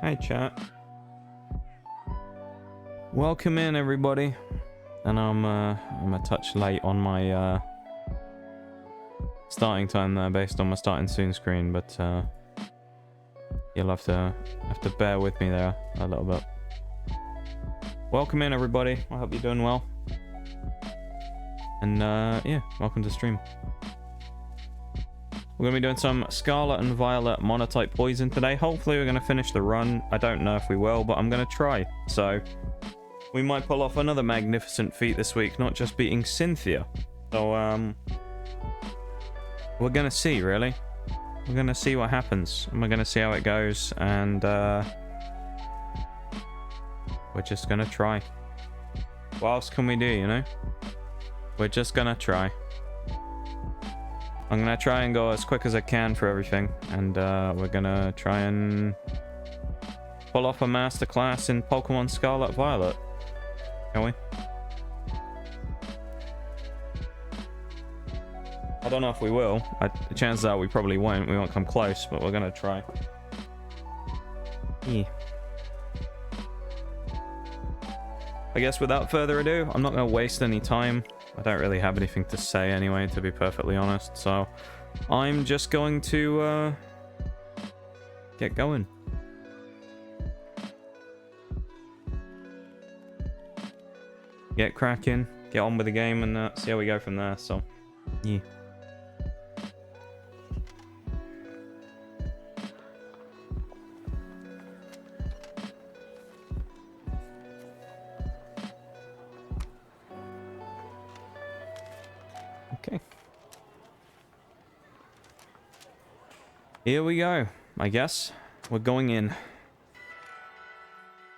Hi chat. Welcome in everybody. And I'm a touch late on my starting time there based on my starting soon screen, but you'll have to bear with me there a little bit. Welcome in everybody. I hope you're doing well. And yeah, welcome to the stream. We're going to be doing some Scarlet and Violet Monotype Poison today. Hopefully we're going to finish the run. I don't know if we will, but I'm going to try. So, we might pull off another magnificent feat this week, not just beating Cynthia. So, we're going to see, really. We're going to see what happens. And we're going to see how it goes. And, we're just going to try. What else can we do, you know? We're just going to try. I'm going to try and go as quick as I can for everything. And we're going to try and pull off a masterclass in Pokemon Scarlet and Violet. Can we? I don't know if we will. The chances are we probably won't. We won't come close, but we're going to try. Yeah. I guess without further ado, I'm not going to waste any time. I don't really have anything to say anyway, to be perfectly honest. So I'm just going to get going. Get cracking, get on with the game, and see how we go from there. So, yeah. Okay. Here we go, I guess. We're going in.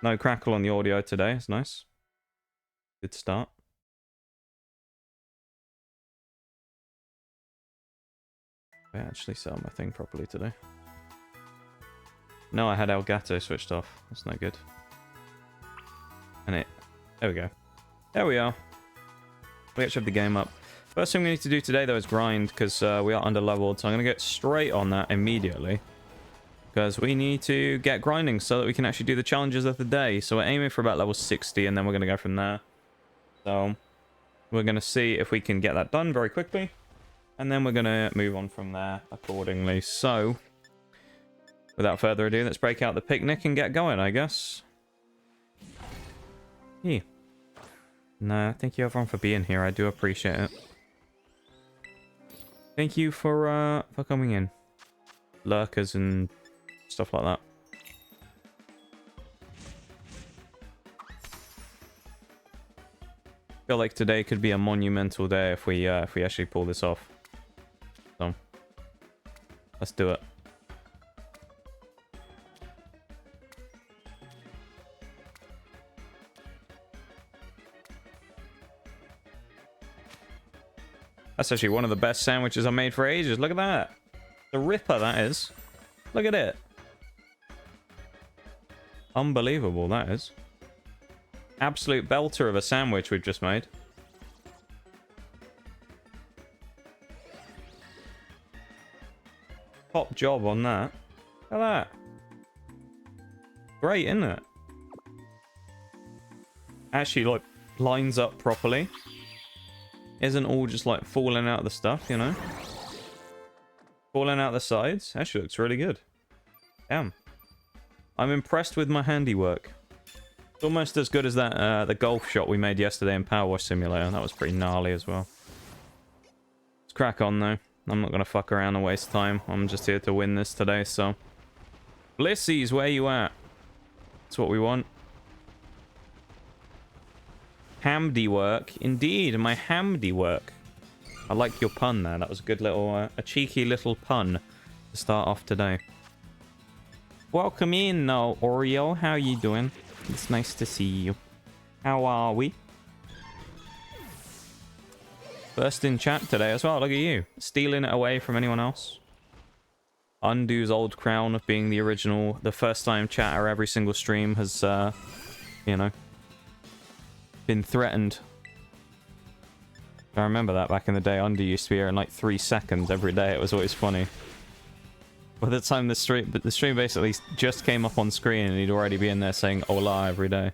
No crackle on the audio today, it's nice. Good start. I actually set up my thing properly today. No, I had Elgato switched off. That's no good. And there we go. There we are. We actually have the game up. First thing we need to do today, though, is grind, because we are under-leveled, so I'm going to get straight on that immediately. Because we need to get grinding so that we can actually do the challenges of the day. So we're aiming for about level 60, and then we're going to go from there. So we're going to see if we can get that done very quickly. And then we're going to move on from there accordingly. So, without further ado, let's break out the picnic and get going, I guess. Yeah. No, thank you everyone for being here. I do appreciate it. Thank you for coming in. Lurkers and stuff like that. I feel like today could be a monumental day if we actually pull this off. So, let's do it. That's actually one of the best sandwiches I made for ages. Look at that. The ripper, that is. Look at it. Unbelievable, that is. Absolute belter of a sandwich we've just made. Top job on that. Look at that. Great, isn't it? Actually, like, lines up properly. Isn't all just like falling out of the stuff, you know? Falling out the sides. Actually looks really good. Damn. I'm impressed with my handiwork. It's almost as good as that the golf shot we made yesterday in Power Wash Simulator. That was pretty gnarly as well. Let's crack on though. I'm not going to fuck around and waste time. I'm just here to win this today, so... Blissies, where you at? That's what we want. Hamdiwork. Indeed, my hamdiwork. I like your pun there. That was a good little... a cheeky little pun to start off today. Welcome in, Oreo. How you doing? It's nice to see you. How are we? First in chat today as well. Look at you. Stealing it away from anyone else. Undo's old crown of being the original, the first time chatter every single stream has, you know, been threatened. I remember that back in the day. Undo used to be here in like 3 seconds every day. It was always funny. By the time the stream basically just came up on screen and he'd already be in there saying "Hola" every day. It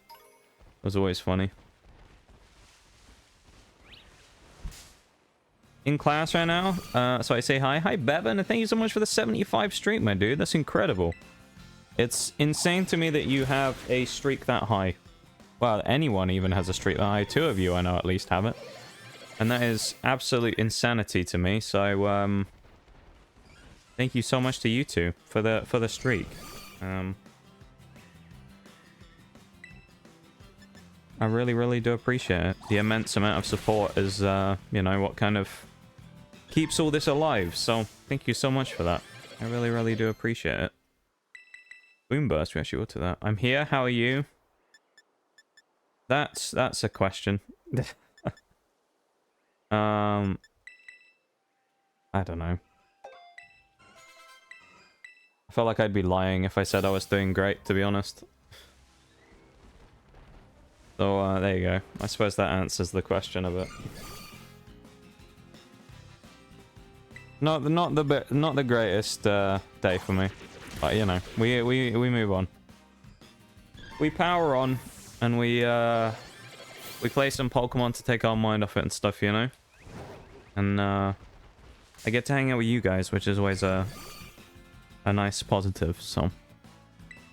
was always funny. In class right now, so I say hi. Hi, Bevan, and thank you so much for the 75 streak, my dude. That's incredible. It's insane to me that you have a streak that high. Well, anyone even has a streak that high. 2 of you, I know, at least have it. And that is absolute insanity to me, so, thank you so much to you two for the streak. I really, really do appreciate it. The immense amount of support is, you know, what kind of keeps all this alive. So, thank you so much for that. I really, really do appreciate it. Boomburst, we actually will to that. I'm here, how are you? That's a question. I don't know. I felt like I'd be lying if I said I was doing great, to be honest. So, there you go. I suppose that answers the question a bit. Not the greatest day for me, but you know, we move on. We power on, and we play some Pokemon to take our mind off it and stuff, you know. And I get to hang out with you guys, which is always a nice positive. So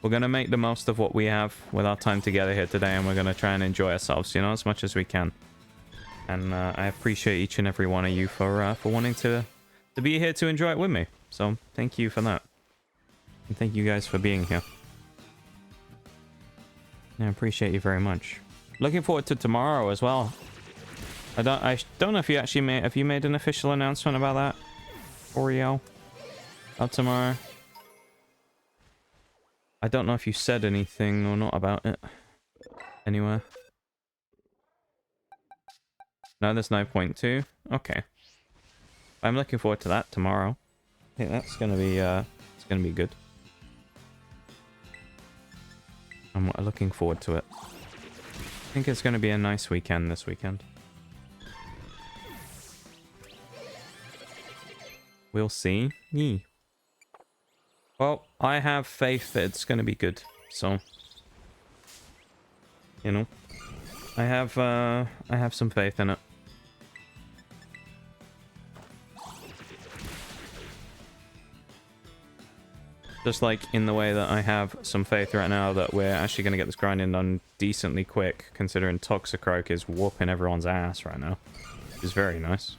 we're gonna make the most of what we have with our time together here today, and we're gonna try and enjoy ourselves, you know, as much as we can. And I appreciate each and every one of you for wanting to be here to enjoy it with me. So thank you for that, and thank you guys for being here. I appreciate you very much. Looking forward to tomorrow as well. I don't know if you actually have you made an official announcement about that, Oreo, about tomorrow. I don't know if you said anything or not about it anywhere. No, there's no point to. Okay. I'm looking forward to that tomorrow. I think that's gonna be it's gonna be good. I'm looking forward to it. I think it's gonna be a nice weekend this weekend. We'll see. Yee. Well, I have faith that it's gonna be good. So, you know, I have some faith in it. Just like in the way that I have some faith right now that we're actually going to get this grinding done decently quick, considering Toxicroak is whooping everyone's ass right now. Which is very nice.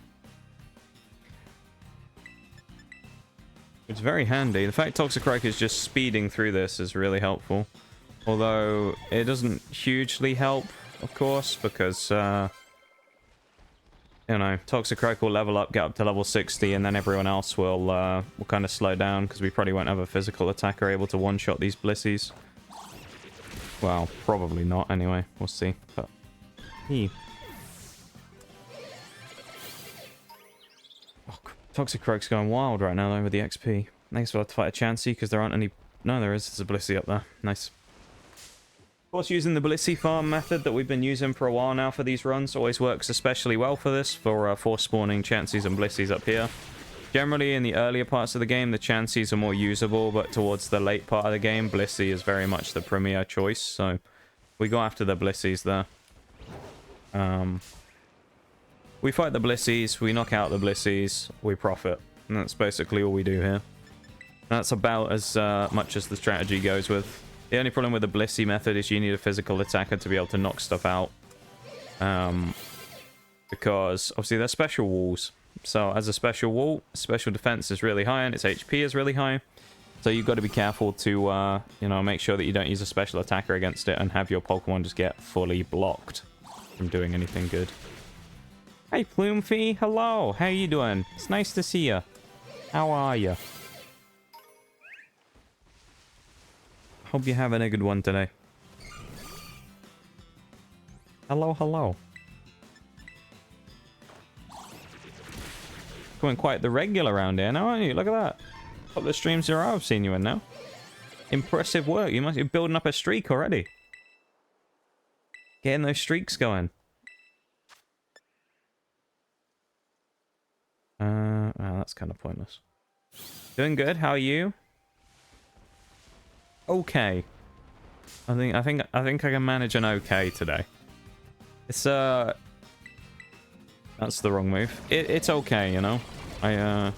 It's very handy. The fact Toxicroak is just speeding through this is really helpful. Although, it doesn't hugely help, of course, because, you know, Toxicroak will level up, get up to level 60, and then everyone else will kind of slow down, because we probably won't have a physical attacker able to one-shot these Blissies. Well, probably not, anyway. We'll see. But, oh, Toxicroak's going wild right now, though, with the XP. Thanks for to fight a Chansey, because there aren't any... No, there is. There's a Blissey up there. Nice. Of course, using the Blissey farm method that we've been using for a while now for these runs always works especially well for this, for spawning Chanseys and Blissies up here. Generally, in the earlier parts of the game, the Chanseys are more usable, but towards the late part of the game, Blissey is very much the premier choice, so we go after the Blissies there. We fight the Blissies, we knock out the Blissies, we profit, and that's basically all we do here. That's about as much as the strategy goes with. The only problem with the Blissey method is you need a physical attacker to be able to knock stuff out. Because, obviously, they're special walls. So, as a special wall, special defense is really high and its HP is really high. So, you've got to be careful to, you know, make sure that you don't use a special attacker against it and have your Pokemon just get fully blocked from doing anything good. Hey, Plumefee. Hello. How you doing? It's nice to see you. How are you? Hope you're having a good one today. Hello, hello. Going quite the regular around here now, aren't you? Look at that. A couple of streams in a row I've seen you in now. Impressive work. You must be building up a streak already. Getting those streaks going. Well, that's kind of pointless. Doing good. How are you? okay. I think I can manage an okay today. It's that's the wrong move. It's okay, you know. Yeah.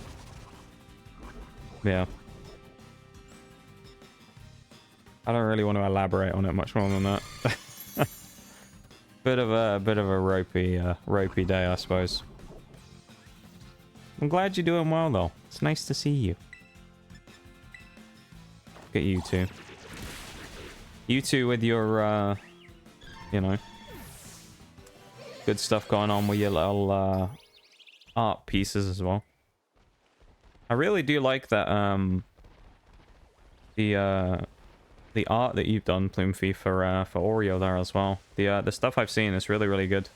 I don't really want to elaborate on it much more than that. bit of a ropey day, I suppose. I'm glad you're doing well though. It's nice to see you. Look at you two. You two with your you know, good stuff going on with your little art pieces as well. I really do like that the art that you've done, Plumefi, for Oreo there as well. The stuff I've seen is really, really good.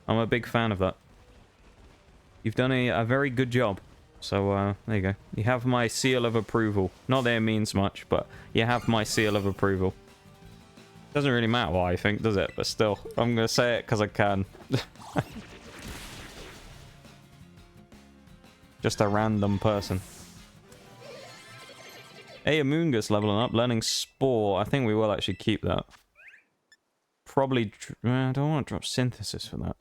I'm a big fan of that. You've done a very good job. So, there you go. You have my seal of approval. Not that it means much, but you have my seal of approval. Doesn't really matter what I think, does it? But still, I'm going to say it because I can. Just a random person. Hey, Amoongus leveling up, learning Spore. I think we will actually keep that. Probably... I don't want to drop Synthesis for that.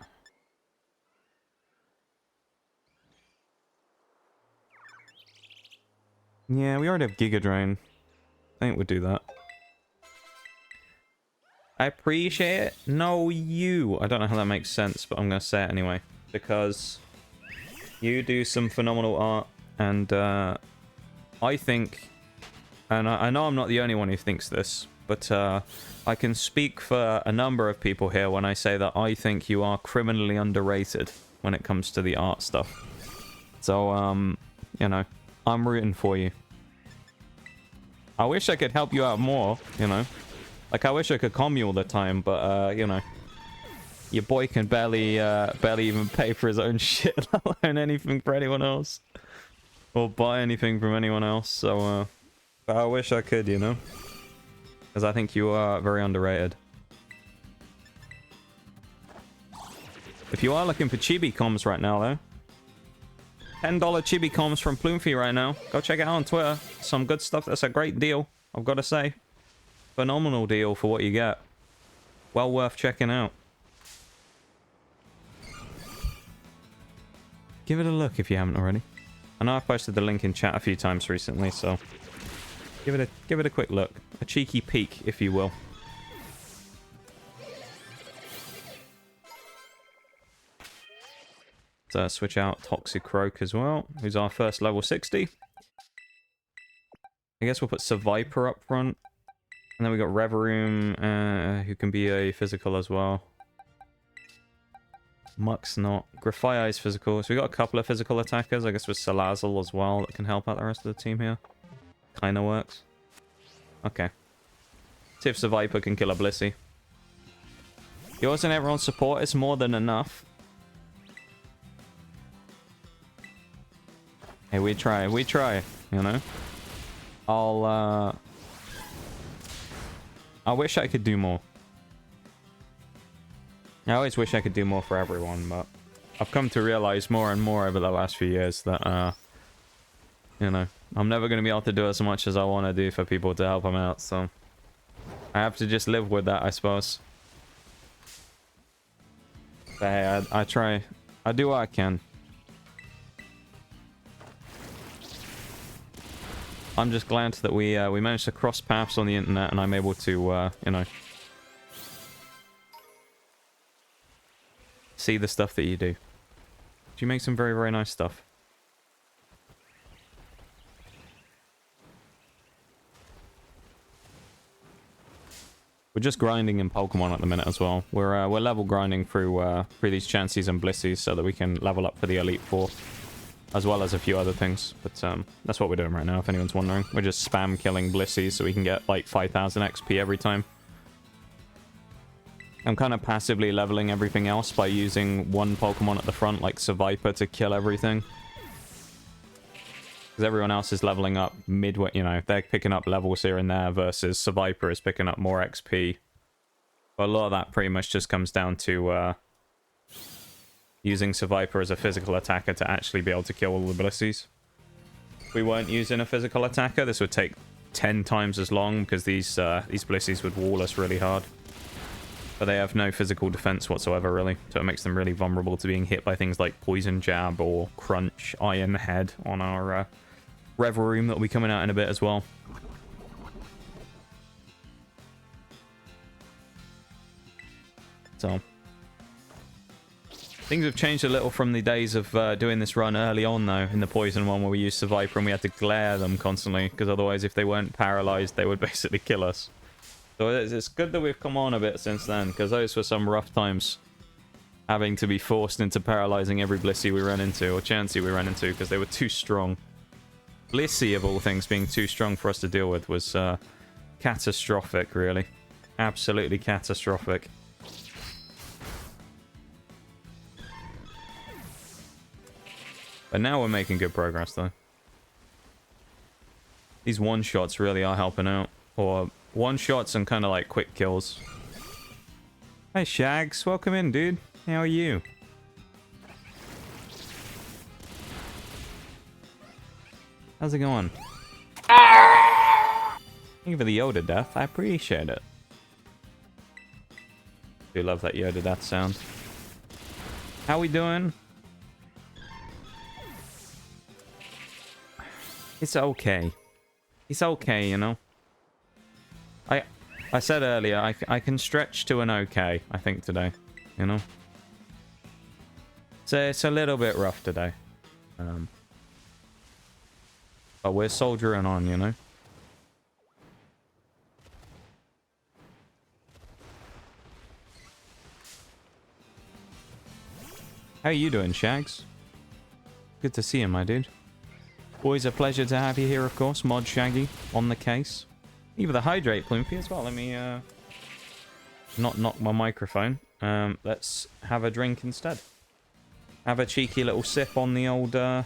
Yeah, we already have Giga Drain. I think we'll do that. I appreciate it. No, you. I don't know how that makes sense, but I'm going to say it anyway. Because you do some phenomenal art, and I think... And I know I'm not the only one who thinks this, but I can speak for a number of people here when I say that I think you are criminally underrated when it comes to the art stuff. So, you know, I'm rooting for you. I wish I could help you out more, you know. Like, I wish I could calm you all the time, but, you know. Your boy can barely even pay for his own shit, let alone anything for anyone else. Or buy anything from anyone else, so, but I wish I could, you know? Because I think you are very underrated. If you are looking for chibi comms right now, though, $10 chibi comms from Plumefi right now. Go check it out on Twitter. Some good stuff. That's a great deal, I've got to say. Phenomenal deal for what you get. Well worth checking out. Give it a look if you haven't already. I know I've posted the link in chat a few times recently, so... Give it a quick look. A cheeky peek, if you will. Let's switch out Toxicroak as well, who's our first level 60. I guess we'll put Surviper up front. And then we got Reverum, who can be a physical as well. Muck's not. Grafaiai is physical. So we got a couple of physical attackers. I guess with Salazzle as well that can help out the rest of the team here. Kinda works. Okay. See if Surviper can kill a Blissey. Yours and everyone's support is more than enough. Hey, we try, you know? I wish I could do more. I always wish I could do more for everyone, but I've come to realize more and more over the last few years that, you know, I'm never going to be able to do as much as I want to do for people to help them out, so I have to just live with that, I suppose. But hey, I try. I do what I can. I'm just glad that we managed to cross paths on the internet and I'm able to, you know, see the stuff that you do. You make some very, very nice stuff. We're just grinding in Pokemon at the minute as well. We're level grinding through these Chanseys and Blissies so that we can level up for the Elite Four, as well as a few other things. But that's what we're doing right now, if anyone's wondering. We're just spam killing Blissies so we can get like 5,000 XP every time. I'm kind of passively leveling everything else by using one Pokemon at the front, like Surviper, to kill everything. Because everyone else is leveling up midway, you know, they're picking up levels here and there versus Surviper is picking up more XP. But a lot of that pretty much just comes down to using Surviper as a physical attacker to actually be able to kill all the Blissies. If we weren't using a physical attacker, this would take 10 times as long because these Blissies would wall us really hard. But they have no physical defense whatsoever, really. So it makes them really vulnerable to being hit by things like Poison Jab or Crunch, Iron Head on our Revelroom that will be coming out in a bit as well. So things have changed a little from the days of doing this run early on, though, in the Poison one where we used Viper and we had to glare them constantly, because otherwise if they weren't paralyzed, they would basically kill us. So it's good that we've come on a bit since then, because those were some rough times, having to be forced into paralyzing every Blissey we ran into, or Chansey we ran into, because they were too strong. Blissey, of all things, being too strong for us to deal with was catastrophic, really. Absolutely catastrophic. But now we're making good progress, though. These one-shots really are helping out. Or one-shots and kind of like quick kills. Hey, Shags. Welcome in, dude. How are you? How's it going? Thank you for the Yoda death. I appreciate it. Do love that Yoda death sound. How we doing? It's okay. It's okay, you know. I said earlier, I can stretch to an okay, I think, today. You know? So it's a little bit rough today. But we're soldiering on, you know? How you doing, Shags? Good to see you, my dude. Always a pleasure to have you here, of course. Mod Shaggy on the case. Even the hydrate Ploompi as well. Let me not knock my microphone. Let's have a drink instead. Have a cheeky little sip on the old of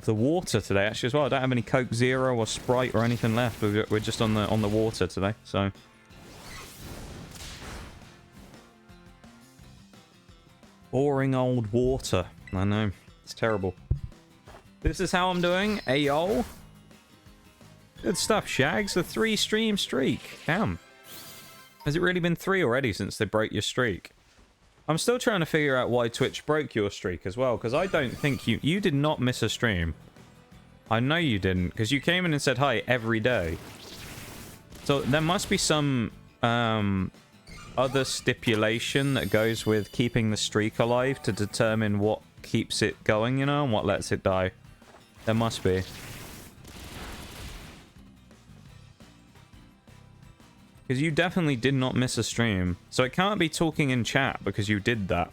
the water today, actually, as well. I don't have any Coke Zero or Sprite or anything left. We're just on the water today, so. Boring old water. I know. It's terrible. This is how I'm doing. Ayo. Good stuff, Shags. A 3-stream streak. Damn. Has it really been 3 already since they broke your streak? I'm still trying to figure out why Twitch broke your streak as well, because I don't think you did not miss a stream. I know you didn't, because you came in and said hi every day. So there must be some other stipulation that goes with keeping the streak alive to determine what keeps it going, you know, and what lets it die. There must be. Because you definitely did not miss a stream. So it can't be talking in chat because you did that.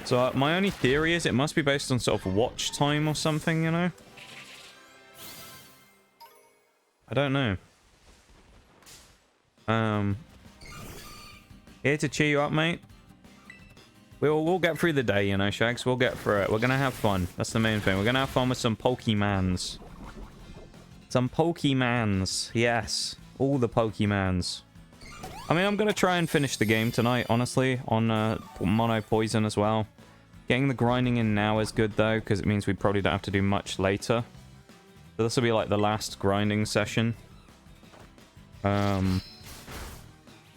So my only theory is it must be based on sort of watch time or something, you know? I don't know. Here to cheer you up, mate. We'll get through the day, you know, Shags. We'll get through it. We're gonna have fun. That's the main thing. We're gonna have fun with some Pokemans. Some Pokemans. Yes. All the Pokemans. I mean, I'm going to try and finish the game tonight, honestly, on Mono Poison as well. Getting the grinding in now is good, though, because it means we probably don't have to do much later. So this will be like the last grinding session. That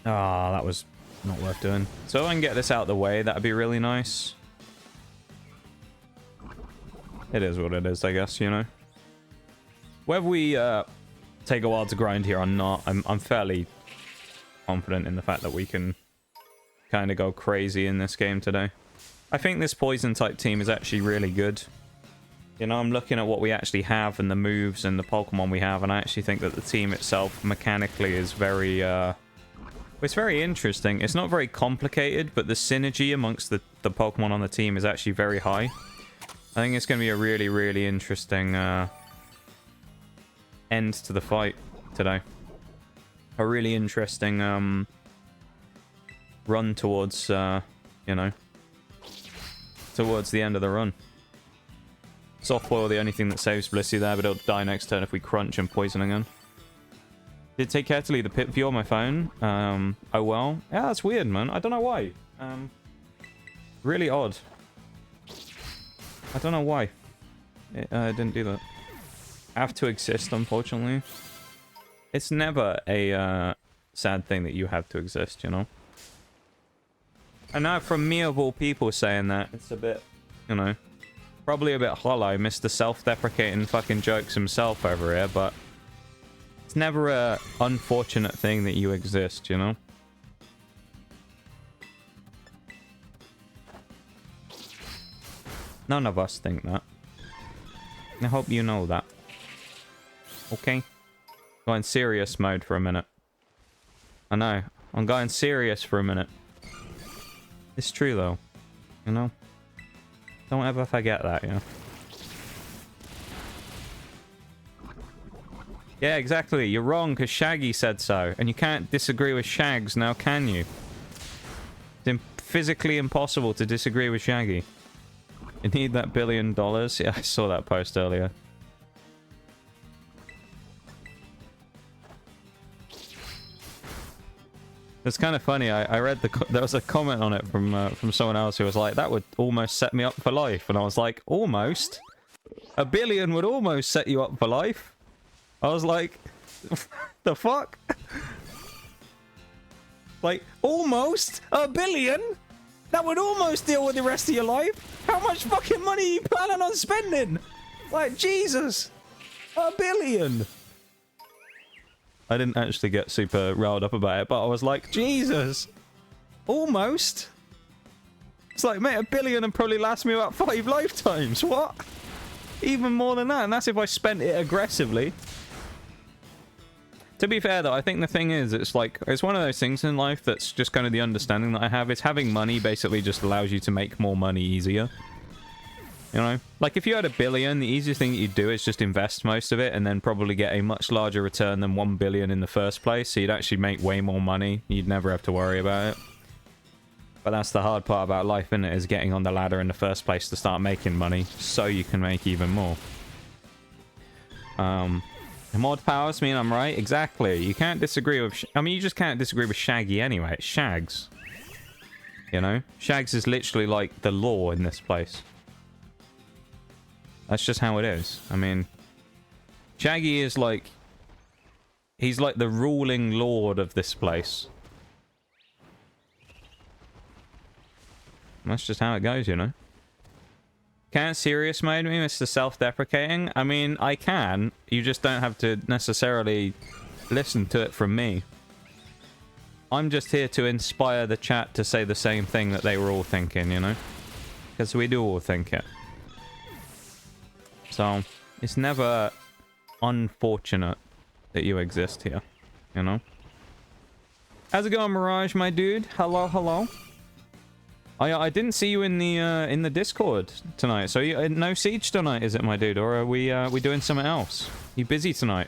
was not worth doing. So if I can get this out of the way, that'd be really nice. It is what it is, I guess, you know. Whether we take a while to grind here or not, I'm fairly confident in the fact that we can kind of go crazy in this game today. I think this poison type team is actually really good. You know, I'm looking at what we actually have and the moves and the Pokemon we have, and I actually think that the team itself mechanically is very it's very interesting. It's not very complicated, but the synergy amongst the Pokemon on the team is actually very high. I think it's going to be a really, really interesting end to the fight today. A really interesting run towards you know, towards the end of the run. Soft boil the only thing that saves Blissey there, but it'll die next turn if we crunch and poison again. Did take care to leave the pit view on my phone. Oh well. Yeah, that's weird, man. I don't know why. Really odd. I don't know why it didn't do that. have to exist, unfortunately. It's never a sad thing that you have to exist, you know? I know from me of all people saying that, it's a bit, you know, probably a bit hollow, Mr. Self-deprecating fucking jokes himself over here, but it's never a unfortunate thing that you exist, you know? None of us think that. I hope you know that. Okay? Going serious mode for a minute. I know. I'm going serious for a minute. It's true, though. You know? Don't ever forget that, you know? Yeah, exactly. You're wrong, because Shaggy said so. And you can't disagree with Shags, now can you? It's physically impossible to disagree with Shaggy. You need that $1 billion? Yeah, I saw that post earlier. It's kind of funny. I read there was a comment on it from someone else who was like, that would almost set me up for life. And I was like, almost? $1 billion would almost set you up for life? I was like, the fuck? Like, almost $1 billion? That would almost deal with the rest of your life? How much fucking money are you planning on spending? Like, Jesus. $1 billion. I didn't actually get super riled up about it, but I was like, Jesus. Almost. It's like, mate, $1 billion would probably last me about 5 lifetimes. What? Even more than that. And that's if I spent it aggressively. To be fair, though, I think the thing is, it's like, it's one of those things in life that's just kind of the understanding that I have. Is having money basically just allows you to make more money easier. You know? Like, if you had $1 billion, the easiest thing that you'd do is just invest most of it and then probably get a much larger return than $1 billion in the first place. So you'd actually make way more money. You'd never have to worry about it. But that's the hard part about life, isn't it? Is getting on the ladder in the first place to start making money so you can make even more. Mod powers mean I'm right? Exactly. You can't disagree with... I mean, you just can't disagree with Shaggy anyway. It's Shags. You know? Shags is literally like the law in this place. That's just how it is. I mean... Shaggy is like... He's like the ruling lord of this place. And that's just how it goes, you know? Can't serious mode me, Mr. Self-deprecating? I mean, I can. You just don't have to necessarily listen to it from me. I'm just here to inspire the chat to say the same thing that they were all thinking, you know? Because we do all think it. So, it's never unfortunate that you exist here, you know? How's it going, Mirage, my dude? Hello, hello. I didn't see you in the Discord tonight. So you, no Siege tonight, is it, my dude? Or are we doing something else? You busy tonight?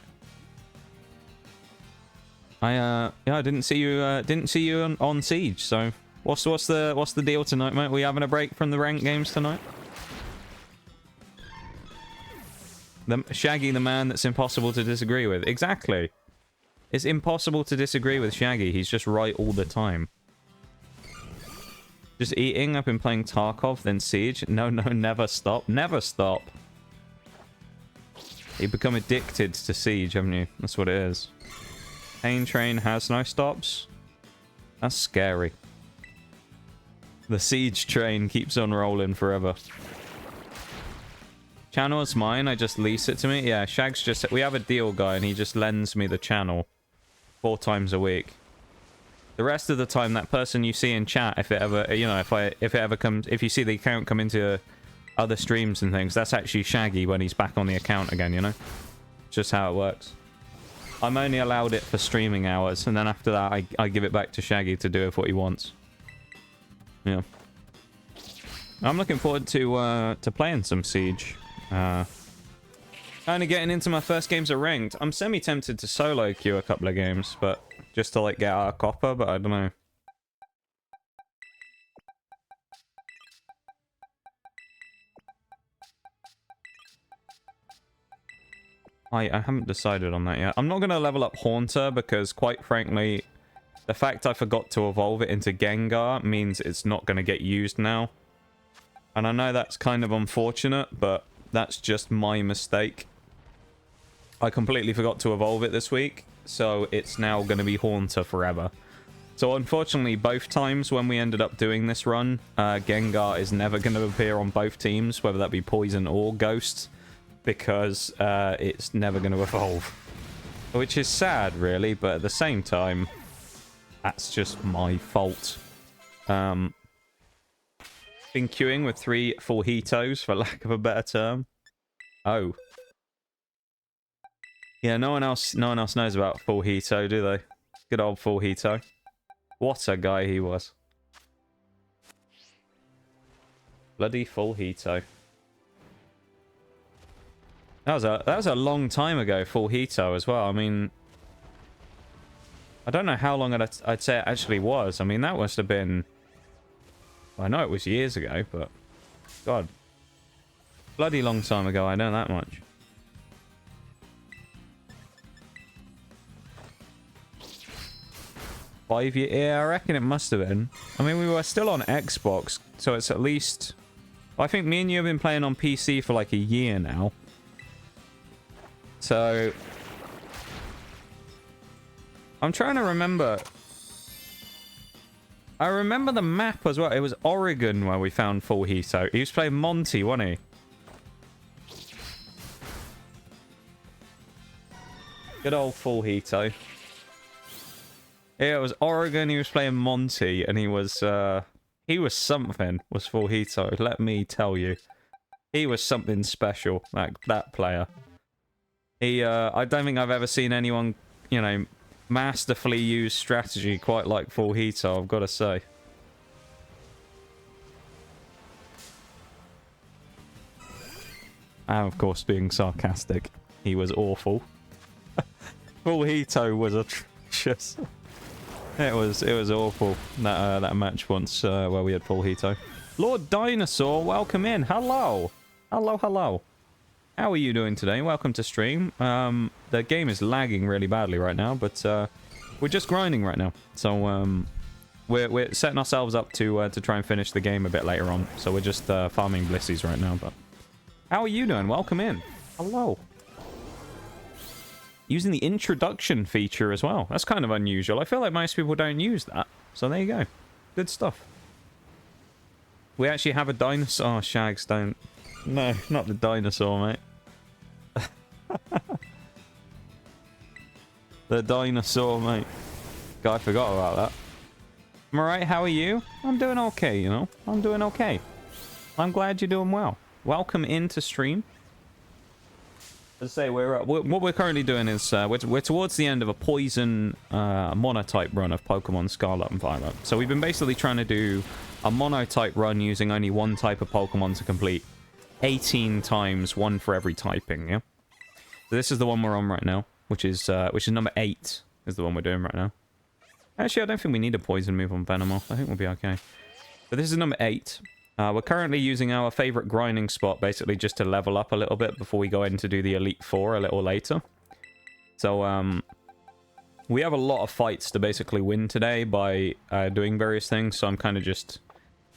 Yeah, I didn't see you on Siege. So what's the deal tonight, mate? We having a break from the ranked games tonight? Shaggy, the man that's impossible to disagree with. Exactly. It's impossible to disagree with Shaggy. He's just right all the time. Just eating. I've been playing Tarkov, then Siege. No, never stop. Never stop. You become addicted to Siege, haven't you? That's what it is. Pain Train has no stops. That's scary. The Siege train keeps on rolling forever. Channel is mine. I just lease it to me. Yeah, Shag's just... We have a deal guy, and he just lends me the channel 4 times a week. The rest of the time, that person you see in chat, if it ever, you know, if it ever comes, if you see the account come into other streams and things, that's actually Shaggy when he's back on the account again, you know? Just how it works. I'm only allowed it for streaming hours, and then after that, I give it back to Shaggy to do with what he wants. Yeah. I'm looking forward to playing some Siege. Kind of getting into my first games of ranked. I'm semi-tempted to solo queue a couple of games, but... Just to, like, get out of copper, but I don't know. I haven't decided on that yet. I'm not going to level up Haunter because, quite frankly, the fact I forgot to evolve it into Gengar means it's not going to get used now. And I know that's kind of unfortunate, but that's just my mistake. I completely forgot to evolve it this week, so it's now going to be Haunter forever. So unfortunately, both times when we ended up doing this run, Gengar is never going to appear on both teams, whether that be Poison or Ghost, because it's never going to evolve. Which is sad, really, but at the same time, that's just my fault. Been queuing with 3 full Hitos, for lack of a better term. Oh. Yeah, no one else knows about full Hito, do they? Good old full Hito. What a guy he was. Bloody full Hito. That was a long time ago, full Hito as well. I mean, I don't know how long I'd say it actually was. I mean, that must have been... I know it was years ago, but... God. Bloody long time ago, I know that much. Yeah, I reckon it must have been. I mean, we were still on Xbox, so it's at least... I think me and you have been playing on PC for like a year now. So... I'm trying to remember... I remember the map as well. It was Oregon where we found full Hito. He was playing Monty, wasn't he? Good old full Hito. Yeah, it was Oregon. He was playing Monty, and he was something. Was full Hito. Let me tell you, he was something special. That player. I don't think I've ever seen anyone, you know, masterfully use strategy quite like full Hito. I've got to say. And of course, being sarcastic, he was awful. Full Hito was atrocious. It was awful, that match once where we had full Hito. Lord Dinosaur, welcome in. Hello. Hello, hello. How are you doing today? Welcome to stream. The game is lagging really badly right now, but we're just grinding right now. So we're setting ourselves up to try and finish the game a bit later on. So we're just farming Blissies right now. But how are you doing? Welcome in. Hello. Using the introduction feature as well. That's kind of unusual. I feel like most people don't use that. So there you go. Good stuff. We actually have a dinosaur. Oh, Shags, don't. No, not the dinosaur, mate. The dinosaur, mate. God, I forgot about that. Am I right? How are you? I'm doing okay, you know. I'm doing okay. I'm glad you're doing well. Welcome into stream. As I say, what we're currently doing is we're towards the end of a poison monotype run of Pokemon Scarlet and Violet. So we've been basically trying to do a monotype run using only one type of Pokemon to complete 18 times, one for every typing. Yeah. So this is the one we're on right now, which is number 8 is the one we're doing right now. Actually, I don't think we need a poison move on Venomoth. I think we'll be okay. But this is number 8. We're currently using our favorite grinding spot, basically just to level up a little bit before we go in to do the Elite Four a little later. So, we have a lot of fights to basically win today by doing various things, so I'm kind of just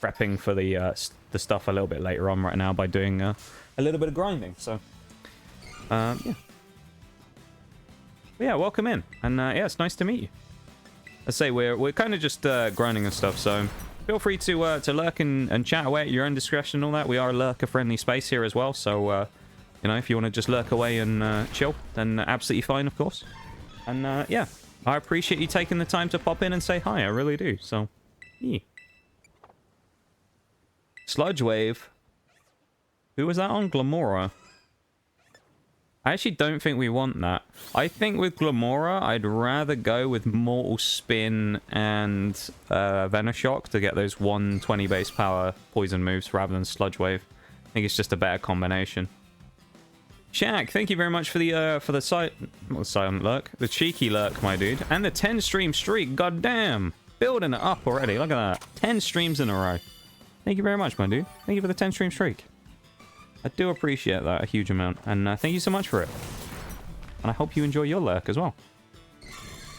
prepping for the stuff a little bit later on right now by doing a little bit of grinding, so... yeah. But yeah, welcome in, and yeah, it's nice to meet you. I say, we're kind of just grinding and stuff, so... Feel free to lurk and chat away at your own discretion and all that. We are a lurker-friendly space here as well, so, you know, if you want to just lurk away and chill, then absolutely fine, of course. And, yeah, I appreciate you taking the time to pop in and say hi, I really do, so, yeah. Sludge Wave. Who was that on? Glamora. I actually don't think we want that. I think with Glamora, I'd rather go with Mortal Spin and Venoshock to get those 120 base power poison moves rather than Sludge Wave. I think it's just a better combination. Shaq, thank you very much for the not the silent lurk, the cheeky lurk, my dude, and the 10 stream streak. God damn, building it up already. Look at that, 10 streams in a row. Thank you very much, my dude. Thank you for the 10 stream streak. I do appreciate that a huge amount, and thank you so much for it. And I hope you enjoy your lurk as well.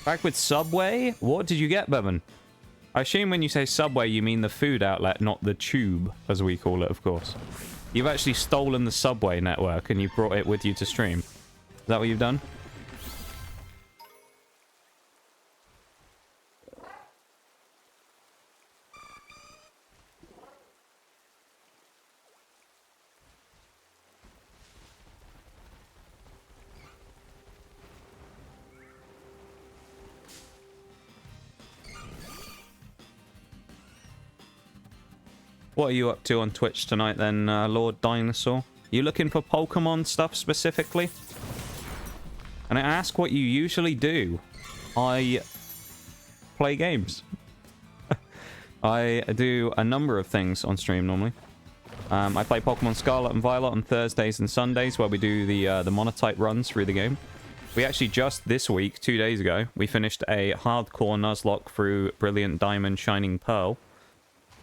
Back with Subway? What did you get, Bevan? I assume when you say Subway, you mean the food outlet, not the tube, as we call it, of course. You've actually stolen the Subway network, and you brought it with you to stream. Is that what you've done? What are you up to on Twitch tonight then, Lord Dinosaur? You looking for Pokemon stuff specifically? And I ask what you usually do. I play games. I do a number of things on stream normally. I play Pokemon Scarlet and Violet on Thursdays and Sundays where we do the Monotype runs through the game. We actually just this week, 2 days ago, we finished a hardcore nuzlocke through Brilliant Diamond Shining Pearl.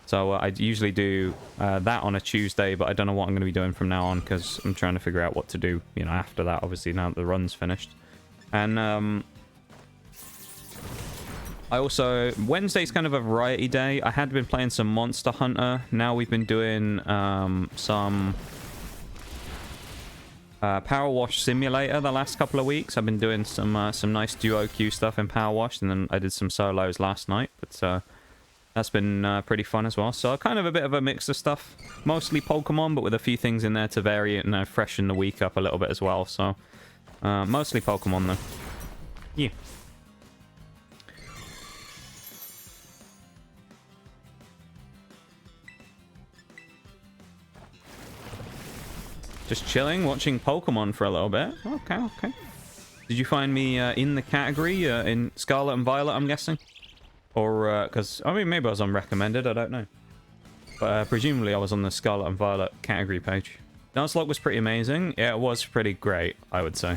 So I usually do that on a Tuesday, but I don't know what I'm going to be doing from now on because I'm trying to figure out what to do, you know, after that, obviously, now that the run's finished. And I also... Wednesday's kind of a variety day. I had been playing some Monster Hunter. Now we've been doing some Power Wash Simulator the last couple of weeks. I've been doing some nice duo queue stuff in Power Wash, and then I did some solos last night, but... that's been pretty fun as well. So kind of a bit of a mix of stuff. Mostly Pokemon, but with a few things in there to vary it and freshen the week up a little bit as well. So mostly Pokemon though. Yeah. Just chilling, watching Pokemon for a little bit. Okay, okay. Did you find me in the category in Scarlet and Violet, I'm guessing? Or, because, I mean, maybe I was on recommended, I don't know. But presumably I was on the Scarlet and Violet category page. Nuzlocke was pretty amazing. Yeah, it was pretty great, I would say.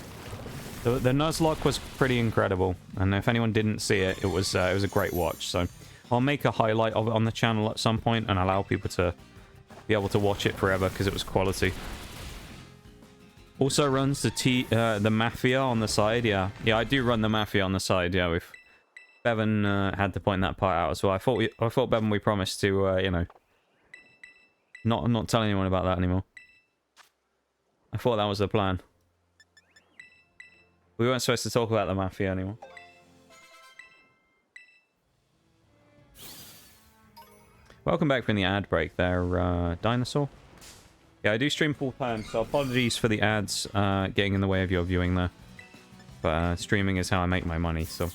The Nuzlocke was pretty incredible. And if anyone didn't see it, it was a great watch. So I'll make a highlight of it on the channel at some point and allow people to be able to watch it forever because it was quality. Also runs the Mafia on the side, yeah. Yeah, I do run the Mafia on the side, yeah, with... Bevan had to point that part out as well. I thought Bevan, we promised to, you know, not tell anyone about that anymore. I thought that was the plan. We weren't supposed to talk about the Mafia anymore. Welcome back from the ad break there, Dinosaur. Yeah, I do stream full time, so apologies for the ads getting in the way of your viewing there. But streaming is how I make my money, so...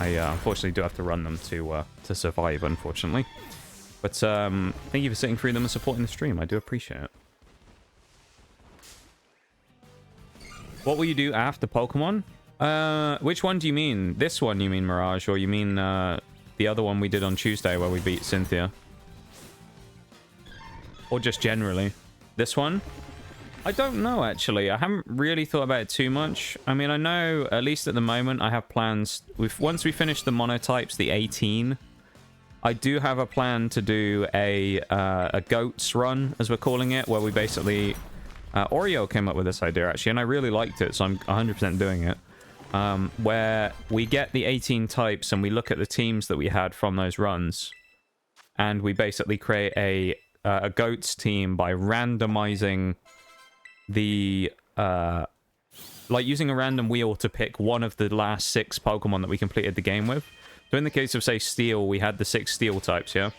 I unfortunately do have to run them to survive, unfortunately. But thank you for sitting through them and supporting the stream. I do appreciate it. What will you do after Pokemon? Which one do you mean? This one you mean, Mirage? Or you mean the other one we did on Tuesday where we beat Cynthia? Or just generally? This one? I don't know, actually. I haven't really thought about it too much. I mean, I know, at least at the moment, I have plans. Once we finish the Monotypes, the 18, I do have a plan to do a goats run, as we're calling it, where we basically... Oreo came up with this idea, actually, and I really liked it, so I'm 100% doing it. Where we get the 18 types, and we look at the teams that we had from those runs, and we basically create a goats team by randomizing... the like using a random wheel to pick one of the last 6 Pokemon that we completed the game with. So in the case of, say, Steel, we had the 6 Steel types, yeah?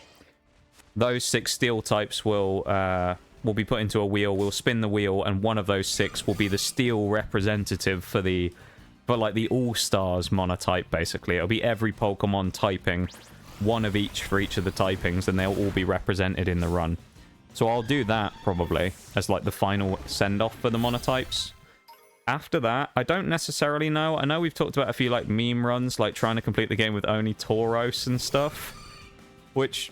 Those 6 Steel types will be put into a wheel, we'll spin the wheel, and one of those 6 will be the Steel representative for like the All-Stars Monotype, basically. It'll be every Pokemon typing, one of each for each of the typings, and they'll all be represented in the run. So I'll do that, probably, as, like, the final send-off for the Monotypes. After that, I don't necessarily know. I know we've talked about a few, like, meme runs, like trying to complete the game with only Tauros and stuff. Which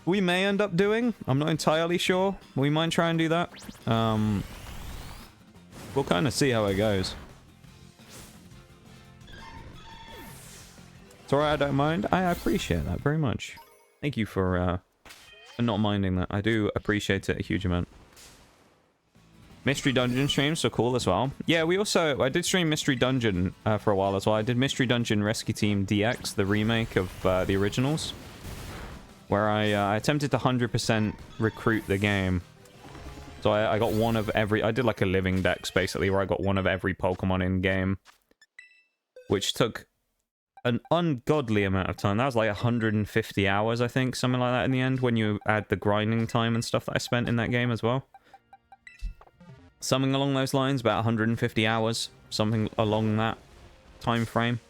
we may end up doing. I'm not entirely sure. We might try and do that. We'll kind of see how it goes. It's alright, I don't mind. I appreciate that very much. Thank you for not minding that. I do appreciate it a huge amount. Mystery Dungeon streams so cool as well. Yeah, I did stream Mystery Dungeon for a while as well. I did Mystery Dungeon Rescue Team DX, the remake of the originals, where I attempted to 100% recruit the game So I got one of every... I did like a living dex, basically, where I got one of every Pokemon in-game. Which took an ungodly amount of time. That was like 150 hours, I think, something like that in the end, when you add the grinding time and stuff that I spent in that game as well. Something along those lines, about 150 hours. Something along that time frame.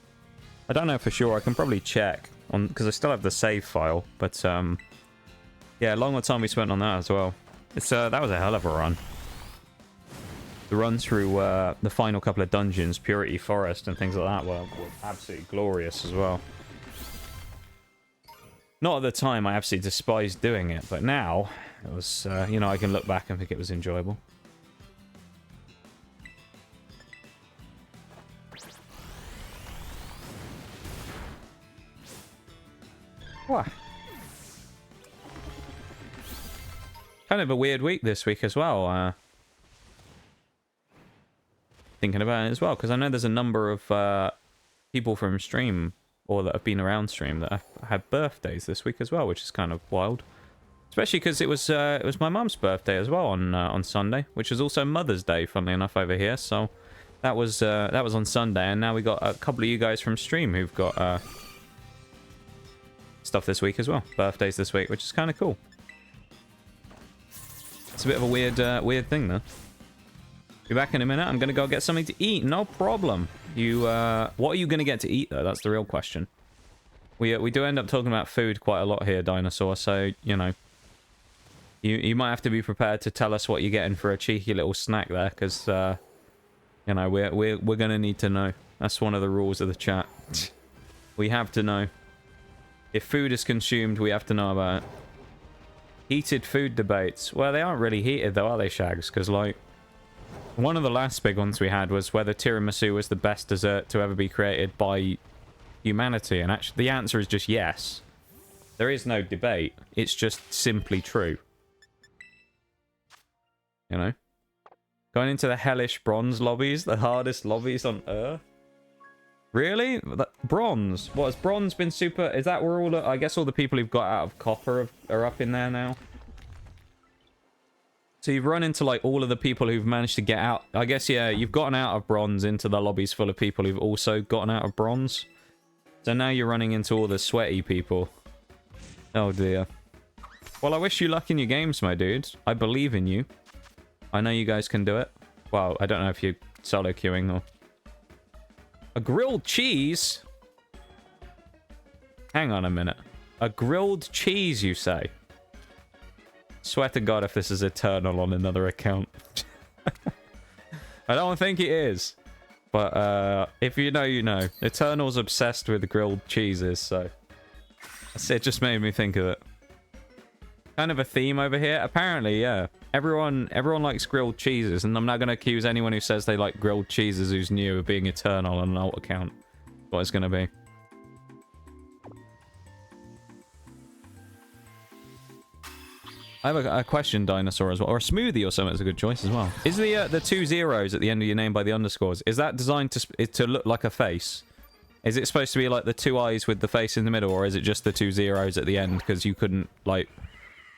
I don't know for sure. I can probably check, on because I still have the save file. But, yeah, long time we spent on that as well. It's that was a hell of a run. The run through the final couple of dungeons, Purity Forest and things like that were absolutely glorious as well. Not at the time, I absolutely despised doing it, but now, it was, you know, I can look back and think it was enjoyable. Wow. Kind of a weird week this week as well. Thinking about it as well, because I know there's a number of people from stream, or that have been around stream, that have had birthdays this week as well, which is kind of wild. Especially because it was my mum's birthday as well on Sunday, which is also Mother's Day, funnily enough, over here. So that was on Sunday, and now we got a couple of you guys from stream who've got stuff this week as well, birthdays this week, which is kind of cool. It's a bit of a weird thing, though. Be back in a minute. I'm gonna go get something to eat. No problem. You, what are you gonna get to eat, though? That's the real question. We do end up talking about food quite a lot here, Dinosaur. So you know, you might have to be prepared to tell us what you're getting for a cheeky little snack there, because you know, we're gonna need to know. That's one of the rules of the chat. We have to know. If food is consumed, we have to know about it. Heated food debates. Well, they aren't really heated, though, are they, Shags? Because, like, one of the last big ones we had was whether tiramisu was the best dessert to ever be created by humanity. And actually, the answer is just yes. There is no debate. It's just simply true. You know? Going into the hellish bronze lobbies, the hardest lobbies on Earth. Really? Bronze? What, has bronze been super... Is that where all the... I guess all the people who've got out of copper are up in there now? So you've run into, like, all of the people who've managed to get out... I guess, yeah, you've gotten out of bronze into the lobbies full of people who've also gotten out of bronze. So now you're running into all the sweaty people. Oh, dear. Well, I wish you luck in your games, my dude. I believe in you. I know you guys can do it. Well, I don't know if you're solo queuing or... A grilled cheese? Hang on a minute. A grilled cheese, you say? Swear to God if this is Eternal on another account. I don't think it is. But, if you know, you know. Eternal's obsessed with grilled cheeses, so... It just made me think of it. Kind of a theme over here. Apparently, yeah. Everyone likes grilled cheeses, and I'm not going to accuse anyone who says they like grilled cheeses who's new of being Eternal on an alt account. What it's going to be. I have a question, Dinosaur, as well. Or a smoothie or something is a good choice as well. Is the 2 zeros at the end of your name by the underscores, is that designed to look like a face? Is it supposed to be like the 2 eyes with the face in the middle, or is it just the 2 zeros at the end because you couldn't, like...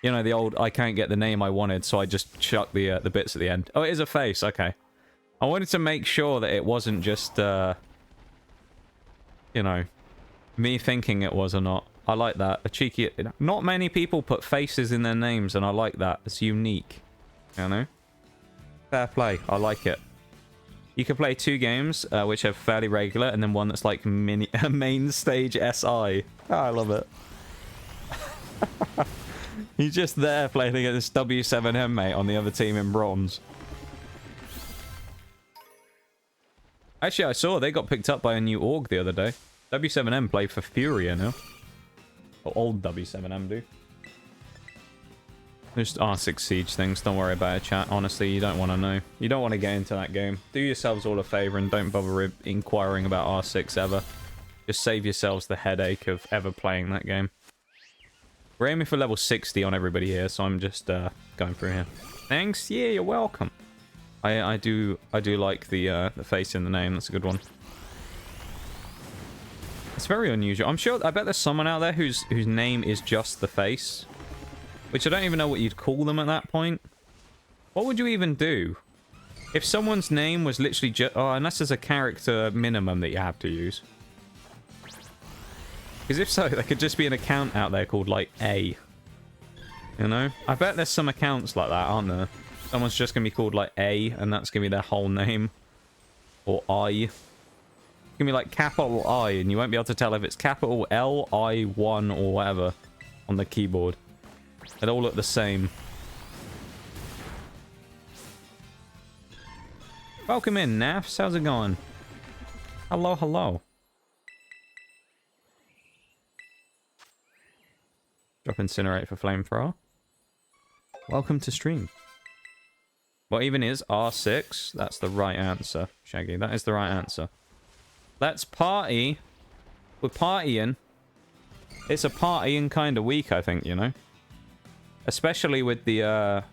You know, the old, I can't get the name I wanted, so I just chucked the bits at the end. Oh, it is a face, okay. I wanted to make sure that it wasn't just, you know, me thinking it was or not. I like that. A cheeky... Not many people put faces in their names, and I like that. It's unique. You know? Fair play. I like it. You can play 2 games, which are fairly regular, and then one that's like main stage SI. Oh, I love it. He's just there playing against W7M, mate, on the other team in bronze. Actually, I saw they got picked up by a new org the other day. W7M play for Furia now. Or old W7M do. Just R6 Siege things, don't worry about it, chat. Honestly, you don't want to know. You don't want to get into that game. Do yourselves all a favour and don't bother inquiring about R6 ever. Just save yourselves the headache of ever playing that game. We're aiming for level 60 on everybody here, so I'm just going through here. Thanks, yeah, you're welcome. I do like the face in the name. That's a good one. It's very unusual. I bet there's someone out there whose name is just the face, which I don't even know what you'd call them at that point. What would you even do? If someone's name was literally just... Oh, unless there's a character minimum that you have to use. Because if so, there could just be an account out there called, like, A. You know? I bet there's some accounts like that, aren't there? Someone's just going to be called, like, A, and that's going to be their whole name. Or I. It's going to be, like, capital I, and you won't be able to tell if it's capital L, I, 1, or whatever on the keyboard. They all look the same. Welcome in, Nafs. How's it going? Hello, hello. Drop Incinerate for Flamethrower. Welcome to stream. What even is R6? That's the right answer, Shaggy. That is the right answer. Let's party. We're partying. It's a partying kind of week, I think, you know? Especially with the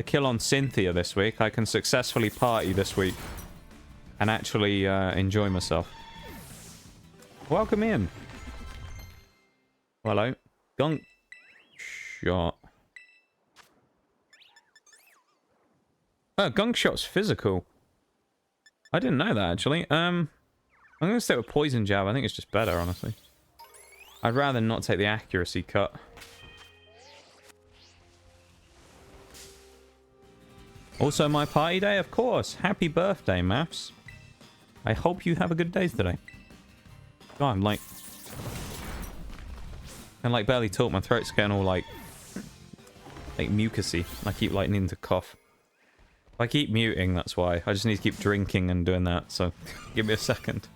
kill on Cynthia this week. I can successfully party this week. And actually enjoy myself. Welcome in. Hello. Gunk shot. Oh, gunk shot's physical. I didn't know that, actually. I'm going to stick with poison jab. I think it's just better, honestly. I'd rather not take the accuracy cut. Also, my party day, of course. Happy birthday, Maps. I hope you have a good day today. God, I'm like... And like barely talk, my throat's getting all like mucusy. I keep like needing to cough. If I keep muting, that's why. I just need to keep drinking and doing that, so give me a second.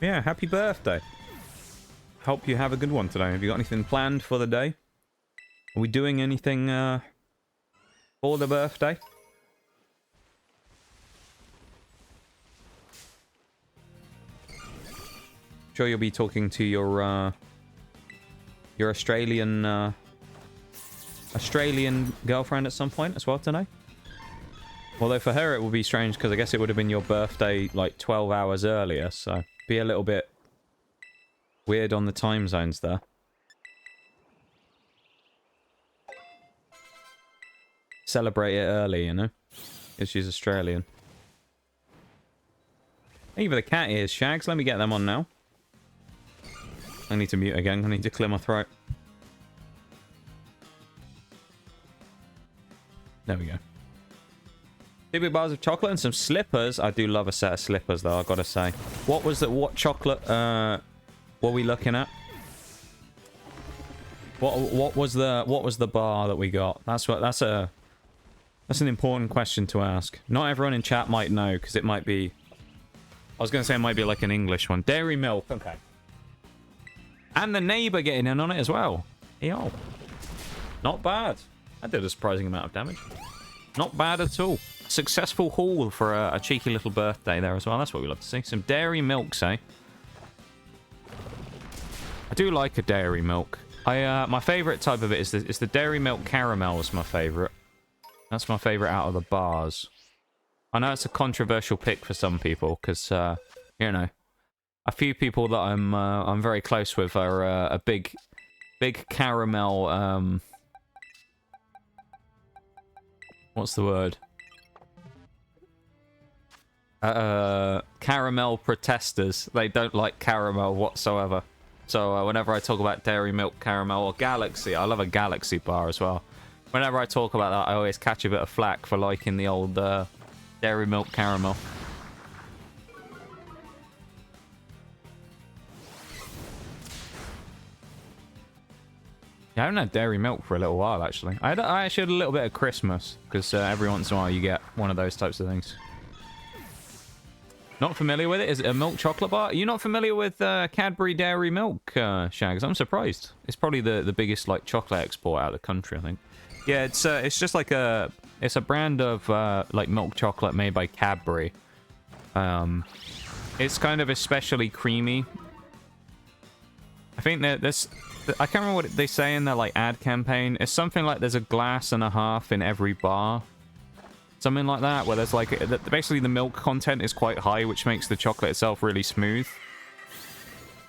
Yeah, happy birthday. Hope you have a good one today. Have you got anything planned for the day? Are we doing anything for the birthday? Sure you'll be talking to your Australian girlfriend at some point as well today. Although for her it will be strange because I guess it would have been your birthday like 12 hours earlier, so be a little bit weird on the time zones there. Celebrate it early, you know, because she's Australian. Thank you for the cat ears, Shags. Let me get them on now. I need to mute again. I need to clear my throat. There we go. 2 big bars of chocolate and some slippers. I do love a set of slippers, though, I've got to say. What was the... What chocolate were we looking at? What was the bar that we got? That's an important question to ask. Not everyone in chat might know, because it might be... I was going to say it might be like an English one. Dairy milk. Okay. And the neighbour getting in on it as well. Yo. Not bad. That did a surprising amount of damage. Not bad at all. Successful haul for a cheeky little birthday there as well. That's what we love to see. Some dairy milk, say. I do like a dairy milk. My favourite type of it is the dairy milk caramel is my favourite. That's my favourite out of the bars. I know it's a controversial pick for some people because, you know, a few people that I'm very close with are a big caramel. What's the word? Caramel protesters. They don't like caramel whatsoever. So whenever I talk about dairy milk caramel or Galaxy, I love a Galaxy bar as well. Whenever I talk about that, I always catch a bit of flack for liking the old dairy milk caramel. Yeah, I haven't had dairy milk for a little while, actually. I actually had a little bit of Christmas, because every once in a while you get one of those types of things. Not familiar with it? Is it a milk chocolate bar? Are you not familiar with Cadbury Dairy Milk, Shags? I'm surprised. It's probably the biggest like chocolate export out of the country, I think. Yeah, it's just like it's a brand of like milk chocolate made by Cadbury. It's kind of especially creamy. I think that this... I can't remember what they say in their like ad campaign. It's something like there's a glass and a half in every bar. Something like that, where there's like... Basically the milk content is quite high, which makes the chocolate itself really smooth.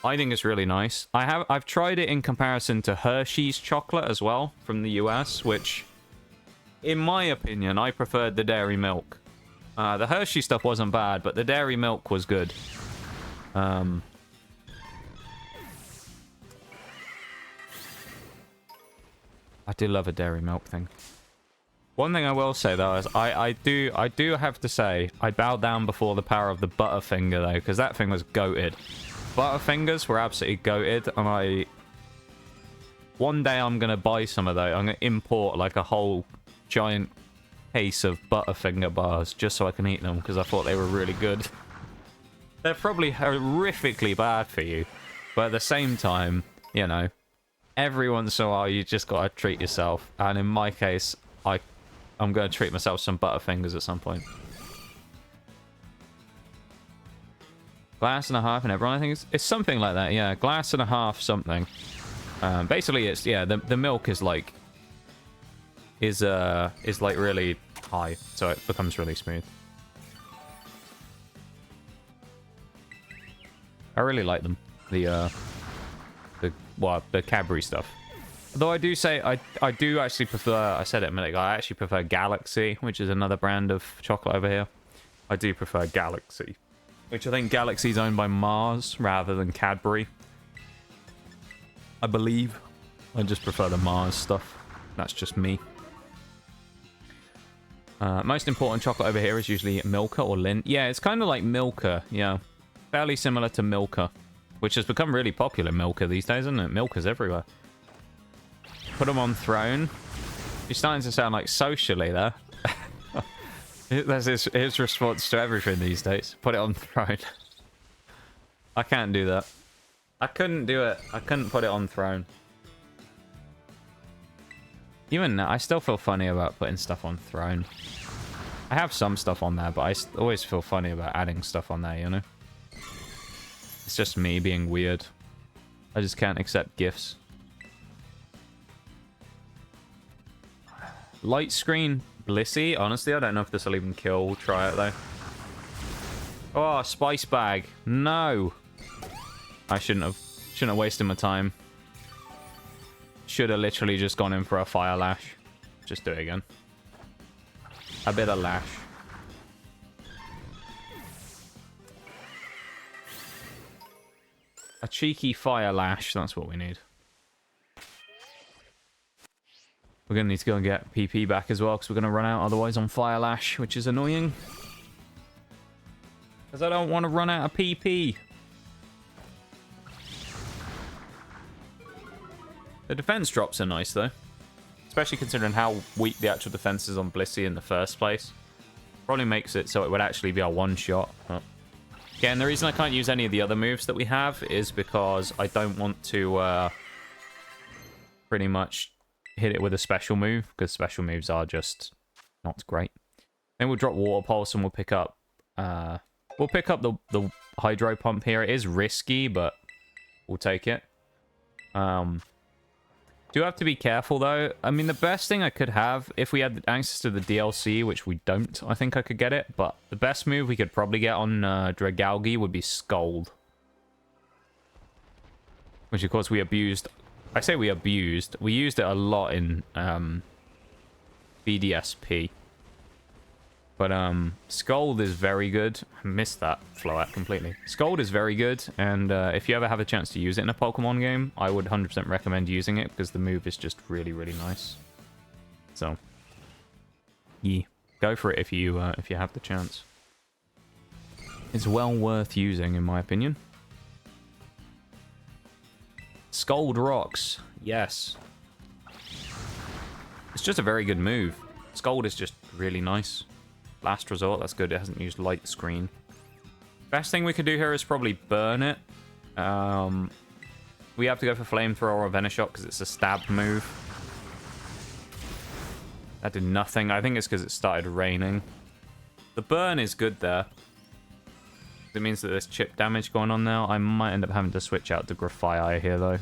I think it's really nice. I've tried it in comparison to Hershey's chocolate as well from the US, which, in my opinion, I preferred the dairy milk. The Hershey stuff wasn't bad, but the dairy milk was good. I do love a dairy milk thing. One thing I will say though is I do have to say I bow down before the power of the Butterfinger though, because that thing was goated. Butterfingers were absolutely goated, and one day I'm gonna buy some of those. I'm gonna import like a whole giant case of Butterfinger bars just so I can eat them, because I thought they were really good. They're probably horrifically bad for you, but at the same time, you know, every once in a while you just gotta treat yourself, and in my case, I'm gonna treat myself some Butterfingers at some point. Glass and a half and everyone, I think it's something like that, yeah. Glass and a half something. Basically, it's, yeah, the milk is like really high, so it becomes really smooth. I really like them. The Cadbury stuff. Though I do say I do actually prefer, I said it a minute ago, I actually prefer Galaxy, which is another brand of chocolate over here. I do prefer Galaxy, which I think Galaxy's owned by Mars rather than Cadbury. I believe. I just prefer the Mars stuff. That's just me. Most important chocolate over here is usually Milka or Lindt. Yeah, it's kind of like Milka, yeah. Fairly similar to Milka, which has become really popular, Milka, these days, isn't it? Milka's everywhere. Put them on throne. He's starting to sound like socially there. That's his response to everything these days. Put it on throne. I can't do that. I couldn't do it. I couldn't put it on throne. Even now, I still feel funny about putting stuff on throne. I have some stuff on there, but I always feel funny about adding stuff on there, you know? It's just me being weird. I just can't accept gifts. Light screen Blissey. Honestly, I don't know if this will even kill. We'll try it though. Oh, spice bag. No. I shouldn't have wasted my time. Should have literally just gone in for a fire lash. Just do it again. A bit of lash. A cheeky fire lash. That's what we need. We're going to need to go and get PP back as well, because we're going to run out otherwise on Fire Lash, which is annoying. Because I don't want to run out of PP. The defense drops are nice, though. Especially considering how weak the actual defense is on Blissey in the first place. Probably makes it so it would actually be a one-shot. Oh. Again, the reason I can't use any of the other moves that we have is because I don't want to pretty much hit it with a special move, because special moves are just not great. Then we'll drop Water Pulse and we'll pick up the Hydro Pump here. It is risky, but we'll take it. Do have to be careful though. I mean, the best thing I could have, if we had access to the DLC, which we don't, I think I could get it, but the best move we could probably get on Dragalge would be Scold. Which of course we abused. I say we abused. We used it a lot in BDSP. But Scold is very good. I missed that flow-out completely. Scold is very good, and if you ever have a chance to use it in a Pokemon game, I would 100% recommend using it, because the move is just really, really nice. So, yeah, go for it if you have the chance. It's well worth using, in my opinion. Scold rocks. Yes. It's just a very good move. Scold is just really nice. Last resort, that's good. It hasn't used light screen. Best thing we could do here is probably burn it. We have to go for Flamethrower or Venoshock because it's a stab move. That did nothing. I think it's because it started raining. The burn is good there. It means that there's chip damage going on now. I might end up having to switch out to Grafaiai here, though.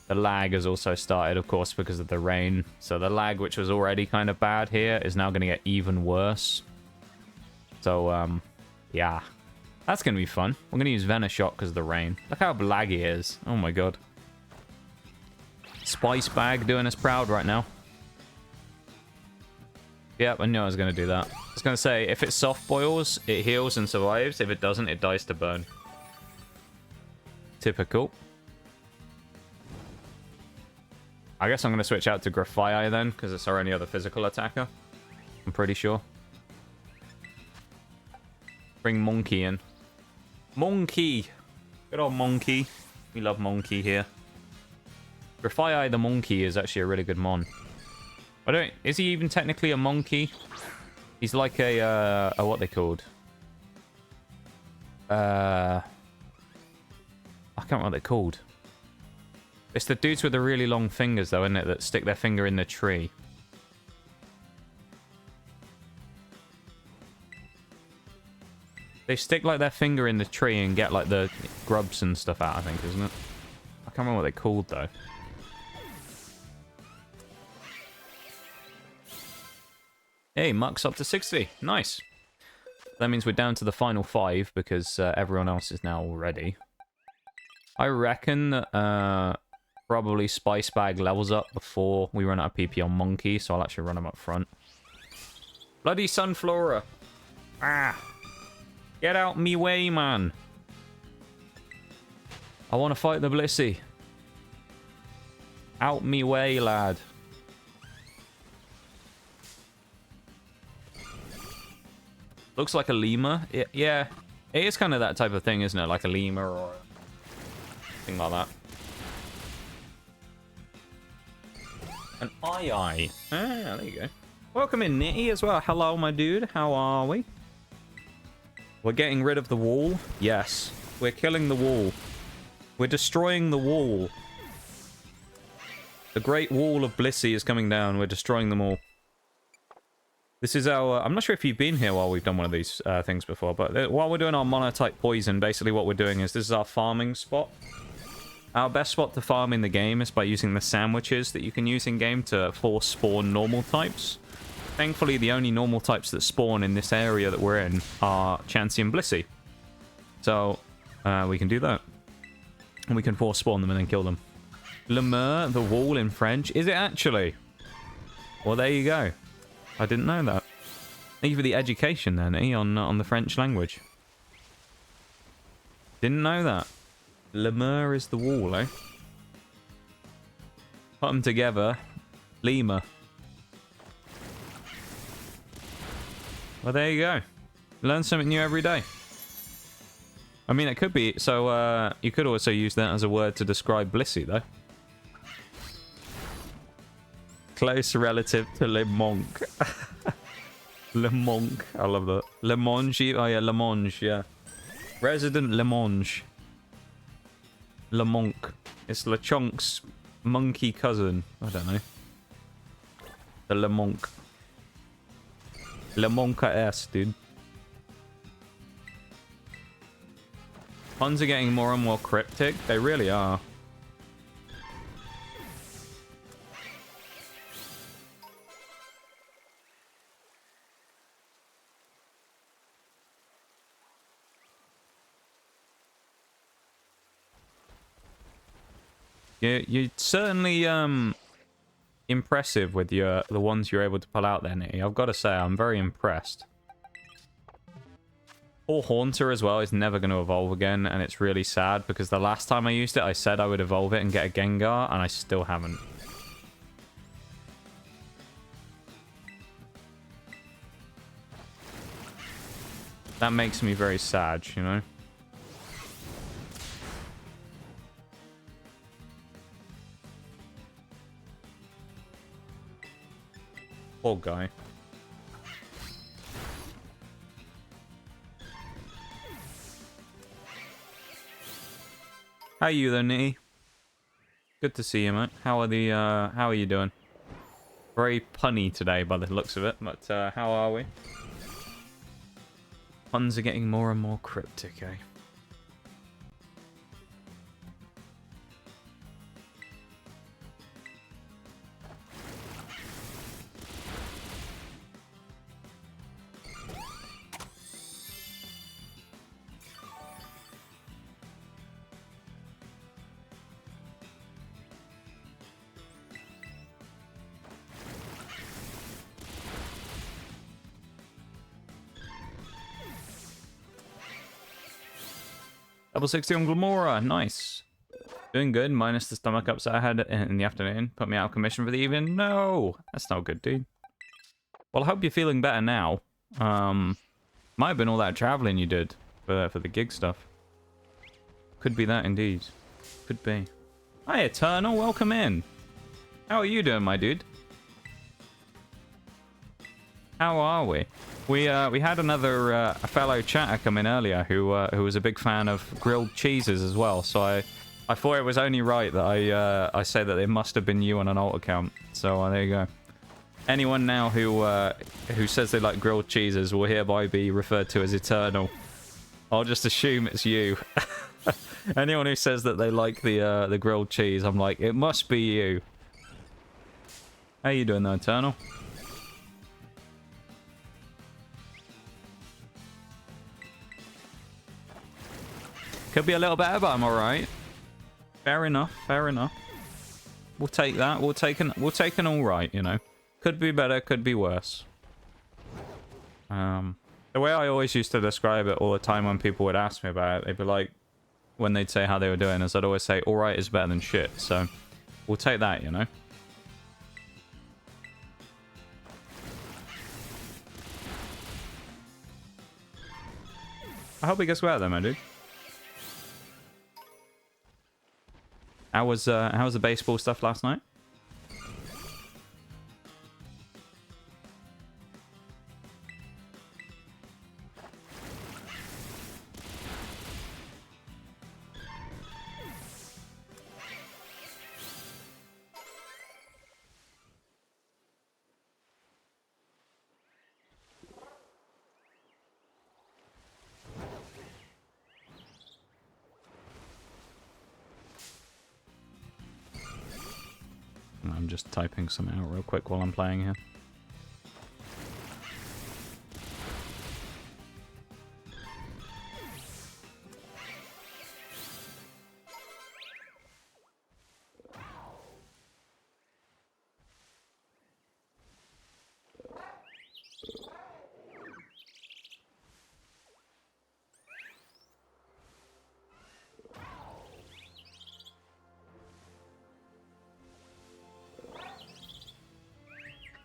The lag has also started, of course, because of the rain. So the lag, which was already kind of bad here, is now going to get even worse. So, yeah. That's going to be fun. I'm going to use Venonat because of the rain. Look how laggy it is. Oh my god. Spice Bag doing us proud right now. Yep, I knew I was going to do that. I was going to say, if it soft boils, it heals and survives. If it doesn't, it dies to burn. Typical. I guess I'm going to switch out to Grafaiai then, because it's our only other physical attacker. I'm pretty sure. Bring Monkey in. Monkey! Good old Monkey. We love Monkey here. Grafaiai the Monkey is actually a really good mon. Is he even technically a monkey? He's like a what they called? I can't remember what they're called. It's the dudes with the really long fingers, though, isn't it? That stick their finger in the tree. They stick, like, their finger in the tree and get, like, the grubs and stuff out, I think, isn't it? I can't remember what they're called, though. Hey, Muck's up to 60. Nice. That means we're down to the final 5, because everyone else is now ready. I reckon that, probably Spice Bag levels up before we run out of PP on Monkey, so I'll actually run him up front. Bloody Sunflora! Ah! Get out me way, man! I want to fight the Blissey. Out me way, lad. Looks like a lemur. Yeah, it is kind of that type of thing, isn't it? Like a lemur or something like that. An eye. Ah, there you go. Welcome in, Nitty, as well. Hello, my dude. How are we? We're getting rid of the wall. Yes. We're killing the wall. We're destroying the wall. The Great Wall of Blissey is coming down. We're destroying them all. This is our... I'm not sure if you've been here while we've done one of these things before, but while we're doing our Monotype Poison, basically what we're doing is this is our farming spot. Our best spot to farm in the game is by using the sandwiches that you can use in-game to force spawn normal types. Thankfully, the only normal types that spawn in this area that we're in are Chansey and Blissey. So, we can do that. And we can force spawn them and then kill them. Lemur, the wall in French. Is it actually? Well, there you go. I didn't know that. Thank you for the education then, on the French language. Didn't know that. Lemur is the wall, eh? Put them together. Lemur. Well, there you go. Learn something new every day. I mean, it could be... So, you could also use that as a word to describe Blissey, though. Close relative to Le Monk. Le Monk. I love that. Le Monge. Oh, yeah, Le Monge, yeah. Resident Le Monge. Le Monk. It's LeChonk's monkey cousin. I don't know. The Le Monk. Le Monka S, dude. Puns are getting more and more cryptic. They really are. You're certainly impressive with the ones you're able to pull out there, Nitty. I've got to say, I'm very impressed. Poor Haunter as well is never going to evolve again, and it's really sad because the last time I used it, I said I would evolve it and get a Gengar, and I still haven't. That makes me very sad, you know? Poor guy. How are you though, Nitty? Good to see you, mate. How are you doing? Very punny today by the looks of it, but how are we? Puns are getting more and more cryptic, eh? Level 60 on Glamora. Nice. Doing good, minus the stomach upset I had in the afternoon. Put me out of commission for the evening. No, that's not good, dude. Well, I hope you're feeling better now. Might have been all that traveling you did for the gig stuff. Could be that indeed. Could be. Hi, Eternal. Welcome in. How are you doing, my dude? How are we? We had another a fellow chatter come in earlier who was a big fan of grilled cheeses as well. So I thought it was only right that I say that it must have been you on an alt account. So there you go. Anyone now who says they like grilled cheeses will hereby be referred to as Eternal. I'll just assume it's you. Anyone who says that they like the grilled cheese, I'm like, it must be you. How you doing though, Eternal? Could be a little better, but I'm alright. Fair enough, fair enough. We'll take that. We'll take an alright, you know. Could be better, could be worse. The way I always used to describe it all the time when people would ask me about it, they'd be like, when they'd say how they were doing, is I'd always say, alright is better than shit. So, we'll take that, you know. I hope it gets better though, my dude. How was the baseball stuff last night? I'm just typing something out real quick while I'm playing here.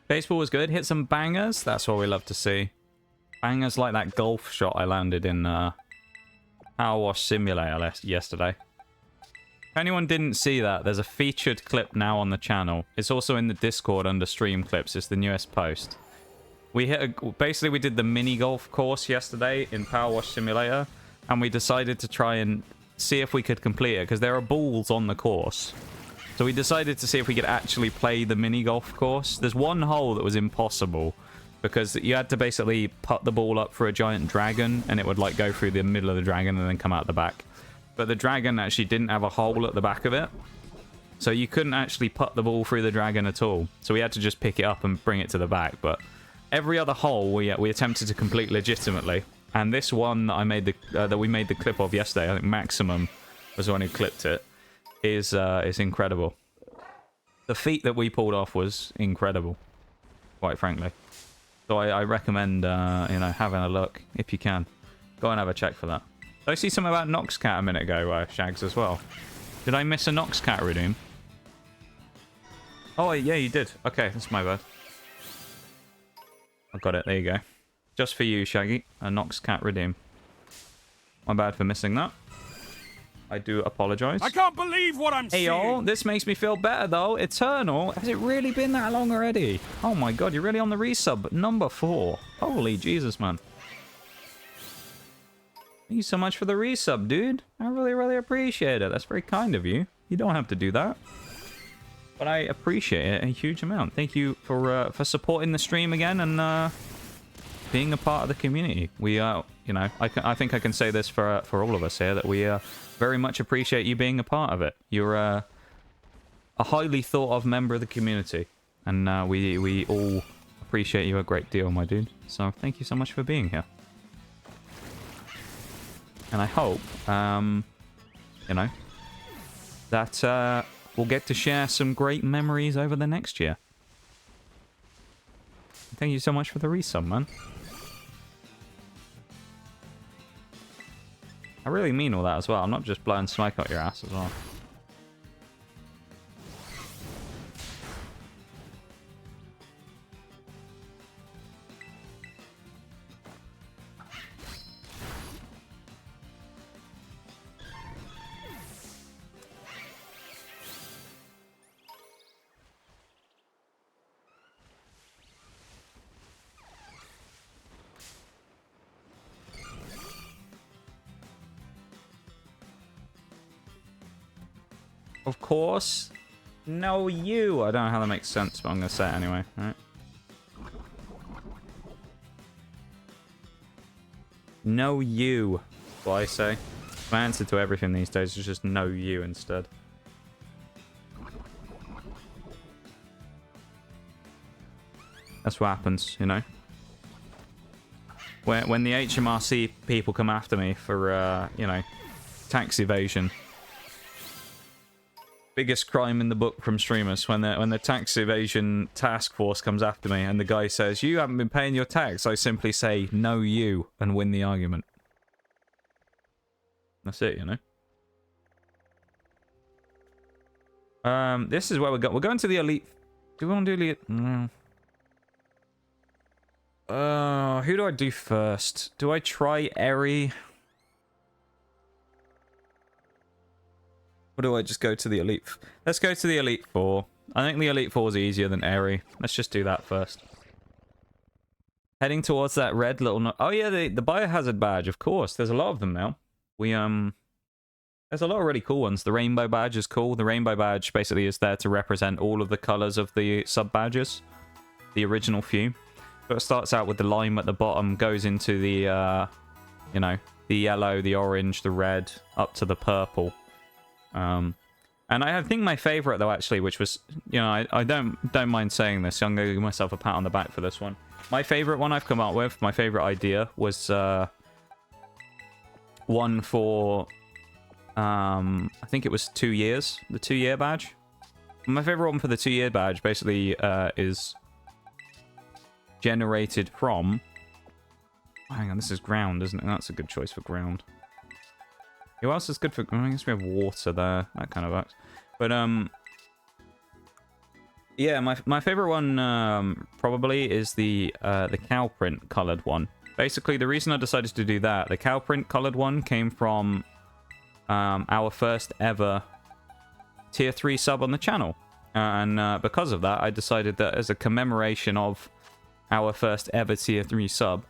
Baseball was good. Hit some bangers. That's what we love to see. Bangers like that golf shot I landed in Power Wash Simulator yesterday. If anyone didn't see that, there's a featured clip now on the channel. It's also in the Discord under stream clips. It's the newest post. Basically, we did the mini golf course yesterday in Power Wash Simulator, and we decided to try and see if we could complete it because there are balls on the course. So we decided to see if we could actually play the mini golf course. There's one hole that was impossible because you had to basically put the ball up for a giant dragon and it would like go through the middle of the dragon and then come out the back. But the dragon actually didn't have a hole at the back of it. So you couldn't actually put the ball through the dragon at all. So we had to just pick it up and bring it to the back. But every other hole we attempted to complete legitimately. And this one that I made that we made the clip of yesterday, I think Maximum was the one who clipped it. Is incredible. The feat that we pulled off was incredible, quite frankly. So I recommend you know, having a look if you can. Go and have a check for that. Did I see something about Noxcat a minute ago, Shags, as well? Did I miss a Noxcat redeem? Oh yeah, you did. Okay, that's my bad. I got it. There you go. Just for you, Shaggy, a Noxcat redeem. My bad for missing that. I do apologize. I can't believe what I'm seeing. Hey, y'all. This makes me feel better, though. Eternal. Has it really been that long already? Oh, my God. You're really on the resub. Number 4. Holy Jesus, man. Thank you so much for the resub, dude. I really, really appreciate it. That's very kind of you. You don't have to do that. But I appreciate it a huge amount. Thank you for supporting the stream again and being a part of the community. We are, you know, I think I can say this for all of us here, that we very much appreciate you being a part of it. You're a highly thought of member of the community, and we all appreciate you a great deal, my dude. So thank you so much for being here. And I hope, you know, that we'll get to share some great memories over the next year. Thank you so much for the resub, man. I really mean all that as well. I'm not just blowing smoke out your ass as well. Of course. No, you. I don't know how that makes sense, but I'm going to say it anyway. All right. No, you. That's what I say. My answer to everything these days is just no, you instead. That's what happens, you know. When the HMRC people come after me for, you know, tax evasion. Biggest crime in the book from streamers. When the tax evasion task force comes after me and the guy says, you haven't been paying your tax, I simply say, no, you, and win the argument. That's it, you know. This is where we're going. We're going to the elite. Do we want to do elite? No. Who do I do first? Do I try Eri? Or do I just go to the Elite? Let's go to the Elite Four. I think the Elite Four is easier than Eri. Let's just do that first. Heading towards that red little... Oh yeah, the Biohazard badge, of course. There's a lot of them now. There's a lot of really cool ones. The Rainbow badge is cool. The Rainbow badge basically is there to represent all of the colors of the sub-badges. The original few. So it starts out with the lime at the bottom, goes into the, you know, the yellow, the orange, the red, up to the purple. And I think my favorite though, actually, which was, you know, I don't mind saying this. I'm going to give myself a pat on the back for this one. My favorite one I've come up with, my favorite idea was one for, I think it was 2 years, the 2-year badge. My favorite one for the 2-year badge basically is generated from... Oh, hang on, this is ground, isn't it? That's a good choice for ground. Who else is good for... I guess we have water there. That kind of works. But, yeah, my favorite one probably is the cow print colored one. Basically, the reason I decided to do that, the cow print colored one came from our first ever tier 3 sub on the channel. And because of that, I decided that as a commemoration of our first ever tier 3 sub,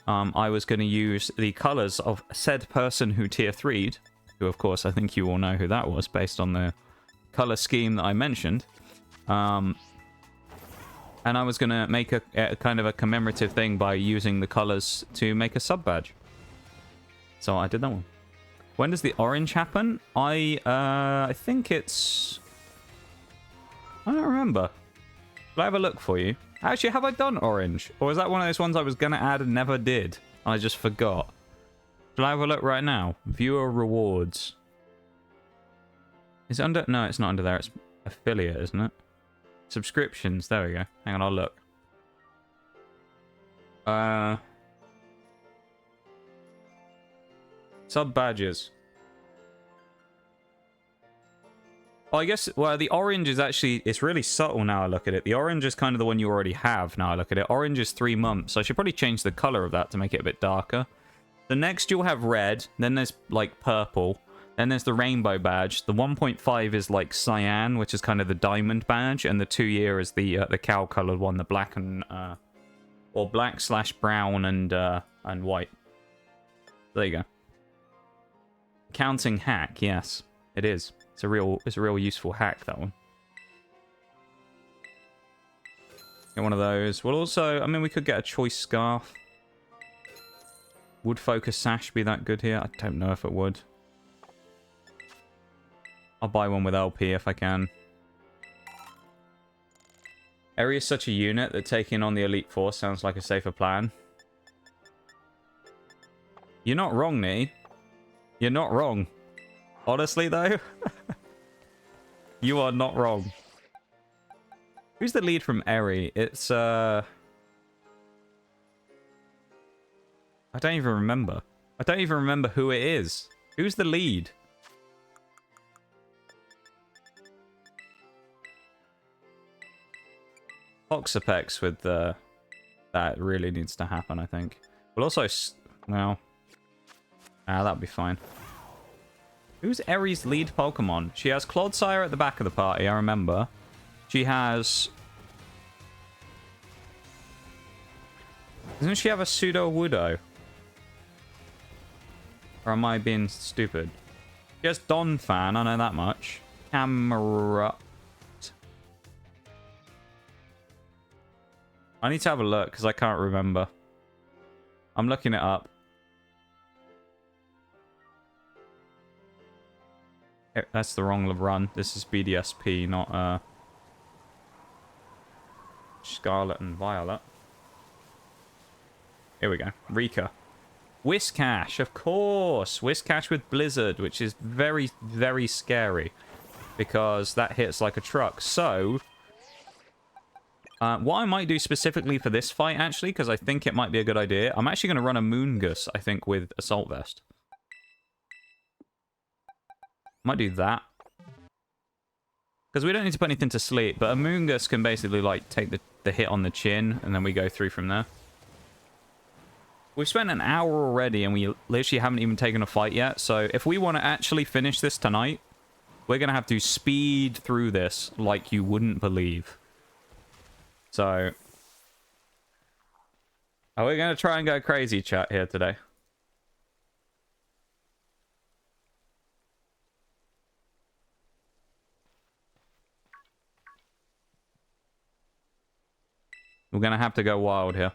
I was going to use the colors of said person who tier 3'd, who of course I think you all know who that was based on the color scheme that I mentioned. And I was going to make a kind of a commemorative thing by using the colors to make a sub badge. So I did that one. When does the orange happen? I think it's... I don't remember. Will I have a look for you? Actually, have I done orange? Or is that one of those ones I was going to add and never did? I just forgot. Shall I have a look right now? Viewer rewards. Is it under... No, it's not under there. It's affiliate, isn't it? Subscriptions. There we go. Hang on, I'll look. Sub badges. Well, I guess, well, the orange is actually, it's really subtle now I look at it. The orange is kind of the one you already have now I look at it. Orange is 3 months, so I should probably change the color of that to make it a bit darker. The next you'll have red, then there's like purple, then there's the rainbow badge. The 1.5 is like cyan, which is kind of the diamond badge, and the 2-year is the cow colored one, the black and, or black/brown and white. There you go. Counting hack, yes, it is. It's a real useful hack, that one. Get one of those. We'll also, I mean, we could get a choice scarf. Would focus sash be that good here? I don't know if it would. I'll buy one with LP if I can. Eri is such a unit that taking on the Elite Four sounds like a safer plan. You're not wrong, Nee. You're not wrong. Honestly, though, you are not wrong. Who's the lead from Eri? It's, I don't even remember. I don't even remember who it is. Who's the lead? Toxapex with the... That really needs to happen, I think. We'll also... Well... that'll be fine. Who's Eri's lead Pokemon? She has Clodsire at the back of the party, I remember. She has... Doesn't she have a Pseudo-Wudo? Or am I being stupid? She has Donphan, I know that much. Camera... I need to have a look, because I can't remember. I'm looking it up. That's the wrong run. This is BDSP, not Scarlet and Violet. Here we go. Rika. Whiscash, of course. Whiscash with Blizzard, which is very, very scary. Because that hits like a truck. So... what I might do specifically for this fight, actually, because I think it might be a good idea, I'm actually going to run a Moongus, I think, with Assault Vest. Might do that. Because we don't need to put anything to sleep, but a Moongus can basically, like, take the hit on the chin, and then we go through from there. We've spent an hour already, and we literally haven't even taken a fight yet, so if we want to actually finish this tonight, we're going to have to speed through this like you wouldn't believe. So, are we going to try and go crazy, chat, here today? We're going to have to go wild here.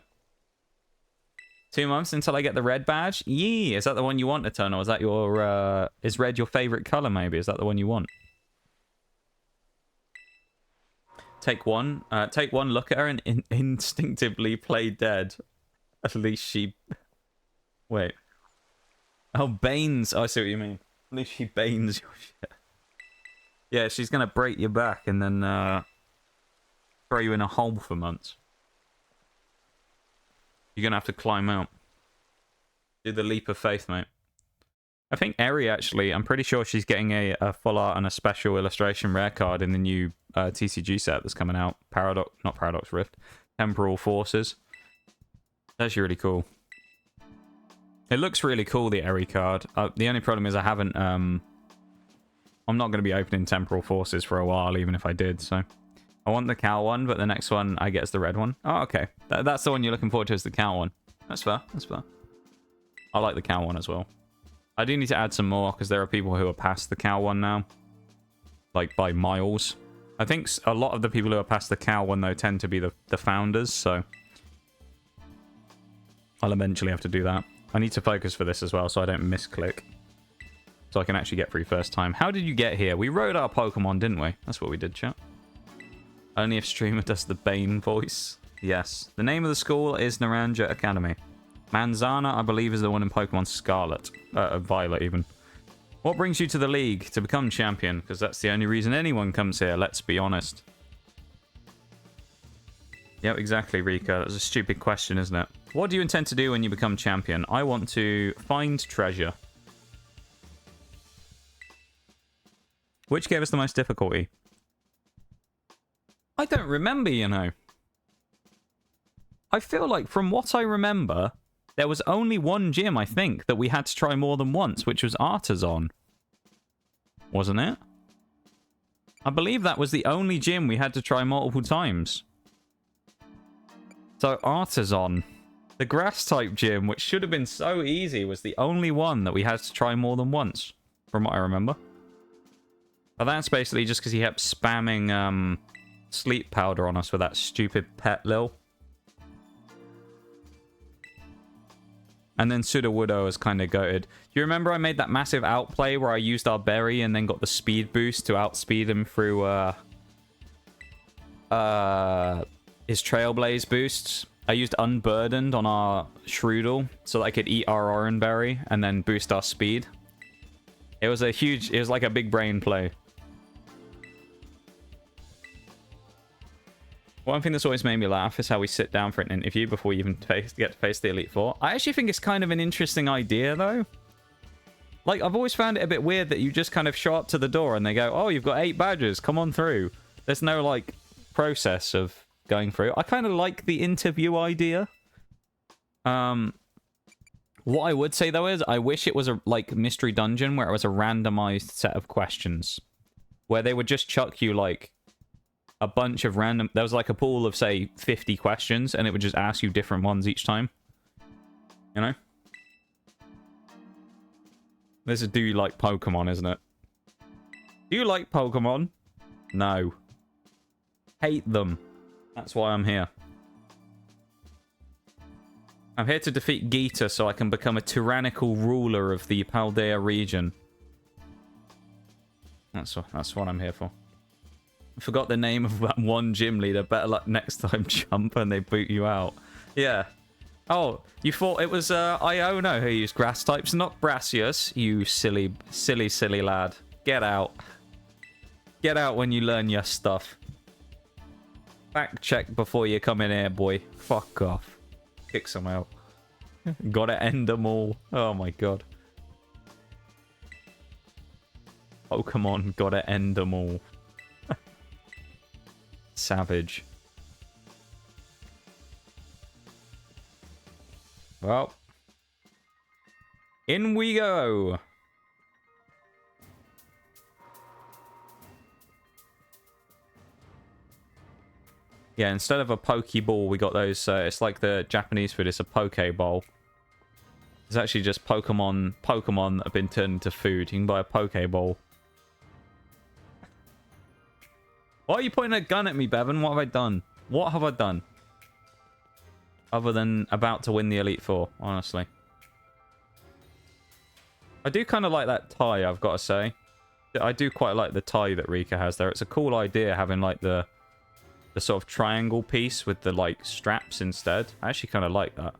2 months until I get the red badge? Yee! Is that the one you want, Eternal? Is that your, is red your favorite color, maybe? Is that the one you want? Take one look at her and instinctively play dead. At least she... Wait. Oh, Banes. Oh, I see what you mean. At least she Banes your shit. Yeah, she's gonna break your back and then, throw you in a hole for months. You're gonna have to climb out. Do the leap of faith, mate. I think Eri, actually, I'm pretty sure she's getting a full art and a special illustration rare card in the new TCG set that's coming out. Not Paradox Rift. Temporal Forces. That's actually really cool. It looks really cool, the Eri card. The only problem is I haven't... I'm not going to be opening Temporal Forces for a while, even if I did, so... I want the cow one, but the next one I get is the red one. Oh, okay. That's the one you're looking forward to, is the cow one. That's fair. That's fair. I like the cow one as well. I do need to add some more, because there are people who are past the cow one now. Like, by miles. I think a lot of the people who are past the cow one, though, tend to be the founders, so... I'll eventually have to do that. I need to focus for this as well, so I don't misclick. So I can actually get through first time. How did you get here? We rode our Pokemon, didn't we? That's what we did, chat. Only if streamer does the Bane voice. Yes. The name of the school is Naranja Academy. Manzana, I believe, is the one in Pokemon Scarlet. Violet, even. What brings you to the league? To become champion, because that's the only reason anyone comes here, let's be honest. Yep, exactly, Rika. That's a stupid question, isn't it? What do you intend to do when you become champion? I want to find treasure. Which gave us the most difficulty? I don't remember, you know. I feel like, from what I remember, there was only one gym, I think, that we had to try more than once, which was Artisan. Wasn't it? I believe that was the only gym we had to try multiple times. So, Artisan. The Grass-type gym, which should have been so easy, was the only one that we had to try more than once, from what I remember. But that's basically just because he kept spamming, sleep powder on us with that stupid pet Lil. And then Sudowoodo was kind of goated. Do you remember I made that massive outplay where I used our berry and then got the speed boost to outspeed him through his Trailblaze boosts? I used Unburdened on our Shroodle so that I could eat our Oran berry and then boost our speed. It was like a big brain play. One thing that's always made me laugh is how we sit down for an interview before we even get to face the Elite Four. I actually think it's kind of an interesting idea, though. Like, I've always found it a bit weird that you just kind of show up to the door and they go, oh, you've got 8 badges, come on through. There's no, like, process of going through. I kind of like the interview idea. What I would say, though, is I wish it was a, like, mystery dungeon where it was a randomized set of questions. Where they would just chuck you, like, a bunch of random... There was, like, a pool of, say, 50 questions, and it would just ask you different ones each time. You know? This is, do you like Pokemon, isn't it? Do you like Pokemon? No. Hate them. That's why I'm here. I'm here to defeat Geeta so I can become a tyrannical ruler of the Paldea region. That's what I'm here for. I forgot the name of that one gym leader. Better luck next time, jump, and they boot you out. Yeah. Oh, you thought it was Iono who used grass types, not Brassius, you silly lad. Get out. Get out when you learn your stuff. Fact check before you come in here, boy. Fuck off. Kick some out. Gotta end them all. Oh my god. Pokemon, gotta end them all. Savage. Well, in we go. Yeah, instead of a Pokeball, we got those. It's like the Japanese food. It's a Pokeball. It's actually just Pokemon that have been turned into food. You can buy a Pokeball. Why are you pointing a gun at me, Bevan? What have I done? What have I done? Other than about to win the Elite Four, honestly. I do kind of like that tie, I've got to say. I do quite like the tie that Rika has there. It's a cool idea having like the sort of triangle piece with the like straps instead. I actually kind of like that.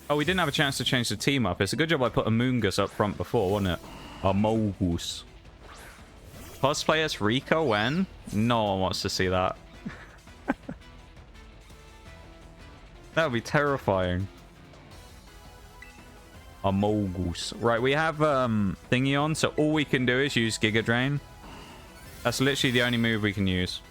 Oh, we didn't have a chance to change the team up. It's a good job I put a Moongus up front before, wasn't it? A Moongus. Cosplay as Rika when? No one wants to see that. That would be terrifying. A Moongus. Right, we have thingy on, so all we can do is use Giga Drain. That's literally the only move we can use.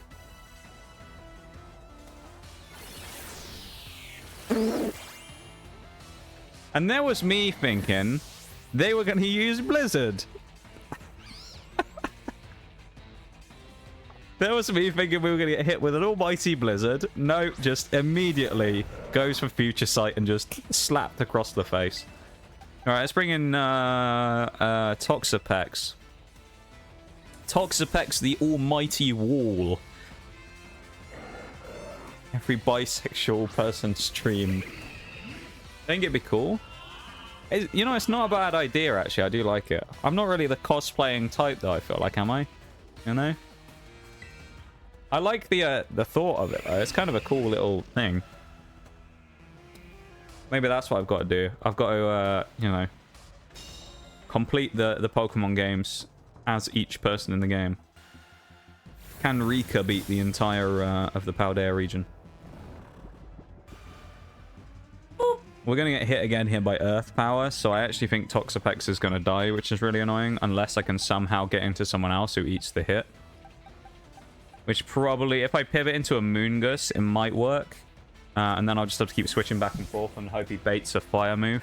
And there was me thinking they were going to use Blizzard. There was me thinking we were going to get hit with an almighty Blizzard. No, just immediately goes for Future Sight and just slapped across the face. All right, let's bring in Toxapex. Toxapex, the almighty wall. Every bisexual person stream. Think it'd be cool. You know, it's not a bad idea, actually. I do like it. I'm not really the cosplaying type, though, I feel like, am I? You know? I like the thought of it, though. It's kind of a cool little thing. Maybe that's what I've got to do. I've got to, you know, complete the Pokemon games as each person in the game. Can Rika beat the entire of the Paldea region? We're going to get hit again here by Earth Power, so I actually think Toxapex is going to die, which is really annoying, unless I can somehow get into someone else who eats the hit. Which probably, if I pivot into a Moongus, it might work. And then I'll just have to keep switching back and forth and hope he baits a fire move.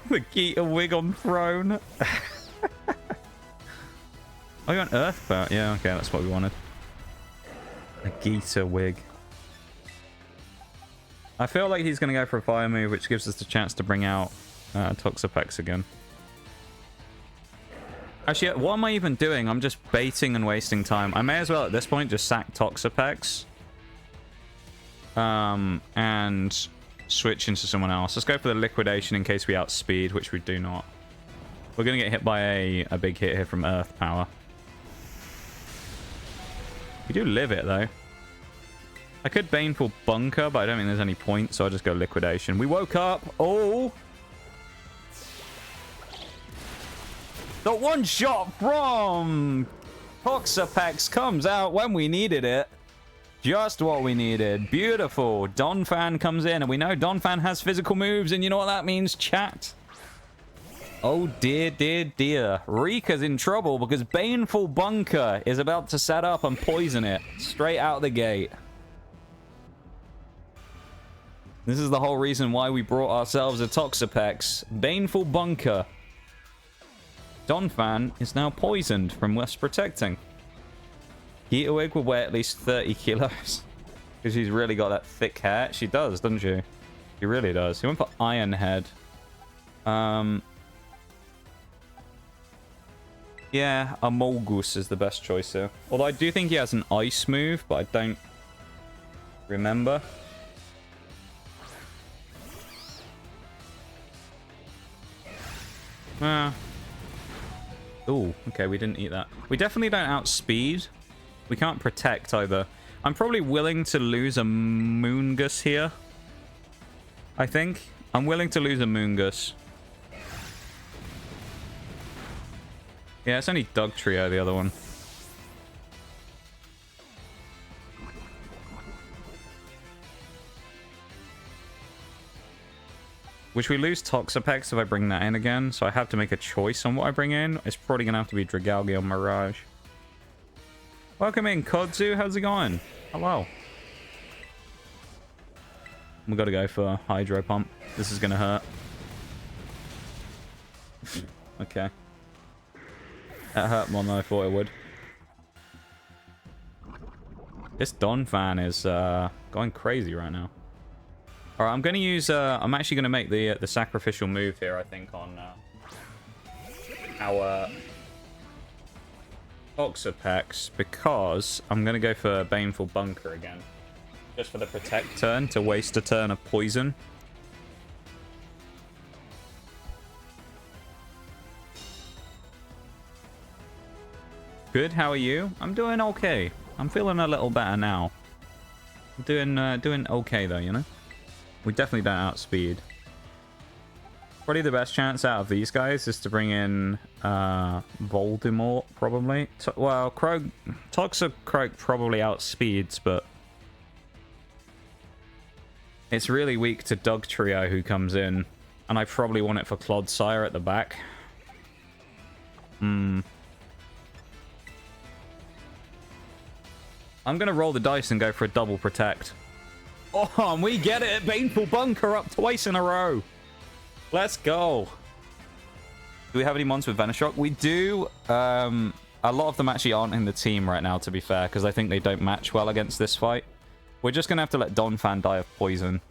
The Geeta wig on throne. Oh, you want Earth Power? Yeah, okay, that's what we wanted. A Geeta wig. I feel like he's going to go for a fire move, which gives us the chance to bring out Toxapex again. Actually, what am I even doing? I'm just baiting and wasting time. I may as well, at this point, just sack Toxapex. And switch into someone else. Let's go for the Liquidation in case we outspeed, which we do not. We're going to get hit by a big hit here from Earth Power. We do live it, though. I could Baneful Bunker, but I don't think there's any point, so I'll just go Liquidation. We woke up. Oh! The one shot from Toxapex comes out when we needed it. Just what we needed. Beautiful. Donphan comes in, and we know Donphan has physical moves, and you know what that means, chat? Oh, dear, dear, dear. Rika's in trouble because Baneful Bunker is about to set up and poison it straight out the gate. This is the whole reason why we brought ourselves a Toxapex. Baneful Bunker. Donphan is now poisoned from West Protecting. Geetawig will weigh at least 30 kilos. Because she's really got that thick hair. She does, doesn't she? She really does. He went for Iron Head. Yeah, a Molgus is the best choice here. Although I do think he has an ice move, but I don't remember. Oh, okay, we didn't eat that. We definitely don't outspeed. We can't protect either. I'm probably willing to lose a Moongus here. I think. I'm willing to lose a Moongus. Yeah, it's only Dugtrio, the other one. Which we lose Toxapex if I bring that in again, so I have to make a choice on what I bring in. It's probably going to have to be Dragalge or Mirage. Welcome in, Kodzu. How's it going? Hello. We got to go for Hydro Pump. This is going to hurt. Okay. That hurt more than I thought it would. This Donphan is going crazy right now. Alright, I'm going to use... I'm actually going to make the sacrificial move here, I think, on our Toxapex, because I'm going to go for Baneful Bunker again. Just for the Protect turn, to waste a turn of Poison. Good, how are you? I'm doing okay. I'm feeling a little better now. I'm doing okay, though, you know? We definitely don't outspeed. Probably the best chance out of these guys is to bring in Voldemort, probably. Well, Toxicroak probably outspeeds, but it's really weak to Dugtrio who comes in. And I probably want it for Clodsire at the back. I'm going to roll the dice and go for a double protect. Oh, and we get it! Baneful Bunker up twice in a row! Let's go! Do we have any mons with Venoshock? We do. A lot of them actually aren't in the team right now, to be fair, because I think they don't match well against this fight. We're just going to have to let Donphan die of poison.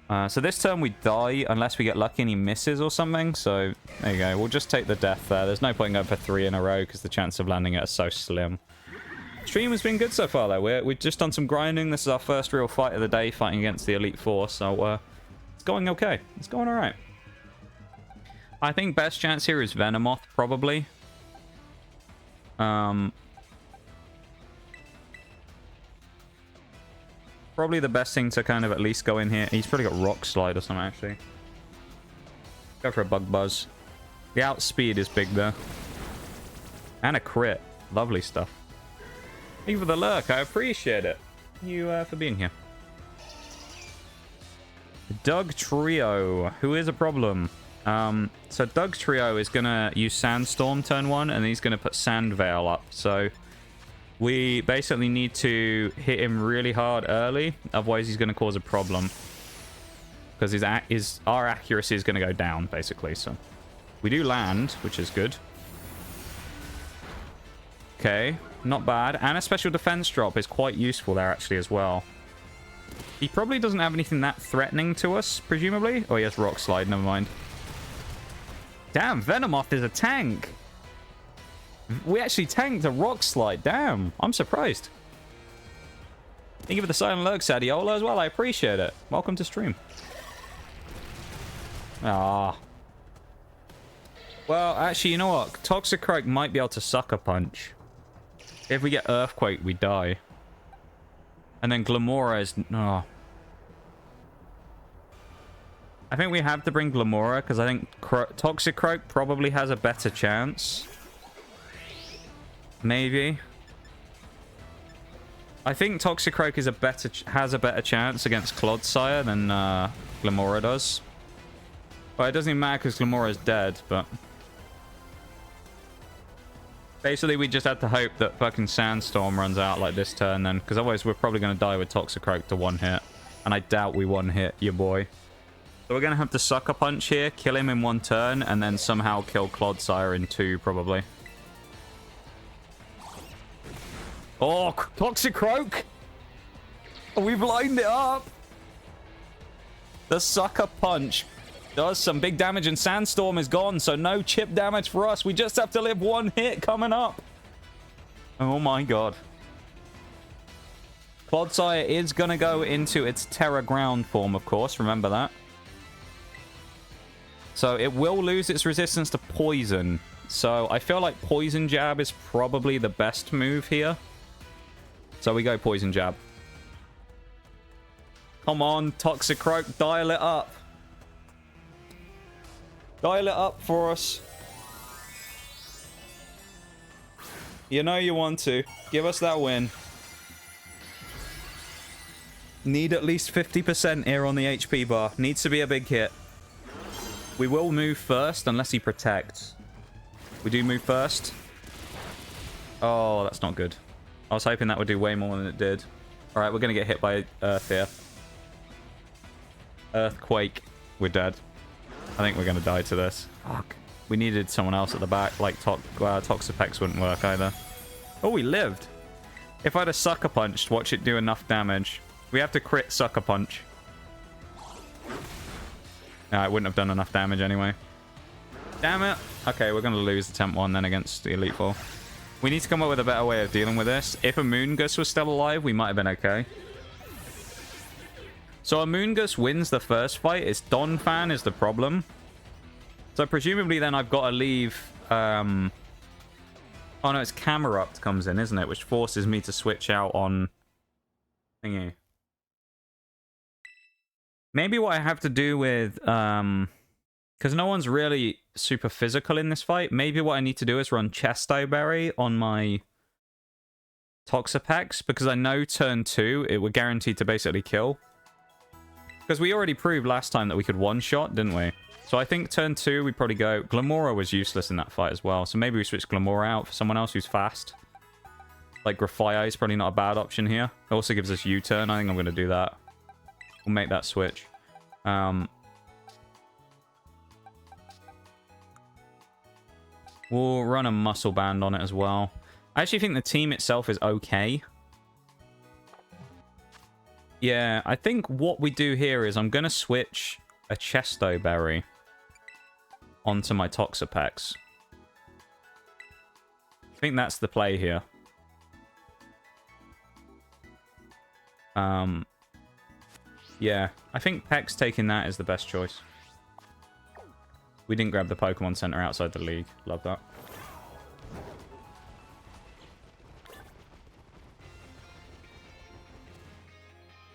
So this turn we die unless we get lucky and he misses or something. So there you go. We'll just take the death there. There's no point in going for 3 in a row because the chance of landing it is so slim. Stream has been good so far, though. We've just done some grinding. This is our first real fight of the day, fighting against the Elite Four. So it's going okay. It's going all right. I think best chance here is Venomoth, probably. Probably the best thing to kind of at least go in here. He's probably got Rock Slide or something, actually. Go for a Bug Buzz. The outspeed is big, though. And a crit. Lovely stuff. Thank you for the lurk. I appreciate it. Thank you for being here. Dugtrio, who is a problem. So Dugtrio is going to use Sandstorm turn 1, and he's going to put Sand Veil up. So we basically need to hit him really hard early, otherwise he's going to cause a problem. Because our accuracy is going to go down, basically. So we do land, which is good. Okay, not bad. And a special defense drop is quite useful there, actually, as well. He probably doesn't have anything that threatening to us, presumably. Oh, he has Rock Slide, never mind. Damn, Venomoth is a tank. We actually tanked a Rock Slide. Damn, I'm surprised. Thank you for the silent lurk, Sadiola, as well. I appreciate it. Welcome to stream. Ah. Well, actually, you know what? Toxicroak might be able to Sucker Punch. If we get Earthquake, we die. And then Glamora is... Oh. I think we have to bring Glamora, because I think Toxicroak probably has a better chance. Maybe. I think Toxicroak is has a better chance against Clodsire than Glamora does. Well, it doesn't even matter because Glamora is dead, but... Basically, we just had to hope that fucking Sandstorm runs out like this turn then, because otherwise we're probably going to die with Toxicroak to one hit. And I doubt we one hit your boy. So we're going to have to Sucker Punch here, kill him in one turn, and then somehow kill Clodsire in two, probably. Oh, Toxicroak! We've lined it up! The Sucker Punch does some big damage, and Sandstorm is gone, so no chip damage for us. We just have to live one hit coming up. Oh my god. Clodsire is going to go into its Terra Ground form, of course. Remember that. So it will lose its resistance to Poison. So I feel like Poison Jab is probably the best move here. So we go Poison Jab. Come on, Toxicroak, dial it up. Dial it up for us. You know you want to. Give us that win. Need at least 50% here on the HP bar. Needs to be a big hit. We will move first unless he protects. We do move first. Oh, that's not good. I was hoping that would do way more than it did. Alright, we're going to get hit by Earth here. Earthquake. We're dead. I think we're going to die to this. Fuck. We needed someone else at the back. Like, Toxapex wouldn't work either. Oh, we lived. If I'd have Sucker Punched, watch it do enough damage. We have to crit Sucker Punch. No, it wouldn't have done enough damage anyway. Damn it. Okay, we're going to lose attempt 1 then against the Elite Four. We need to come up with a better way of dealing with this. If a Moongus was still alive, we might have been okay. So a Moongus wins the first fight. It's Donphan is the problem. So presumably then I've got to leave... Oh no, it's Camerupt comes in, isn't it? Which forces me to switch out on... Thingy. Maybe what I have to do with... Because no one's really super physical in this fight. Maybe what I need to do is run Chesto Berry on my Toxapex. Because I know turn 2, it would guaranteed to basically kill. Because we already proved last time that we could one-shot, didn't we? So I think turn 2, we'd probably go... Glamora was useless in that fight as well. So maybe we switch Glamora out for someone else who's fast. Like Grafaiai is probably not a bad option here. It also gives us U-turn. I think I'm going to do that. We'll make that switch. We'll run a Muscle Band on it as well. I actually think the team itself is okay. Yeah, I think what we do here is I'm going to switch a Chesto Berry onto my Toxapex. I think that's the play here. Yeah, I think Peck's taking that is the best choice. We didn't grab the Pokemon Center outside the league. Love that.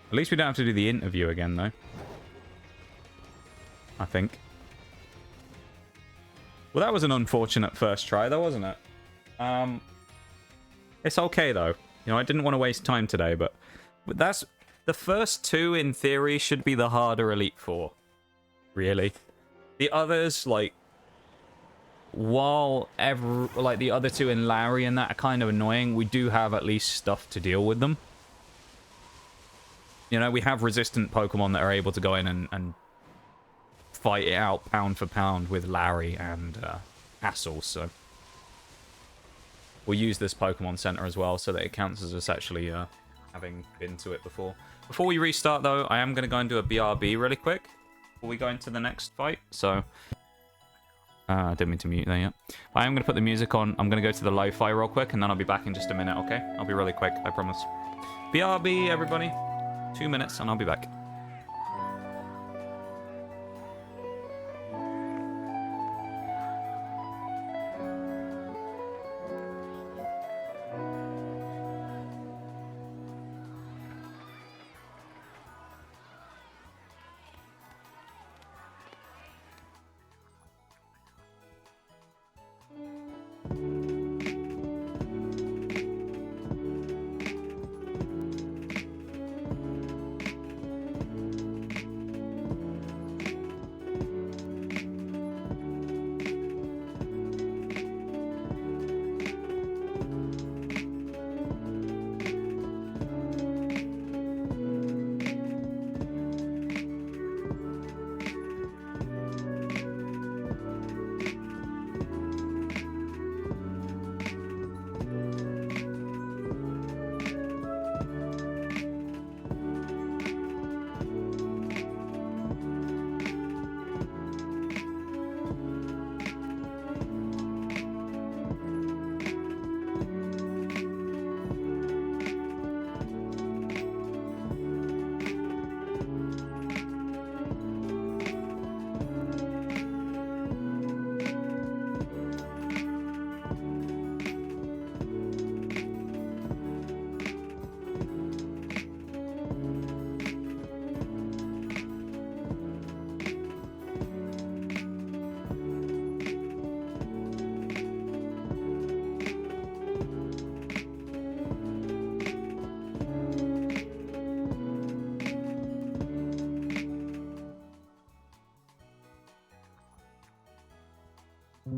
At least we don't have to do the interview again, though. I think. Well, that was an unfortunate first try, though, wasn't it? It's okay, though. You know, I didn't want to waste time today, but that's... The first 2, in theory, should be the harder Elite Four. Really. The others, like... While like the other 2 in Larry and that are kind of annoying, we do have at least stuff to deal with them. You know, we have resistant Pokemon that are able to go in and fight it out pound for pound with Larry and Hassel, so... We'll use this Pokemon Center as well, so that it counts as us actually having been to it before. Before we restart, though, I am going to go and do a BRB really quick before we go into the next fight, so... I didn't mean to mute there yet. I am going to put the music on. I'm going to go to the lo-fi real quick, and then I'll be back in just a minute, okay? I'll be really quick, I promise. BRB, everybody. 2 minutes, and I'll be back. I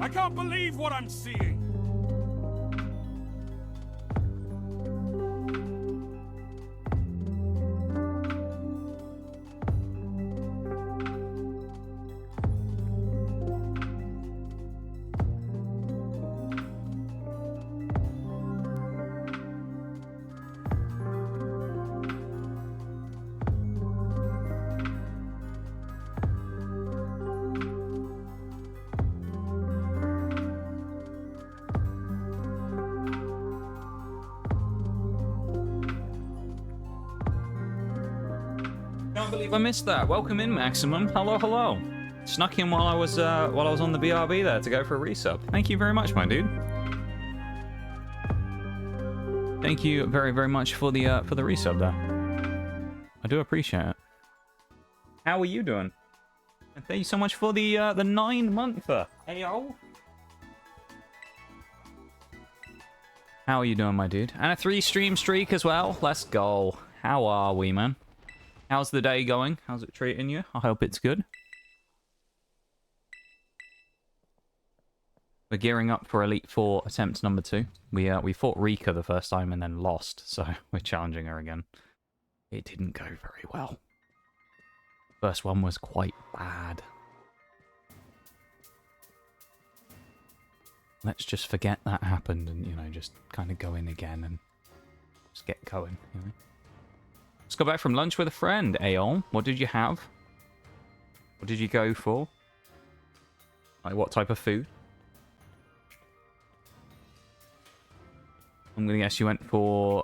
can't believe what I'm seeing! Can't believe I missed that. Welcome in, Maximum. Hello, hello. Snuck in while I was on the BRB there to go for a resub. Thank you very much, my dude. Thank you very, very much for the resub there. I do appreciate it. How are you doing? And thank you so much for the 9-monther. Hey yo. How are you doing, my dude? And a 3-stream streak as well. Let's go. How are we, man? How's the day going? How's it treating you? I hope it's good. We're gearing up for Elite Four attempt number 2. We fought Rika the first time and then lost, so we're challenging her again. It didn't go very well. First one was quite bad. Let's just forget that happened and, you know, just kind of go in again and just get going, you know? Let's go back from lunch with a friend, Aeol. What did you have? What did you go for? Like, what type of food? I'm going to guess you went for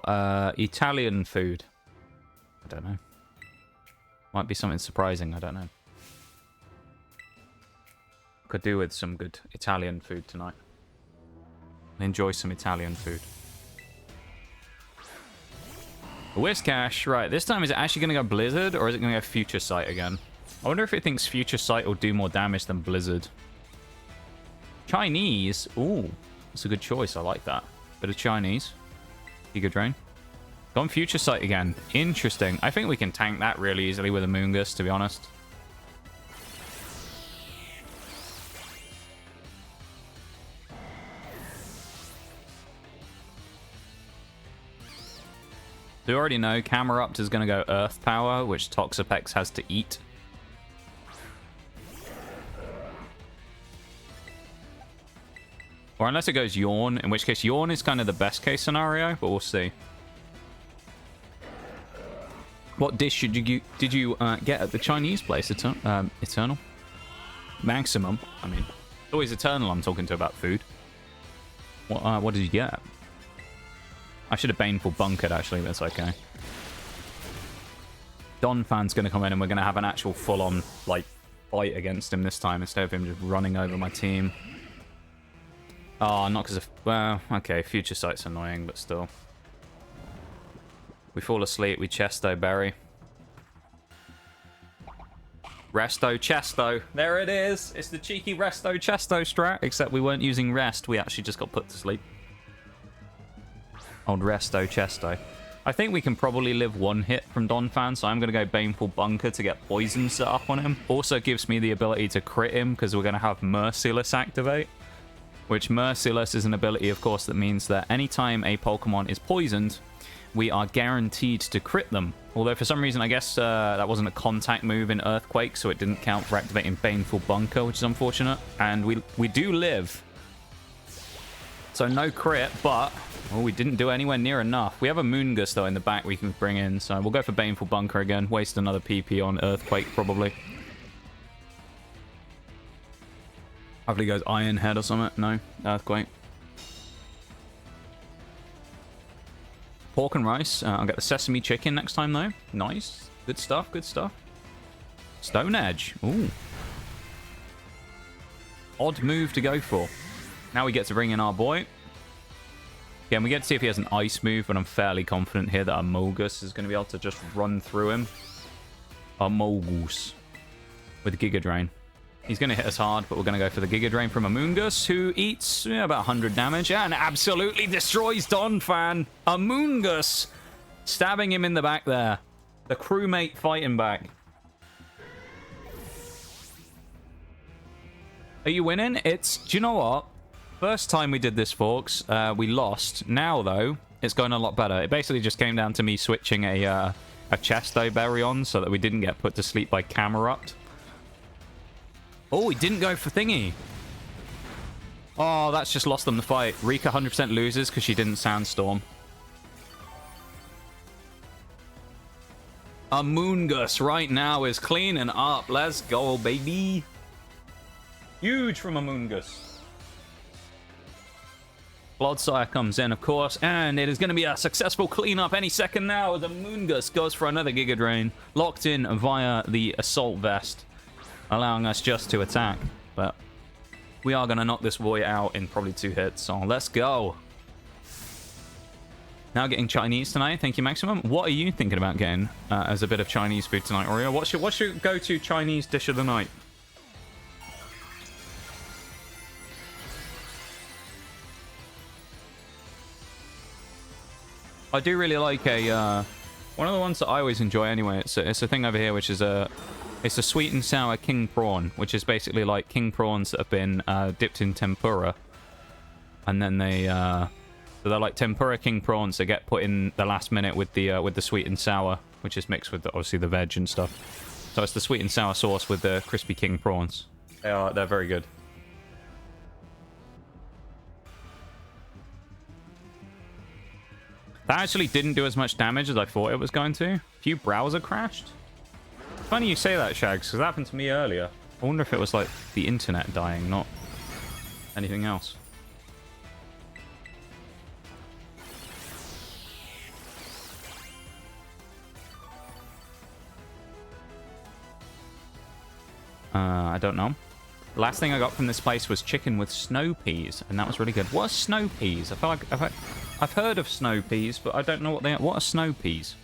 Italian food. I don't know. Might be something surprising, I don't know. Could do with some good Italian food tonight. Enjoy some Italian food. Whiscash, right, this time is it actually going to go Blizzard or is it going to go Future Sight again? I wonder if it thinks Future Sight will do more damage than Blizzard. Chinese, ooh, that's a good choice, I like that. Bit of Chinese. Giga Drain. Gone Future Sight again, interesting. I think we can tank that really easily with a Moongus, to be honest. We already know Camerupt is going to go Earth Power, which Toxapex has to eat. Or unless it goes Yawn, in which case Yawn is kind of the best case scenario, but we'll see. What dish did you get at the Chinese place, Eternal? Maximum, I mean. It's always Eternal I'm talking to about food. What did you get? I should have Baneful bunkered, actually, but it's okay. Donphan's going to come in and we're going to have an actual full-on, like, fight against him this time instead of him just running over my team. Oh, not because of... Well, okay, Future Sight's annoying, but still. We fall asleep, we Chesto Berry. Resto Chesto. There it is! It's the cheeky Resto Chesto strat, except we weren't using Rest, we actually just got put to sleep. Old Resto Chesto. I think we can probably live one hit from Donphan, so I'm going to go Baneful Bunker to get Poison set up on him. Also gives me the ability to crit him, because we're going to have Merciless activate. Which Merciless is an ability, of course, that means that anytime a Pokemon is poisoned, we are guaranteed to crit them. Although for some reason, I guess that wasn't a contact move in Earthquake, so it didn't count for activating Baneful Bunker, which is unfortunate. And we do live. So no crit, but... Oh, we didn't do anywhere near enough. We have a Moongus, though, in the back we can bring in. So we'll go for Baneful Bunker again. Waste another PP on Earthquake, probably. Hopefully goes Iron Head or something. No, Earthquake. Pork and rice. I'll get the sesame chicken next time, though. Nice. Good stuff, good stuff. Stone Edge. Ooh. Odd move to go for. Now we get to bring in our boy. Yeah, and we get to see if he has an ice move, but I'm fairly confident here that Amogus is going to be able to just run through him. Amogus with Giga Drain. He's going to hit us hard, but we're going to go for the Giga Drain from Amoonguss, who eats about 100 damage and absolutely destroys Donphan. Amoonguss stabbing him in the back there. The crewmate fighting back. Are you winning? Do you know what? First time we did this, folks, we lost. Now, though, it's going a lot better. It basically just came down to me switching a Chesto berry on so that we didn't get put to sleep by Camerupt. Oh, he didn't go for thingy. Oh, that's just lost them the fight. Rika 100% loses because she didn't Sandstorm. Amoonguss right now is cleaning up. Let's go, baby. Huge from Amoonguss. Clodsire comes in, of course, and it is going to be a successful cleanup any second now as Amoonguss goes for another Giga Drain, locked in via the Assault Vest, allowing us just to attack. But we are going to knock this boy out in probably 2 hits, so let's go. Now getting Chinese tonight. Thank you, Maximum. What are you thinking about getting as a bit of Chinese food tonight, Oreo? What's your go-to Chinese dish of the night? I do really like one of the ones that I always enjoy anyway. It's a thing over here, which is it's a sweet and sour king prawn, which is basically like king prawns that have been dipped in tempura, and then so they're like tempura king prawns that get put in the last minute with the sweet and sour, which is mixed with obviously the veg and stuff. So it's the sweet and sour sauce with the crispy king prawns. They're very good. That actually didn't do as much damage as I thought it was going to. A few browser crashed. Funny you say that, Shags, because that happened to me earlier. I wonder if it was like the internet dying, not anything else. I don't know. The last thing I got from this place was chicken with snow peas, and that was really good. What are snow peas? I feel like I've heard of snow peas, but I don't know what they are. What are snow peas?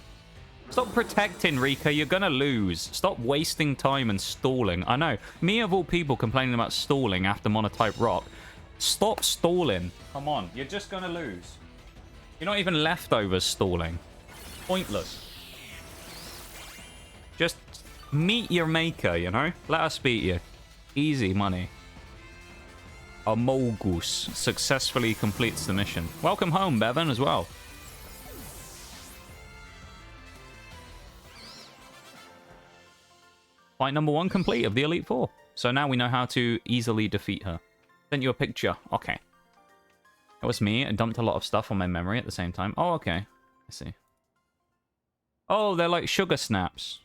Stop protecting, Rika. You're gonna lose. Stop wasting time and stalling. I know. Me, of all people, complaining about stalling after Monotype Rock. Stop stalling. Come on. You're just gonna lose. You're not even leftovers stalling. Pointless. Just meet your maker, you know? Let us beat you. Easy money. Amogus successfully completes the mission. Welcome home, Bevan, as well. Fight number 1 complete of the Elite Four. So now we know how to easily defeat her. Sent you a picture. Okay. It was me. I dumped a lot of stuff on my memory at the same time. Oh, okay. I see. Oh, they're like sugar snaps.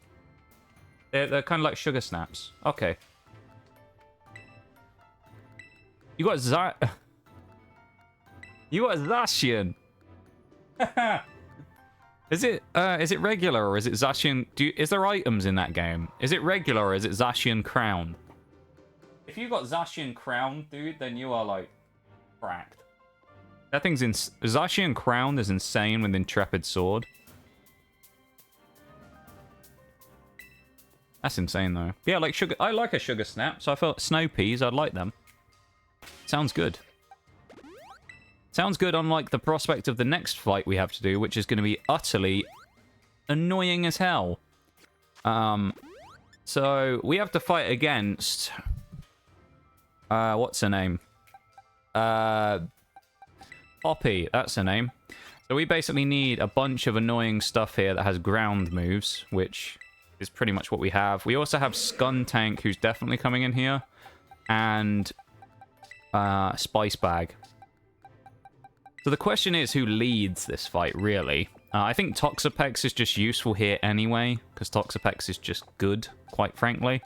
They're kind of like sugar snaps. Okay. You got You got Zacian. Is it regular or is it Zacian? Is there items in that game? Is it regular or is it Zacian Crown? If you got Zacian Crown, dude, then you are like cracked. That thing's Zacian Crown is insane with Intrepid Sword. That's insane though. Yeah, like sugar. I like a sugar snap, so I felt snow peas. I'd like them. Sounds good. Sounds good, unlike the prospect of the next fight we have to do, which is going to be utterly annoying as hell. So we have to fight against what's her name? Poppy, that's her name. So we basically need a bunch of annoying stuff here that has ground moves, which is pretty much what we have. We also have Skuntank, who's definitely coming in here, and Spice Bag. So the question is who leads this fight, really. I think Toxapex is just useful here anyway, because Toxapex is just good, quite frankly.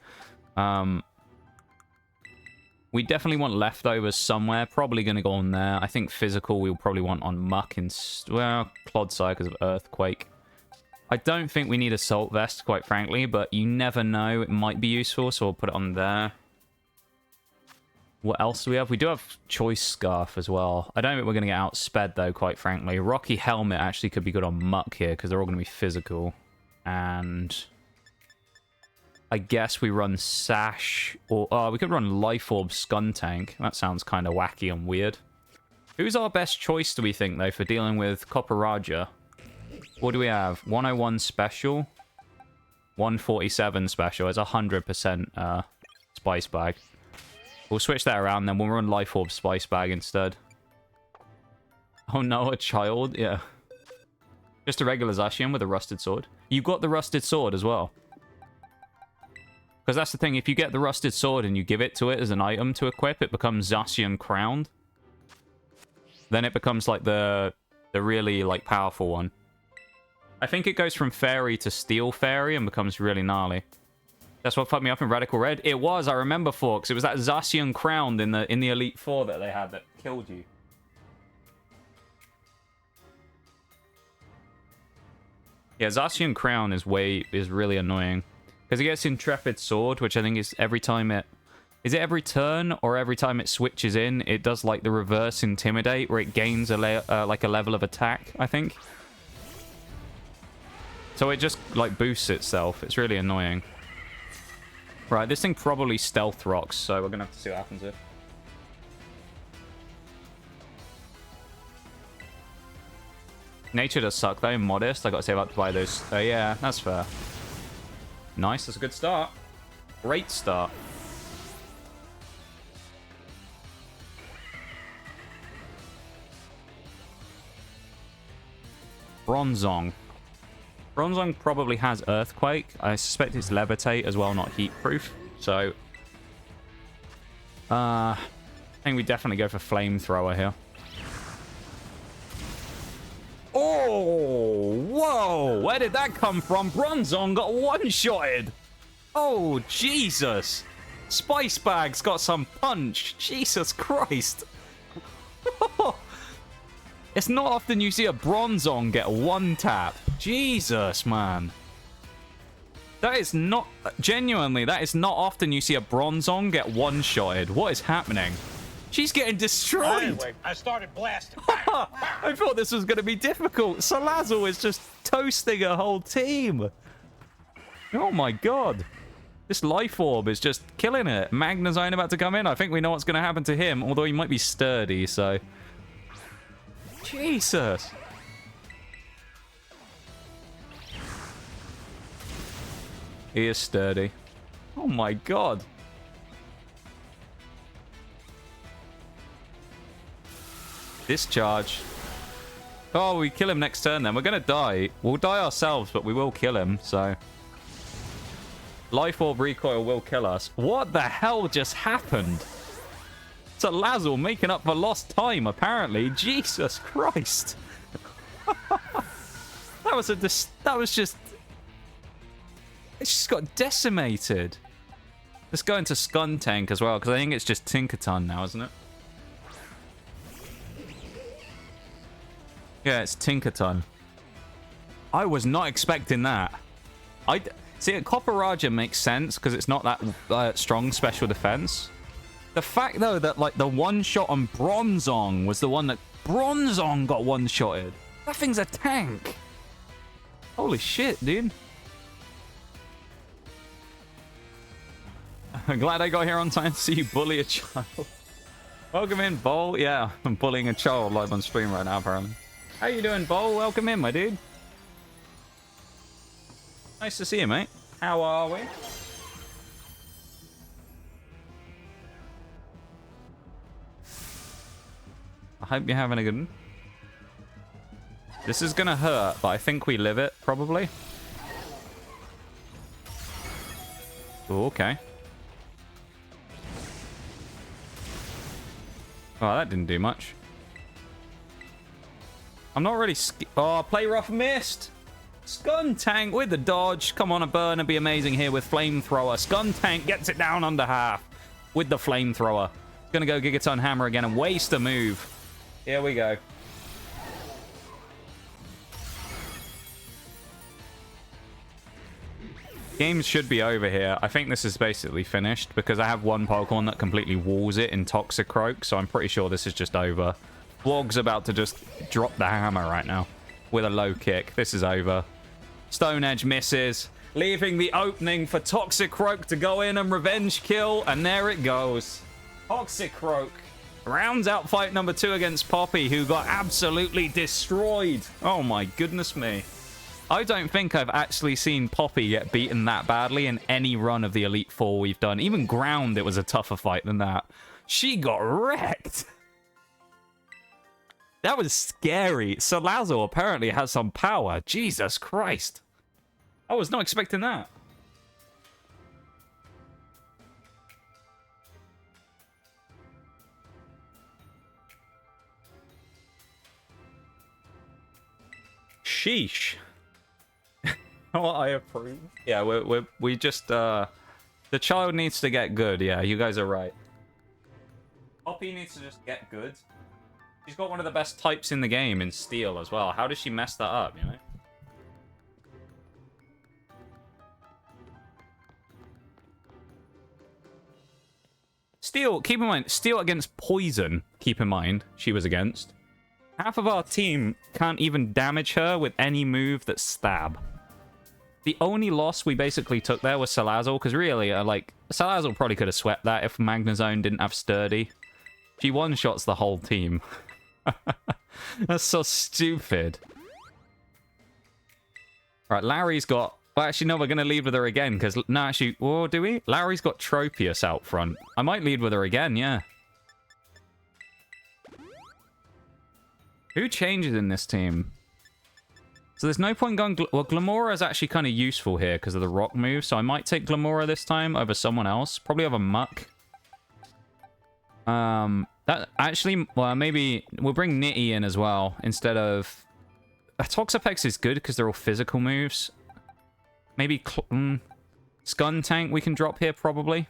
We definitely want leftovers somewhere. Probably going to go on there. I think physical we'll probably want on Muck and... well, Clodsire because of Earthquake. I don't think we need Assault Vest, quite frankly, but you never know. It might be useful, so we'll put it on there. What else do we have? We do have Choice Scarf as well. I don't think we're going to get outsped, though, quite frankly. Rocky Helmet actually could be good on Muck here, because they're all going to be physical. And I guess we run Sash, or we could run Life Orb Skuntank. That sounds kind of wacky and weird. Who's our best choice, do we think, though, for dealing with Copperaja? What do we have? 101 Special, 147 Special. It's 100% Spice Bag. We'll switch that around, then we'll run Life Orb Spice Bag instead. Oh no, a child? Yeah. Just a regular Zacian with a Rusted Sword. You got the Rusted Sword as well. Because that's the thing, if you get the Rusted Sword and you give it to it as an item to equip, it becomes Zacian Crowned. Then it becomes like the really like powerful one. I think it goes from Fairy to Steel Fairy and becomes really gnarly. That's what fucked me up in Radical Red. It was, I remember, Forks. It was that Zacian Crowned in the Elite Four that they had that killed you. Yeah, Zacian Crown is really annoying. Because it gets Intrepid Sword, which I think is every time it... Is it every turn, or every time it switches in, it does like the reverse Intimidate, where it gains a like a level of attack, I think. So it just like boosts itself. It's really annoying. Right, this thing probably Stealth Rocks, so we're going to have to see what happens here. Nature does suck, though. Modest. I got to save up to buy those. Yeah, that's fair. Nice, that's a good start. Great start. Bronzong. Bronzong probably has Earthquake. I suspect it's Levitate as well, not Heatproof. So, I think we definitely go for Flamethrower here. Oh, whoa! Where did that come from? Bronzong got one-shotted. Oh, Jesus. Spice Bag's got some punch. Jesus Christ. It's not often you see a Bronzong get one tap. Jesus, man. That is not... Genuinely, that is not often you see a Bronzong get one-shotted. What is happening? She's getting destroyed. Anyway, I started blasting. I thought this was going to be difficult. Salazzle is just toasting a whole team. Oh my god. This Life Orb is just killing it. Magnezone about to come in. I think we know what's going to happen to him, although he might be sturdy, so... Jesus. He is sturdy. Oh my god. Discharge. Oh, we kill him next turn then. We're going to die. We'll die ourselves, but we will kill him, so... Life Orb Recoil will kill us. What the hell just happened? Salazzle making up for lost time, apparently. Jesus Christ. That was just... It just got decimated. Let's go into Skuntank as well, because I think it's just Tinkerton now, isn't it? Yeah, it's Tinkerton. I was not expecting that. See, Copperaja makes sense, because it's not that strong special defense. The fact, though, that like the one-shot on Bronzong was the one that Bronzong got one-shotted. That thing's a tank. Holy shit, dude. I'm glad I got here on time to see you bully a child. Welcome in, Bol. Yeah, I'm bullying a child live on stream right now, apparently. How you doing, Bol? Welcome in, my dude. Nice to see you, mate. How are we? I hope you're having a good one. This is gonna hurt, but I think we live it, probably. Ooh, okay. Oh, that didn't do much. I'm not really... Oh, Play Rough missed! Skuntank with the dodge. Come on, a burn and be amazing here with Flamethrower. Skuntank gets it down under half with the Flamethrower. Gonna go Gigaton Hammer again and waste a move. Here we go. Game should be over here. I think this is basically finished because I have one Pokemon that completely walls it in Toxicroak, so I'm pretty sure this is just over. Wog's about to just drop the hammer right now with a low kick. This is over. Stone Edge misses, leaving the opening for Toxicroak to go in and revenge kill, and there it goes. Toxicroak rounds out fight number 2 against Poppy, who got absolutely destroyed. Oh my goodness me. I don't think I've actually seen Poppy get beaten that badly in any run of the Elite Four we've done. Even Ground, it was a tougher fight than that. She got wrecked. That was scary. Salazzle apparently has some power. Jesus Christ. I was not expecting that. Sheesh. What I approve. Yeah, we just the child needs to get good. Yeah, you guys are right. Poppy needs to just get good. She's got one of the best types in the game in Steel as well. How does she mess that up, you know? Steel, keep in mind, Steel against Poison, keep in mind, she was against. Half of our team can't even damage her with any move that's stab. The only loss we basically took there was Salazzle, because really, like, Salazzle probably could have swept that if Magnezone didn't have Sturdy. She one-shots the whole team. That's so stupid. Right, Larry's got... Well, actually, no, we're going to lead with her again, because... No, actually... Oh, do we? Larry's got Tropius out front. I might lead with her again, yeah. Who changes in this team? So there's no point going... Well, Glamora is actually kind of useful here because of the rock move. So I might take Glamora this time over someone else. Probably over Muck. That actually... Well, maybe we'll bring Nitty in as well instead of... Toxapex is good because they're all physical moves. Maybe Skuntank we can drop here probably.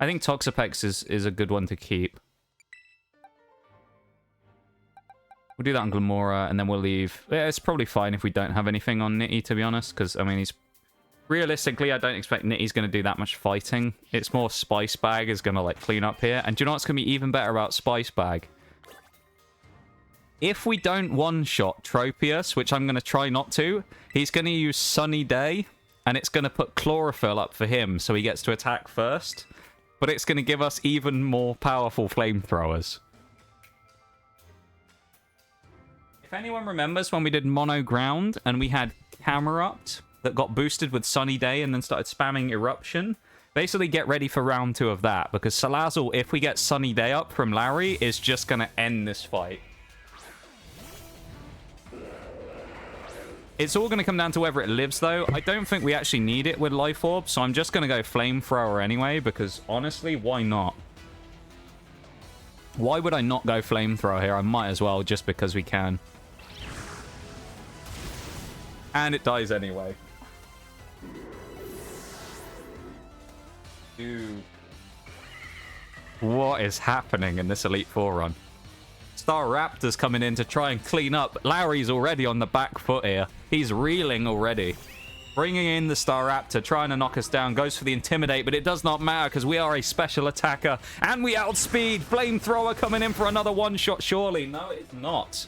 I think Toxapex is a good one to keep. We'll do that on Glamora, and then we'll leave. Yeah, it's probably fine if we don't have anything on Nitty, to be honest, because, I mean, he's... Realistically, I don't expect Nitty's going to do that much fighting. It's more Spice Bag is going to, like, clean up here. And do you know what's going to be even better about Spice Bag? If we don't one-shot Tropius, which I'm going to try not to, he's going to use Sunny Day, and it's going to put Chlorophyll up for him, so he gets to attack first. But it's going to give us even more powerful flamethrowers. If anyone remembers when we did Mono Ground and we had Camerupt that got boosted with Sunny Day and then started spamming Eruption, basically get ready for round 2 of that, because Salazzle, if we get Sunny Day up from Larry, is just going to end this fight. It's all going to come down to whether it lives, though. I don't think we actually need it with Life Orb, so I'm just going to go Flamethrower anyway, because honestly, why not? Why would I not go Flamethrower here? I might as well, just because we can. And it dies anyway. Dude. What is happening in this Elite Four run? Staraptor's coming in to try and clean up. Larry's already on the back foot here. He's reeling already. Bringing in the Staraptor, trying to knock us down. Goes for the Intimidate, but it does not matter because we are a special attacker. And we outspeed. Flamethrower coming in for another one-shot, surely. No, it's not.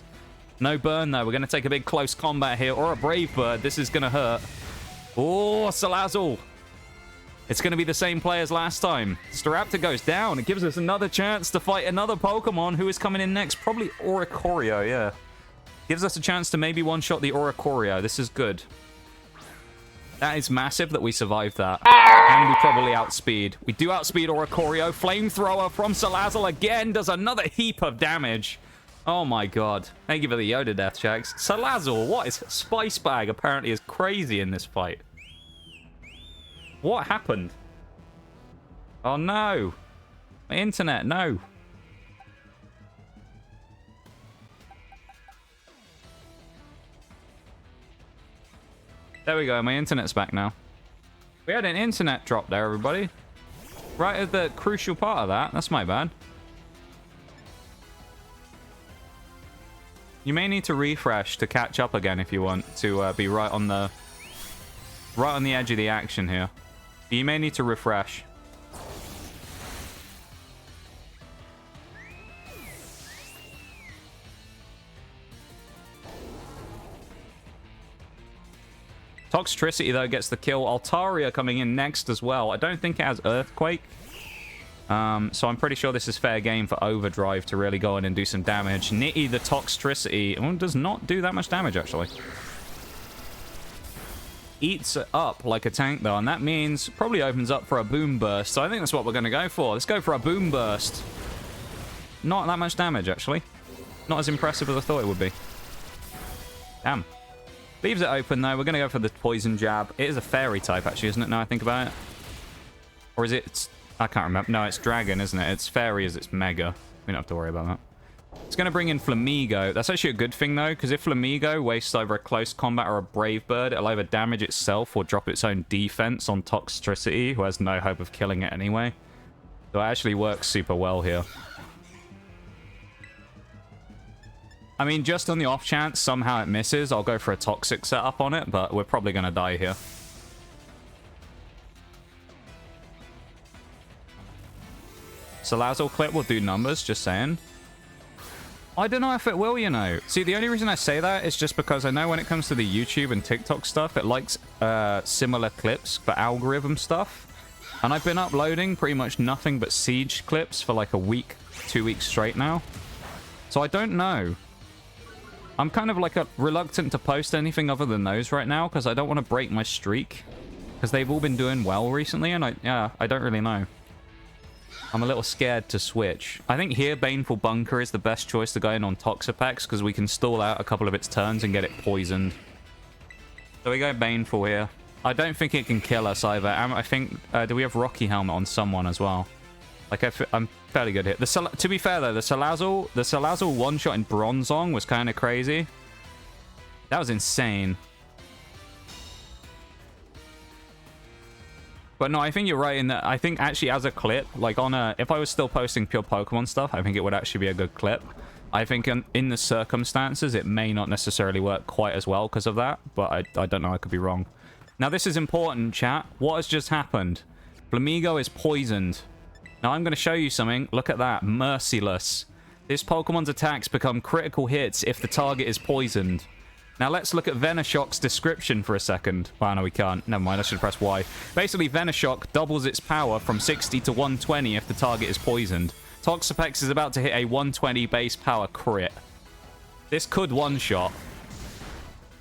No burn, though. We're going to take a big close combat here. Or a Brave Bird. This is going to hurt. Oh, Salazzle. It's going to be the same play as last time. Staraptor goes down. It gives us another chance to fight another Pokemon who is coming in next. Probably Oricorio, yeah. Gives us a chance to maybe one-shot the Oricorio. This is good. That is massive that we survived that. And we probably outspeed. We do outspeed Oricorio. Flamethrower from Salazzle again does another heap of damage. Oh my god. Thank you for the Yoda death checks. Salazzle, what is... Spice Bag apparently is crazy in this fight. What happened? Oh no. My internet, no. There we go, my internet's back now. We had an internet drop there, everybody. Right at the crucial part of that. That's my bad. You may need to refresh to catch up again if you want to be right on the Right on the edge of the action here. You may need to refresh. Toxtricity, though, gets the kill. Altaria coming in next as well. I don't think it has Earthquake. So I'm pretty sure this is fair game for Overdrive to really go in and do some damage. Nitty, the Toxtricity, does not do that much damage, actually. Eats it up like a tank, though, and that means probably opens up for a Boom Burst. So I think that's what we're going to go for. Let's go for a Boom Burst. Not that much damage, actually. Not as impressive as I thought it would be. Damn. Leaves it open, though. We're going to go for the Poison Jab. It is a Fairy type, actually, isn't it, now I think about it? Or is it... I can't remember. No, it's Dragon, isn't it? It's Fairy as it's Mega. We don't have to worry about that. It's going to bring in Flamigo. That's actually a good thing, though, because if Flamigo wastes either a Close Combat or a Brave Bird, it'll either damage itself or drop its own defense on Toxtricity, who has no hope of killing it anyway. So it actually works super well here. I mean, just on the off chance somehow it misses, I'll go for a Toxic setup on it, but we're probably going to die here. Salazzle clip will do numbers, just saying. I don't know if it will, you know. See, the only reason I say that is just because I know when it comes to the YouTube and TikTok stuff, it likes similar clips for algorithm stuff. And I've been uploading pretty much nothing but Siege clips for like a week, 2 weeks straight now. So I don't know. I'm kind of like reluctant to post anything other than those right now because I don't want to break my streak. Because they've all been doing well recently and I don't really know. I'm a little scared to switch. I think here Baneful Bunker is the best choice to go in on Toxapex because we can stall out a couple of its turns and get it poisoned. So we go Baneful here. I don't think it can kill us either. I think... do we have Rocky Helmet on someone as well? Like, I'm fairly good here. To be fair, though, the Salazzle one-shot in Bronzong was kind of crazy. That was insane. But no, I think you're right in that I think actually as a clip, like on a... If I was still posting pure Pokemon stuff, I think it would actually be a good clip. I think in the circumstances, it may not necessarily work quite as well because of that. But I don't know, I could be wrong. Now, this is important, chat. What has just happened? Flamigo is poisoned. Now, I'm going to show you something. Look at that. Merciless. This Pokemon's attacks become critical hits if the target is poisoned. Now, let's look at Venoshock's description for a second. Well, no, we can't. Never mind, I should press Y. Basically, Venoshock doubles its power from 60 to 120 if the target is poisoned. Toxapex is about to hit a 120 base power crit. This could one-shot.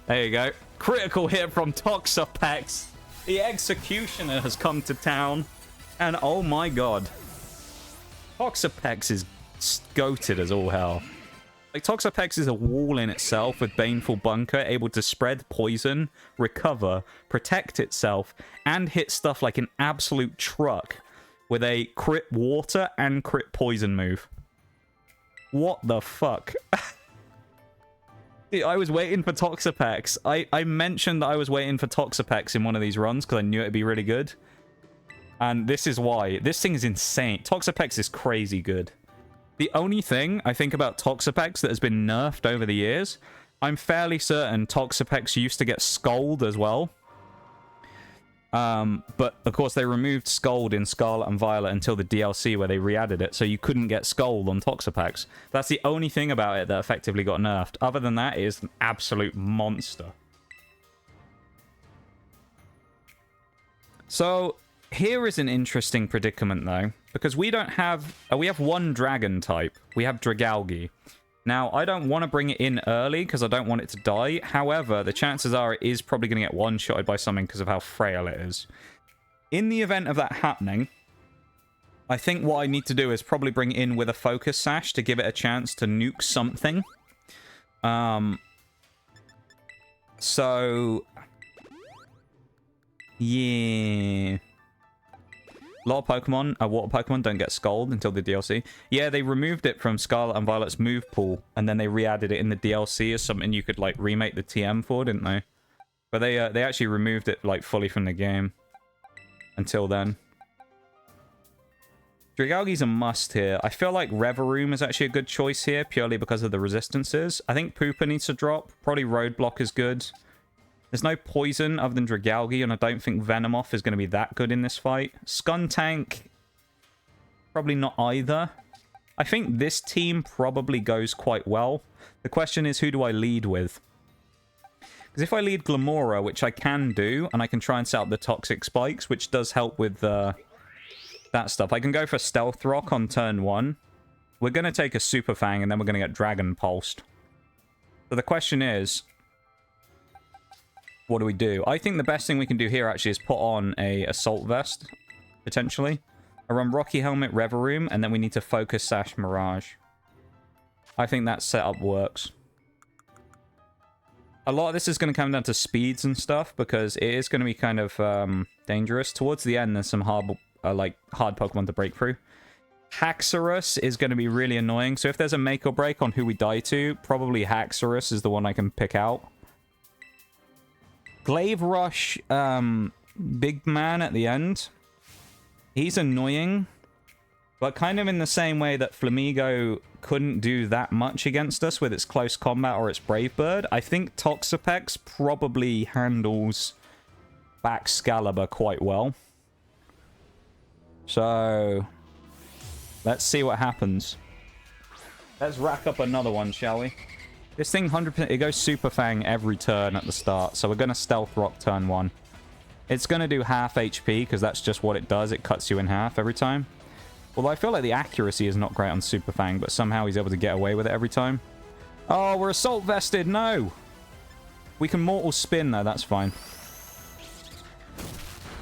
There you go. Critical hit from Toxapex. The Executioner has come to town. And oh my god. Toxapex is goated as all hell. Like, Toxapex is a wall in itself with Baneful Bunker, able to spread poison, recover, protect itself, and hit stuff like an absolute truck with a crit water and crit poison move. What the fuck? I was waiting for Toxapex. I mentioned that I was waiting for Toxapex in one of these runs because I knew it'd be really good. And this is why. This thing is insane. Toxapex is crazy good. The only thing I think about Toxapex that has been nerfed over the years, I'm fairly certain Toxapex used to get Scold as well. But, of course, they removed Scold in Scarlet and Violet until the DLC where they re-added it, so you couldn't get Scold on Toxapex. That's the only thing about it that effectively got nerfed. Other than that, it is an absolute monster. So, here is an interesting predicament, though, because we don't have... we have one Dragon type. We have Dragalge. Now, I don't want to bring it in early because I don't want it to die. However, the chances are it is probably going to get one-shotted by something because of how frail it is. In the event of that happening, I think what I need to do is probably bring it in with a Focus Sash to give it a chance to nuke something. So... yeah... A lot of Pokemon, water Pokemon, don't get Scald until the DLC. Yeah, they removed it from Scarlet and Violet's move pool, and then they re-added it in the DLC as something you could, like, remake the TM for, didn't they? But they actually removed it, like, fully from the game. Until then. Dragalge's a must here. I feel like Reveroom is actually a good choice here, purely because of the resistances. I think Pooper needs to drop. Probably Roadblock is good. There's no poison other than Dragalge, and I don't think Venomoth is going to be that good in this fight. Skuntank, probably not either. I think this team probably goes quite well. The question is, who do I lead with? Because if I lead Glamora, which I can do, and I can try and set up the Toxic Spikes, which does help with that stuff. I can go for Stealth Rock on turn 1. We're going to take a Super Fang, and then we're going to get Dragon Pulsed. So the question is, what do we do? I think the best thing we can do here actually is put on a Assault Vest, potentially. I run Rocky Helmet, Reverum, and then we need to Focus Sash Mirage. I think that setup works. A lot of this is going to come down to speeds and stuff, because it is going to be kind of dangerous. Towards the end, there's some hard Pokemon to break through. Haxorus is going to be really annoying, so if there's a make or break on who we die to, probably Haxorus is the one I can pick out. Glaive Rush, big man at the end. He's annoying, but kind of in the same way that Flamigo couldn't do that much against us with its close combat or its Brave Bird. I think Toxapex probably handles Baxcalibur quite well. So, let's see what happens. Let's rack up another one, shall we? This thing 100%, it goes Super Fang every turn at the start, so we're going to Stealth Rock turn 1. It's going to do half HP, because that's just what it does. It cuts you in half every time. Although I feel like the accuracy is not great on Super Fang, but somehow he's able to get away with it every time. Oh, we're Assault Vested! No! We can Mortal Spin, though. That's fine.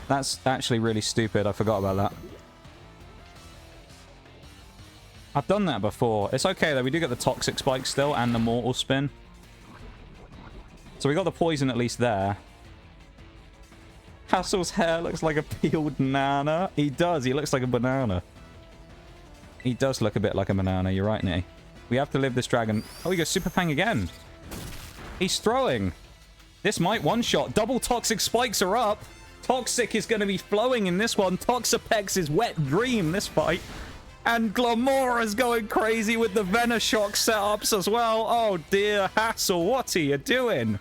That's actually really stupid. I forgot about that. I've done that before. It's okay, though. We do get the Toxic Spike still, and the Mortal Spin. So we got the Poison at least there. Hassel's hair looks like a peeled banana. He does. He looks like a banana. He does look a bit like a banana. You're right, Nitty. We have to live this dragon. Oh, he goes Super Fang again. He's throwing. This might one-shot. Double Toxic Spikes are up. Toxic is going to be flowing in this one. Toxapex is wet dream this fight. And Glamora's going crazy with the Venoshock setups as well. Oh, dear. Hassel, what are you doing?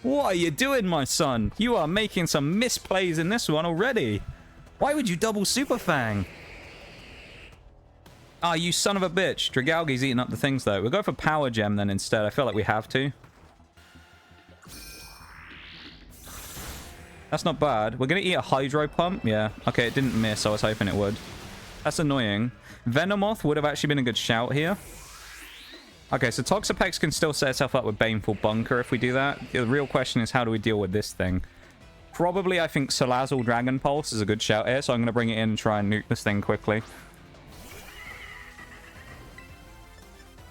What are you doing, my son? You are making some misplays in this one already. Why would you double Super Fang? Ah, you son of a bitch. Dragalge's eating up the things, though. We'll go for Power Gem then instead. I feel like we have to. That's not bad. We're going to eat a Hydro Pump. Yeah. Okay, it didn't miss. I was hoping it would. That's annoying. Venomoth would have actually been a good shout here. Okay, so Toxapex can still set itself up with Baneful Bunker if we do that. The real question is, how do we deal with this thing? Probably, I think Salazzle Dragon Pulse is a good shout here, so I'm going to bring it in and try and nuke this thing quickly.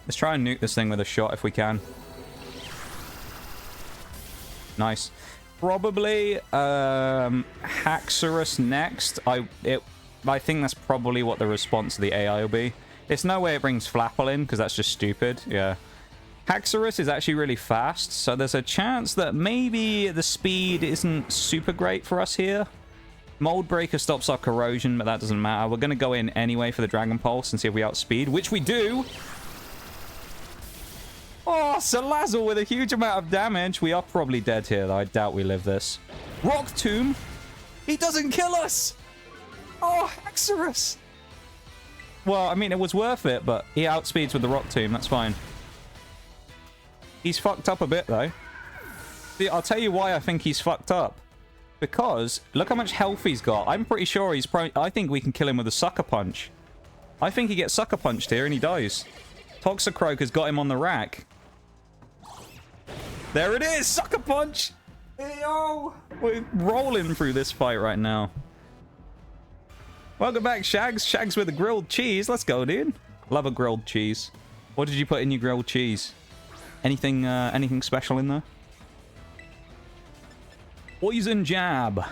Let's try and nuke this thing with a shot if we can. Nice. Probably Haxorus next. I think that's probably what the response to the AI will be. It's no way it brings Flapple in, because that's just stupid. Yeah. Haxorus is actually really fast, so there's a chance that maybe the speed isn't super great for us here. Mold Breaker stops our corrosion, but that doesn't matter. We're going to go in anyway for the Dragon Pulse and see if we outspeed, which we do. Oh, Salazzle with a huge amount of damage. We are probably dead here, though. I doubt we live this. Rock Tomb. He doesn't kill us. Oh, Haxorus. Well, I mean, it was worth it, but he outspeeds with the Rock Tomb. That's fine. He's fucked up a bit, though. See, I'll tell you why I think he's fucked up. Because look how much health he's got. I'm pretty sure he's I think we can kill him with a Sucker Punch. I think he gets Sucker Punched here and he dies. Toxicroak has got him on the rack. There it is! Sucker Punch! Yo! We're rolling through this fight right now. Welcome back, Shags. Shags with a grilled cheese. Let's go, dude. Love a grilled cheese. What did you put in your grilled cheese? Anything special in there? Poison Jab.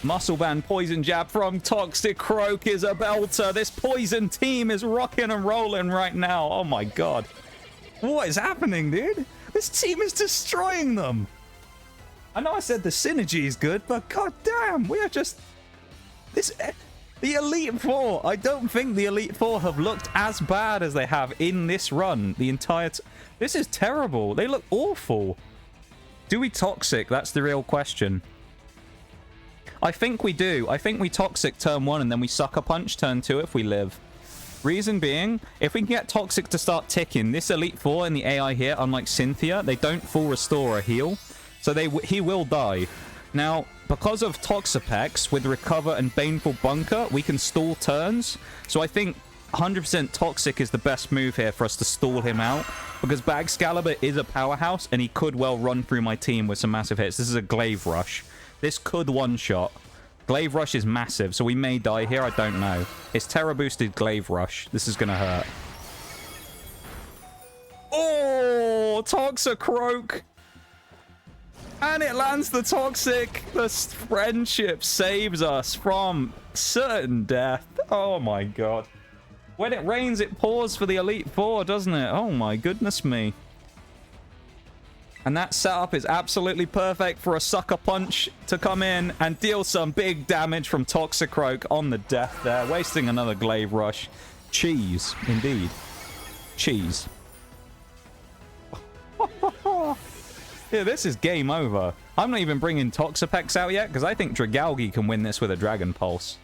Muscle Band Poison Jab from Toxicroak is a belter. This Poison team is rocking and rolling right now. Oh my god. What is happening, dude? This team is destroying them. I know I said the synergy is good, but god damn, we are just... The Elite Four. I don't think the Elite Four have looked as bad as they have in this run. The entire... This is terrible. They look awful. Do we Toxic? That's the real question. I think we do. I think we Toxic turn 1 and then we Sucker Punch turn 2 if we live. Reason being, if we can get Toxic to start ticking, this Elite Four and the AI here, unlike Cynthia, they don't full restore or heal. So he will die. Now, because of Toxapex, with Recover and Baneful Bunker, we can stall turns. So I think 100% Toxic is the best move here for us to stall him out. Because Bagscalibur is a powerhouse, and he could well run through my team with some massive hits. This is a Glaive Rush. This could one-shot. Glaive Rush is massive, so we may die here. I don't know. It's Terra-boosted Glaive Rush. This is going to hurt. Oh, Toxicroak. And it lands the Toxic. The friendship saves us from certain death. Oh, my God. When it rains, it pours for the Elite Four, doesn't it? Oh, my goodness me. And that setup is absolutely perfect for a Sucker Punch to come in and deal some big damage from Toxicroak on the death there. Wasting another Glaive Rush. Cheese, indeed. Cheese. Yeah, this is game over. I'm not even bringing Toxapex out yet, because I think Dragalge can win this with a Dragon Pulse.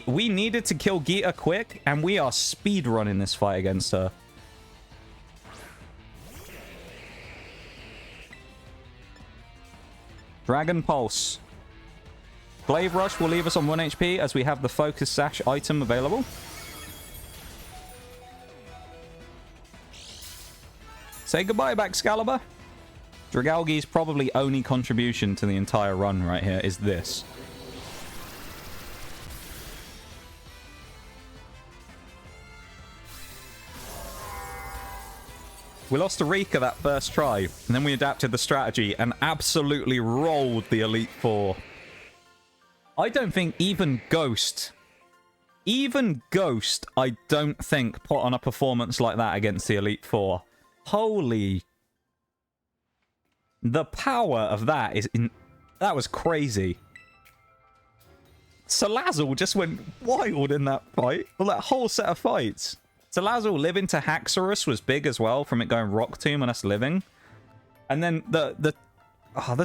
We needed to kill Geeta quick, and we are speedrunning this fight against her. Dragon Pulse. Glaive Rush will leave us on 1 HP as we have the Focus Sash item available. Say goodbye, Bagscalibur. Dragalge's probably only contribution to the entire run right here is this. We lost to Rika that first try, and then we adapted the strategy and absolutely rolled the Elite Four. I don't think even Ghost, I don't think put on a performance like that against the Elite Four. Holy... The power of that is... That was crazy. Salazzle just went wild in that fight. Well, that whole set of fights. Salazzle living to Haxorus was big as well, from it going Rock Tomb and us living. And then the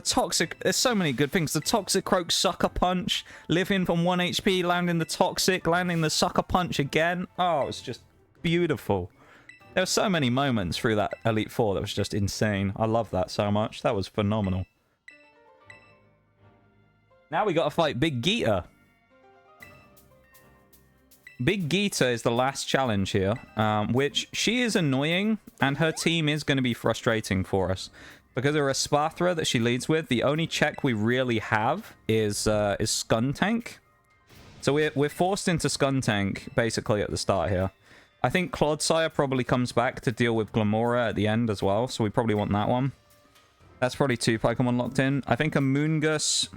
Toxic... There's so many good things. The Toxicroak Sucker Punch, living from 1 HP, landing the Toxic, landing the Sucker Punch again. Oh, it's just beautiful. There were so many moments through that Elite Four that was just insane. I love that so much. That was phenomenal. Now we got to fight Big Geeta. Big Geeta is the last challenge here, which she is annoying, and her team is going to be frustrating for us. Because of her Espathra that she leads with, the only check we really have is Skuntank. So we're forced into Skuntank, basically, at the start here. I think Clodsire probably comes back to deal with Glamora at the end as well, so we probably want that one. That's probably 2 Pokemon locked in. I think Amoonguss...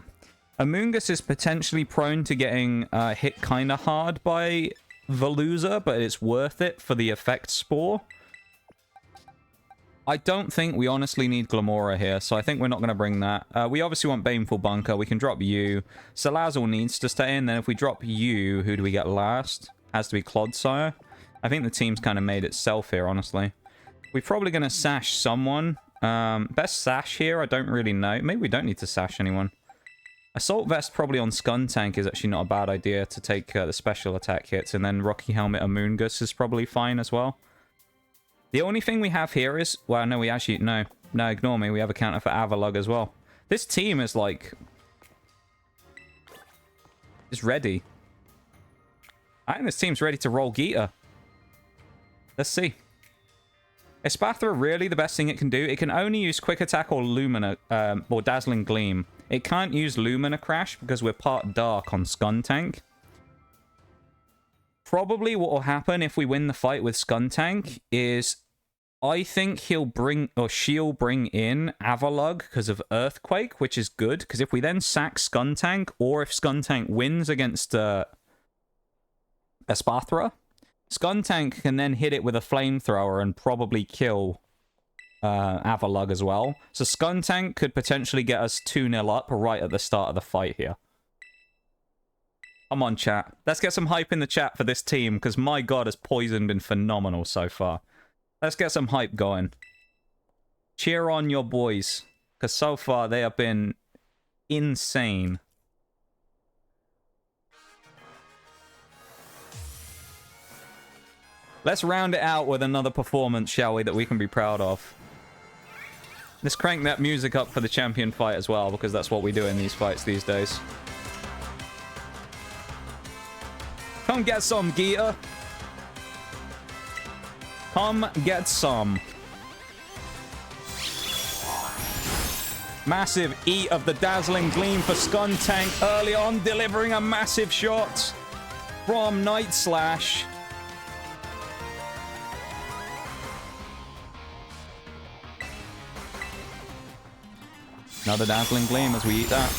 Amoonguss is potentially prone to getting hit kind of hard by Veluza, but it's worth it for the effect Spore. I don't think we honestly need Glamora here, so I think we're not going to bring that. We obviously want Baneful Bunker. We can drop you. Salazzle needs to stay in. Then if we drop you, who do we get last? Has to be Clodsire. I think the team's kind of made itself here, honestly. We're probably going to sash someone. Best sash here? I don't really know. Maybe we don't need to sash anyone. Assault Vest probably on Skuntank is actually not a bad idea to take the special attack hits, and then Rocky Helmet Amoonguss is probably fine as well. The only thing we have here is... Well, no, we actually... No, ignore me. We have a counter for Avalugg as well. This team is like... is ready. I think this team's ready to roll Geeta. Let's see. Espathra, really the best thing it can do? It can only use Quick Attack or Lumina... or Dazzling Gleam. It can't use Lumina Crash because we're part Dark on Skuntank. Probably what will happen if we win the fight with Skuntank is I think he'll bring, or she'll bring in Avalugg because of Earthquake, which is good, because if we then sack Skuntank, or if Skuntank wins against Espathra, Skuntank can then hit it with a flamethrower and probably kill Avalugg as well. So Skuntank could potentially get us 2-0 up right at the start of the fight here. Come on, chat. Let's get some hype in the chat for this team, because my god, has Poison been phenomenal so far. Let's get some hype going. Cheer on your boys, because so far they have been insane. Let's round it out with another performance, shall we, that we can be proud of. Let's crank that music up for the champion fight as well, because that's what we do in these fights these days. Come get some, Geeta. Come get some. Massive eat of the dazzling gleam for Skuntank early on, delivering a massive shot from Night Slash. Another dazzling gleam as we eat that.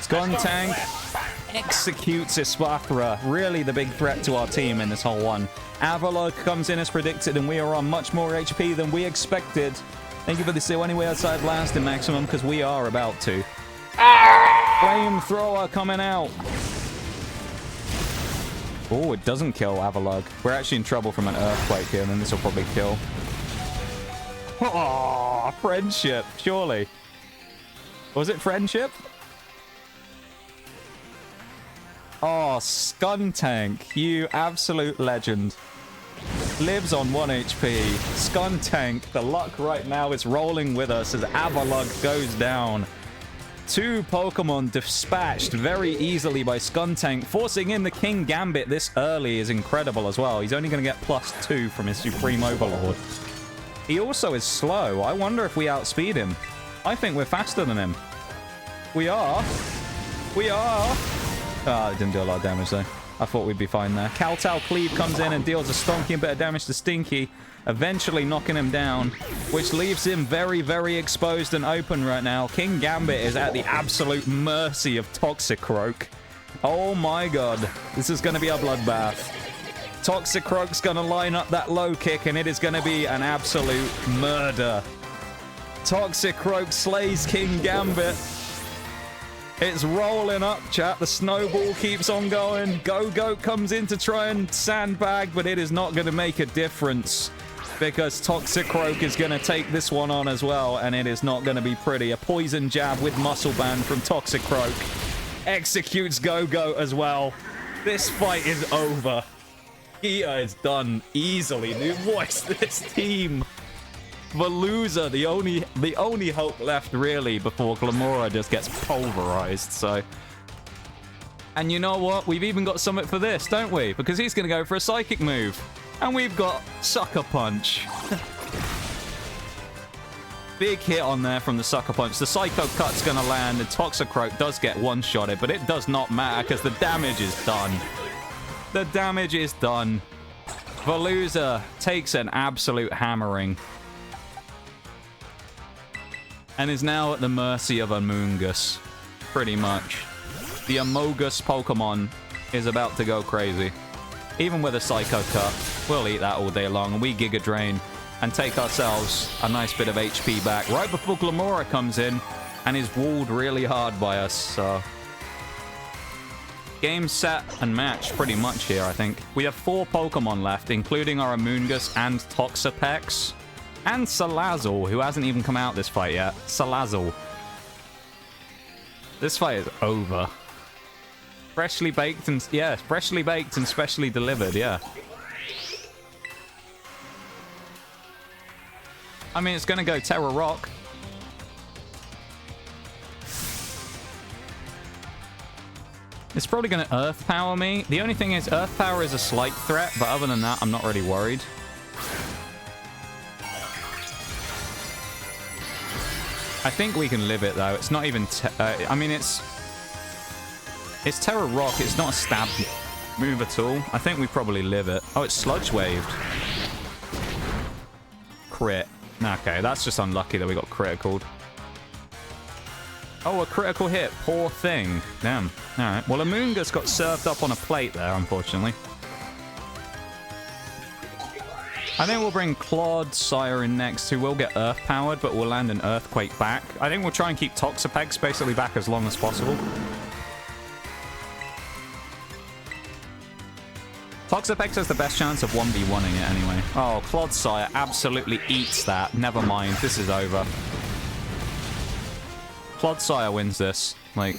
Skuntank executes Ispathra. Really the big threat to our team in this whole one. Avalok comes in as predicted, and we are on much more HP than we expected. Thank you for the still anyway outside blast in maximum, because we are about to. Flamethrower coming out. Oh, it doesn't kill Avalok. We're actually in trouble from an earthquake here, and then this will probably kill. Oh, friendship, surely. Was it friendship? Oh, Skuntank, you absolute legend. Lives on 1 HP. Skuntank, the luck right now is rolling with us as Avalok goes down. 2 Pokemon dispatched very easily by Skuntank. Forcing in the King Gambit this early is incredible as well. He's only going to get +2 from his Supreme Overlord. He also is slow. I wonder if we outspeed him. I think we're faster than him. We are. We are. Ah, it didn't do a lot of damage though. I thought we'd be fine there. Kowtow Cleave comes in and deals a stonky bit of damage to Stinky, eventually knocking him down, which leaves him very, very exposed and open right now. King Gambit is at the absolute mercy of Toxicroak. Oh my god. This is going to be a bloodbath. Toxicroak's going to line up that low kick, and it is going to be an absolute murder. Toxicroak slays King Gambit. It's rolling up, chat. The snowball keeps on going. Go-Goat comes in to try and sandbag, but it is not going to make a difference because Toxicroak is going to take this one on as well, and it is not going to be pretty. A poison jab with Muscle Band from Toxicroak. Executes Go-Goat as well. This fight is over. Geeta is done easily, dude. What's this team? Veluza, the only hope left really before Glamora just gets pulverized. So, and you know what? We've even got something for this, don't we? Because he's going to go for a psychic move, and we've got Sucker Punch. Big hit on there from the Sucker Punch. The Psycho Cut's going to land, and Toxicroak does get one-shotted, but it does not matter because the damage is done. The damage is done. Veluza takes an absolute hammering and is now at the mercy of Amoonguss, pretty much. The Amogus Pokemon is about to go crazy. Even with a Psycho Cut, we'll eat that all day long, and we Giga Drain and take ourselves a nice bit of HP back right before Glamora comes in and is walled really hard by us, so... Game, set, and match pretty much here, I think. We have 4 Pokemon left, including our Amoonguss and Toxapex. And Salazzle, who hasn't even come out this fight yet. Salazzle. This fight is over. Freshly baked and... yeah, freshly baked and specially delivered, yeah. I mean, it's going to go Terra Rock. It's probably going to Earth Power me. The only thing is, Earth Power is a slight threat, but other than that, I'm not really worried. I think we can live it, though. It's not even... I mean, it's Terra Rock. It's not a stab move at all. I think we probably live it. Oh, it's Sludge Waved. Crit. Okay, that's just unlucky that we got criticaled. Oh, a critical hit. Poor thing. Damn. Alright. Well, Amoonguss got served up on a plate there, unfortunately. I think we'll bring Clodsire in next, who will get Earth-powered, but will land an Earthquake back. I think we'll try and keep Toxapex basically back as long as possible. Toxapex has the best chance of 1v1ing it anyway. Oh, Clodsire absolutely eats that. Never mind, this is over. Clodsire wins this. Like,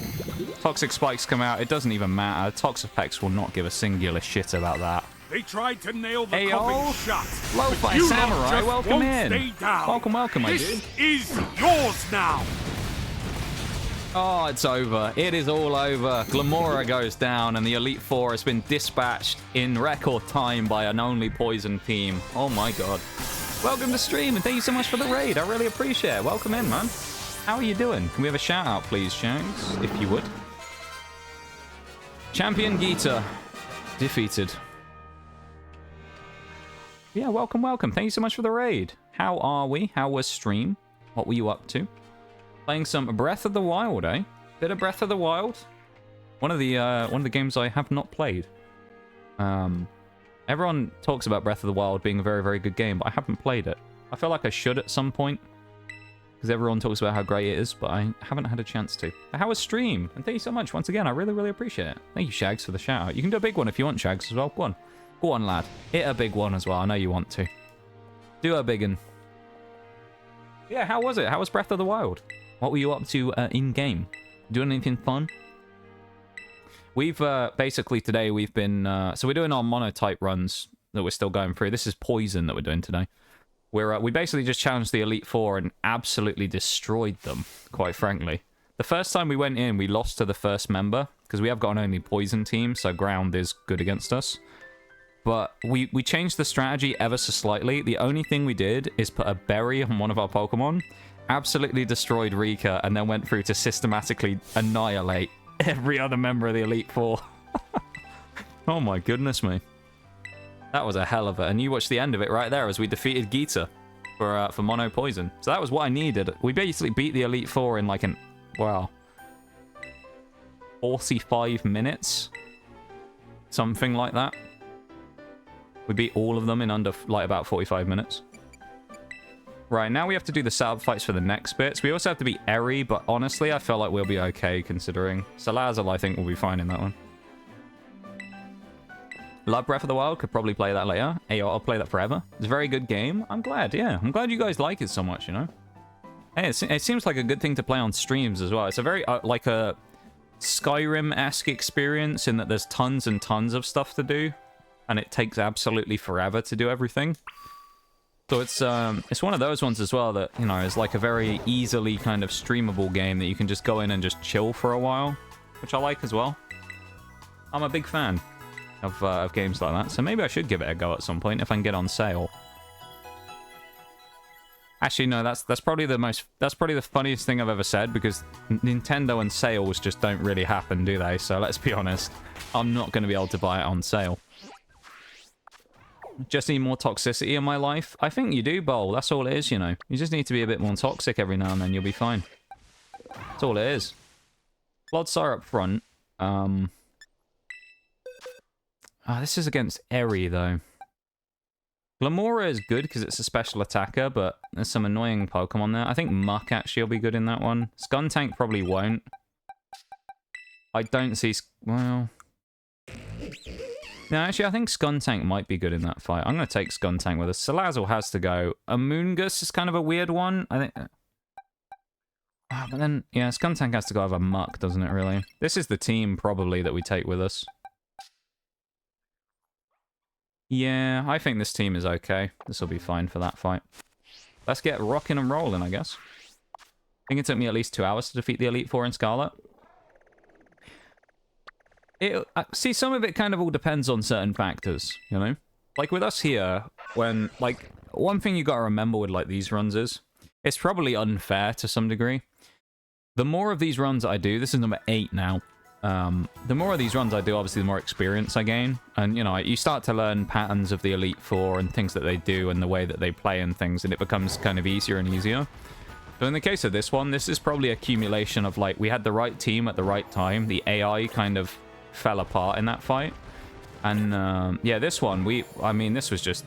Toxic Spikes come out, it doesn't even matter. Toxapex will not give a singular shit about that. They tried to nail the Hey, coming shot. Lo-Fi Samurai, welcome in. Welcome, welcome, I do. This is yours now. Oh, it's over. It is all over. Glamora goes down, and the Elite Four has been dispatched in record time by an only poison team. Oh my god. Welcome to stream, and thank you so much for the raid. I really appreciate it. Welcome in, man. How are you doing? Can we have a shout out, please, Shanks, if you would? Champion Geeta defeated. Yeah, welcome, welcome. Thank you so much for the raid. How are we? How was stream? What were you up to? Playing some Breath of the Wild, eh? Bit of Breath of the Wild. One of the games I have not played. Everyone talks about Breath of the Wild being a very, very good game, but I haven't played it. I feel like I should at some point, because everyone talks about how great it is, but I haven't had a chance to. How was stream? And thank you so much once again. I really, really appreciate it. Thank you, Shags, for the shout out. You can do a big one if you want, Shags, as well. Go on. Go on, lad. Hit a big one as well. I know you want to. Do a big one. Yeah, how was it? How was Breath of the Wild? What were you up to in-game? Doing anything fun? We've, basically today we've been, so we're doing our Monotype runs that we're still going through. This is Poison that we're doing today. We basically just challenged the Elite Four and absolutely destroyed them, quite frankly. The first time we went in, we lost to the first member, because we have got an only Poison team, so ground is good against us. But we changed the strategy ever so slightly. The only thing we did is put a berry on one of our Pokemon, absolutely destroyed Rika, and then went through to systematically annihilate every other member of the Elite Four. Oh my goodness me. That was a hell of it. And you watched the end of it right there as we defeated Geeta for Mono Poison. So that was what I needed. We basically beat the Elite Four in like 45 minutes. Something like that. We beat all of them in under, like, about 45 minutes. Right, now we have to do the setup fights for the next bits. We also have to beat Eri, but honestly, I feel like we'll be okay considering. Salazzle, I think, will be fine in that one. Love Breath of the Wild. Could probably play that later. Hey, I'll play that forever. It's a very good game. I'm glad, yeah. I'm glad you guys like it so much, you know? Hey, it seems like a good thing to play on streams as well. It's a very, like a Skyrim-esque experience in that there's tons and tons of stuff to do. And it takes absolutely forever to do everything. So it's one of those ones as well that, you know, is like a very easily kind of streamable game that you can just go in and just chill for a while, which I like as well. I'm a big fan of games like that, so maybe I should give it a go at some point if I can get on sale. Actually, no, that's probably the funniest thing I've ever said, because Nintendo and sales just don't really happen, do they? So let's be honest, I'm not going to be able to buy it on sale. Just need more toxicity in my life? I think you do, Bowl. That's all it is, you know. You just need to be a bit more toxic every now and then. You'll be fine. That's all it is. Clodsire up front. This is against Eri, though. Glamora is good because it's a special attacker, but there's some annoying Pokemon there. I think Muck actually will be good in that one. Skuntank probably won't. I don't see... Well... No, actually, I think Skuntank might be good in that fight. I'm going to take Skuntank with us. Salazzle has to go. Amoonguss is kind of a weird one. I think... but then, yeah, Skuntank has to go over Muck, doesn't it, really? This is the team, probably, that we take with us. Yeah, I think this team is okay. This will be fine for that fight. Let's get rocking and rolling, I guess. I think it took me at least 2 hours to defeat the Elite Four in Scarlet. See, some of it kind of all depends on certain factors, you know? Like, with us here, when, like, one thing you gotta remember with, like, these runs is, it's probably unfair to some degree. The more of these runs I do, this is number 8 now, the more of these runs I do, obviously, the more experience I gain. And, you know, you start to learn patterns of the Elite Four and things that they do and the way that they play and things, and it becomes kind of easier and easier. So in the case of this one, this is probably accumulation of, like, we had the right team at the right time. The AI kind of fell apart in that fight. And, yeah, this one, I mean, this was just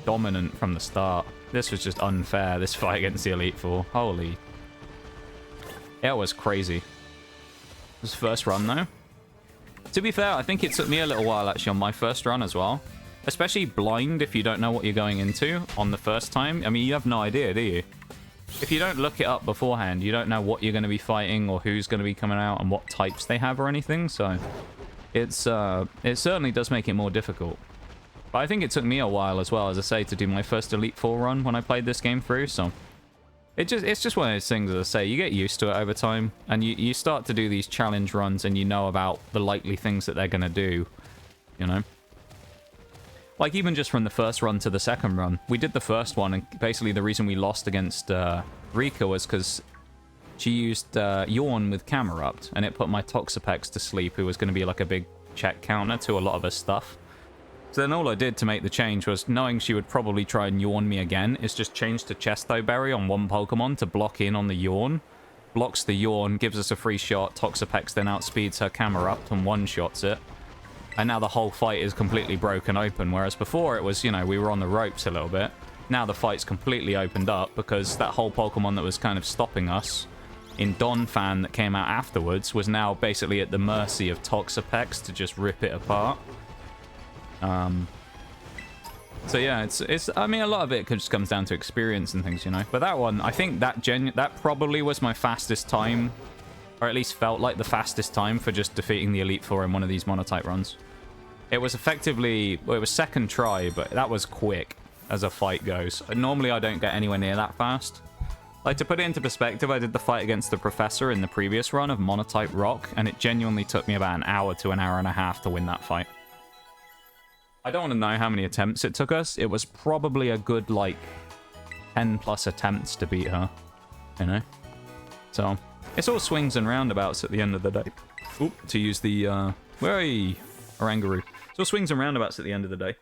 dominant from the start. This was just unfair, this fight against the Elite Four. Holy. It was crazy. This first run, though. To be fair, I think it took me a little while actually on my first run as well. Especially blind if you don't know what you're going into on the first time. I mean, you have no idea, do you? If you don't look it up beforehand, you don't know what you're going to be fighting or who's going to be coming out and what types they have or anything. So it certainly does make it more difficult. But I think it took me a while as well, as I say, to do my first Elite Four run when I played this game through. So it's just one of those things, as I say, you get used to it over time. And you start to do these challenge runs and you know about the likely things that they're going to do, you know? Like, even just from the first run to the second run. We did the first one, and basically the reason we lost against Rika was because she used Yawn with Camerupt, and it put my Toxapex to sleep, who was going to be like a big check counter to a lot of her stuff. So then all I did to make the change was, knowing she would probably try and Yawn me again, is just change to Chesto Berry on one Pokemon to block in on the Yawn. Blocks the Yawn, gives us a free shot, Toxapex then outspeeds her Camerupt and one-shots it. And now the whole fight is completely broken open, whereas before it was, you know, we were on the ropes a little bit. Now the fight's completely opened up because that whole Pokemon that was kind of stopping us in Donphan that came out afterwards was now basically at the mercy of Toxapex to just rip it apart. So yeah, it's I mean, a lot of it just comes down to experience and things, you know. But that one, I think that probably was my fastest time, or at least felt like the fastest time for just defeating the Elite Four in one of these Monotype runs. It was effectively, well, it was second try, but that was quick as a fight goes. Normally, I don't get anywhere near that fast. Like, to put it into perspective, I did the fight against the Professor in the previous run of Monotype Rock, and it genuinely took me about an hour to an hour and a half to win that fight. I don't want to know how many attempts it took us. It was probably a good, like, 10 plus attempts to beat her, you know? So, it's all swings and roundabouts at the end of the day. Oop, to use the, where are you? Orangaroo. It's all swings and roundabouts at the end of the day.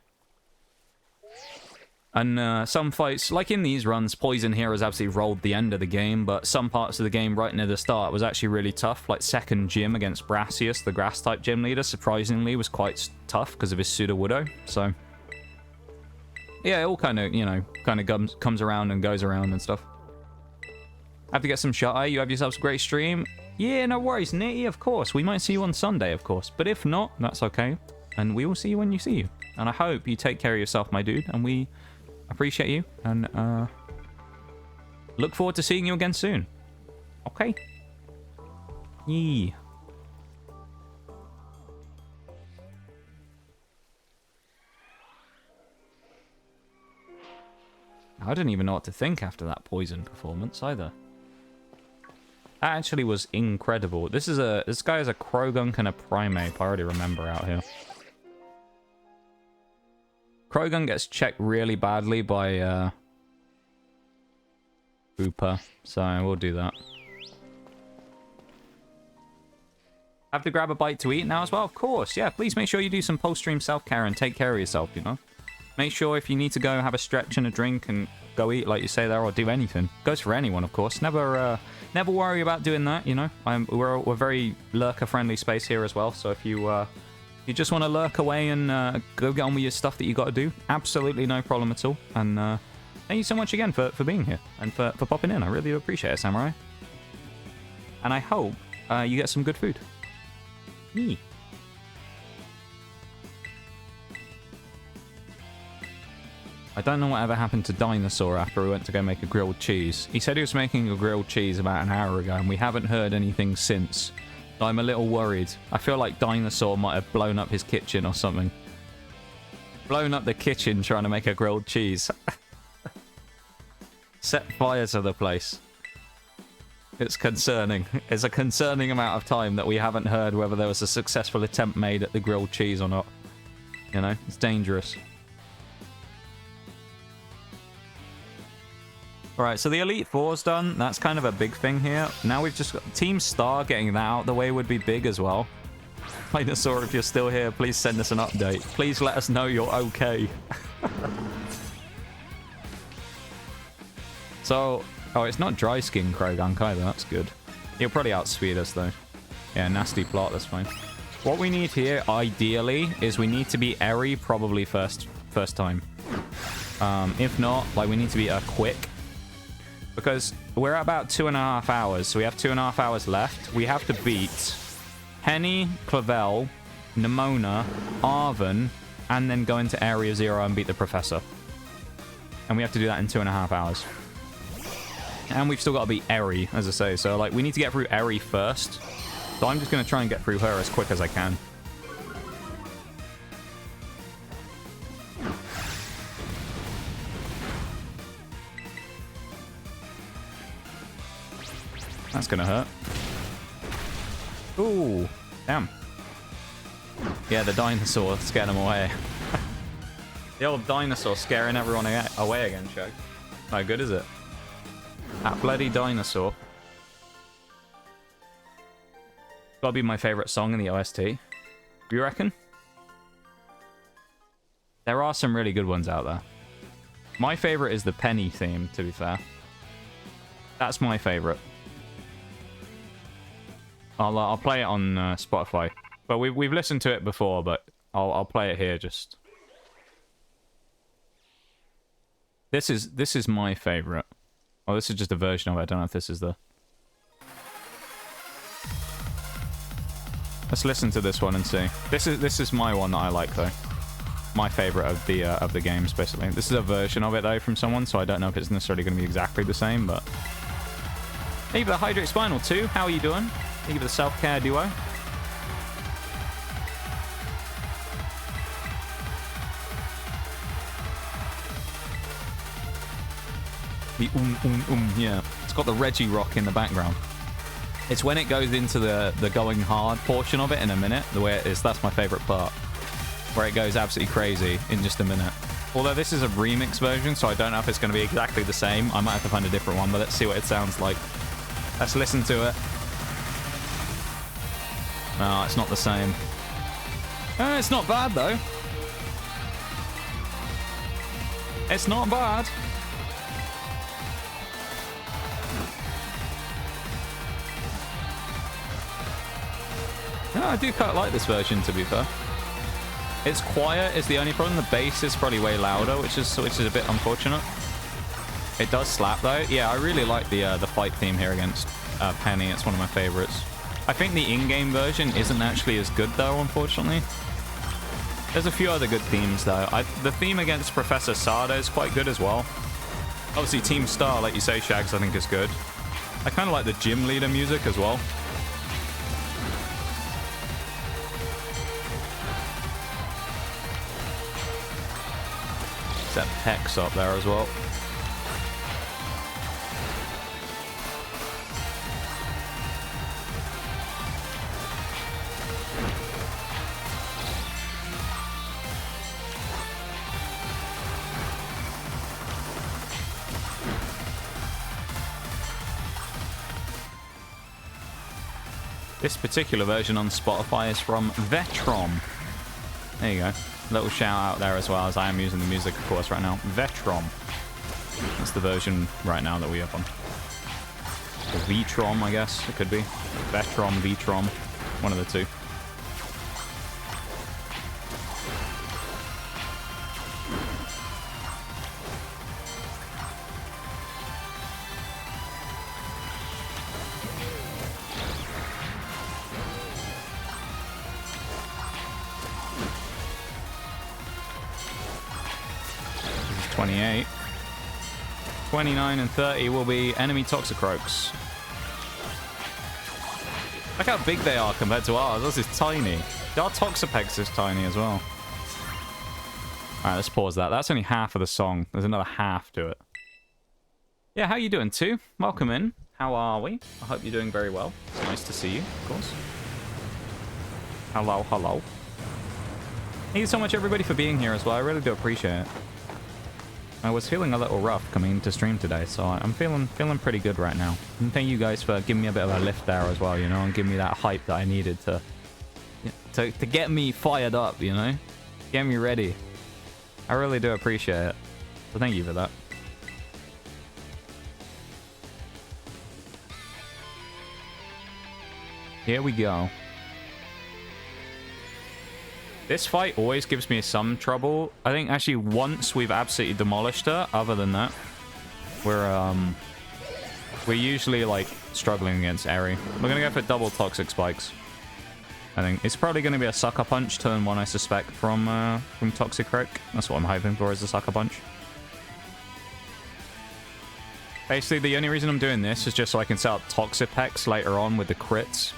And some fights, like in these runs, Poison here has absolutely rolled the end of the game, but some parts of the game right near the start was actually really tough. Like second gym against Brassius, the grass-type gym leader, surprisingly was quite tough because of his Sudowoodo. So, yeah, it all kind of, you know, comes around and goes around and stuff. Have to get some shot-eye. You have yourselves a great stream. Yeah, no worries, Nitty, of course. We might see you on Sunday, of course. But if not, that's okay. And we will see you when you see you. And I hope you take care of yourself, my dude. And we appreciate you. And look forward to seeing you again soon. Okay? Yee. I didn't even know what to think after that Poison performance either. That actually was incredible. This guy is a Krogunk and a Primeape, I already remember out here. Krogunk gets checked really badly by Wooper, so we'll do that. Have to grab a bite to eat now as well? Of course, yeah. Please make sure you do some post-stream self-care and take care of yourself, you know? Make sure if you need to go have a stretch and a drink and go eat like you say there, or do anything. Goes for anyone, of course. Never worry about doing that, you know? We're a very lurker-friendly space here as well, so if you just want to lurk away and go get on with your stuff that you got to do, absolutely no problem at all. And thank you so much again for being here and for popping in. I really do appreciate it, Samurai. And I hope you get some good food. Yee. I don't know whatever happened to Dinosaur after we went to go make a grilled cheese. He said he was making a grilled cheese about an hour ago, and we haven't heard anything since. I'm a little worried. I feel like Dinosaur might have blown up his kitchen or something. Blown up the kitchen trying to make a grilled cheese. Set fire to the place. It's concerning. It's a concerning amount of time that we haven't heard whether there was a successful attempt made at the grilled cheese or not. You know, it's dangerous. Alright, so the Elite Four's done. That's kind of a big thing here. Now we've just got Team Star. Getting that out the way would be big as well. Dinosaur, if you're still here, please send us an update. Please let us know you're okay. So, oh, it's not dry skin Krogunk either. That's good. He'll probably outspeed us though. Yeah, nasty plot. That's fine. What we need here, ideally, is we need to be Eri probably first time. If not, like, we need to be quick. Because we're at about 2.5 hours, so we have 2.5 hours left. We have to beat Henny, Clavel, Nemona, Arven, and then go into Area 0 and beat the Professor. And we have to do that in 2.5 hours. And we've still got to beat Eri, as I say. So, like, we need to get through Eri first. So I'm just going to try and get through her as quick as I can. That's going to hurt. Ooh, damn. Yeah, the dinosaur scared him away. The old dinosaur scaring everyone away again, Shag. No good, is it? That bloody dinosaur. Gotta be my favorite song in the OST. You reckon? There are some really good ones out there. My favorite is the Penny theme, to be fair. That's my favorite. I'll play it on Spotify. But we've listened to it before, but I'll play it here just. This is my favorite. Oh, this is just a version of it. I don't know if this is the... Let's listen to this one and see. This is my one that I like, though. My favorite of the games, basically. This is a version of it, though, from someone, so I don't know if it's necessarily going to be exactly the same, but... Hey, the Hydrate Spinal 2, how are you doing? Thank you for the self-care duo. The yeah. It's got the Reggie rock in the background. It's when it goes into the going hard portion of it in a minute, the way it is. That's my favorite part, where it goes absolutely crazy in just a minute. Although this is a remix version, so I don't know if it's going to be exactly the same. I might have to find a different one, but let's see what it sounds like. Let's listen to it. No, it's not the same. It's not bad, though. It's not bad. No, I do quite like this version, to be fair. It's quiet is the only problem. The bass is probably way louder, which is a bit unfortunate. It does slap, though. Yeah, I really like the fight theme here against Penny. It's one of my favorites. I think the in-game version isn't actually as good, though, unfortunately. There's a few other good themes, though. The theme against Professor Sada is quite good as well. Obviously, Team Star, like you say, Shags, I think is good. I kind of like the gym leader music as well. Set Hex up there as well. This particular version on Spotify is from Vetrom. There you go. Little shout out there as well, as I am using the music, of course, right now. Vetrom. That's the version right now that we have on. Or Vetrom, I guess it could be. Vetrom, Vetrom. One of the two. This is 28. 29 and 30 will be enemy Toxicroaks. Look how big they are compared to ours. This is tiny. Our Toxapex is tiny as well. Alright, let's pause that. That's only half of the song. There's another half to it. Yeah, how you doing, too? Welcome in. How are we? I hope you're doing very well. It's nice to see you, of course. Hello, hello. Thank you so much, everybody, for being here as well. I really do appreciate it. I was feeling a little rough coming into stream today, so I'm feeling pretty good right now. And thank you guys for giving me a bit of a lift there as well, you know, and giving me that hype that I needed to get me fired up, you know? Get me ready. I really do appreciate it. So thank you for that. Here we go. This fight always gives me some trouble. I think actually once we've absolutely demolished her. Other than that, we're usually like struggling against Eri. We're gonna go for double toxic spikes. I think. It's probably going to be a Sucker Punch turn 1, I suspect, from Toxicroak. That's what I'm hoping for, is a Sucker Punch. Basically, the only reason I'm doing this is just so I can set up Toxapex later on with the crits.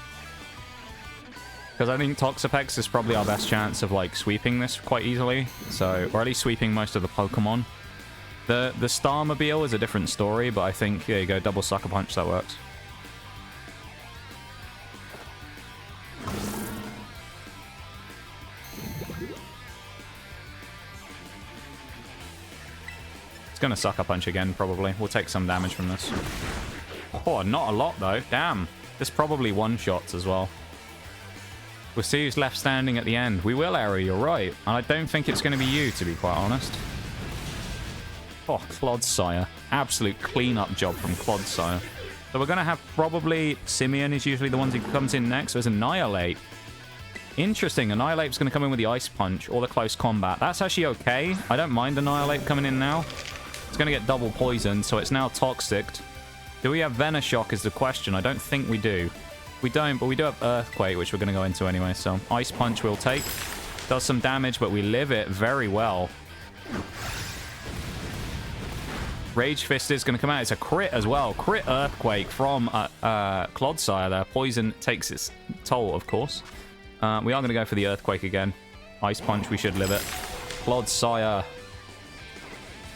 Because I think Toxapex is probably our best chance of, like, sweeping this quite easily. So, or at least sweeping most of the Pokemon. The Starmobile is a different story, but I think, there you go, double Sucker Punch, that works. It's gonna Sucker Punch again, probably. We'll take some damage from this. Oh, not a lot, though. Damn. This probably one-shots as well. We'll see who's left standing at the end. We will, Ari, you're right. And I don't think it's going to be you, to be quite honest. Oh, Clodsire. Absolute clean-up job from Clodsire. So we're going to have probably... Simeon is usually the one who comes in next. There's Annihilate. Interesting. Annihilate's going to come in with the Ice Punch or the Close Combat. That's actually okay. I don't mind Annihilate coming in now. It's going to get double poisoned, so it's now Toxic. Do we have Venoshock is the question. I don't think we do. We don't, but we do have Earthquake, which we're going to go into anyway. So Ice Punch we'll take. Does some damage, but we live it very well. Rage Fist is going to come out. It's a crit as well. Crit Earthquake from Clodsire there. Poison takes its toll, of course. We are going to go for the Earthquake again. Ice Punch, we should live it. Clodsire.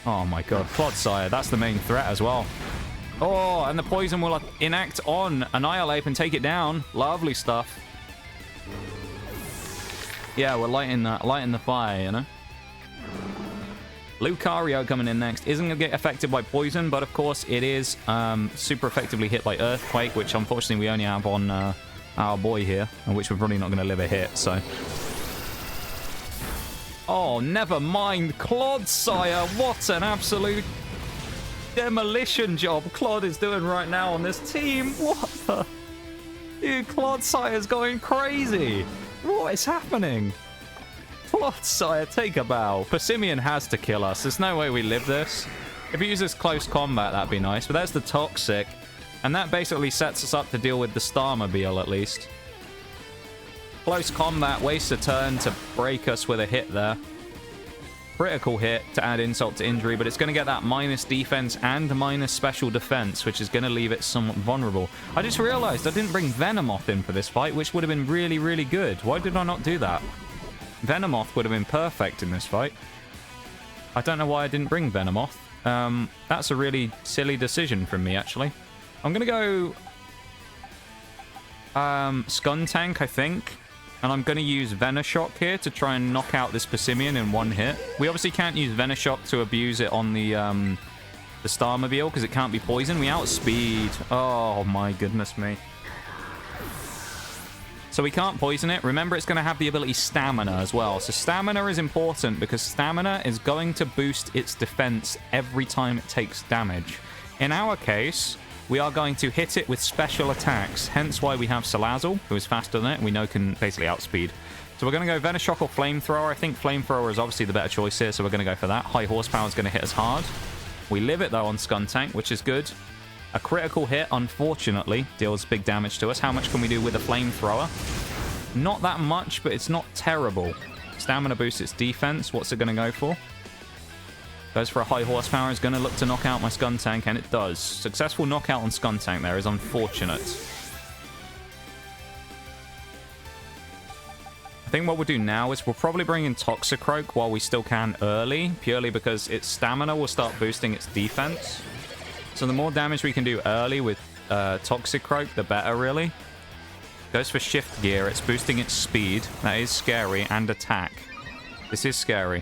Oh my god. Clodsire, that's the main threat as well. Oh, and the poison will enact on Annihilate and take it down. Lovely stuff. Yeah, we're lighting the fire, you know? Lucario coming in next. Isn't going to get affected by poison, but of course it is super effectively hit by Earthquake, which unfortunately we only have on our boy here, and which we're probably not going to live a hit, so... Oh, never mind. Clodsire, what an absolute demolition job Clod is doing right now on this team. What the... Dude, Clodsire's going crazy. What is happening? Clodsire, take a bow. Persimmon has to kill us. There's no way we live this. If he uses Close Combat, that'd be nice. But there's the Toxic. And that basically sets us up to deal with the Starmobile, at least. Close Combat wastes a turn to break us with a hit there. Critical hit to add insult to injury, but it's going to get that minus defense and minus special defense, which is going to leave it somewhat vulnerable. I just realized I didn't bring Venomoth in for this fight, which would have been really, really good. Why did I not do that? Venomoth would have been perfect in this fight. I don't know why I didn't bring Venomoth. That's a really silly decision from me, actually. I'm going to go Skuntank, I think. And I'm going to use Venoshock here to try and knock out this Persimmon in one hit. We obviously can't use Venoshock to abuse it on the Starmobile because it can't be poisoned. We outspeed. Oh, my goodness me. So we can't poison it. Remember, it's going to have the ability Stamina as well. So Stamina is important because Stamina is going to boost its defense every time it takes damage. In our case... we are going to hit it with special attacks, hence why we have Salazzle, who is faster than it, and we know can basically outspeed. So we're going to go Venoshock or Flamethrower. I think Flamethrower is obviously the better choice here, so we're going to go for that. High Horsepower is going to hit us hard. We live it, though, on Skuntank, which is good. A critical hit, unfortunately, deals big damage to us. How much can we do with a Flamethrower? Not that much, but it's not terrible. Stamina boosts its defense. What's it going to go for? Goes for a high horsepower, is going to look to knock out my Skuntank, and it does. Successful knockout on Skuntank there is unfortunate. I think what we'll do now is we'll probably bring in Toxicroak while we still can early, purely because its stamina will start boosting its defense. So the more damage we can do early with Toxicroak, the better, really. Goes for Shift Gear, it's boosting its speed. That is scary, and attack. This is scary.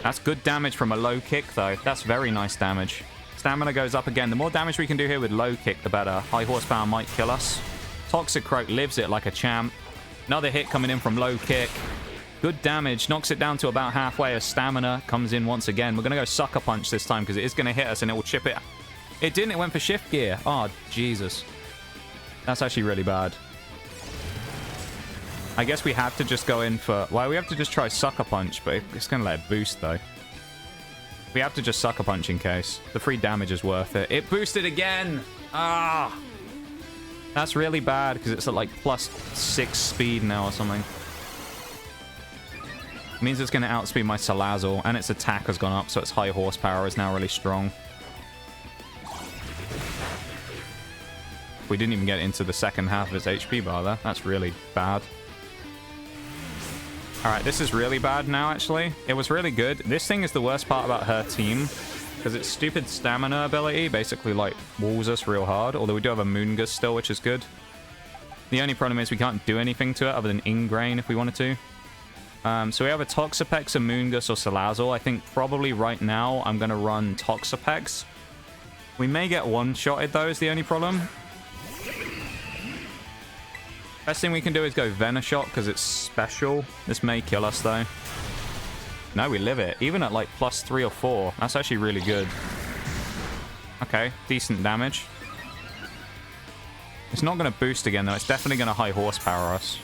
That's good damage from a low kick, though. That's very nice damage. Stamina goes up again. The more damage we can do here with low kick, the better. High horsepower might kill us. Toxicroak lives it like a champ. Another hit coming in from low kick. Good damage. Knocks it down to about halfway as stamina comes in once again. We're going to go Sucker Punch this time because it is going to hit us and it will chip it. It didn't. It went for Shift Gear. Oh, Jesus. That's actually really bad. I guess we have to just go in for... well, we have to just try Sucker Punch, but it's going to let it boost, though. We have to just Sucker Punch in case. The free damage is worth it. It boosted again! Ah! That's really bad because it's at like +6 speed now or something. It means it's going to outspeed my Salazzle, and its attack has gone up, so its high horsepower is now really strong. We didn't even get into the second half of its HP bar there. That's really bad. Alright, this is really bad now, actually. It was really good. This thing is the worst part about her team, because its stupid stamina ability basically, like, walls us real hard. Although we do have a Moongus still, which is good. The only problem is we can't do anything to it other than Ingrain if we wanted to. So we have a Toxapex, a Moongus, or Salazzle. I think probably right now I'm going to run Toxapex. We may get one-shotted, though, is the only problem. Best thing we can do is go Venonat because it's special. This may kill us, though. No, we live it. Even at, like, +3 or 4. That's actually really good. Okay, decent damage. It's not going to boost again, though. It's definitely going to high horsepower us.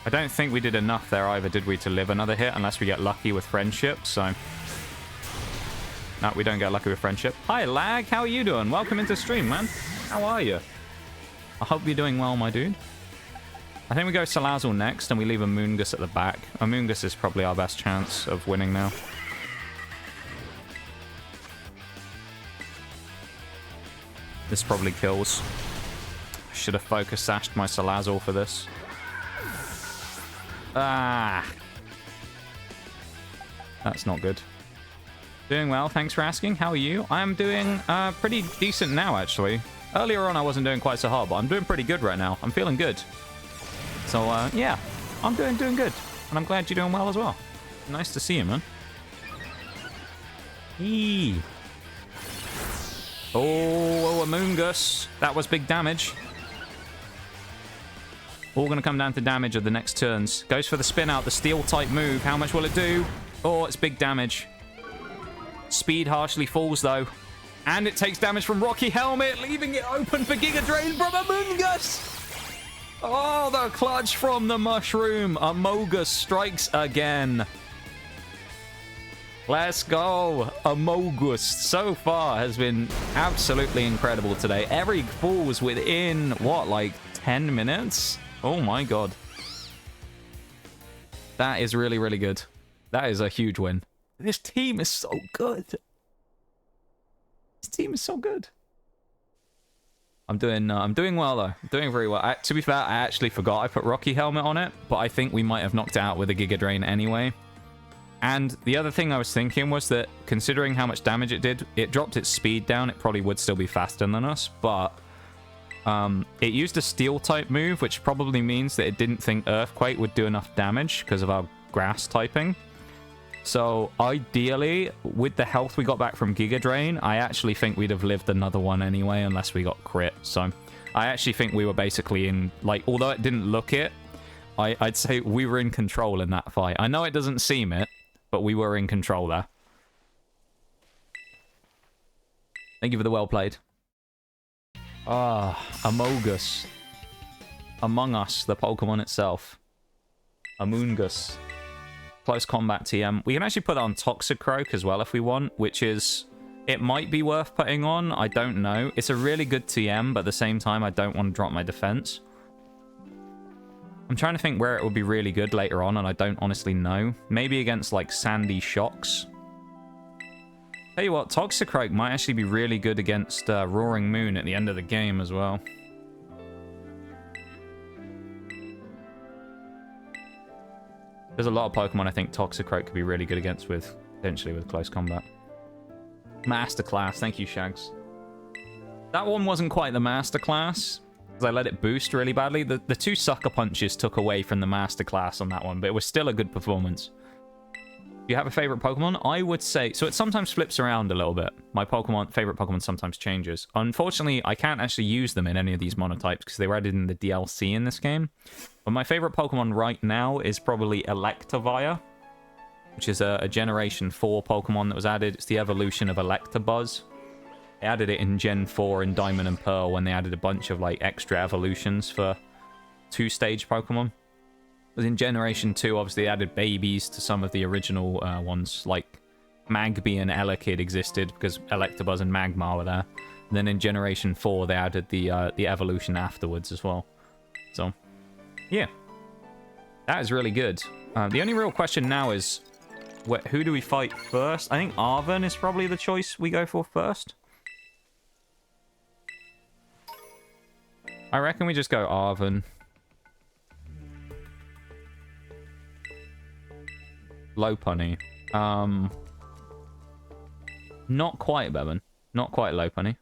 I don't think we did enough there either, did we, to live another hit, unless we get lucky with friendship, so... No, we don't get lucky with friendship. Hi, Lag. How are you doing? Welcome into stream, man. How are you? I hope you're doing well, my dude. I think we go Salazzle next, and we leave a Moongus at the back. A Moongus is probably our best chance of winning now. This probably kills. I should have focus sashed my Salazzle for this. Ah. That's not good. Doing well, thanks for asking. How are you? I'm doing pretty decent now, actually. Earlier on, I wasn't doing quite so hard, but I'm doing pretty good right now. I'm feeling good. So, yeah. I'm doing good. And I'm glad you're doing well as well. Nice to see you, man. Eee. Oh, a Moongus. That was big damage. All going to come down to damage of the next turns. Goes for the spin out, the steel type move. How much will it do? Oh, it's big damage. Speed harshly falls, though. And it takes damage from Rocky Helmet, leaving it open for Giga Drain from Amogus. Oh, the clutch from the mushroom. Amogus strikes again. Let's go. Amogus so far has been absolutely incredible today. Every ball was within, what, like 10 minutes? Oh my god. That is really, really good. That is a huge win. This team is so good. This team is so good. I'm doing well, though. I'm doing very well. To be fair, I actually forgot I put Rocky Helmet on it, but I think we might have knocked it out with a Giga Drain anyway. And the other thing I was thinking was that, considering how much damage it did, it dropped its speed down. It probably would still be faster than us, but it used a Steel-type move, which probably means that it didn't think Earthquake would do enough damage because of our Grass typing. So, ideally, with the health we got back from Giga Drain, I actually think we'd have lived another one anyway, unless we got crit. So, I actually think we were basically in, like, although it didn't look it, I'd say we were in control in that fight. I know it doesn't seem it, but we were in control there. Thank you for the well played. Ah, Amogus. Among Us, the Pokemon itself. Amoongus. Close combat TM. We can actually put it on Toxicroak as well if we want, which is... It might be worth putting on. I don't know. It's a really good TM, but at the same time, I don't want to drop my defense. I'm trying to think where it would be really good later on, and I don't honestly know. Maybe against, like, Sandy Shocks. Tell you what, Toxicroak might actually be really good against Roaring Moon at the end of the game as well. There's a lot of Pokemon I think Toxicroak could be really good against with, potentially with close combat. Masterclass, thank you, Shags. That one wasn't quite the Masterclass, because I let it boost really badly. The two Sucker Punches took away from the Masterclass on that one, but it was still a good performance. Do you have a favorite Pokemon? I would say... So it sometimes flips around a little bit. My favorite Pokemon sometimes changes. Unfortunately, I can't actually use them in any of these monotypes because they were added in the DLC in this game. But my favorite Pokemon right now is probably Electivire, which is a Generation 4 Pokemon that was added. It's the evolution of Electabuzz. They added it in Gen 4 in Diamond and Pearl when they added a bunch of like extra evolutions for 2-stage Pokemon. Because in Generation 2, obviously, they added babies to some of the original ones, like Magby and Elekid existed because Electabuzz and Magmar were there. And then in Generation 4, they added the evolution afterwards as well. So, yeah. That is really good. The only real question now is, who do we fight first? I think Arven is probably the choice we go for first. I reckon we just go Arven. Lopunny. Not quite, Bevan. Not quite Lopunny.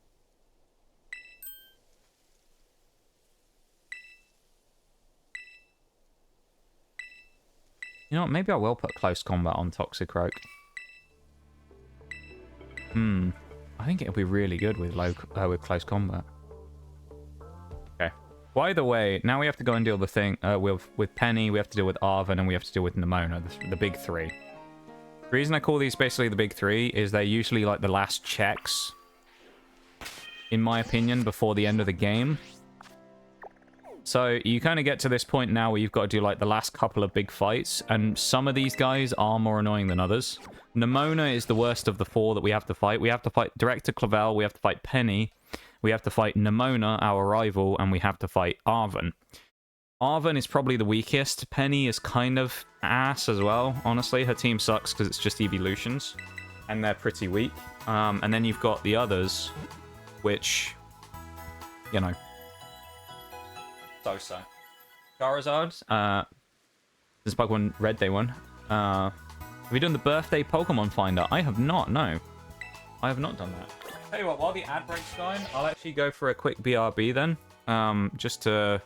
You know what? Maybe I will put Close Combat on Toxicroak. I think it'll be really good with Close Combat. Okay. Well, either way, now we have to go and deal with the thing with Penny, we have to deal with Arven, and we have to deal with Nemona, the big three. The reason I call these basically the big three is they're usually like the last checks, in my opinion, before the end of the game. So you kind of get to this point now where you've got to do like the last couple of big fights, and some of these guys are more annoying than others. Nemona is the worst of the four that we have to fight. We have to fight Director Clavel, we have to fight Penny, we have to fight Nemona, our rival, and we have to fight Arven. Arven is probably the weakest. Penny is kind of ass as well, honestly. Her team sucks because it's just evolutions, and they're pretty weak. And then you've got the others, which, you know, so. Charizard, this is Pokemon Red Day 1. Have you done the birthday Pokemon Finder? I have not, no. I have not done that. Tell you what, while the ad break's going, I'll actually go for a quick BRB then. Just to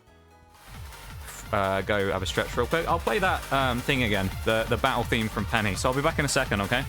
go have a stretch real quick. I'll play that thing again, the battle theme from Penny. So I'll be back in a second, okay?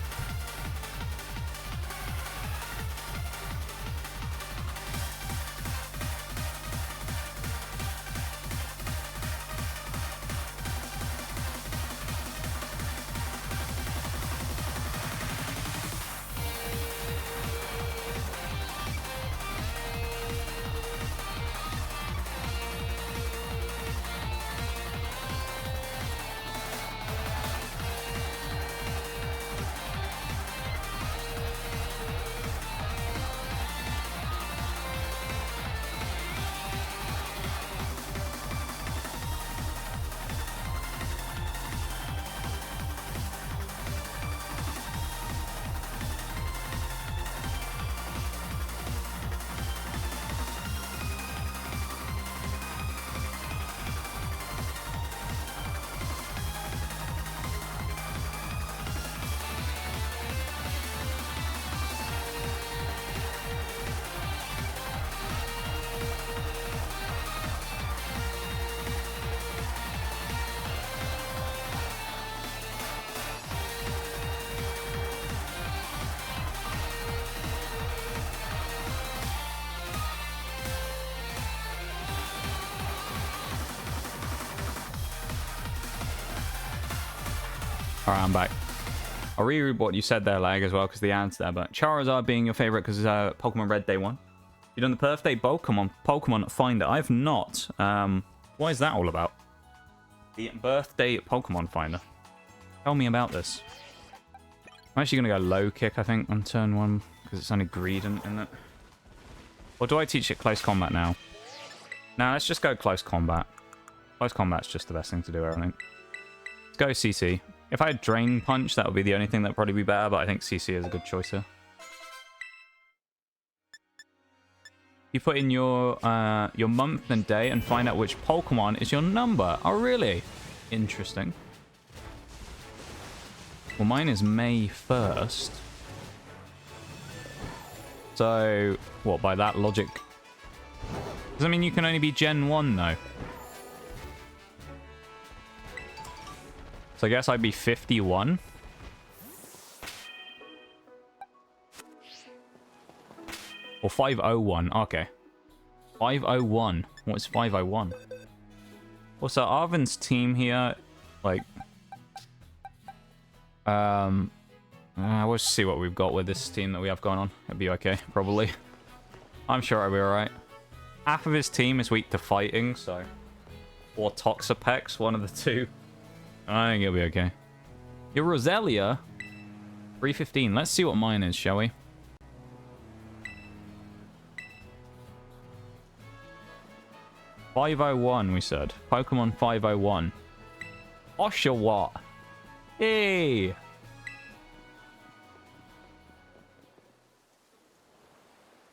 Alright, I'm back. I'll reread what you said there, Lag, as well, because the ad's there. But Charizard being your favorite because Pokemon Red Day 1. You've done the birthday Pokemon Finder. I've not. What is that all about? The birthday Pokemon Finder. Tell me about this. I'm actually going to go low kick, I think, on turn 1, because it's only Greedent, isn't it? Or do I teach it close combat now? Nah, let's just go close combat. Close combat's just the best thing to do, I think. Let's go CC. If I had Drain Punch, that would be the only thing that would probably be better, but I think CC is a good choice here. You put in your month and day and find out which Pokemon is your number. Oh, really? Interesting. Well, mine is May 1st. So, what, by that logic? Does that mean you can only be Gen 1, though? So I guess I'd be 51. Or 501. Okay. 501. What's 501? Well, so Arven's team here, like... we'll see what we've got with this team that we have going on. It'll be okay, probably. I'm sure I'll be alright. Half of his team is weak to fighting, so... Or Toxapex, one of the two. I think it'll be okay. Your Roselia? 315. Let's see what mine is, shall we? .501, we said. Pokemon 501. Oshawott. Hey!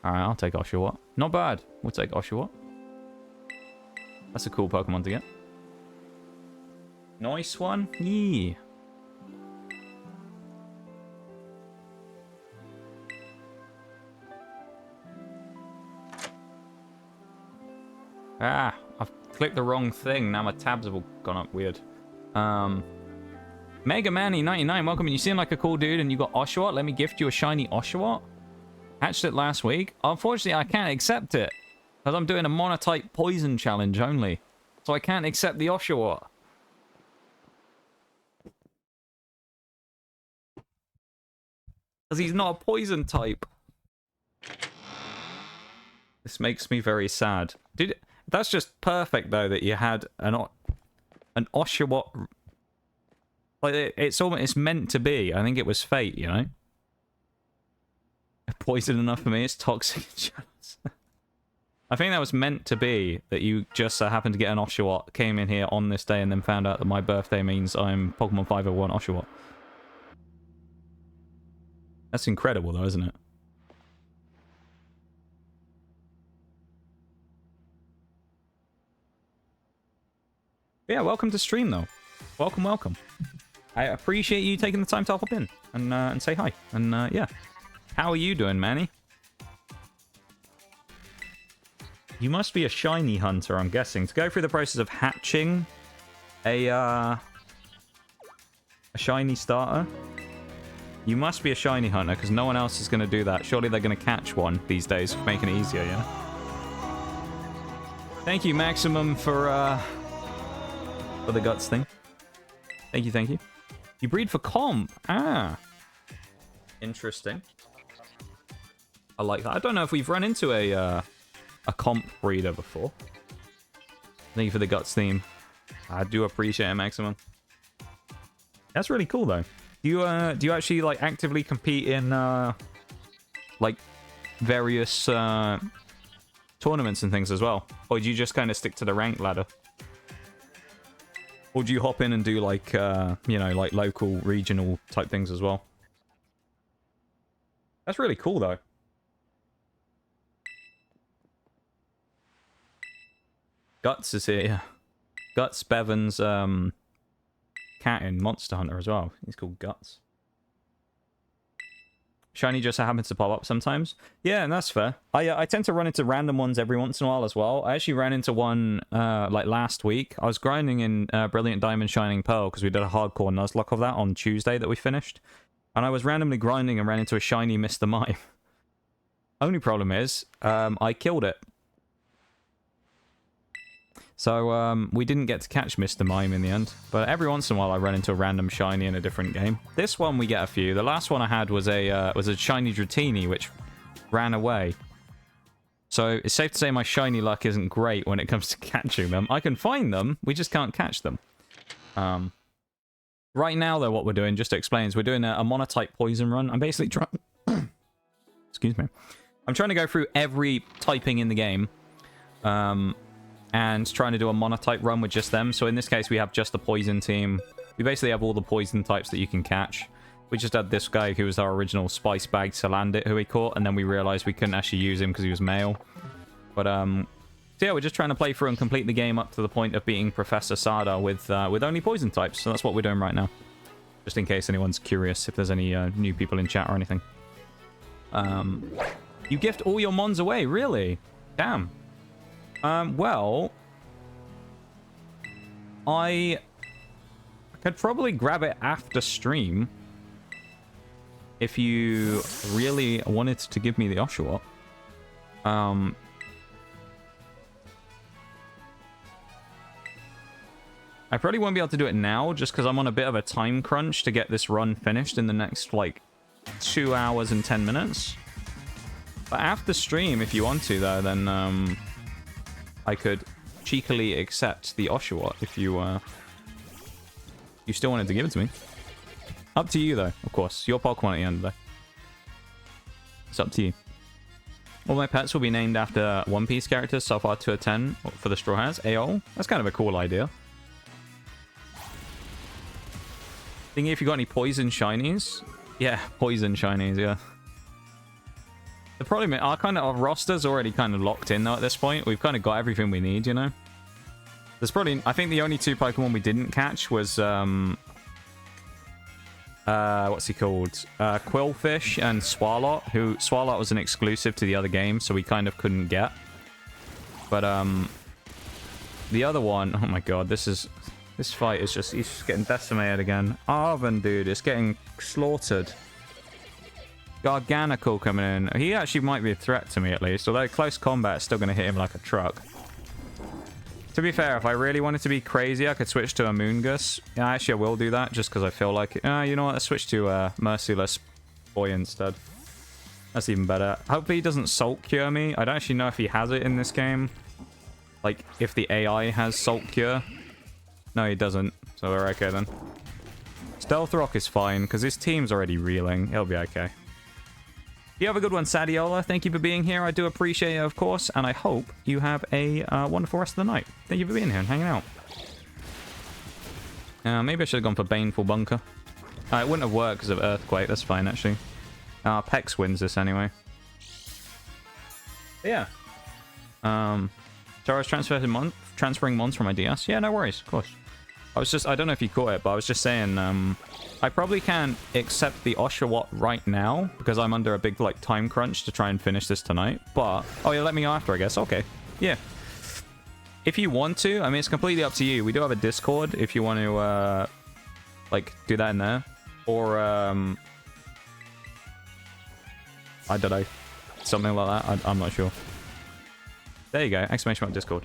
Alright, I'll take Oshawott. Not bad. We'll take Oshawott. That's a cool Pokemon to get. Nice one. Yeah. Ah, I've clicked the wrong thing. Now my tabs have all gone up weird. Mega Manny 99, welcome. And you seem like a cool dude and you got Oshawott. Let me gift you a shiny Oshawott. Hatched it last week. Unfortunately, I can't accept it. Because I'm doing a Monotype poison challenge only. So I can't accept the Oshawott. Because he's not a poison type. This makes me very sad. Dude, that's just perfect, though, that you had an Oshawott. Like, it's meant to be. I think it was fate, you know? Poison enough for me, it's toxic. I think that was meant to be, that you just so happened to get an Oshawott, came in here on this day, and then found out that my birthday means I'm Pokemon 501 Oshawott. That's incredible, though, isn't it? Yeah, welcome to stream, though. Welcome, welcome. I appreciate you taking the time to hop in and say hi. And, yeah. How are you doing, Manny? You must be a shiny hunter, I'm guessing. To go through the process of hatching a shiny starter, you must be a shiny hunter, because no one else is going to do that. Surely they're going to catch one these days, making it easier, yeah? Thank you, Maximum, for the guts thing. Thank you, thank you. You breed for comp. Ah. Interesting. I like that. I don't know if we've run into a comp breeder before. Thank you for the guts theme. I do appreciate it, Maximum. That's really cool, though. Do you actually, like, actively compete in, like, various tournaments and things as well? Or do you just kind of stick to the rank ladder? Or do you hop in and do, like, you know, like, local, regional type things as well? That's really cool, though. Guts is here, yeah. Guts, Bevan's, cat in Monster Hunter as well. He's called Guts. Shiny just happens to pop up sometimes. Yeah, and that's fair. I tend to run into random ones every once in a while as well. I actually ran into one, like, last week. I was grinding in Brilliant Diamond Shining Pearl because we did a hardcore nuzlocke of that on Tuesday that we finished. And I was randomly grinding and ran into a shiny Mr. Mime. Only problem is, I killed it. So, we didn't get to catch Mr. Mime in the end. But every once in a while, I run into a random shiny in a different game. This one, we get a few. The last one I had was a shiny Dratini, which ran away. So, it's safe to say my shiny luck isn't great when it comes to catching them. I can find them, we just can't catch them. Right now, though, what we're doing, just to explain, is we're doing a Monotype poison run. I'm basically trying... Excuse me. I'm trying to go through every typing in the game. And trying to do a Monotype run with just them. So in this case, we have just the poison team. We basically have all the poison types that you can catch. We just had this guy who was our original Spice Bag Salandit who we caught, and then we realized we couldn't actually use him because he was male. But, so yeah, we're just trying to play through and complete the game up to the point of beating Professor Sada with only poison types. So that's what we're doing right now. Just in case anyone's curious, if there's any new people in chat or anything. You gift all your mons away, really? Damn. Well, I could probably grab it after stream if you really wanted to give me the Oshawott. I probably won't be able to do it now just because I'm on a bit of a time crunch to get this run finished in the next, like, 2 hours and 10 minutes. But after stream, if you want to, though, then, I could cheekily accept the Oshawott if you still wanted to give it to me. Up to you, though, of course. Your Pokemon at the end of the day. It's up to you. All my pets will be named after One Piece characters so far to a 10 for the Straw Hats. AOL. That's kind of a cool idea. Thinking if you got any poison shinies. Yeah, poison shinies, yeah. The problem is our roster's already kind of locked in though at this point. We've kind of got everything we need, you know? There's probably... I think the only 2 Pokemon we didn't catch was... what's he called? Quillfish and Swalot, who... Swalot was an exclusive to the other game, so we kind of couldn't get. But, the other one... Oh my god, this fight is just... He's just getting decimated again. Arven, dude, is getting slaughtered. Garganical coming in. He actually might be a threat to me, at least. Although close combat is still going to hit him like a truck. To be fair, if I really wanted to be crazy, I could switch to a Moongus. Yeah, actually, I will do that just because I feel like it. You know what? Let's switch to Merciless Boy instead. That's even better. Hopefully, he doesn't Salt Cure me. I don't actually know if he has it in this game. Like, if the AI has Salt Cure. No, he doesn't. So we're okay then. Stealth Rock is fine because his team's already reeling. He'll be okay. You have a good one, Sadiola. Thank you for being here. I do appreciate it, of course. And I hope you have a wonderful rest of the night. Thank you for being here and hanging out. Maybe I should have gone for Baneful Bunker. It wouldn't have worked because of Earthquake. That's fine, actually. Pex wins this anyway. But yeah. So I was transferring mons from my DS. Yeah, no worries, of course. I don't know if you caught it, but I was just saying, I probably can't accept the Oshawott right now because I'm under a big, like, time crunch to try and finish this tonight. But, oh, yeah, let me go after, I guess. Okay. Yeah. If you want to, I mean, it's completely up to you. We do have a Discord if you want to, like, do that in there. Or, I don't know. Something like that. I'm not sure. There you go. Exclamation mark Discord.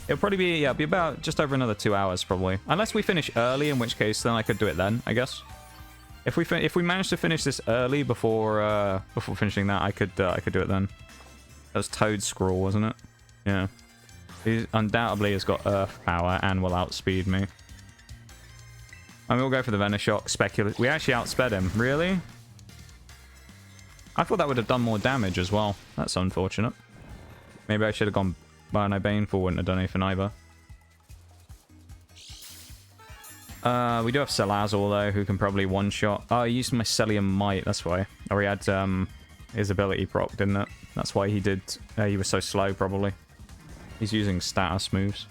It'll probably be, yeah, be about just over another 2 hours, probably. Unless we finish early, in which case, then I could do it then, I guess. If we manage to finish this early before finishing that, I could do it then. That was Toad Scrawl, wasn't it? Yeah. He undoubtedly has got Earth power and will outspeed me. I mean, we'll go for the Venoshock. We actually outsped him. Really? I thought that would have done more damage as well. That's unfortunate. Maybe I should have gone... Well, no, Baneful wouldn't have done anything either. We do have Salazzle, though, who can probably one-shot. Oh, he used Mycelium Might, that's why. Or he had his ability proc, didn't it? That's why he did... he was so slow, probably. He's using status moves.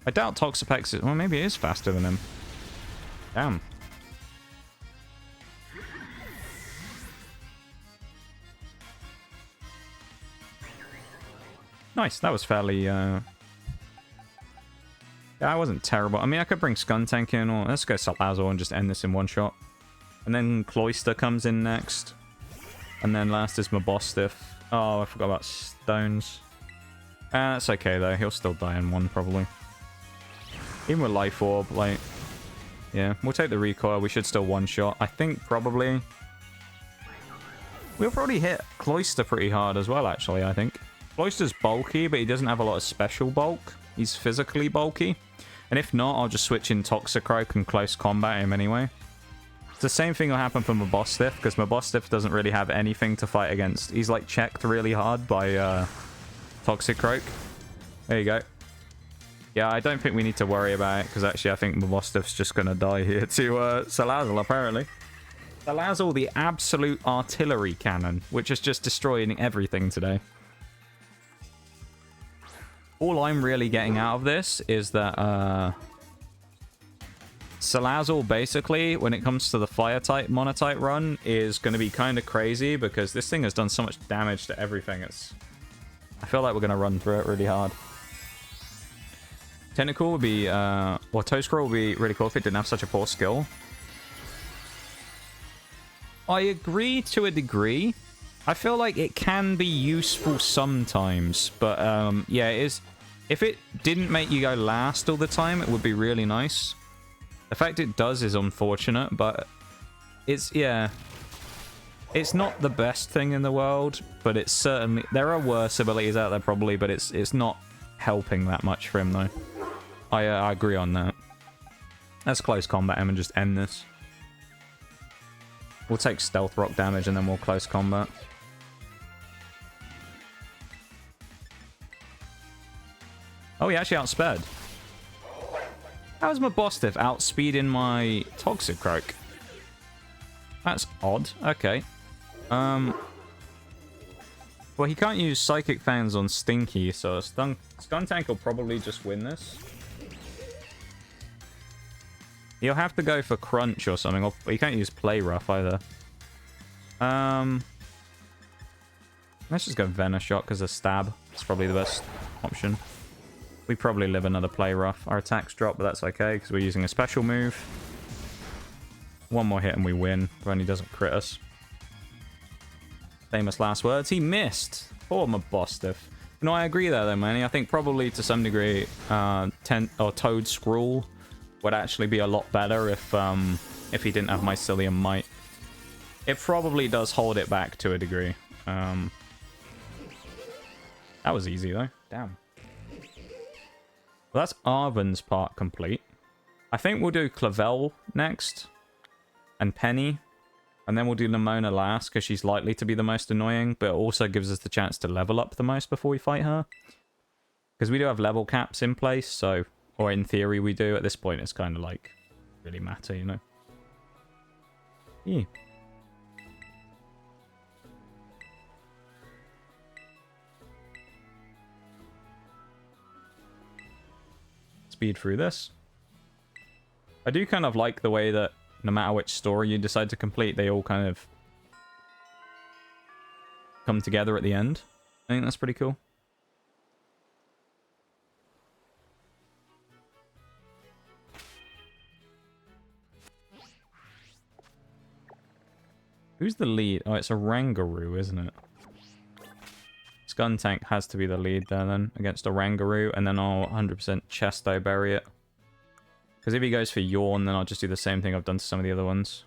I doubt Toxapex is... Well, maybe it is faster than him. Damn. Nice, that was fairly, yeah, I wasn't terrible. I mean, I could bring Skuntank in, or let's go Salazzle and just end this in one shot. And then Cloyster comes in next. And then last is Mabostiff. Oh, I forgot about Stones. That's okay, though. He'll still die in one, probably. Even with Life Orb, like... Yeah, we'll take the recoil. We should still one-shot. I think, probably... We'll probably hit Cloyster pretty hard as well, actually, I think. Cloyster's bulky, but he doesn't have a lot of special bulk. He's physically bulky. And if not, I'll just switch in Toxicroak and close combat him anyway. It's the same thing will happen for Mabostiff, because Mabostiff doesn't really have anything to fight against. He's, like, checked really hard by Toxicroak. There you go. Yeah, I don't think we need to worry about it, because actually I think Mabostiff's just going to die here to Salazzle, apparently. Salazzle, the absolute artillery cannon, which is just destroying everything today. All I'm really getting out of this is that Salazzle, basically, when it comes to the Fire-type Monotype run, is going to be kind of crazy because this thing has done so much damage to everything. I feel like we're going to run through it really hard. Tentacle would be... well, Toescroll would be really cool if it didn't have such a poor skill. I agree to a degree. I feel like it can be useful sometimes, but yeah, it is. If it didn't make you go last all the time, it would be really nice. The fact it does is unfortunate, but it's, yeah. It's not the best thing in the world, but it's certainly... There are worse abilities out there probably, but it's not helping that much for him, though. I agree on that. Let's close combat him and just end this. We'll take stealth rock damage and then we'll close combat. Oh, he actually outsped. How is my Bostiff outspeeding my Toxicroak? That's odd. Okay. Well, he can't use Psychic Fangs on Stunky, so Skuntank will probably just win this. He'll have to go for Crunch or something, or he can't use Play Rough either. Let's just go Venoshock because a Stab is probably the best option. We probably live another Play Rough. Our attacks drop, but that's okay because we're using a special move. One more hit and we win, when he doesn't crit us. Famous last words. He missed. Poor my Bostiff. No, I agree there though, Manny. I think probably to some degree, Toad Scroll would actually be a lot better if he didn't have Mycelium Might. It probably does hold it back to a degree. That was easy though. Damn. Well, that's Arven's part complete. I think we'll do Clavel next. And Penny. And then we'll do Lamona last, because she's likely to be the most annoying. But it also gives us the chance to level up the most before we fight her. Because we do have level caps in place, so... Or in theory we do. At this point it's kind of like... really matter, you know? Yeah. Speed through this. I do kind of like the way that no matter which story you decide to complete, they all kind of come together at the end. I think that's pretty cool. Who's the lead? Oh, it's a Rangaroo, isn't it? Skuntank has to be the lead there then, against a Rangaroo, and then I'll 100% Chesto Berry it. Because if he goes for Yawn, then I'll just do the same thing I've done to some of the other ones.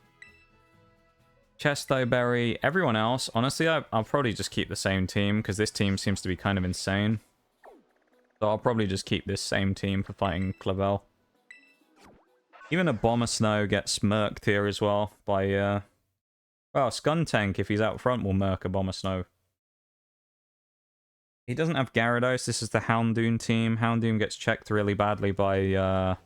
Chesto Berry. Everyone else, honestly, I'll probably just keep the same team, because this team seems to be kind of insane. So I'll probably just keep this same team for fighting Clavel. Even a Bomber Snow gets smirked here as well by... Well, Skuntank, if he's out front, will murk a Bomber Snow. He doesn't have Gyarados. This is the Houndoom team. Houndoom gets checked really badly by...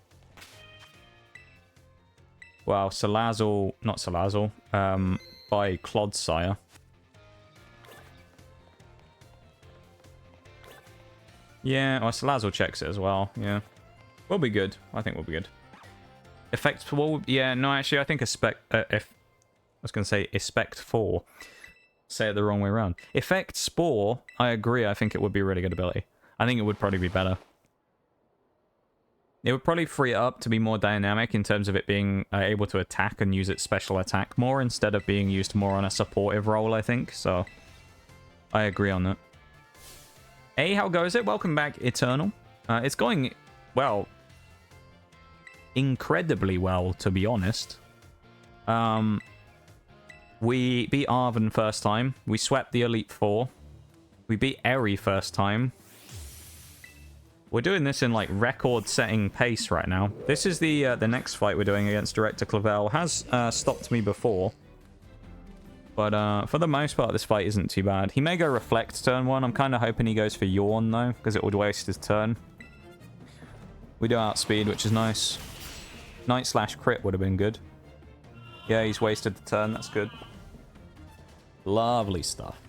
Well, Salazzle... Not Salazzle. By Clodsire. Yeah, well, Salazzle checks it as well. Yeah. We'll be good. I think we'll be good. Effect... Well, yeah, no, actually, I think I was going to say Espect 4. Say it the wrong way around. Effect Spore, I agree. I think it would be a really good ability. I think it would probably be better. It would probably free it up to be more dynamic in terms of it being able to attack and use its special attack more instead of being used more on a supportive role, I think. So, I agree on that. Hey, how goes it? Welcome back, Eternal. It's going, well, incredibly well, to be honest. We beat Arven first time. We swept the Elite Four. We beat Eri first time. We're doing this in like record-setting pace right now. This is the next fight we're doing against Director Clavel. Has stopped me before. But for the most part, this fight isn't too bad. He may go Reflect turn 1. I'm kind of hoping he goes for Yawn though, because it would waste his turn. We do outspeed, which is nice. Night/crit would have been good. Yeah, he's wasted the turn. That's good. Lovely stuff.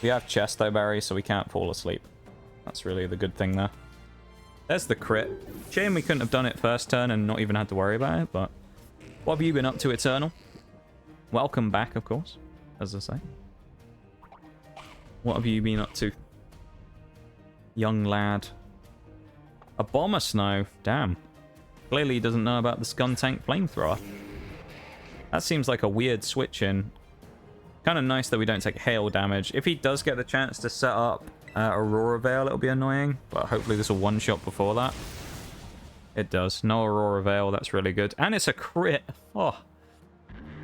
We have Chesto Berry, so we can't fall asleep. That's really the good thing there. There's the crit. Shame we couldn't have done it first turn and not even had to worry about it, but... What have you been up to, Eternal? Welcome back, of course, as I say. What have you been up to? Young lad. A Bomber Snow? Damn. Clearly he doesn't know about the Skuntank Flamethrower. That seems like a weird switch in. Kind of nice that we don't take hail damage. If he does get the chance to set up Aurora Veil, it'll be annoying. But hopefully this will one-shot before that. It does. No Aurora Veil, that's really good. And it's a crit. Oh.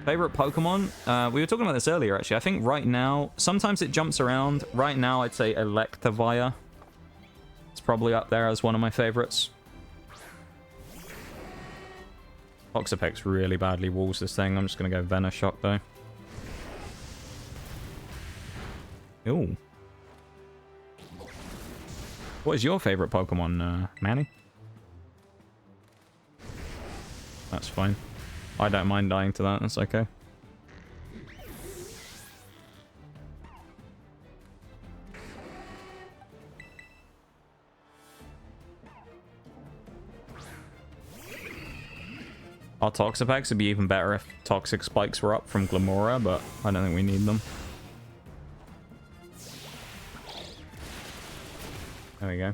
Favorite Pokemon? We were talking about this earlier, actually. I think right now, sometimes it jumps around. Right now, I'd say Electivire. It's probably up there as one of my favorites. Toxapex really badly walls this thing. I'm just going to go Venoshock, though. Ooh. What is your favorite Pokemon, Manny? That's fine. I don't mind dying to that. That's okay. Our Toxapex would be even better if Toxic Spikes were up from Glamora, but I don't think we need them. There we go.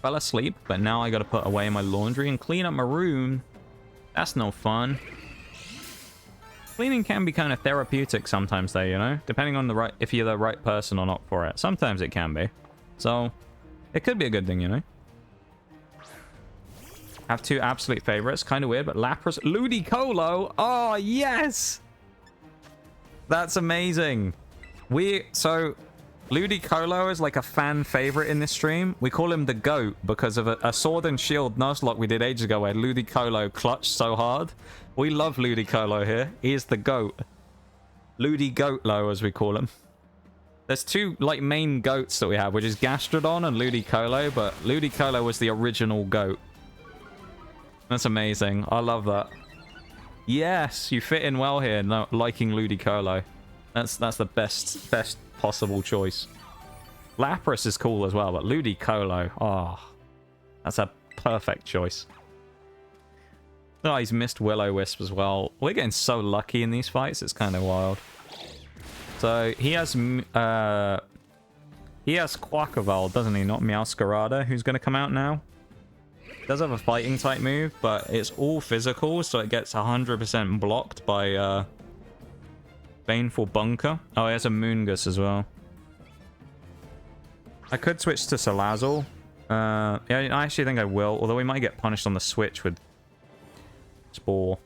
Fell asleep, but now I gotta put away my laundry and clean up my room. That's no fun. Cleaning can be kind of therapeutic sometimes though, you know? Depending on if you're the right person or not for it. Sometimes it can be. So, it could be a good thing, you know? Have two absolute favorites. Kind of weird, but Lapras... Ludicolo! Oh, yes! That's amazing. So, Ludicolo is like a fan favorite in this stream. We call him the GOAT because of a Sword and Shield Nuzlocke we did ages ago where Ludicolo clutched so hard. We love Ludicolo here. He is the GOAT. Ludigoatlo, as we call him. There's two, like, main goats that we have, which is Gastrodon and Ludicolo, but Ludicolo was the original GOAT. That's amazing. I love that. Yes, you fit in well here, liking Ludicolo. That's the best possible choice. Lapras is cool as well, but Ludicolo, oh, that's a perfect choice. Oh, he's missed Will-O-Wisp as well. We're getting so lucky in these fights, it's kind of wild. So he has Quackavolt, doesn't he? Not Meowscarada, who's going to come out now. Does have a fighting type move, but it's all physical, so it gets 100% blocked by Baneful Bunker. Oh, he has a Moongus as well. I could switch to Salazzle. Yeah, I actually think I will, although we might get punished on the switch with Spore.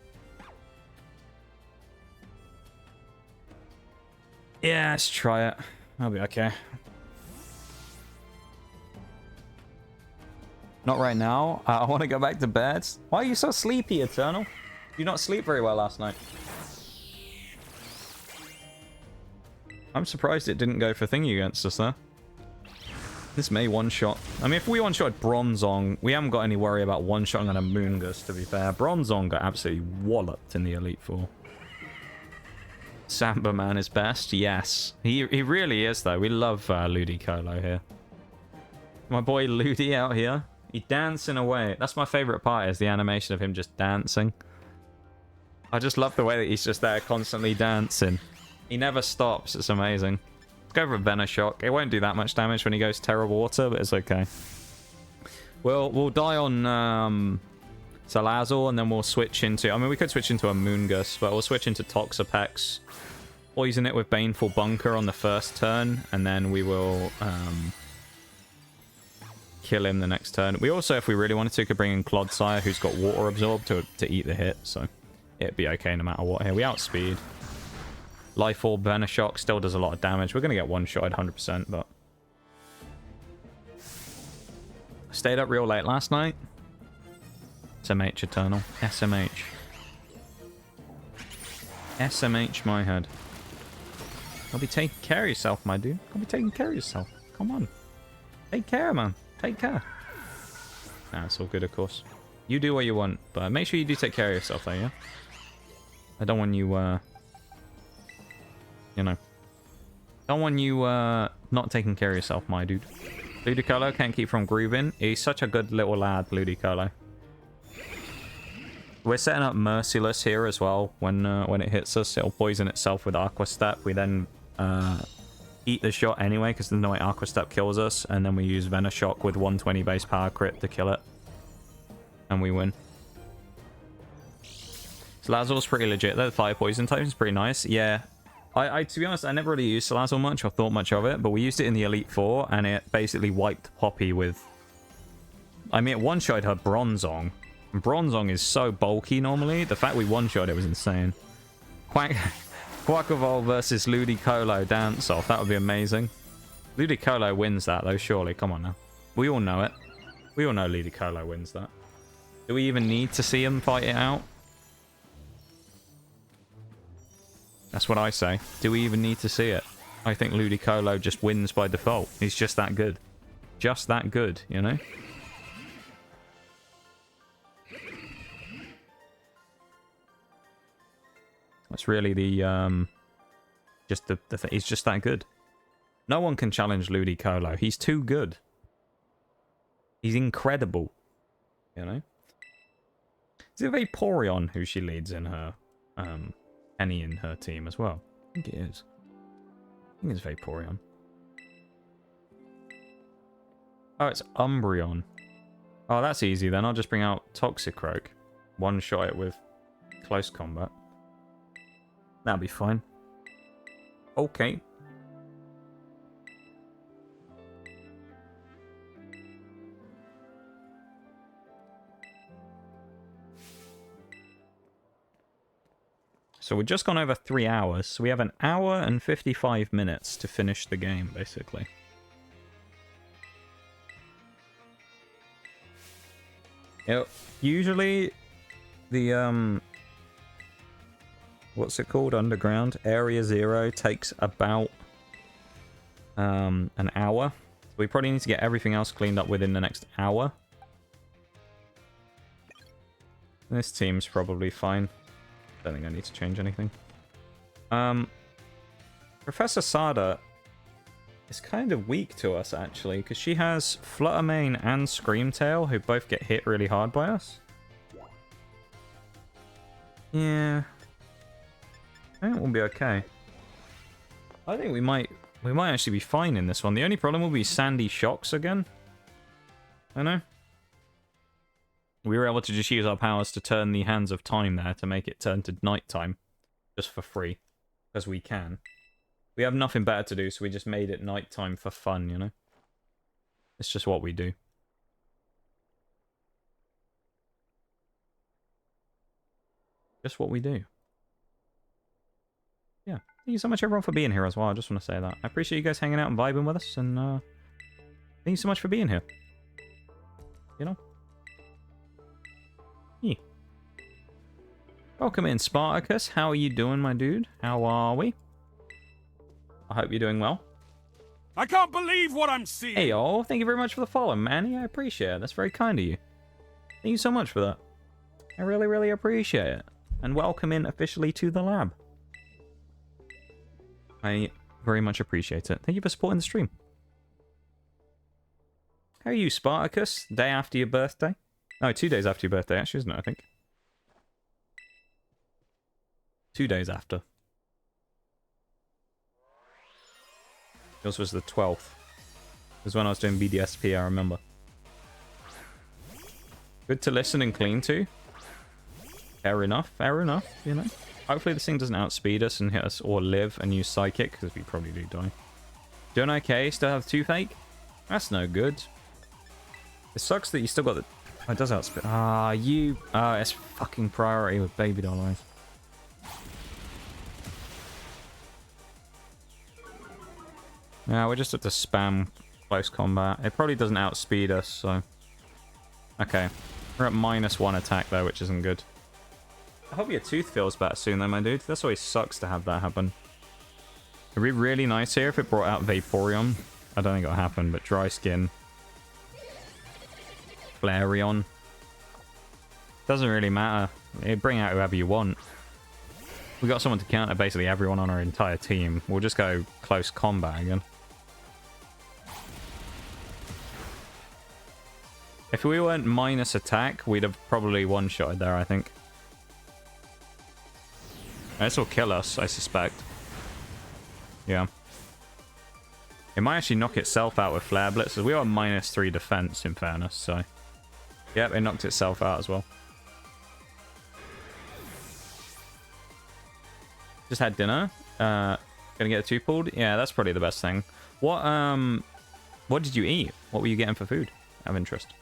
Yeah, let's try it. I'll be okay. Not right now. I want to go back to bed. Why are you so sleepy, Eternal? Did you not sleep very well last night? I'm surprised it didn't go for thingy against us there. This may one-shot. I mean, if we one-shot Bronzong, we haven't got any worry about one-shotting on a Moongus, to be fair. Bronzong got absolutely walloped in the Elite Four. Samba Man is best. Yes. He really is, though. We love Ludicolo here. My boy Ludi out here. He's dancing away. That's my favorite part, is the animation of him just dancing. I just love the way that he's just there constantly dancing. He never stops. It's amazing. Let's go for Venoshock. It won't do that much damage when he goes Terra Water, but it's okay. We'll die on Salazzle, and then we'll switch into... I mean, we could switch into a Moongus, but we'll switch into Toxapex. Poison it with Baneful Bunker on the first turn, and then we will... kill him the next turn. We also, if we really wanted to, could bring in Clodsire, who's got Water Absorb to eat the hit, so it'd be okay no matter what here. We outspeed. Life Orb Venoshock still does a lot of damage. We're going to get one-shotted 100%, but... Stayed up real late last night. SMH Eternal. SMH. SMH my head. I'll be taking care of yourself, my dude. I'll be taking care of yourself. Come on. Take care, man. Take care. Nah, it's all good, of course. You do what you want, but make sure you do take care of yourself, though, yeah? I don't want you, you know. Don't want you, not taking care of yourself, my dude. Ludicolo can't keep from grooving. He's such a good little lad, Ludicolo. We're setting up Merciless here as well. When it hits us, it'll poison itself with Aqua Step. We then, eat the shot anyway, because there's no way Aqua Step kills us, and then we use Venoshock with 120 base power crit to kill it. And we win. Salazzle's pretty legit. The fire poison type is pretty nice. Yeah. I to be honest, I never really used Salazzle much or thought much of it, but we used it in the Elite Four, and it basically wiped Poppy with... I mean, it one-shotted her Bronzong. And Bronzong is so bulky normally. The fact we one-shot it was insane. Quackavolt versus Ludicolo dance-off. That would be amazing. Ludicolo wins that, though, surely. Come on now. We all know it. We all know Ludicolo wins that. Do we even need to see him fight it out? That's what I say. Do we even need to see it? I think Ludicolo just wins by default. He's just that good. Just that good, you know? That's really the, just the thing. He's just that good. No one can challenge Ludicolo. He's too good. He's incredible. You know? Is it Vaporeon who she leads in her, Penny in her team as well? I think it is. I think it's Vaporeon. Oh, it's Umbreon. Oh, that's easy then. I'll just bring out Toxicroak. One-shot it with close combat. That'll be fine. Okay. So we've just gone over 3 hours. So we have an hour and 55 minutes to finish the game, basically. Yep. Usually, the, what's it called? Underground. Area 0 takes about, an hour. So we probably need to get everything else cleaned up within the next hour. This team's probably fine. Don't think I need to change anything. Professor Sada is kind of weak to us, actually, because she has Fluttermane and Screamtail, who both get hit really hard by us. Yeah. I think we'll be okay. I think we might actually be fine in this one. The only problem will be Sandy Shocks again. I know. We were able to just use our powers to turn the Hands of Time there to make it turn to nighttime. Just for free. Because we can. We have nothing better to do, so we just made it nighttime for fun, you know? It's just what we do. Just what we do. Yeah. Thank you so much, everyone, for being here as well. I just want to say that. I appreciate you guys hanging out and vibing with us, and thank you so much for being here. You know? Yeah. Welcome in, Spartacus. How are you doing, my dude? How are we? I hope you're doing well. I can't believe what I'm seeing. Hey, y'all. Thank you very much for the follow, Manny. I appreciate it. That's very kind of you. Thank you so much for that. I really, really appreciate it. And welcome in officially to the lab. I very much appreciate it. Thank you for supporting the stream. How are you, Spartacus? Day after your birthday? No, 2 days after your birthday, actually, isn't it, I think? 2 days after. Yours was the 12th. It was when I was doing BDSP, I remember. Good to listen and clean to. Fair enough, you know. Hopefully this thing doesn't outspeed us and hit us or live and use Psychic, because we probably do die. Doing okay, still have Toothache? That's no good. It sucks that you still got the... Oh, it does outspeed. Ah, you... Oh, it's fucking priority with Baby Doll Eyes. Yeah, we just have to spam close combat. It probably doesn't outspeed us, so... Okay. We're at -1 attack, though, which isn't good. I hope your tooth feels better soon, though, my dude. This always sucks to have that happen. It'd be really nice here if it brought out Vaporeon. I don't think it'll happen, but Dry Skin. Flareon. Doesn't really matter. It'd bring out whoever you want. We got someone to counter basically everyone on our entire team. We'll just go close combat again. If we weren't minus attack, we'd have probably one-shotted there, I think. This will kill us, I suspect. Yeah. It might actually knock itself out with Flare Blitzes. We are -3 defense, in fairness, so... Yep, it knocked itself out as well. Just had dinner. Gonna get a tooth pulled? Yeah, that's probably the best thing. What did you eat? What were you getting for food? Out of interest.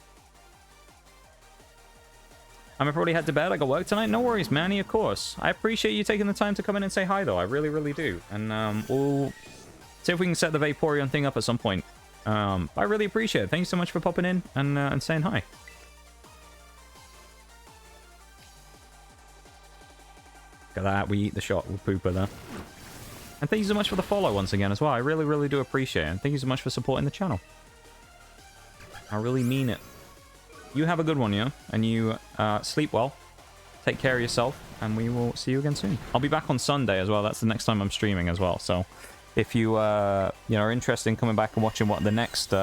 I'm gonna probably head to bed. I got work tonight. No worries, Manny, of course. I appreciate you taking the time to come in and say hi, though. I really, really do. And we'll see if we can set the Vaporeon thing up at some point. I really appreciate it. Thank you so much for popping in and saying hi. Look at that. We eat the shot with Wooper there. And thank you so much for the follow once again as well. I really, really do appreciate it. And thank you so much for supporting the channel. I really mean it. You have a good one, yeah? And you sleep well. Take care of yourself. And we will see you again soon. I'll be back on Sunday as well. That's the next time I'm streaming as well. So if you, are interested in coming back and watching what the next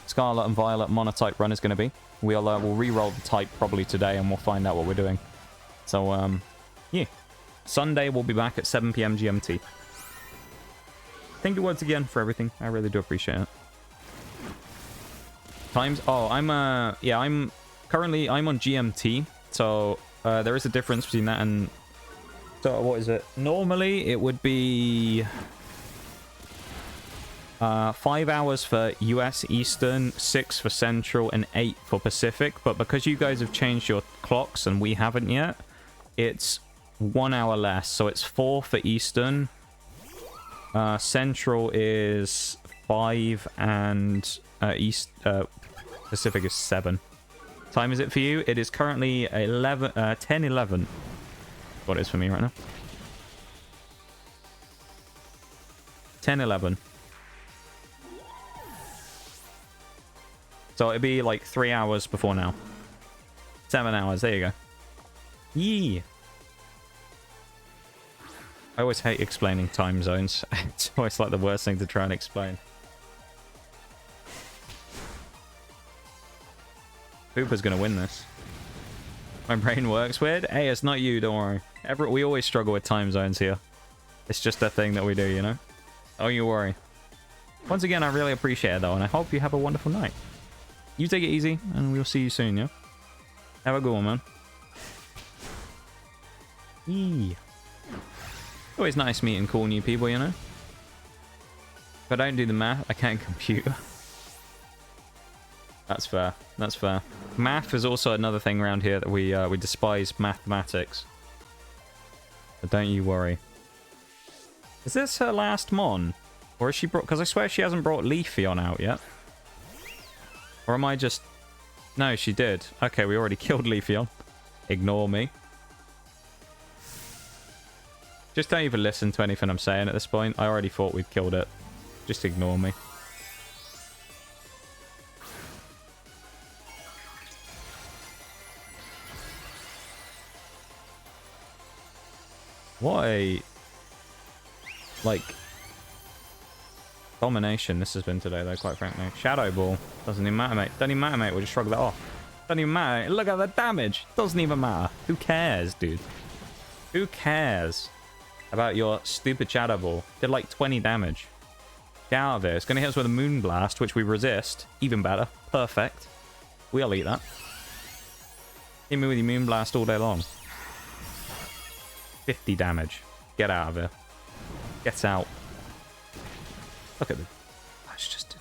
Scarlet and Violet Monotype run is going to be, we'll re-roll the type probably today and we'll find out what we're doing. So, yeah. Sunday, we'll be back at 7 PM GMT. Thank you once again for everything. I really do appreciate it. Times... Oh, I'm on GMT. So, there is a difference between that and... So, what is it? Normally, it would be... 5 hours for US Eastern, 6 for Central, and 8 for Pacific. But because you guys have changed your clocks and we haven't yet, it's 1 hour less. So it's 4 for Eastern. Central is 5 and Pacific is 7. Time is it for you? It is currently 10:11. What it is for me right now. 10:11. So it'd be like 3 hours before now. 7 hours. There you go. Yee. I always hate explaining time zones. It's always like the worst thing to try and explain. Wooper's gonna win this. My brain works weird. Hey, it's not you, don't worry. We always struggle with time zones here. It's just a thing that we do, you know? Don't you worry. Once again, I really appreciate it though, and I hope you have a wonderful night. You take it easy, and we'll see you soon, yeah? Have a good one, man. Yee. Always nice meeting cool new people, you know? If I don't do the math, I can't compute. That's fair. That's fair. Math is also another thing around here that we despise mathematics. But don't you worry. Is this her last Mon? Or is she brought... Because I swear she hasn't brought Leafeon out yet. Or am I just... No, she did. Okay, we already killed Leafeon. Ignore me. Just don't even listen to anything I'm saying at this point. I already thought we'd killed it. Just ignore me. What a... like... domination this has been today, though, quite frankly. Shadow Ball. Doesn't even matter, mate. Doesn't even matter, mate. We'll just shrug that off. Doesn't even matter. Look at the damage. Doesn't even matter. Who cares, dude? Who cares about your stupid Shadow Ball? Did like 20 damage. Get out of it. It's going to hit us with a Moonblast, which we resist. Even better. Perfect. We'll eat that. Hit me with your Moonblast all day long. 50 damage. Get out of here. Get out. Look at the... That's just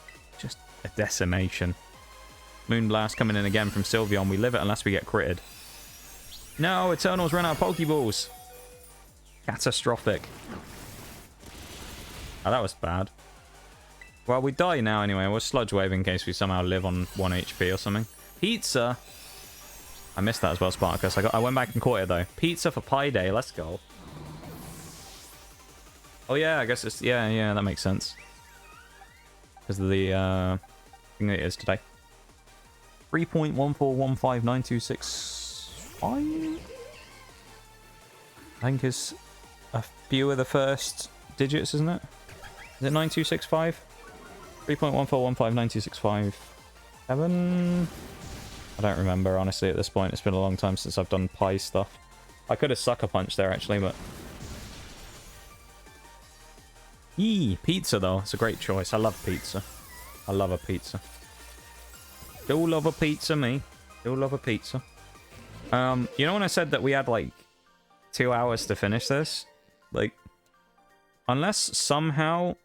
a decimation. Moonblast coming in again from Sylveon. We live it unless we get critted. No, Eternals run out of Pokeballs. Catastrophic. Oh, that was bad. Well, we die now anyway. We'll Sludge Wave in case we somehow live on 1 HP or something. Pizza. I missed that as well, Spartacus. I went back and caught it, though. Pizza for Paldea. Let's go. Oh, yeah, I guess it's... Yeah, that makes sense. Because of the thing that it is today. 3.1415926. I think is a few of the first digits, isn't it? Is it 9265? 3.141592657? I don't remember, honestly, at this point. It's been a long time since I've done Pi stuff. I could have Sucker Punched there, actually, but... Yee, pizza, though. It's a great choice. I love pizza. I love a pizza. Do love a pizza, me. Do love a pizza. You know when I said that we had, like, 2 hours to finish this? Like, unless somehow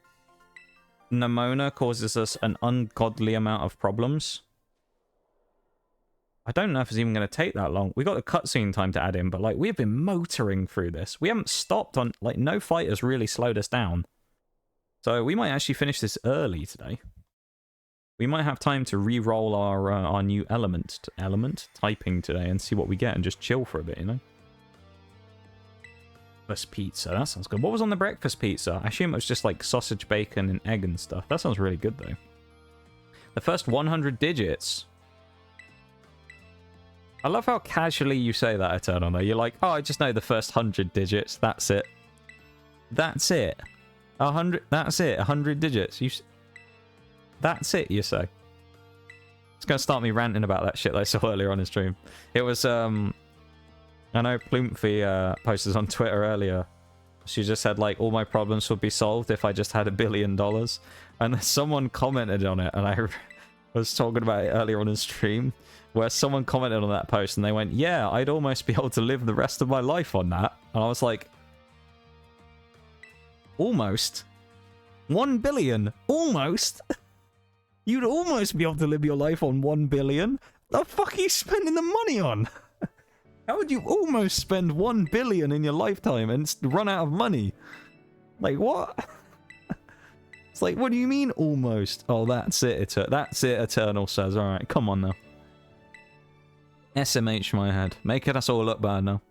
Nemona causes us an ungodly amount of problems, I don't know if it's even going to take that long. We got a cutscene time to add in, but, like, we've been motoring through this. We haven't stopped on... Like, no fight has really slowed us down. So we might actually finish this early today. We might have time to re-roll our new element typing today and see what we get and just chill for a bit, you know? Breakfast pizza. That sounds good. What was on the breakfast pizza? I assume it was just like sausage, bacon, and egg and stuff. That sounds really good, though. The first 100 digits. I love how casually you say that, Eternal, though. You're like, oh, I just know the first 100 digits. That's it. That's it. 100. That's it. 100 digits. That's it, you say. It's going to start me ranting about that shit that I saw earlier on in stream. It was, I know Ploomfy posted on Twitter earlier. She just said, like, all my problems would be solved if I just had $1 billion. And someone commented on it, and I was talking about it earlier on in stream, where someone commented on that post, and they went, yeah, I'd almost be able to live the rest of my life on that. And I was like, almost? 1 billion? Almost? You'd almost be able to live your life on 1 billion? The fuck are you spending the money on? How would you almost spend 1 billion in your lifetime and run out of money? Like, what? It's like, what do you mean, almost? Oh, that's it. That's it, Eternal says. Alright, come on now. SMH my head. Making us all look bad now.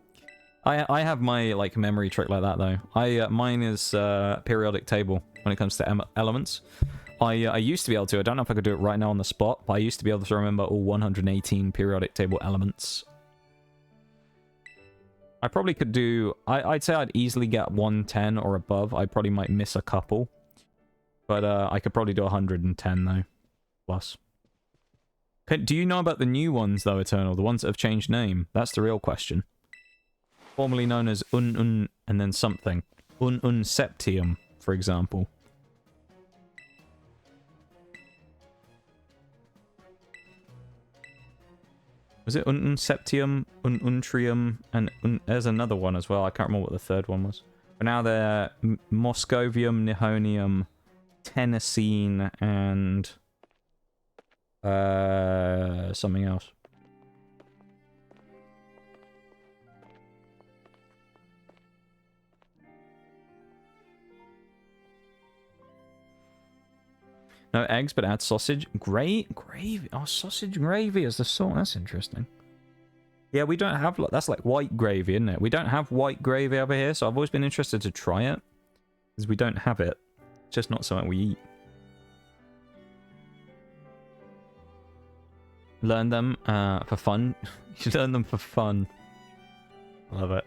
I have my, like, memory trick like that, though. Mine is periodic table when it comes to elements. I used to be able to. I don't know if I could do it right now on the spot, but I used to be able to remember all 118 periodic table elements. I probably could do... I'd say I'd easily get 110 or above. I probably might miss a couple. But I could probably do 110, though. Plus. Do you know about the new ones, though, Eternal? The ones that have changed name? That's the real question. Formerly known as and then something. Septium, for example. Was it Septium, Untrium, and there's another one as well. I can't remember what the third one was. But now they're Moscovium, Nihonium, Tennessine, and something else. No eggs, but add sausage. Gravy. Oh, sausage gravy as the salt. That's interesting. Yeah, we don't have... That's like white gravy, isn't it? We don't have white gravy over here, so I've always been interested to try it. Because we don't have it. It's just not something we eat. Learn them for fun. You learn them for fun. I love it.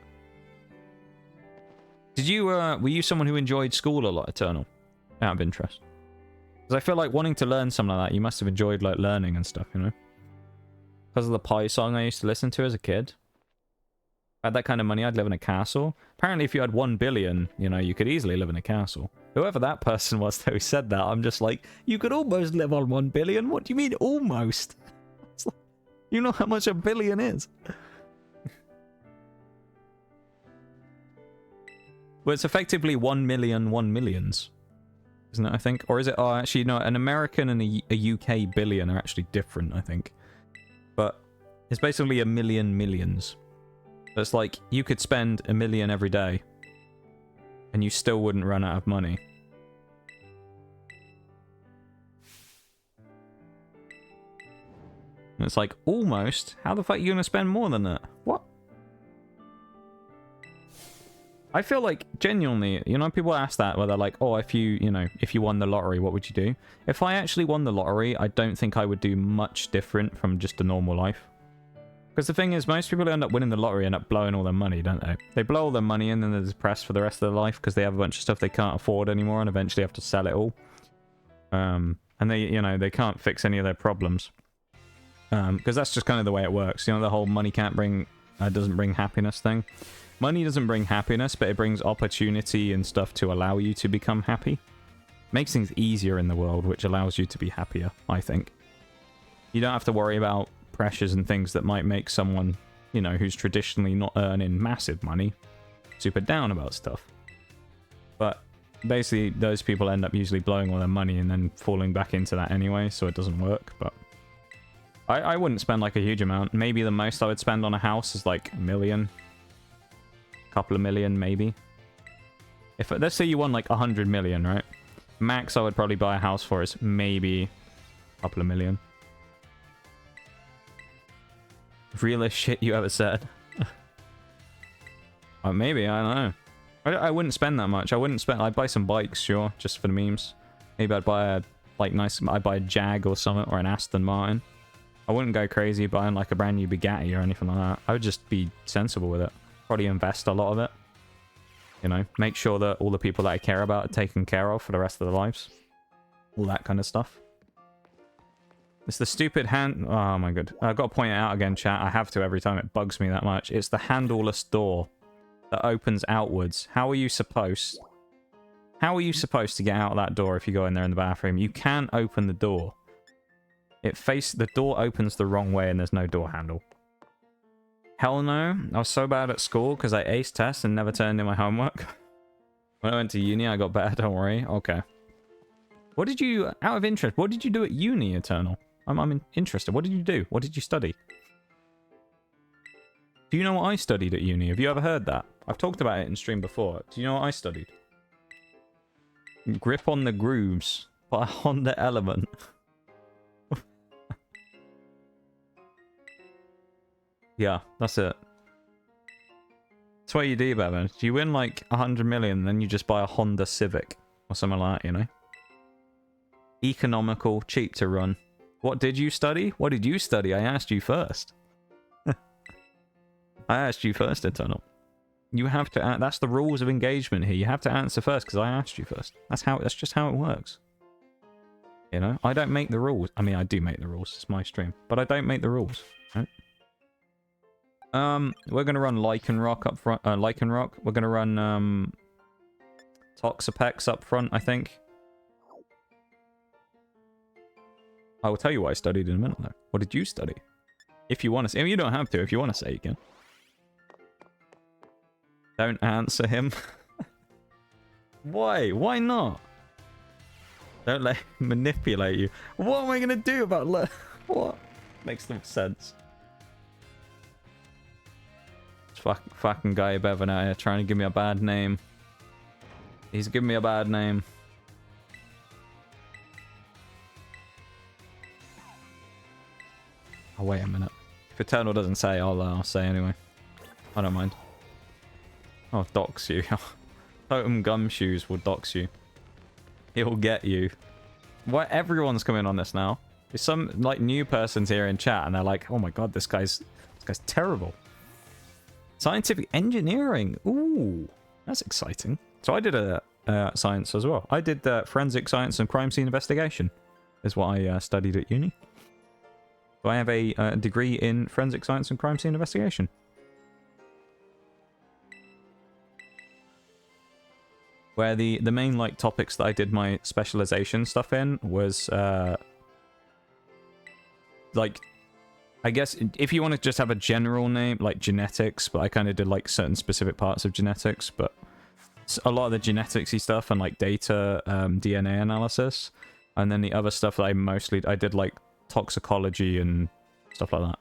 Did you... were you someone who enjoyed school a lot, Eternal? Out of interest. Because I feel like wanting to learn something like that, you must have enjoyed, like, learning and stuff, you know? Because of the Pie song I used to listen to as a kid. If I had that kind of money, I'd live in a castle. Apparently, if you had 1 billion, you know, you could easily live in a castle. Whoever that person was who said that, I'm just like, you could almost live on 1 billion? What do you mean, almost? It's like, you know how much a billion is? Well, it's effectively 1 million 1 millions. Isn't it, I think? Or is it... Oh, actually, no. An American and a UK billion are actually different, I think. But it's basically a million millions. So it's like, you could spend 1 million every day. And you still wouldn't run out of money. And it's like, almost? How the fuck are you going to spend more than that? What? I feel like, genuinely, you know, people ask that, where they're like, oh, if you won the lottery, what would you do? If I actually won the lottery, I don't think I would do much different from just a normal life. Because the thing is, most people who end up winning the lottery end up blowing all their money, don't they? They blow all their money and then they're depressed for the rest of their life because they have a bunch of stuff they can't afford anymore and eventually have to sell it all. And they, you know, they can't fix any of their problems. Because that's just kind of the way it works. You know, the whole money doesn't bring happiness thing. Money doesn't bring happiness, but it brings opportunity and stuff to allow you to become happy. Makes things easier in the world, which allows you to be happier, I think. You don't have to worry about pressures and things that might make someone, you know, who's traditionally not earning massive money, super down about stuff. But basically, those people end up usually blowing all their money and then falling back into that anyway, so it doesn't work, but... I wouldn't spend, like, a huge amount. Maybe the most I would spend on a house is, like, $1 million. Couple of million, maybe. If let's say you won like 100 million, right? Max I would probably buy a house for is maybe a couple of million. Realest shit you ever said. Oh, maybe, I don't know. I wouldn't spend that much. I'd buy some bikes, sure, just for the memes. Maybe I'd buy a, like, I'd buy a Jag or something, or an Aston Martin. I wouldn't go crazy buying, like, a brand new Bugatti or anything like that. I would just be sensible with it. Probably invest a lot of it. You know, make sure that all the people that I care about are taken care of for the rest of their lives. All that kind of stuff. It's the stupid hand... Oh, my god. I've got to point it out again, chat. I have to every time. It bugs me that much. It's the handleless door that opens outwards. How are you supposed... How are you supposed to get out of that door if you go in there in the bathroom? You can open the door. The door opens the wrong way and there's no door handle. Hell no. I was so bad at school because I aced tests and never turned in my homework. When I went to uni, I got better, don't worry. Okay. What did you... Out of interest, what did you do at uni, Eternal? I'm interested. What did you do? What did you study? Do you know what I studied at uni? Have you ever heard that? I've talked about it in stream before. Do you know what I studied? Grip on the Grooves by Honda Element. Yeah, that's it. That's what you do, Bevan. You win like 100 million, then you just buy a Honda Civic or something like that, you know? Economical, cheap to run. What did you study? What did you study? I asked you first. I asked you first, Eternal. You have to... That's the rules of engagement here. You have to answer first because I asked you first. That's just how it works. You know? I don't make the rules. I mean, I do make the rules. It's my stream. But I don't make the rules. Right? We're going to run Lycanroc up front. Lycanroc. We're going to run, Toxapex up front, I think. I will tell you what I studied in a minute, though. What did you study? If you want to say... I mean, you don't have to. If you want to say, you can. Don't answer him. Why? Why not? Don't let him manipulate you. What am I going to do about... What? Makes no sense. This fucking guy Bevan out here trying to give me a bad name. He's giving me a bad name. Oh, wait a minute. If Eternal doesn't say, I'll say anyway. I don't mind. Oh, dox you. Totem Gumshoes will dox you. He'll get you. Why everyone's coming on this now? There's some like new persons here in chat and they're like, oh my god, this guy's terrible. Scientific engineering. Ooh, that's exciting. So I did a science as well. I did forensic science and crime scene investigation is what I studied at uni. So I have a degree in forensic science and crime scene investigation. Where the main like topics that I did my specialization stuff in was like, I guess if you want to just have a general name like genetics, but I kind of did like certain specific parts of genetics, but a lot of the genetics-y stuff and like data DNA analysis, and then the other stuff that I did like toxicology and stuff like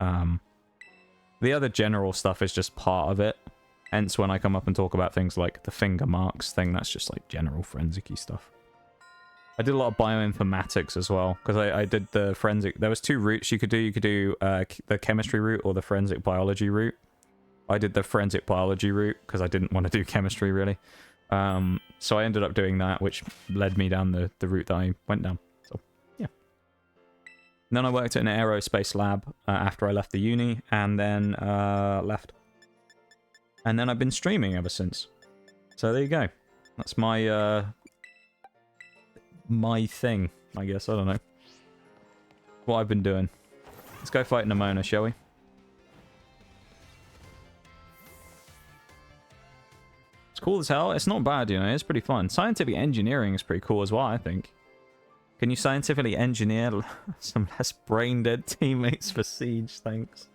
that. The other general stuff is just part of it. Hence, when I come up and talk about things like the finger marks thing, that's just like general forensic-y stuff. I did a lot of bioinformatics as well, because I did the forensic... There was two routes you could do. You could do the chemistry route or the forensic biology route. I did the forensic biology route, because I didn't want to do chemistry, really. So I ended up doing that, which led me down the route that I went down. So, yeah. And then I worked at an aerospace lab after I left the uni, and then left. And then I've been streaming ever since. So there you go. That's my my thing, I guess. I don't know what I've been doing. Let's go fight Nemona, shall we? It's cool as hell. It's not bad, you know. It's pretty fun. Scientific engineering is pretty cool as well, I think. Can you scientifically engineer some less brain-dead teammates for Siege? Thanks.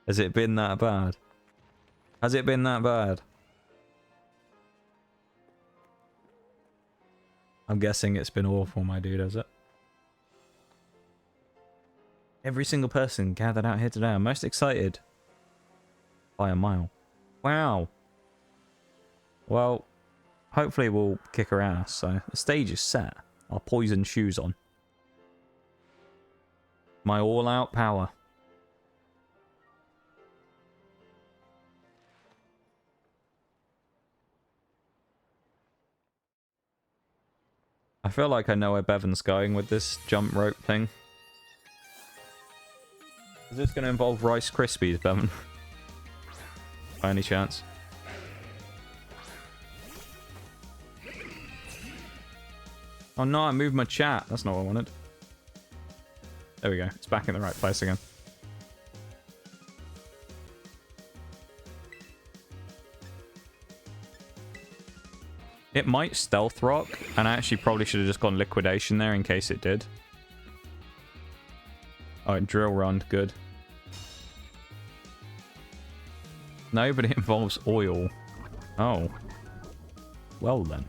Has it been that bad? Has it been that bad? I'm guessing it's been awful, my dude, has it? Every single person gathered out here today. I'm most excited by a mile. Wow. Well, hopefully we'll kick her ass. So the stage is set. Our poison shoes on. My all-out power. feel like I know where Bevan's going with this jump rope thing. Is this going to involve Rice Krispies, Bevan? By any chance? Oh no, I moved my chat. That's not what I wanted. There we go. It's back in the right place again. It might stealth rock, and I actually probably should have just gone liquidation there in case it did. Oh, it drill run, good. No, but it involves oil. Oh. Well then.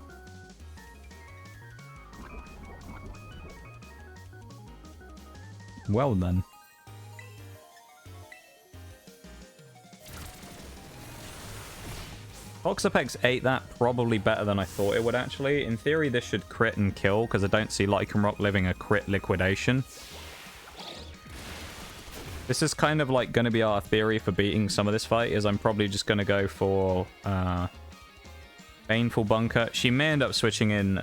Well then. Toxapex ate that probably better than I thought it would actually. In theory, this should crit and kill, because I don't see Lycanroc living a crit liquidation. This is kind of like going to be our theory for beating some of this fight, is I'm probably just going to go for Baneful Bunker. She may end up switching in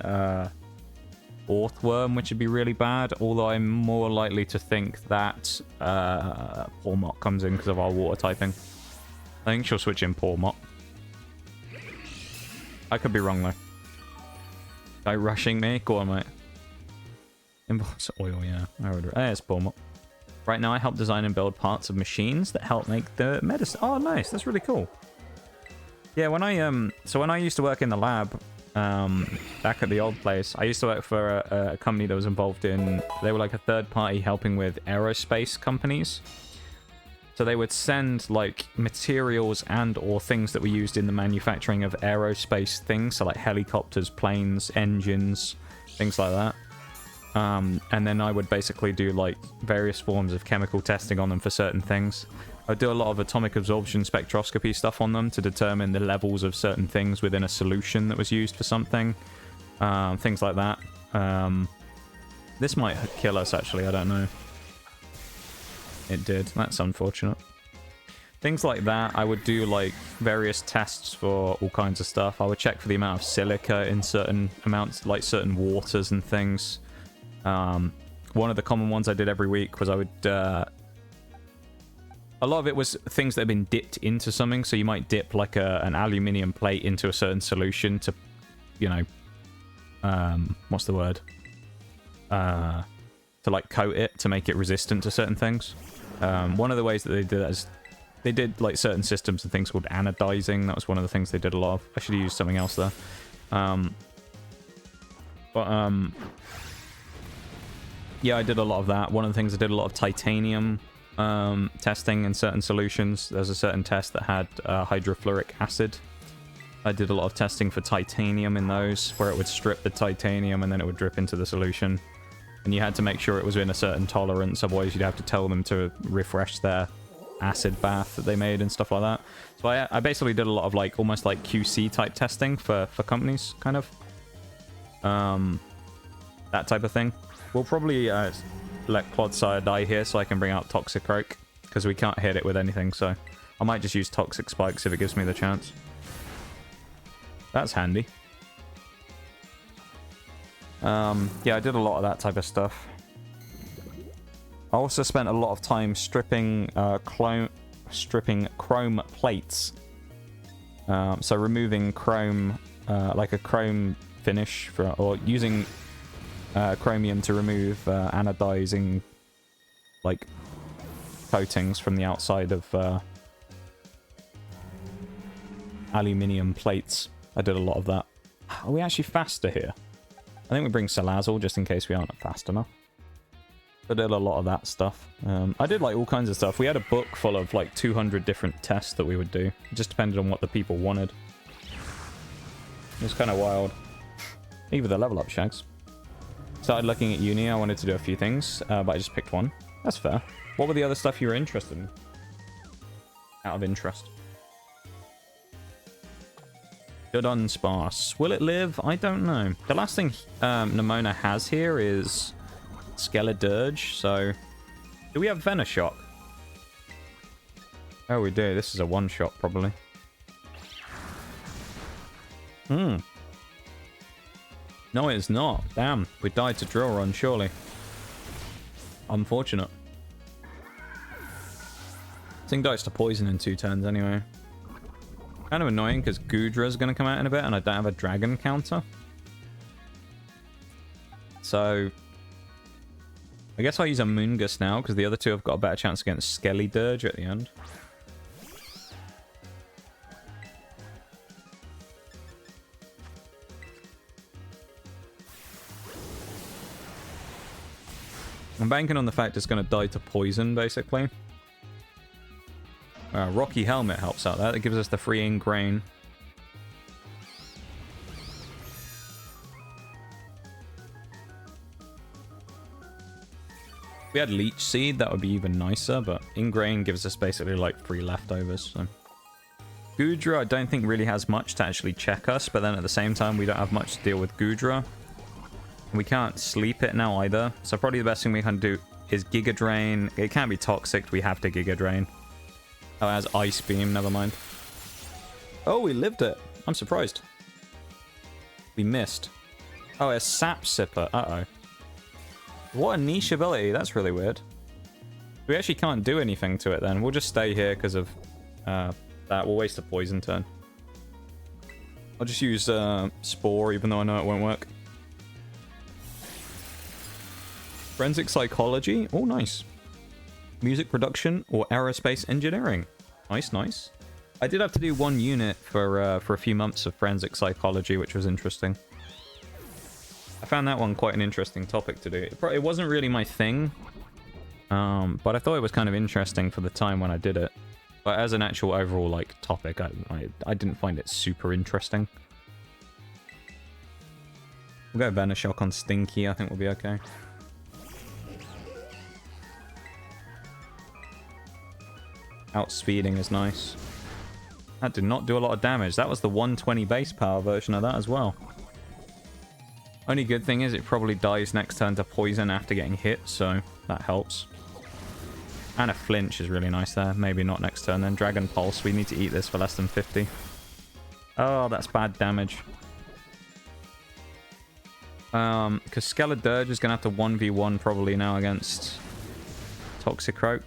Orthworm, which would be really bad, although I'm more likely to think that Pormok comes in because of our water typing. I think she'll switch in Pormok. I could be wrong though. Guy rushing me? Go on, mate. Involves oil, yeah. I would. It's Pormok. Right now I help design and build parts of machines that help make the medicine. Oh, nice. That's really cool. Yeah, when I used to work in the lab, back at the old place, I used to work for a company that was involved in, they were like a third party helping with aerospace companies. So they would send like materials and or things that were used in the manufacturing of aerospace things. So like helicopters, planes, engines, things like that. And then I would basically do like various forms of chemical testing on them for certain things. I'd do a lot of atomic absorption spectroscopy stuff on them to determine the levels of certain things within a solution that was used for something. Things like that. This might kill us actually, I don't know. It did. That's unfortunate. Things like that. I would do like various tests for all kinds of stuff. I would check for the amount of silica in certain amounts, like certain waters and things. One of the common ones I did every week was I would... a lot of it was things that had been dipped into something. So you might dip like an aluminium plate into a certain solution to, you know... what's the word? To like coat it to make it resistant to certain things. One of the ways that they did that is they did like certain systems and things called anodizing. That was one of the things they did a lot of. I should have used something else there. Yeah, I did a lot of that. One of the things I did a lot of titanium testing in certain solutions. There's a certain test that had hydrofluoric acid. I did a lot of testing for titanium in those, where it would strip the titanium and then it would drip into the solution. And you had to make sure it was in a certain tolerance, otherwise you'd have to tell them to refresh their acid bath that they made and stuff like that. So I basically did a lot of like almost like QC type testing for companies, kind of. That type of thing. We'll probably let Clodsire die here so I can bring out Toxicroak, because we can't hit it with anything, so I might just use Toxic Spikes if it gives me the chance. That's handy. Yeah, I did a lot of that type of stuff. I also spent a lot of time stripping chrome plates. So removing chrome, like a chrome finish, or using chromium to remove anodizing like coatings from the outside of aluminium plates. I did a lot of that. Are we actually faster here? I think we bring Salazzle just in case we aren't fast enough. I did a lot of that stuff. I did like all kinds of stuff. We had a book full of like 200 different tests that we would do. It just depended on what the people wanted. It was kind of wild. Either the level up shags. Started looking at uni. I wanted to do a few things, but I just picked one. That's fair. What were the other stuff you were interested in? Out of interest. Good unsparse. Will it live? I don't know. The last thing Nemona has here is Skeledirge, so... Do we have Venoshock? Oh, we do. This is a one-shot, probably. No, it is not. Damn, we died to Drill Run, surely. Unfortunate. Thing dies to Poison in 2 turns anyway. Kind of annoying because Goodra's going to come out in a bit and I don't have a Dragon counter. So, I guess I'll use a Moongus now because the other two have got a better chance against Skelly Dirge at the end. I'm banking on the fact it's going to die to Poison, basically. Rocky Helmet helps out there. That gives us the free Ingrain. If we had Leech Seed, that would be even nicer, but Ingrain gives us basically like 3 leftovers. So. Goodra, I don't think really has much to actually check us, but then at the same time, we don't have much to deal with Goodra. We can't sleep it now either, so probably the best thing we can do is Giga Drain. It can't be toxic, we have to Giga Drain. Oh, it has Ice Beam, never mind. Oh, we lived it. I'm surprised. We missed. Oh, it's Sap Sipper. Uh-oh. What a niche ability. That's really weird. We actually can't do anything to it then. We'll just stay here because of that. We'll waste a Poison turn. I'll just use Spore, even though I know it won't work. Forensic Psychology. Oh, nice. Music Production or Aerospace Engineering. Nice, nice. I did have to do 1 unit for a few months of Forensic Psychology, which was interesting. I found that one quite an interesting topic to do. It wasn't really my thing, but I thought it was kind of interesting for the time when I did it. But as an actual overall like topic, I didn't find it super interesting. We'll go Venoshock on Stunky. I think we'll be okay. Outspeeding is nice. That did not do a lot of damage. That was the 120 base power version of that as well. Only good thing is it probably dies next turn to Poison after getting hit, so that helps. And a Flinch is really nice there. Maybe not next turn then. Dragon Pulse. We need to eat this for less than 50. Oh, that's bad damage. Because Skeledirge is going to have to 1v1 probably now against Toxicroak.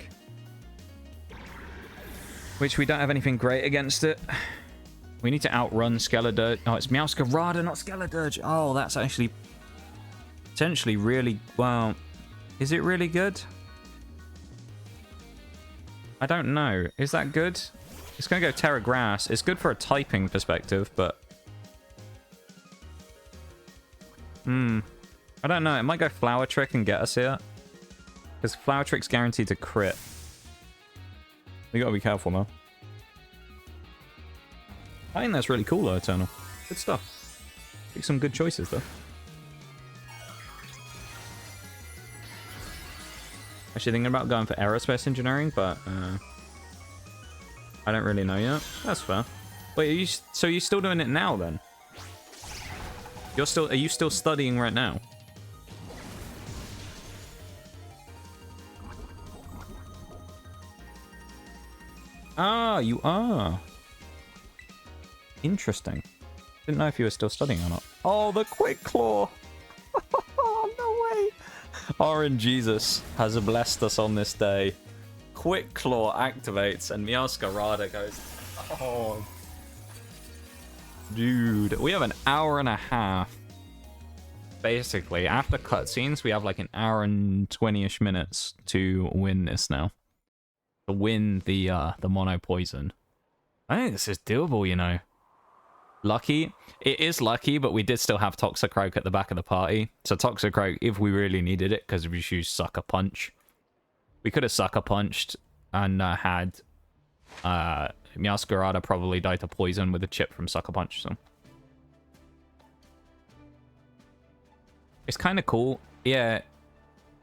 Which we don't have anything great against it. We need to outrun Skeledirge. Oh, it's Meowscarada, not Skeledirge. Oh, that's actually potentially really... Well, is it really good? I don't know. Is that good? It's going to go Terra Grass. It's good for a typing perspective, but... I don't know. It might go Flower Trick and get us here. Because Flower Trick's guaranteed to crit. We gotta be careful, though. I think that's really cool, though, Eternal. Good stuff. Make some good choices, though. Actually thinking about going for Aerospace Engineering, but I don't really know yet. That's fair. Wait, so you're still doing it now, then? Are you still studying right now? Ah, you are. Interesting. Didn't know if you were still studying or not. Oh, the Quick Claw! Oh, no way! RNGesus has blessed us on this day. Quick Claw activates and Meowscarada goes... Oh. Dude, we have an hour and a half. Basically, after cutscenes, we have like an hour and 20-ish minutes to win this now. To win the Mono Poison. I think this is doable, you know. Lucky. It is lucky, but we did still have Toxicroak at the back of the party. So Toxicroak, if we really needed it, because we used Sucker Punch, we could have Sucker Punched and had Meowscarada probably die to Poison with a chip from Sucker Punch. So it's kind of cool. Yeah.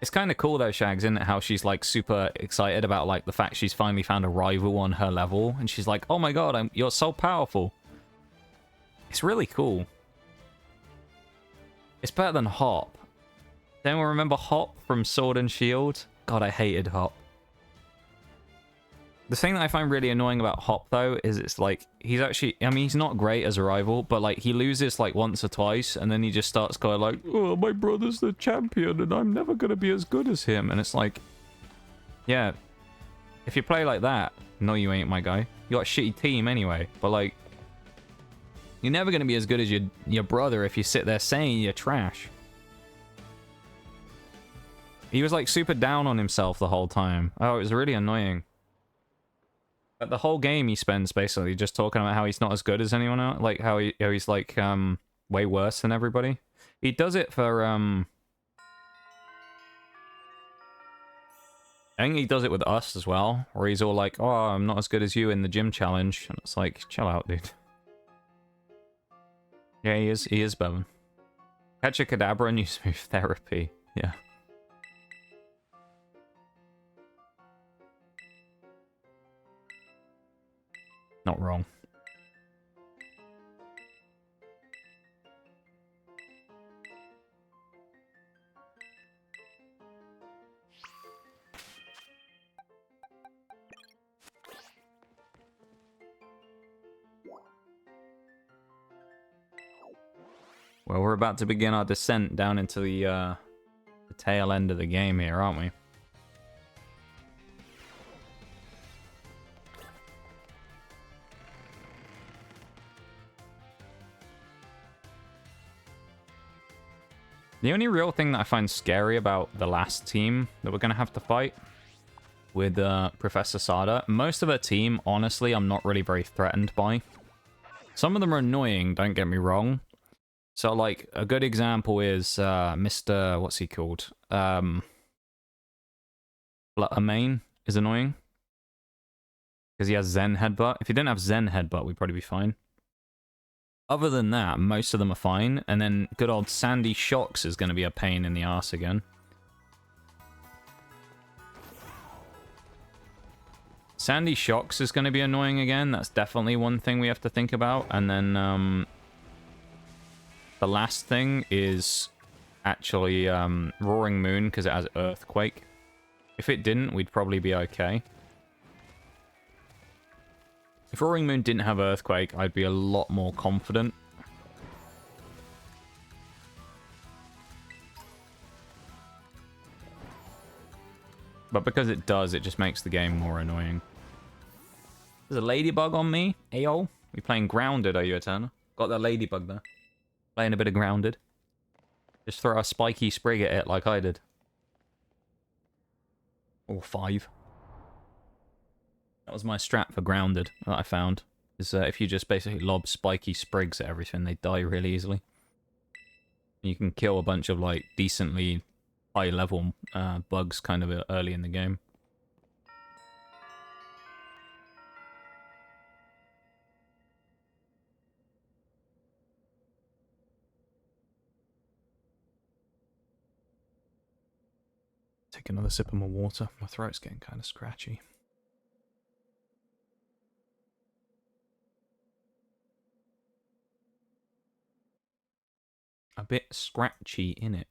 It's kind of cool though, Shags, isn't it? How she's like super excited about like the fact she's finally found a rival on her level, and she's like, "Oh my god, you're so powerful." It's really cool. It's better than Hop. Anyone remember Hop from Sword and Shield? God, I hated Hop. The thing that I find really annoying about Hop, though, is it's like, he's actually, I mean, he's not great as a rival, but like, he loses like once or twice, and then he just starts going like, oh, my brother's the champion, and I'm never gonna be as good as him. And it's like, yeah, if you play like that, no, you ain't, my guy. You got a shitty team anyway, but like, you're never gonna be as good as your brother if you sit there saying you're trash. He was like super down on himself the whole time. Oh, it was really annoying. But the whole game he spends basically just talking about how he's not as good as anyone else, like how he's like way worse than everybody. He does it for I think he does it with us as well, where he's all like, "Oh, I'm not as good as you in the gym challenge," and it's like, chill out, dude. Yeah, he is Bevan. Catch a Kadabra and use move therapy. Yeah. Not wrong. Well, we're about to begin our descent down into the tail end of the game here, aren't we? The only real thing that I find scary about the last team that we're going to have to fight with Professor Sada, most of her team, honestly, I'm not really very threatened by. Some of them are annoying, don't get me wrong. So, like, a good example is Mr. What's he called? Amain is annoying. Because he has Zen Headbutt. If he didn't have Zen Headbutt, we'd probably be fine. Other than that, most of them are fine. And then good old Sandy Shocks is going to be a pain in the ass again. Sandy Shocks is going to be annoying again. That's definitely one thing we have to think about. And then the last thing is actually Roaring Moon, because it has Earthquake. If it didn't, we'd probably be okay. If Roaring Moon didn't have Earthquake, I'd be a lot more confident. But because it does, it just makes the game more annoying. There's a ladybug on me. Ayo. We playing Grounded, are you, Eterna? Got that ladybug there. Playing a bit of Grounded. Just throw a spiky sprig at it like I did. Or 5. That was my strat for Grounded that I found. Is if you just basically lob spiky sprigs at everything, they die really easily. You can kill a bunch of like decently high level bugs kind of early in the game. Take another sip of my water. My throat's getting kind of scratchy. A bit scratchy in it.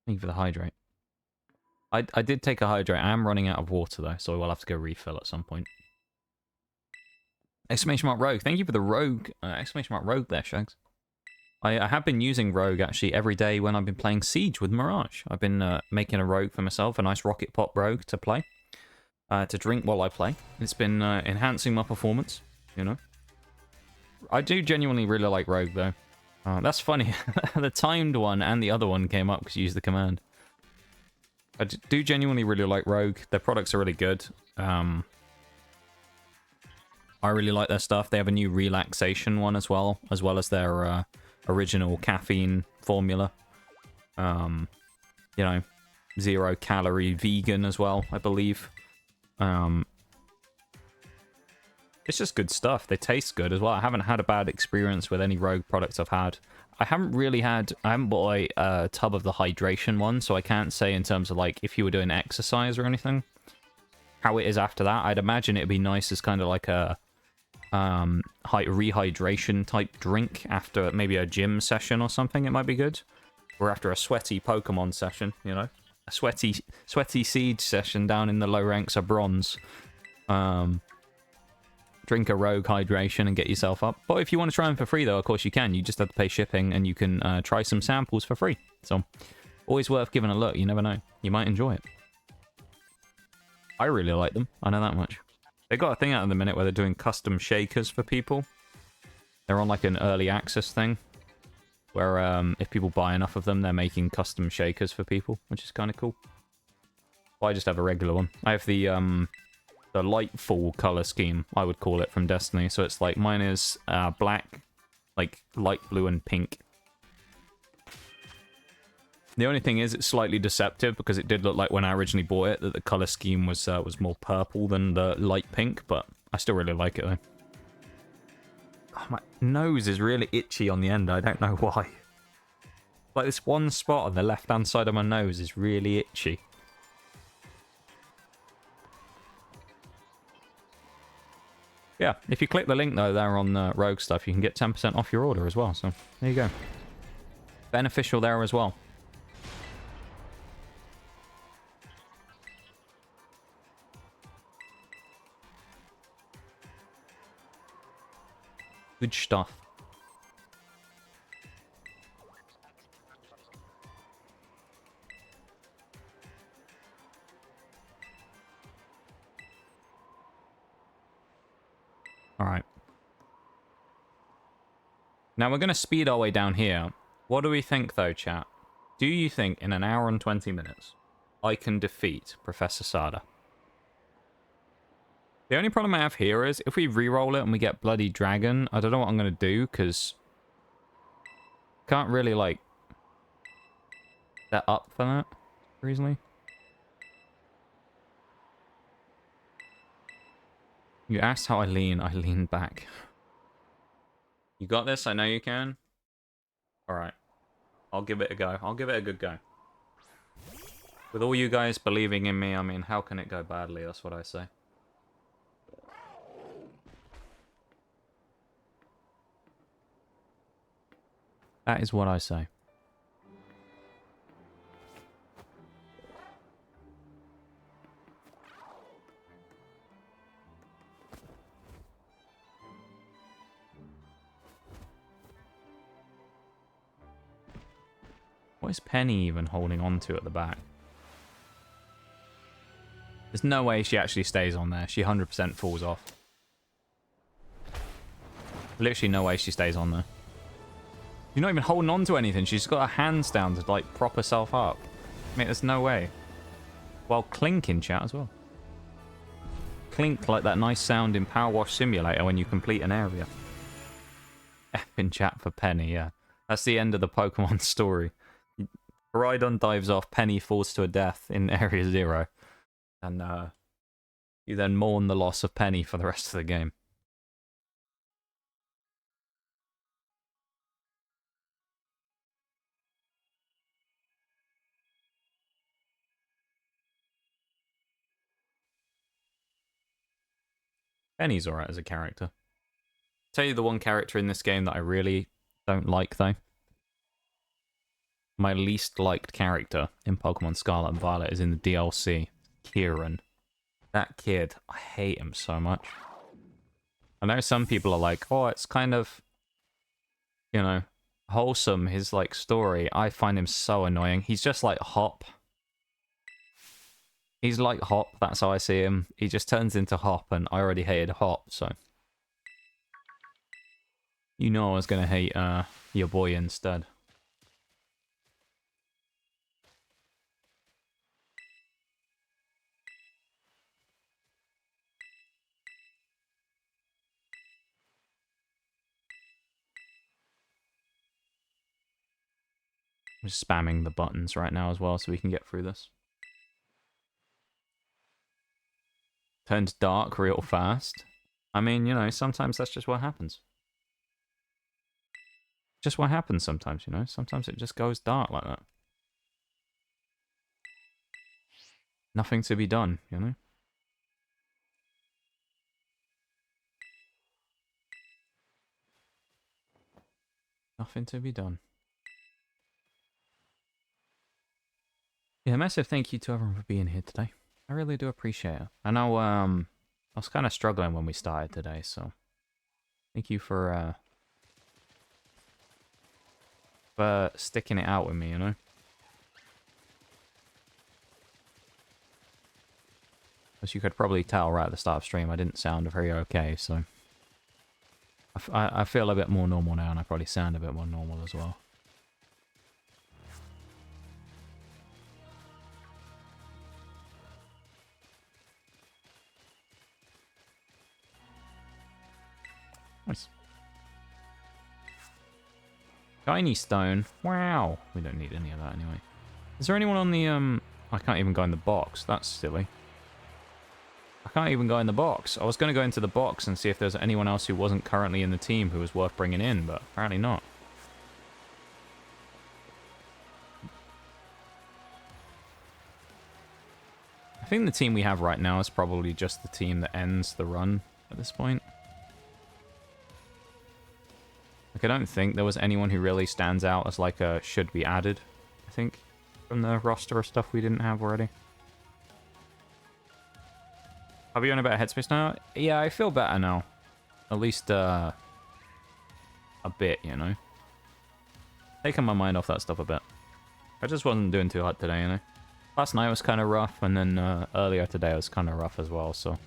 Thank you for the hydrate. I did take a hydrate. I am running out of water though, so I will have to go refill at some point. Exclamation mark rogue. Thank you for the rogue. Exclamation mark rogue there, Shags. I have been using rogue actually every day when I've been playing Siege with Mirage. I've been making a rogue for myself, a nice rocket pop rogue to play. To drink while I play. It's been enhancing my performance, you know. I do genuinely really like rogue though. That's funny. The timed one and the other one came up because you used the command. I do genuinely really like rogue. Their products are really good. I really like their stuff. They have a new relaxation one as well as their original caffeine formula. You know, 0 calorie vegan as well, I believe. It's just good stuff. They taste good as well. I haven't had a bad experience with any rogue products I've had. I haven't bought a tub of the hydration one, so I can't say in terms of like if you were doing exercise or anything. how it is after that. I'd imagine it'd be nice as kind of like a rehydration type drink after maybe a gym session or something. It might be good. Or after a sweaty Pokemon session, you know? A sweaty siege session down in the low ranks of bronze. Drink a rogue hydration and get yourself up. But if you want to try them for free, though, of course you can. You just have to pay shipping, and you can try some samples for free. So, always worth giving a look. You never know. You might enjoy it. I really like them. I know that much. They got a thing out in the minute where they're doing custom shakers for people. They're on like an early access thing, where if people buy enough of them, they're making custom shakers for people, which is kind of cool. Well, I just have a regular one. I have the Lightfall color scheme, I would call it, from Destiny. So it's like, mine is black, like light blue and pink. The only thing is, it's slightly deceptive because it did look like when I originally bought it that the color scheme was more purple than the light pink, but I still really like it though. Oh, my nose is really itchy on the end. I don't know why. Like this one spot on the left-hand side of my nose is really itchy. Yeah, if you click the link though there on Rogue stuff, you can get 10% off your order as well. So there you go. Beneficial there as well. Good stuff. Alright. Now we're going to speed our way down here. What do we think though, chat? Do you think in an hour and 20 minutes I can defeat Professor Sada? The only problem I have here is if we re-roll it and we get Bloody Dragon, I don't know what I'm going to do because can't really like set up for that reasonably. You asked how I lean back. You got this? I know you can. Alright. I'll give it a go. I'll give it a good go. With all you guys believing in me, I mean, how can it go badly? That's what I say. That is what I say. What is Penny even holding on to at the back? There's no way she actually stays on there. She 100% falls off. Literally no way she stays on there. You're not even holding on to anything. She's got her hands down to, like, prop herself up. Mate, there's no way. Well, clink in chat as well. Clink, like that nice sound in Power Wash Simulator when you complete an area. F in chat for Penny, yeah. That's the end of the Pokemon story. Rhydon dives off, Penny falls to her death in Area 0. And you then mourn the loss of Penny for the rest of the game. Penny's alright as a character. Tell you the one character in this game that I really don't like, though. My least liked character in Pokemon Scarlet and Violet is in the DLC. Kieran. That kid, I hate him so much. I know some people are like, oh, it's kind of, you know, wholesome, his, like, story. I find him so annoying. He's just like Hop. He's like Hop, that's how I see him. He just turns into Hop, and I already hated Hop, so... You know I was gonna hate, your boy instead. I'm just spamming the buttons right now as well so we can get through this. Turns dark real fast. I mean, you know, sometimes that's just what happens. Just what happens sometimes, you know? Sometimes it just goes dark like that. Nothing to be done, you know? Nothing to be done. Yeah, massive thank you to everyone for being here today. I really do appreciate it. I know I was kind of struggling when we started today, so thank you for sticking it out with me, you know? As you could probably tell right at the start of stream, I didn't sound very okay, so I feel a bit more normal now, and I probably sound a bit more normal as well. Nice. Shiny stone. Wow. We don't need any of that anyway. Is there anyone on the, I can't even go in the box. That's silly. I can't even go in the box. I was going to go into the box and see if there's anyone else who wasn't currently in the team who was worth bringing in, but apparently not. I think the team we have right now is probably just the team that ends the run at this point. Like, I don't think there was anyone who really stands out as, like, a should be added, I think, from the roster of stuff we didn't have already. Are we on a better headspace now? Yeah, I feel better now. At least, a bit, you know? Taking my mind off that stuff a bit. I just wasn't doing too hot today, you know? Last night was kind of rough, and then, earlier today was kind of rough as well, so...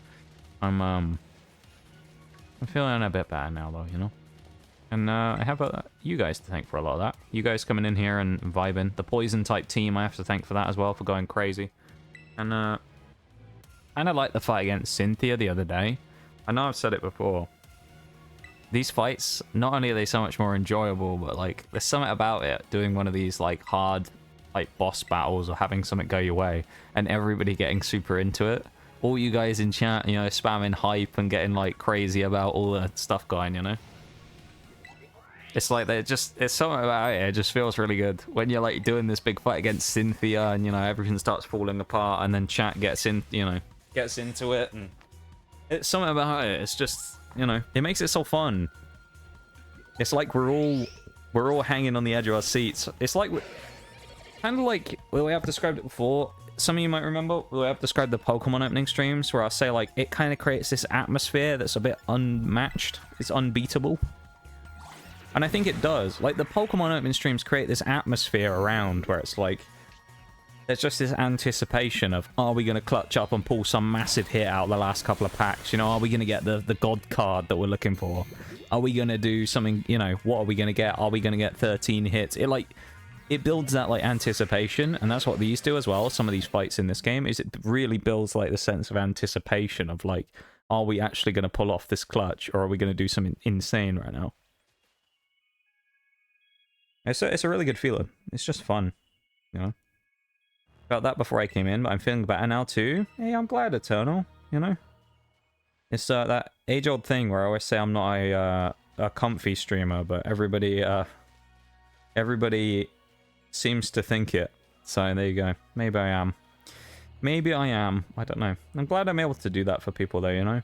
I'm feeling a bit better now, though, you know? And I have you guys to thank for a lot of that. You guys coming in here and vibing. The Poison-type team I have to thank for that as well, for going crazy. And I like the fight against Cynthia the other day. I know I've said it before. These fights, not only are they so much more enjoyable, but like there's something about it, doing one of these like hard like boss battles or having something go your way, and everybody getting super into it. All you guys in chat, you know, spamming hype and getting like crazy about all the stuff going, you know? It's like it's something about it. It just feels really good when you're like doing this big fight against Cynthia, and you know everything starts falling apart, and then chat gets in, you know, gets into it, and it's something about it. It's just, you know, it makes it so fun. It's like we're all hanging on the edge of our seats. It's like kind of like the way I've described it before. Some of you might remember the way I've described the Pokemon opening streams, where I say like it kind of creates this atmosphere that's a bit unmatched. It's unbeatable. And I think it does. Like, the Pokemon opening streams create this atmosphere around where it's like... There's just this anticipation of, are we going to clutch up and pull some massive hit out the last couple of packs? You know, are we going to get the God card that we're looking for? Are we going to do something, you know, what are we going to get? Are we going to get 13 hits? It builds that, like, anticipation, and that's what these do as well. Some of these fights in this game, is it really builds, like, the sense of anticipation of, like, are we actually going to pull off this clutch, or are we going to do something insane right now? It's a really good feeling. It's just fun, you know. Felt that before I came in, but I'm feeling better now too. Hey, I'm glad, Eternal, you know. It's that age-old thing where I always say I'm not a comfy streamer, but everybody seems to think it. So there you go. Maybe I am. Maybe I am. I don't know. I'm glad I'm able to do that for people though, you know.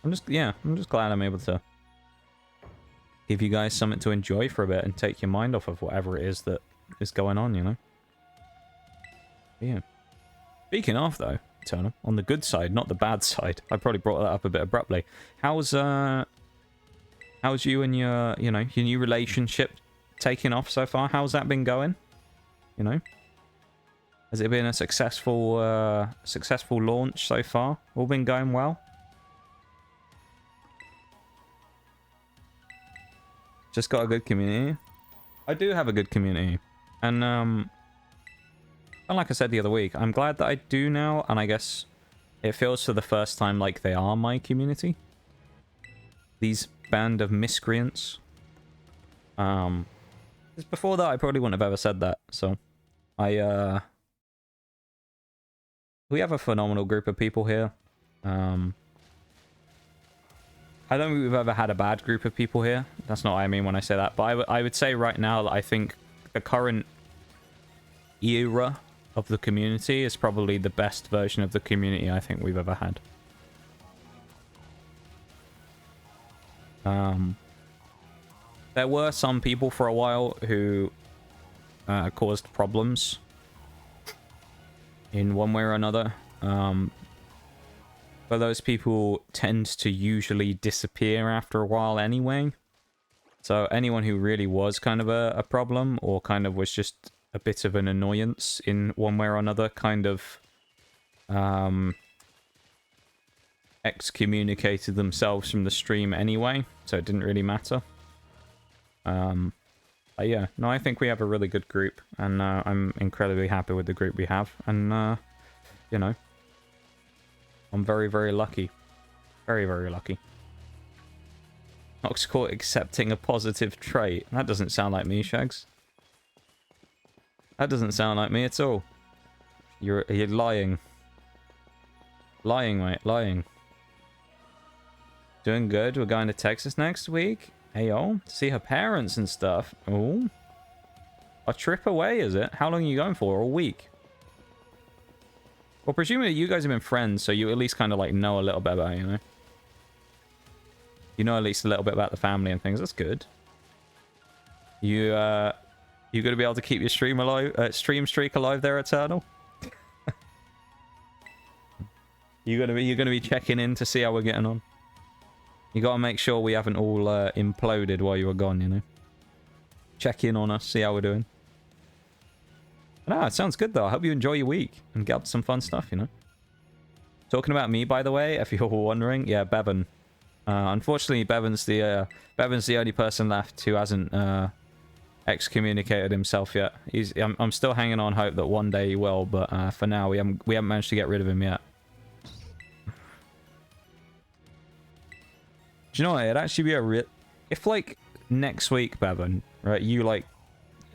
I'm just glad I'm able to give you guys something to enjoy for a bit and take your mind off of whatever it is that is going on, you know? Yeah. Speaking of, though, Eternal, on the good side, not the bad side, I probably brought that up a bit abruptly. How's you and your new relationship taking off so far? How's that been going? You know? Has it been a successful launch so far? All been going well? Just got a good community. I do have a good community. And like I said the other week, I'm glad that I do now, and I guess it feels for the first time like they are my community. These band of miscreants. Because before that, I probably wouldn't have ever said that, so... we have a phenomenal group of people here. I don't think we've ever had a bad group of people here. That's not what I mean when I say that. But I would say right now that I think the current era of the community is probably the best version of the community I think we've ever had. There were some people for a while who caused problems in one way or another. But those people tend to usually disappear after a while anyway. So anyone who really was kind of a problem, or kind of was just a bit of an annoyance in one way or another, kind of excommunicated themselves from the stream anyway, so it didn't really matter. But yeah, no, I think we have a really good group, and I'm incredibly happy with the group we have, and you know, I'm very, very lucky. Very, very lucky. Nox caught accepting a positive trait. That doesn't sound like me, Shags. That doesn't sound like me at all. You're lying. Lying, mate, lying. Doing good. We're going to Texas next week. Hey, yo, to see her parents and stuff. Oh. A trip away, is it? How long are you going for? A week? Well, presumably you guys have been friends, so you at least kind of, like, know a little bit about it, you know? You know at least a little bit about the family and things. That's good. You gonna be able to keep your stream streak alive there, Eternal? You're gonna be checking in to see how we're getting on. You gotta make sure we haven't all imploded while you were gone, you know? Check in on us, see how we're doing. No, it sounds good though. I hope you enjoy your week and get up to some fun stuff, you know? Talking about me, by the way, if you're wondering, yeah, Bevan. Unfortunately, Bevan's the only person left who hasn't excommunicated himself yet. I'm still hanging on hope that one day he will, but for now we haven't managed to get rid of him yet. Do you know what? It'd actually be if like next week, Bevan, right? You like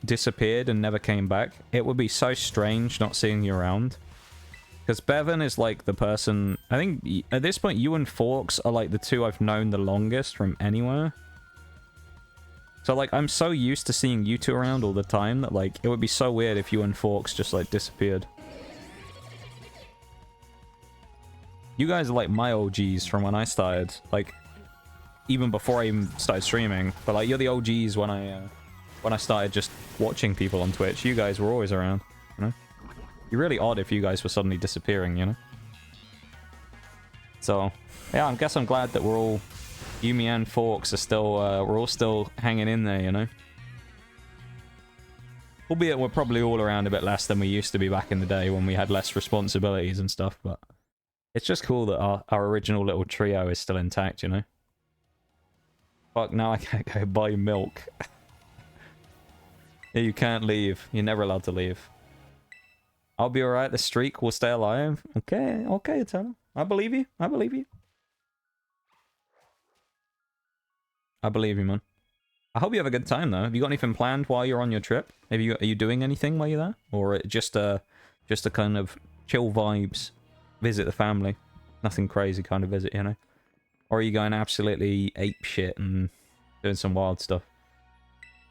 disappeared and never came back. It would be so strange not seeing you around. Because Bevan is like the person, I think at this point you and Forks are like the two I've known the longest from anywhere. So like I'm so used to seeing you two around all the time that like it would be so weird if you and Forks just like disappeared. You guys are like my OGs from when I started, like even before I even started streaming. But like you're the OGs when I started just watching people on Twitch. You guys were always around, you know? It'd be really odd if you guys were suddenly disappearing, you know? So, yeah, I guess I'm glad that we're all... Yumi and Forks are still... we're all still hanging in there, you know? Albeit we're probably all around a bit less than we used to be back in the day when we had less responsibilities and stuff, but... It's just cool that our original little trio is still intact, you know? Fuck, now I can't go buy milk. Yeah, you can't leave. You're never allowed to leave. I'll be alright. The streak will stay alive. Okay, okay, Eternal. I believe you. I believe you. I believe you, man. I hope you have a good time, though. Have you got anything planned while you're on your trip? Are you doing anything while you're there? Or just a kind of chill vibes, visit the family? Nothing crazy kind of visit, you know? Or are you going absolutely ape shit and doing some wild stuff?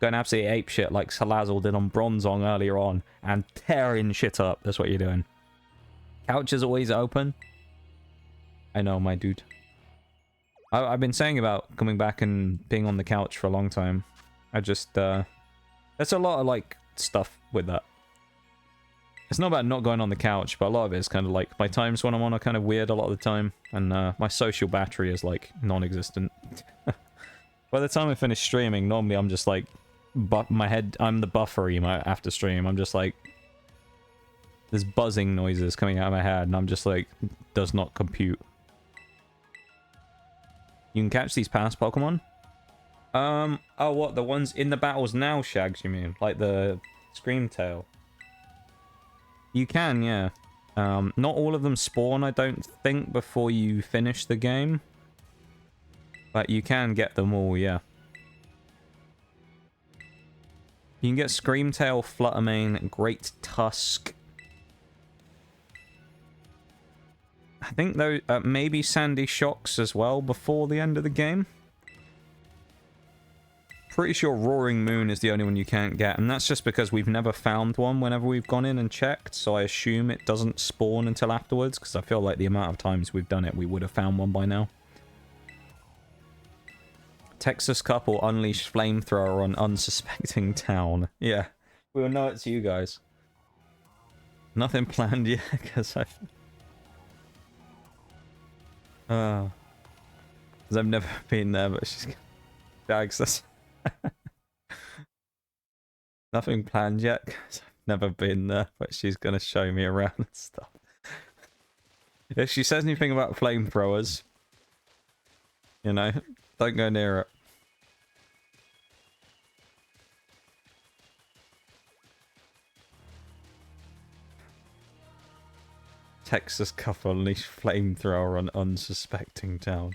Going absolutely ape shit like Salazzle did on Bronzong earlier on and tearing shit up. That's what you're doing. Couch is always open. I know, my dude. I've been saying about coming back and being on the couch for a long time. I just, there's a lot of, like, stuff with that. It's not about not going on the couch, but a lot of it is kind of like, my times when I'm on are kind of weird a lot of the time. And my social battery is, like, non-existent. By the time I finish streaming, normally I'm just, like, my head, I'm the buffer emo after stream. I'm just like, there's buzzing noises coming out of my head, and I'm just like, does not compute. You can catch these past Pokemon? Oh, what, the ones in the battles now, Shags, you mean? Like the Screamtail? You can, yeah. Not all of them spawn, I don't think, before you finish the game. But you can get them all, yeah. You can get Screamtail, Fluttermane, Great Tusk. I think though maybe Sandy Shocks as well before the end of the game. Pretty sure Roaring Moon is the only one you can't get, and that's just because we've never found one whenever we've gone in and checked, so I assume it doesn't spawn until afterwards, because I feel like the amount of times we've done it, we would have found one by now. Texas couple unleash flamethrower on unsuspecting town. Yeah, we'll know it's you guys. Nothing planned yet, because I've never been there, but she's Jags. That's nothing planned yet, because I've never been there, but she's gonna show me around and stuff. If she says anything about flamethrowers, you know, don't go near it. Texas couple unleash flamethrower on unsuspecting town.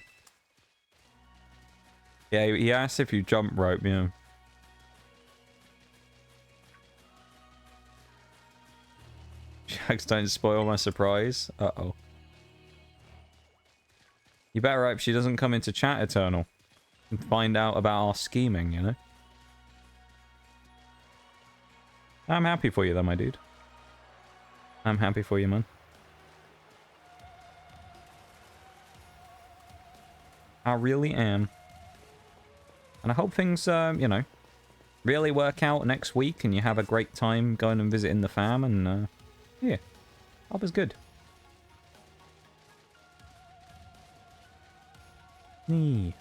Yeah, he asked if you jump rope, yeah. Shags, don't spoil my surprise. Uh-oh. You better hope she doesn't come into chat, Eternal, and find out about our scheming, you know? I'm happy for you though, my dude. I'm happy for you, man. I really am. And I hope things, you know, really work out next week and you have a great time going and visiting the fam and, yeah. Hope it's good. Nee.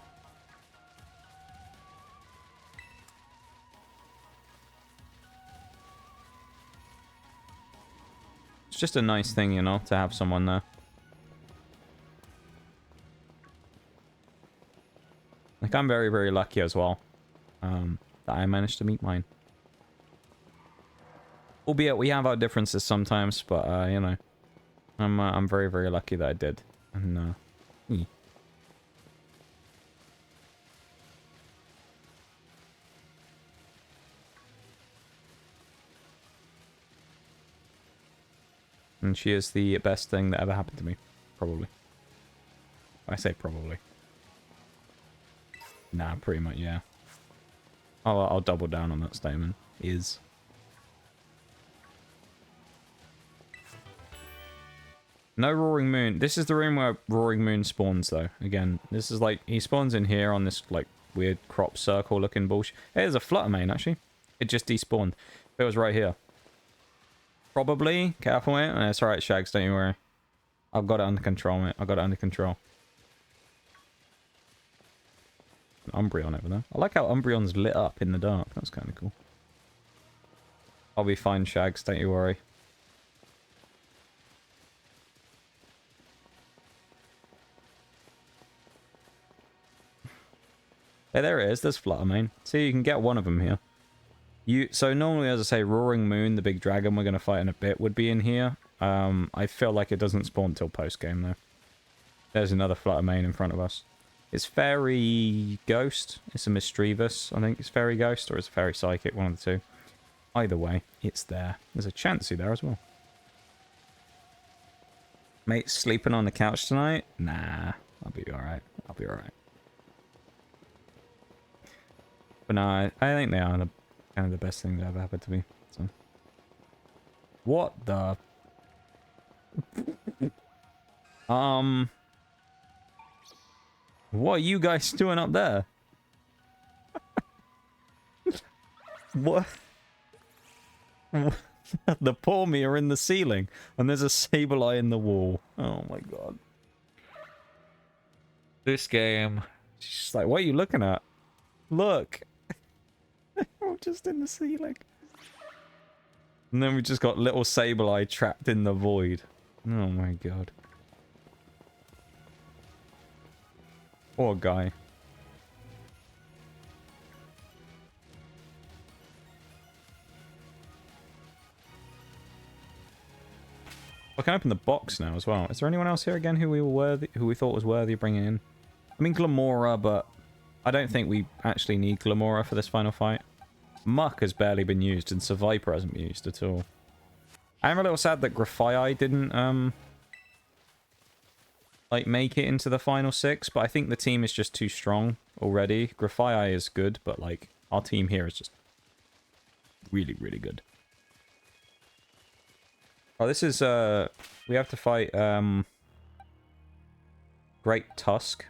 It's just a nice thing, you know, to have someone there. Like, I'm very, very lucky as well, that I managed to meet mine. Albeit, we have our differences sometimes, but, you know, I'm very, very lucky that I did. And, yeah. And she is the best thing that ever happened to me. Probably. I say probably. Nah, pretty much, yeah. I'll double down on that statement. Is. No Roaring Moon. This is the room where Roaring Moon spawns, though. Again, this is like... He spawns in here on this, like, weird crop circle looking bullshit. Hey, there's a Fluttermane, actually. It just despawned. It was right here. Probably. Careful, mate. That's alright, Shags. Don't you worry. I've got it under control, mate. I've got it under control. An Umbreon over there. I like how Umbreon's lit up in the dark. That's kind of cool. I'll be fine, Shags. Don't you worry. Hey, there it is. There's Fluttermane. See, you can get one of them here. So normally, as I say, Roaring Moon, the big dragon we're going to fight in a bit, would be in here. I feel like it doesn't spawn till post-game, though. There's another Fluttermane in front of us. It's Fairy Ghost. It's a Mischievous, I think. It's Fairy Ghost, or it's Fairy Psychic, one of the two. Either way, it's there. There's a Chansey there as well. Mate, sleeping on the couch tonight? Nah, I'll be alright. I'll be alright. But no, I think they are kind of the best thing that ever happened to me. So. What the... What are you guys doing up there? What? The poor me are in the ceiling, and there's a Sableye in the wall. Oh my god. This game. She's like, what are you looking at? Look. We're just in the ceiling. And then we just got little Sableye trapped in the void. Oh my god. Poor guy. I can open the box now as well. Is there anyone else here again who we thought was worthy of bringing in? I mean Glamora, but I don't think we actually need Glamora for this final fight. Muck has barely been used, and Survivor hasn't been used at all. I'm a little sad that Grafaiai didn't, like, make it into the final 6, but I think the team is just too strong already. Grafaiai is good, but, like, our team here is just really, really good. Oh, this is, we have to fight, Great Tusk.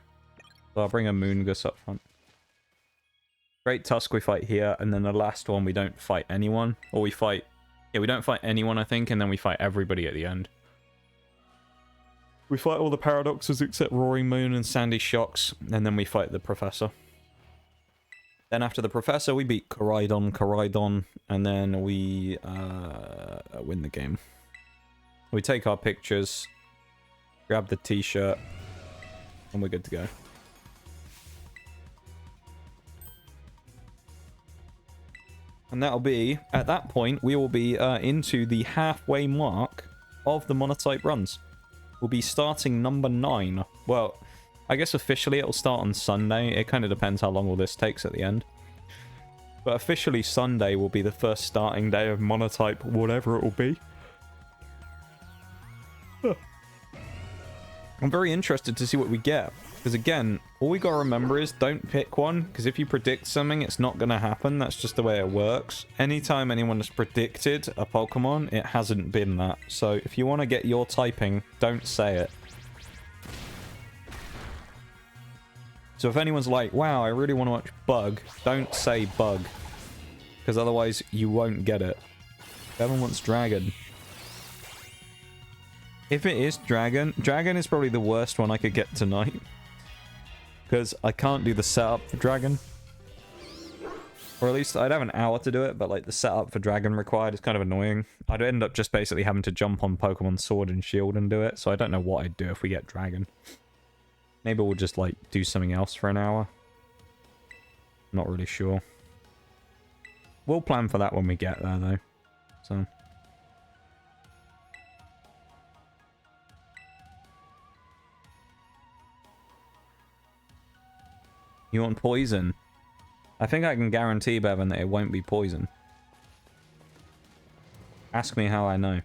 So I'll bring a Moongus up front. Great Tusk we fight here, and then the last one we don't fight anyone. Or we fight... Yeah, we don't fight anyone, I think, and then we fight everybody at the end. We fight all the Paradoxes except Roaring Moon and Sandy Shocks, and then we fight the Professor. Then after the Professor, we beat Koraidon, and then we win the game. We take our pictures, grab the t-shirt, and we're good to go. And that'll be, at that point, we will be into the halfway mark of the Monotype runs. We'll be starting number 9. Well, I guess officially it'll start on Sunday. It kind of depends how long all this takes at the end. But officially Sunday will be the first starting day of Monotype, whatever it will be. I'm very interested to see what we get. Because again, all we gotta remember is don't pick one. Because if you predict something, it's not gonna happen. That's just the way it works. Anytime anyone has predicted a Pokemon, it hasn't been that. So if you want to get your typing, don't say it. So if anyone's like, wow, I really want to watch Bug, don't say Bug. Because otherwise you won't get it. Everyone wants Dragon. If it is Dragon, Dragon is probably the worst one I could get tonight. Because I can't do the setup for Dragon. Or at least I'd have an hour to do it, but like the setup for Dragon required is kind of annoying. I'd end up just basically having to jump on Pokemon Sword and Shield and do it, so I don't know what I'd do if we get Dragon. Maybe we'll just like do something else for an hour. Not really sure. We'll plan for that when we get there though. So... You want poison? I think I can guarantee, Bevan, that it won't be poison. Ask me how I know.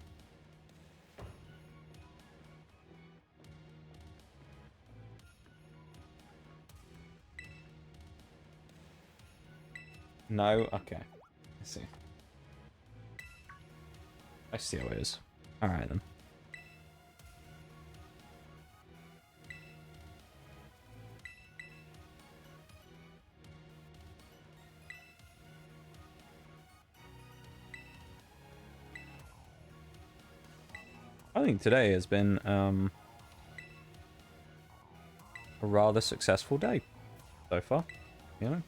No? Okay. I see. I see how it is. Alright then. I think today has been a rather successful day so far, you know.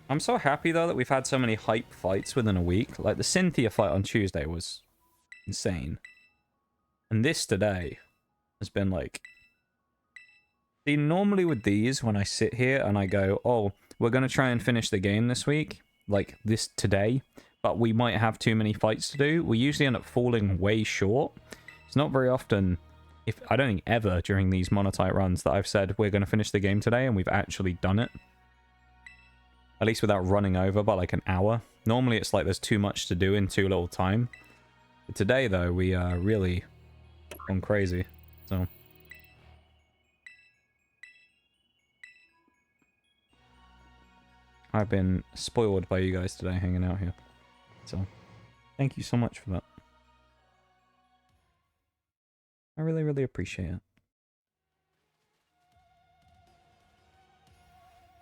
I'm so happy though that we've had so many hype fights within a week. Like the Cynthia fight on Tuesday was insane. And this today has been like... See, normally with these, when I sit here and I go, oh, we're going to try and finish the game this week, like this today, but we might have too many fights to do, we usually end up falling way short. It's not very often, if I don't think ever during these Monotype runs that I've said we're going to finish the game today and we've actually done it. At least without running over by like an hour. Normally it's like there's too much to do in too little time. But today though, we are really gone crazy. So... I've been spoiled by you guys today hanging out here. So, thank you so much for that. I really, really appreciate it.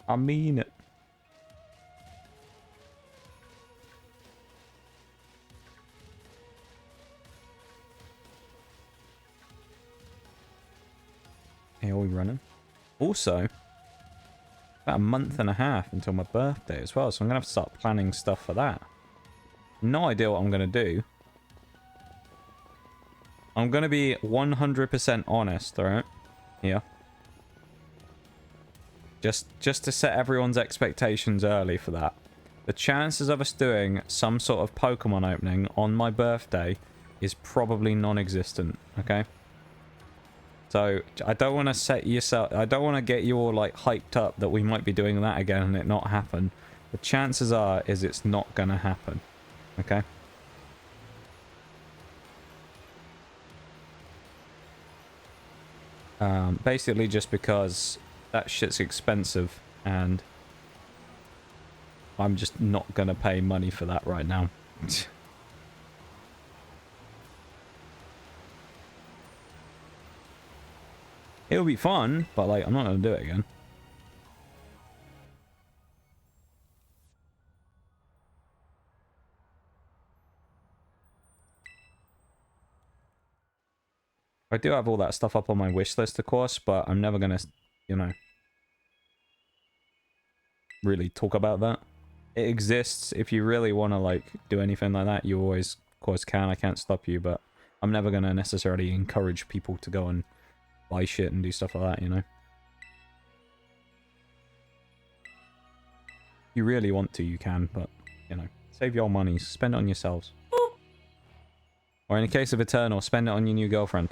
I mean it. Hey, are we running? Also, about a month and a half until my birthday as well, so I'm going to have to start planning stuff for that. No idea what I'm going to do. I'm going to be 100% honest, alright? Yeah. Just to set everyone's expectations early for that. The chances of us doing some sort of Pokemon opening on my birthday is probably non-existent, okay? So, I don't want to set yourself... I don't want to get you all, like, hyped up that we might be doing that again and it not happen. The chances are is it's not going to happen. Okay? Basically just because that shit's expensive and I'm just not going to pay money for that right now. It'll be fun, but like I'm not going to do it again. I do have all that stuff up on my wish list, of course, but I'm never gonna, you know, really talk about that. It exists. If you really want to, like, do anything like that, you always, of course, can. I can't stop you, but I'm never gonna necessarily encourage people to go and buy shit and do stuff like that, you know? If you really want to, you can, but, you know, save your money, spend it on yourselves. Or in the case of Eternal, spend it on your new girlfriend.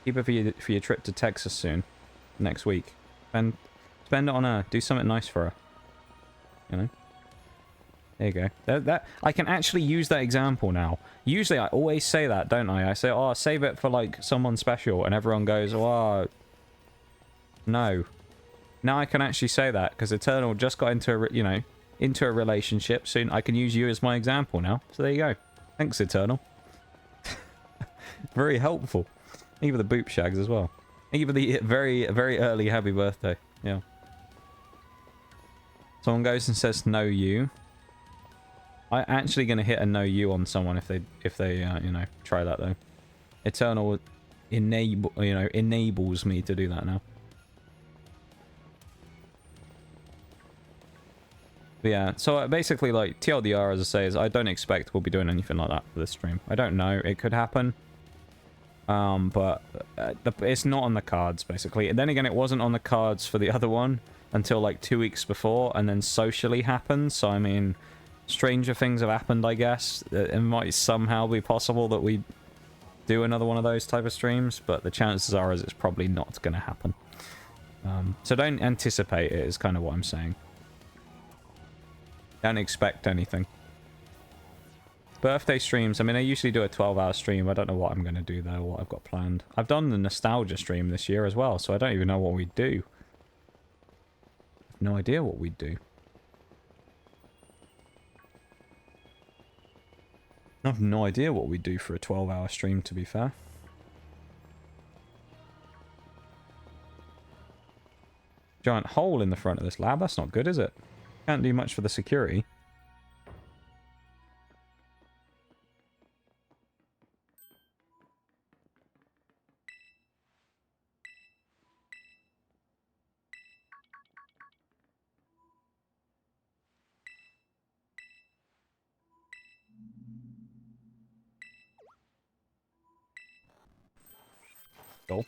Keep it for your trip to Texas soon. Next week. Spend it on her. Do something nice for her. You know? There you go. I can actually use that example now. Usually I always say that, don't I? I say, oh, save it for, like, someone special. And everyone goes, oh, no. Now I can actually say that, because Eternal just got into a, you know, into a relationship. Soon I can use you as my example now. So there you go. Thanks, Eternal. Very helpful. Thank you for the boop shags as well. Thank you for the very, very early happy birthday. Yeah. Someone goes and says no you. I'm actually going to hit a no you on someone if they you know, try that though. Eternal enables me to do that now. But yeah, so basically, like, TLDR, as I say, is I don't expect we'll be doing anything like that for this stream. I don't know. It could happen. But it's not on the cards, basically. And then again, it wasn't on the cards for the other one until, like, 2 weeks before, and then socially happened. So, I mean, stranger things have happened, I guess. It might somehow be possible that we do another one of those type of streams, but the chances are is it's probably not going to happen. So don't anticipate it, is kind of what I'm saying. Don't expect anything. Birthday streams, I mean, I usually do a 12-hour stream. I don't know what I'm going to do, though, what I've got planned. I've done the nostalgia stream this year as well, so I don't even know what we'd do. I have no idea what we'd do. I have no idea what we'd do for a 12-hour stream, to be fair. Giant hole in the front of this lab. That's not good, is it? Can't do much for the security. Cool.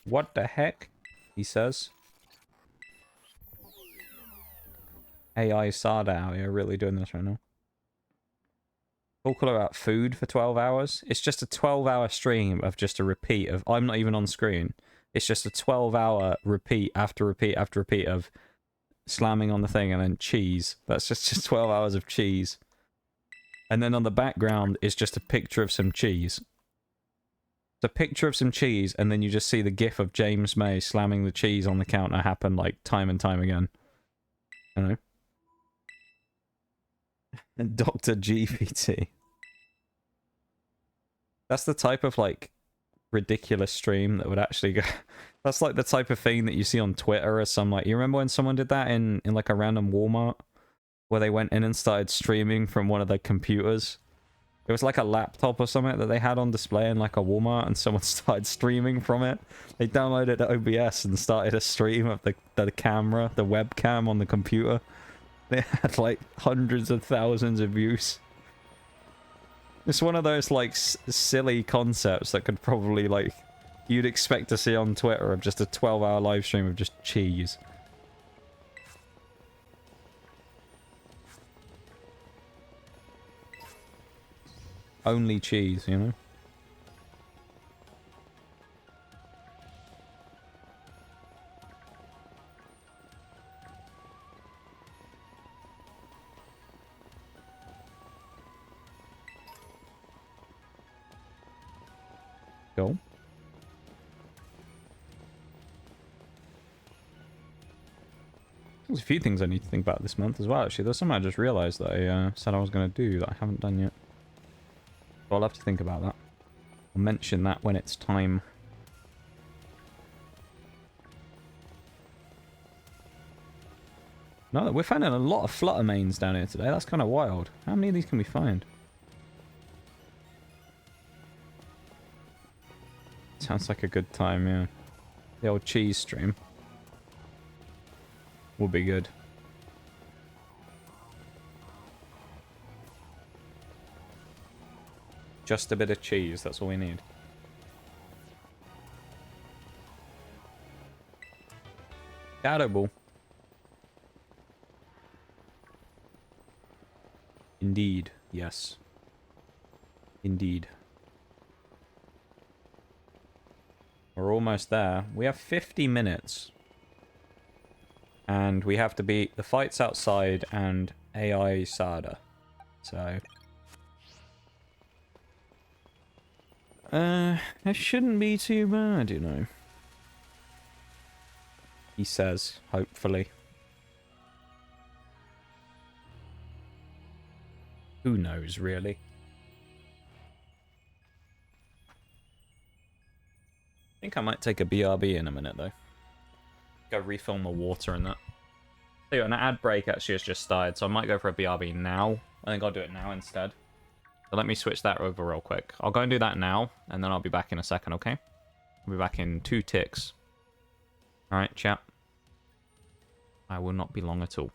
What the heck? He says. AI Sada out here really doing this right now. Talk about food for 12 hours. It's just a 12-hour stream of just a repeat of... I'm not even on screen. It's just a 12-hour repeat after repeat after repeat of slamming on the thing and then cheese. That's just 12 hours of cheese. And then on the background is just a picture of some cheese. It's a picture of some cheese, and then you just see the gif of James May slamming the cheese on the counter happen, like, time and time again. You know? And Dr. GPT. That's the type of, like, ridiculous stream that would actually go... That's like the type of thing that you see on Twitter or some, like... You remember when someone did that in like, a random Walmart? Where they went in and started streaming from one of their computers? It was like a laptop or something that they had on display in, like, a Walmart, and someone started streaming from it. They downloaded OBS and started a stream of the camera, the webcam on the computer. They had, like, hundreds of thousands of views. It's one of those, like, silly concepts that could probably, like, you'd expect to see on Twitter of just a 12-hour live stream of just cheese. Only cheese, you know? Cool. There's a few things I need to think about this month as well, actually. There's something I just realised that I said I was going to do that I haven't done yet. So I'll have to think about that. I'll mention that when it's time. No, we're finding a lot of flutter mains down here today. That's kind of wild. How many of these can we find? Sounds like a good time, yeah. The old cheese stream will be good. Just a bit of cheese, that's all we need. Shadow Ball. Indeed, yes. Indeed. We're almost there. We have 50 minutes. And we have to beat the fights outside and AI Sada. So... it shouldn't be too bad, you know. He says, hopefully. Who knows, really? I think I might take a BRB in a minute, though. Go refill my water and that. So, an ad break actually has just started, so I might go for a BRB now. I think I'll do it now instead. So let me switch that over real quick. I'll go and do that now, and then I'll be back in a second, okay? I'll be back in 2 ticks. Alright, chat. I will not be long at all.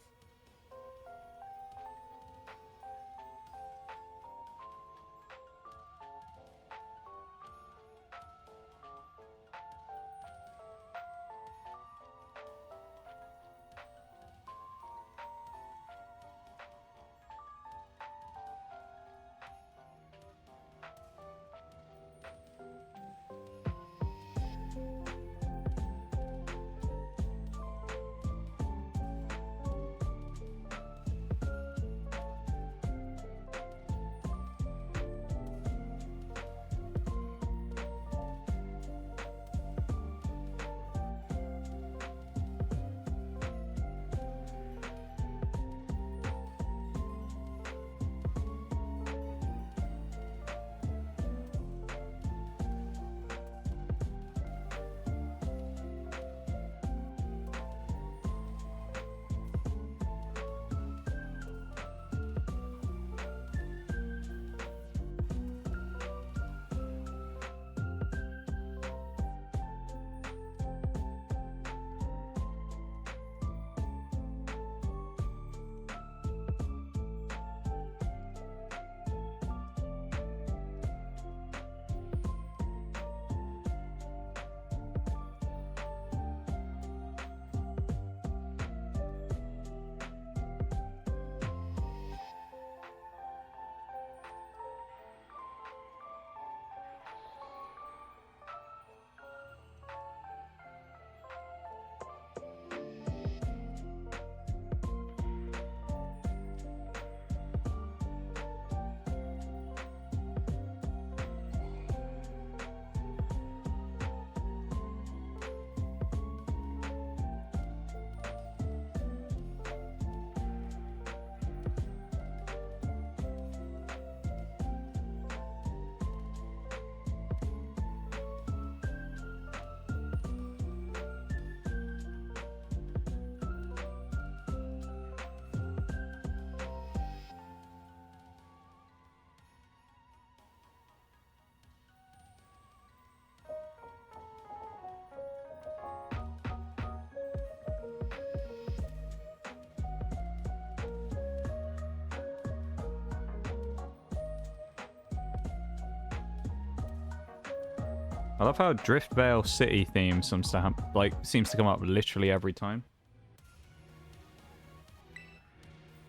I love how Driftvale City theme seems to come up literally every time.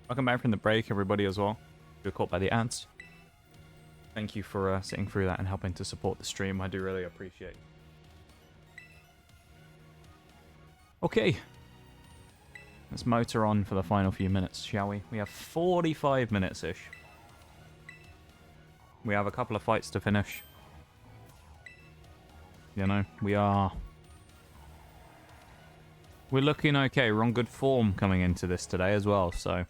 Welcome back from the break, everybody, as well. If you're caught by the ads. Thank you for sitting through that and helping to support the stream. I do really appreciate it. Okay. Let's motor on for the final few minutes, shall we? We have 45 minutes-ish. We have a couple of fights to finish. You know, we're looking okay. We're on good form coming into this today as well, so.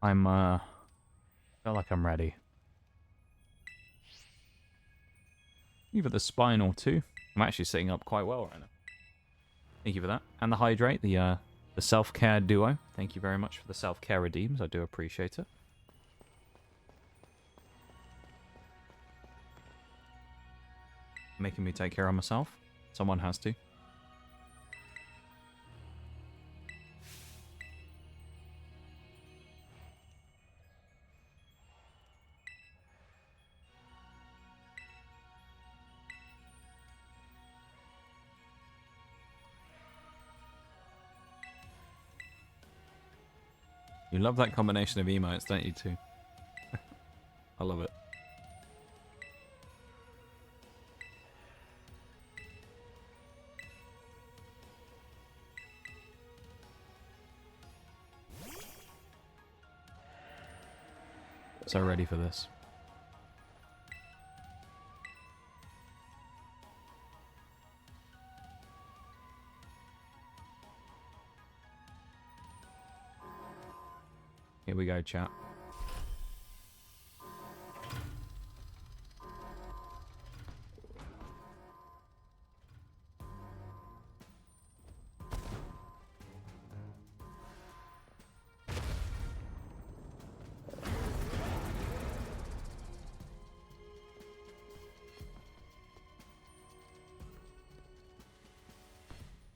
Feel like I'm ready. Either the spinal too. I'm actually sitting up quite well right now. Thank you for that. And the hydrate, the self-care duo. Thank you very much for the self-care redeems. I do appreciate it. making me take care of myself. Someone has to. You love that combination of emotes, don't you, too? I love it. So ready for this. Here we go, chat.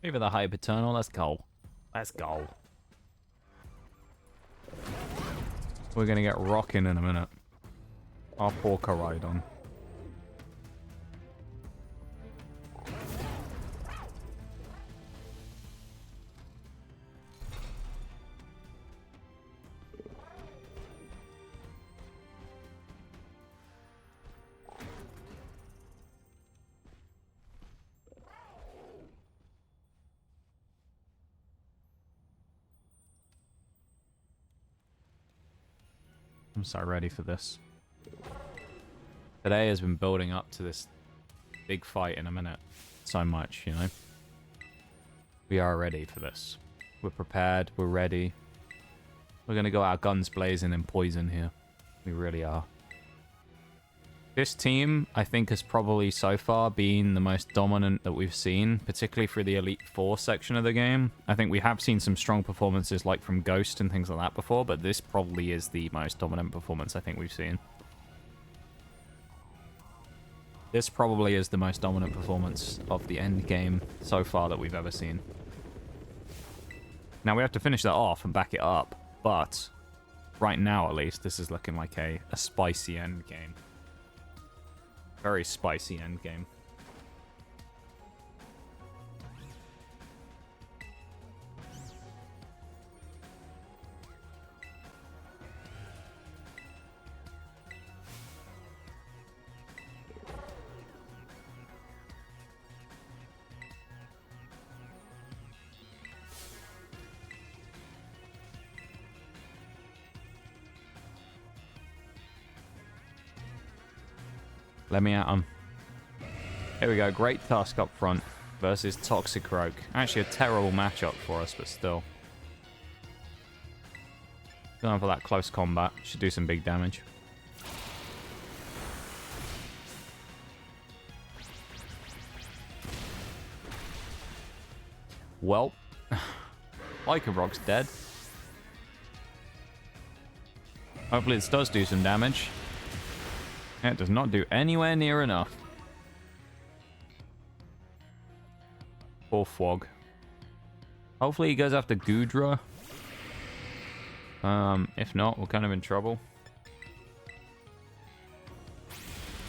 Over the Hyper Eternal, let's go. Let's go. We're gonna get rocking in a minute. Our poor Koraidon. I'm so ready for this. Today has been building up to this big fight in a minute. So much, you know. We are ready for this. We're prepared. We're ready. We're going to go out guns blazing and poison here. We really are. This team, I think, has probably so far been the most dominant that we've seen, particularly through the Elite Four section of the game. I think we have seen some strong performances like from Ghost and things like that before, but this probably is the most dominant performance I think we've seen. This probably is the most dominant performance of the end game so far that we've ever seen. Now we have to finish that off and back it up, but right now at least, this is looking like a spicy end game. Very spicy endgame. Let me at him. Here we go. Great Tusk up front versus Toxicroak. Actually a terrible matchup for us, but still. Going for that close combat. Should do some big damage. Well. Lycanroc's dead. Hopefully this does do some damage. It does not do anywhere near enough. Poor Fwog. Hopefully he goes after Goodra. If not, we're kind of in trouble.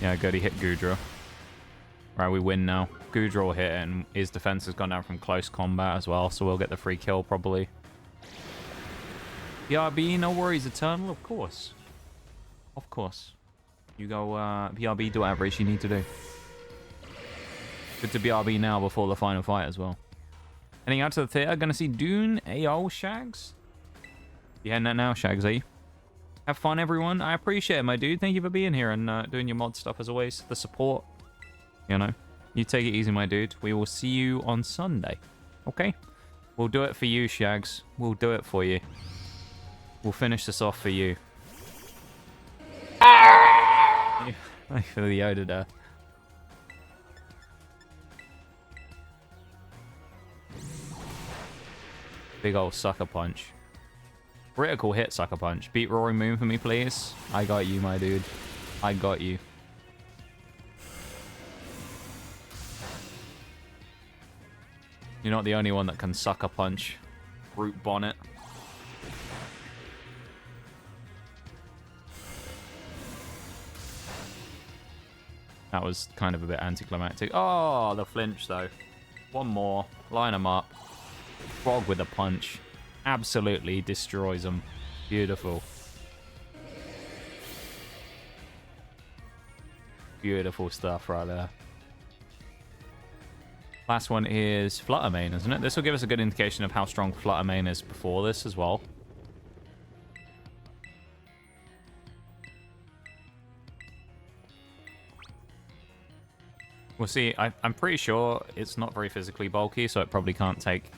Yeah, good, he hit Goodra. Right, we win now. Goodra will hit it, and his defense has gone down from close combat as well, so we'll get the free kill probably. BRB, no worries, Eternal, of course. Of course. You go BRB, do whatever it is you need to do. Good to BRB now before the final fight as well. Heading out to the theater, gonna see Dune. Ayo, Shags. You heading out now, Shags, are you? Have fun, everyone. I appreciate it, my dude. Thank you for being here and doing your mod stuff as always. The support. You know. You take it easy, my dude. We will see you on Sunday. Okay? We'll do it for you, Shags. We'll do it for you. We'll finish this off for you. I feel the Yoda there. Big old sucker punch. Critical hit sucker punch. Beat Roaring Moon for me, please. I got you, my dude. I got you. You're not the only one that can sucker punch. Root bonnet. That was kind of a bit anticlimactic. Oh, the flinch, though. One more. Line them up. Frog with a punch. Absolutely destroys them. Beautiful. Beautiful stuff right there. Last one is Fluttermane, isn't it? This will give us a good indication of how strong Fluttermane is before this as well. We'll see. I'm pretty sure it's not very physically bulky, so it probably can't take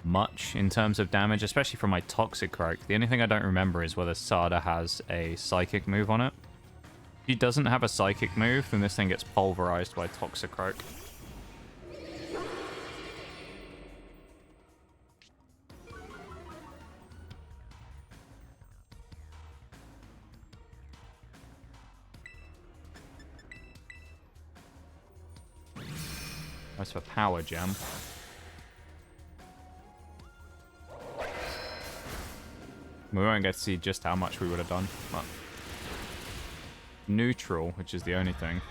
much in terms of damage, especially from my Toxicroak. The only thing I don't remember is whether Sada has a Psychic move on it. If he doesn't have a Psychic move, then this thing gets pulverized by Toxicroak. As for Power Gem. We won't get to see just how much we would have done. But neutral, which is the only thing.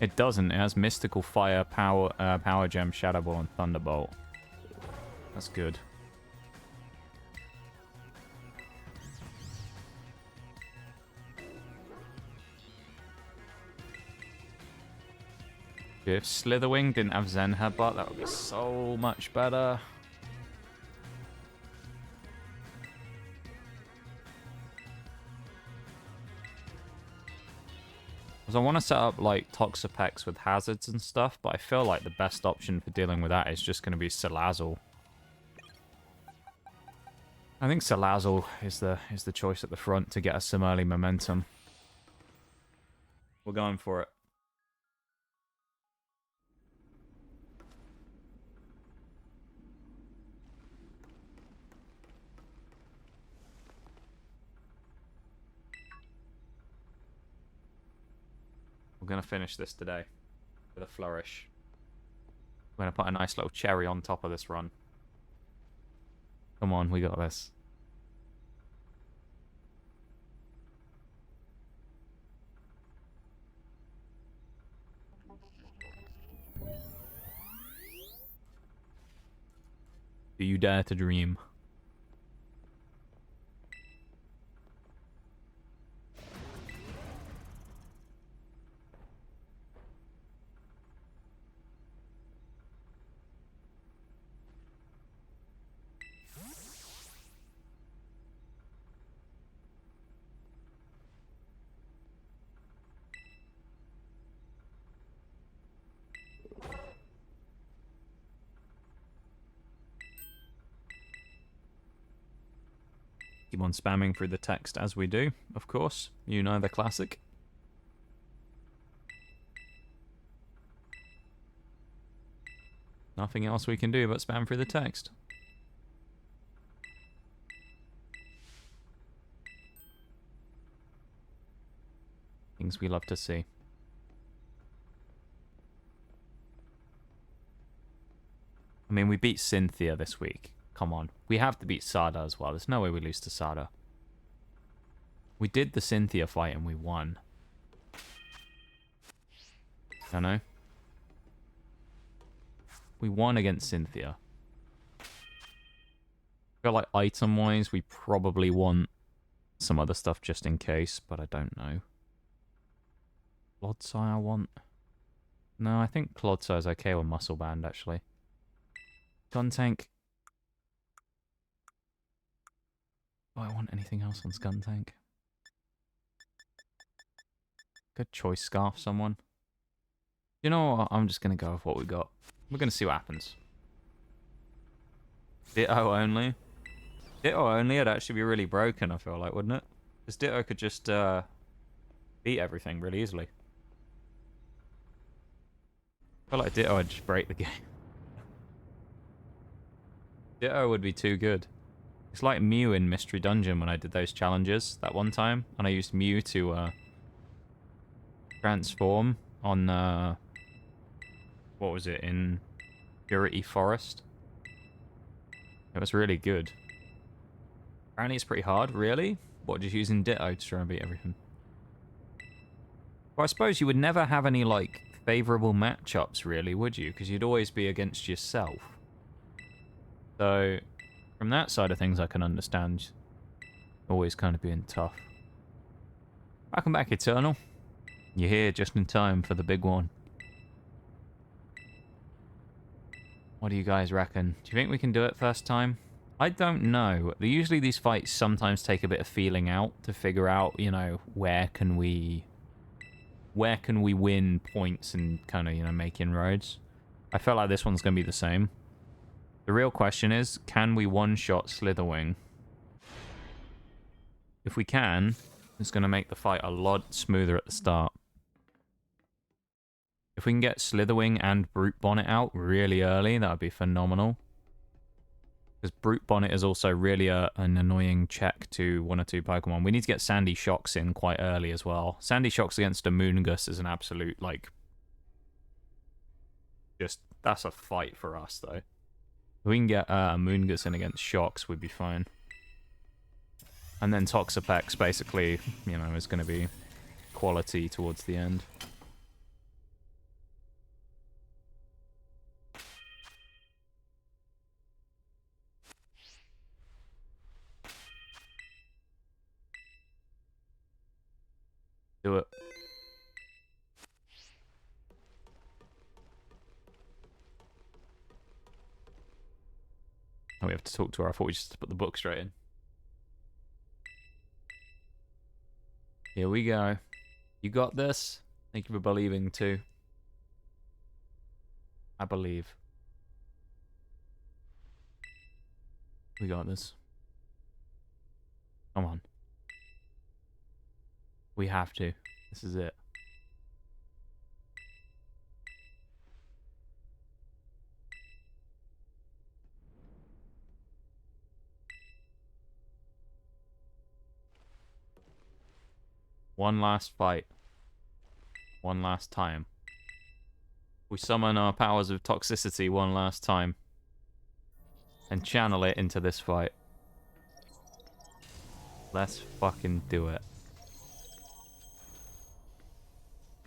It doesn't. It has Mystical Fire, Power Gem, Shadow Ball, and Thunderbolt. That's good. If Slitherwing didn't have Zen Headbutt, that would be so much better. Because I want to set up like Toxapex with hazards and stuff, but I feel like the best option for dealing with that is just going to be Salazzle. I think Salazzle is the choice at the front to get us some early momentum. We're going for it. We're going to finish this today with a flourish. We're going to put a nice little cherry on top of this run. Come on, we got this. Do you dare to dream? Keep on spamming through the text as we do, of course. You know the classic. Nothing else we can do but spam through the text. Things we love to see. I mean, we beat Cynthia this week. Come on. We have to beat Sada as well. There's no way we lose to Sada. We did the Cynthia fight and we won. I know. We won against Cynthia. I feel like item-wise, we probably want some other stuff just in case, but I don't know. Clodsire I want. No, I think Clodsire's okay with Muscle Band, actually. Gun Tank. Do I want anything else on Gun Tank? Good choice, Scarf someone. You know what? I'm just going to go with what we got. We're going to see what happens. Ditto only. Ditto only would actually be really broken, I feel like, wouldn't it? Because Ditto could just beat everything really easily. I feel like Ditto would just break the game. Ditto would be too good. It's like Mew in Mystery Dungeon when I did those challenges that one time. And I used Mew to transform on, what was it, in Purity Forest. It was really good. Apparently it's pretty hard, really? What, just using Ditto to try and beat everything? Well, I suppose you would never have any, like, favourable matchups, really, would you? Because you'd always be against yourself. So, from that side of things, I can understand always kind of being tough. Welcome back, Eternal. You're here just in time for the big one. What do you guys reckon? Do you think we can do it first time? I don't know. Usually these fights sometimes take a bit of feeling out to figure out, you know, where can we win points and kind of, you know, make inroads. I feel like this one's going to be the same. The real question is, can we one-shot Slitherwing? If we can, it's going to make the fight a lot smoother at the start. If we can get Slitherwing and Brute Bonnet out really early, that would be phenomenal. Because Brute Bonnet is also really an annoying check to one or two Pokemon. We need to get Sandy Shocks in quite early as well. Sandy Shocks against a Moongus is an absolute, like... just, that's a fight for us, though. If we can get a Moongus in against Shocks, we'd be fine. And then Toxapex, basically, you know, is going to be quality towards the end. Do it. Oh, we have to talk to her. I thought we just put the book straight in. Here we go. You got this. Thank you for believing too. I believe. We got this. Come on. We have to. This is it. One last fight. One last time. We summon our powers of toxicity one last time. And channel it into this fight. Let's fucking do it.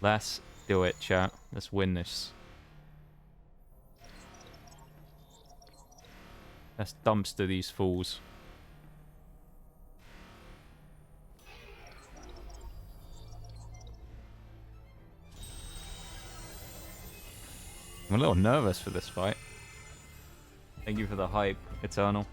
Let's do it, chat. Let's win this. Let's dumpster these fools. I'm a little nervous for this fight. Thank you for the hype, Eternal.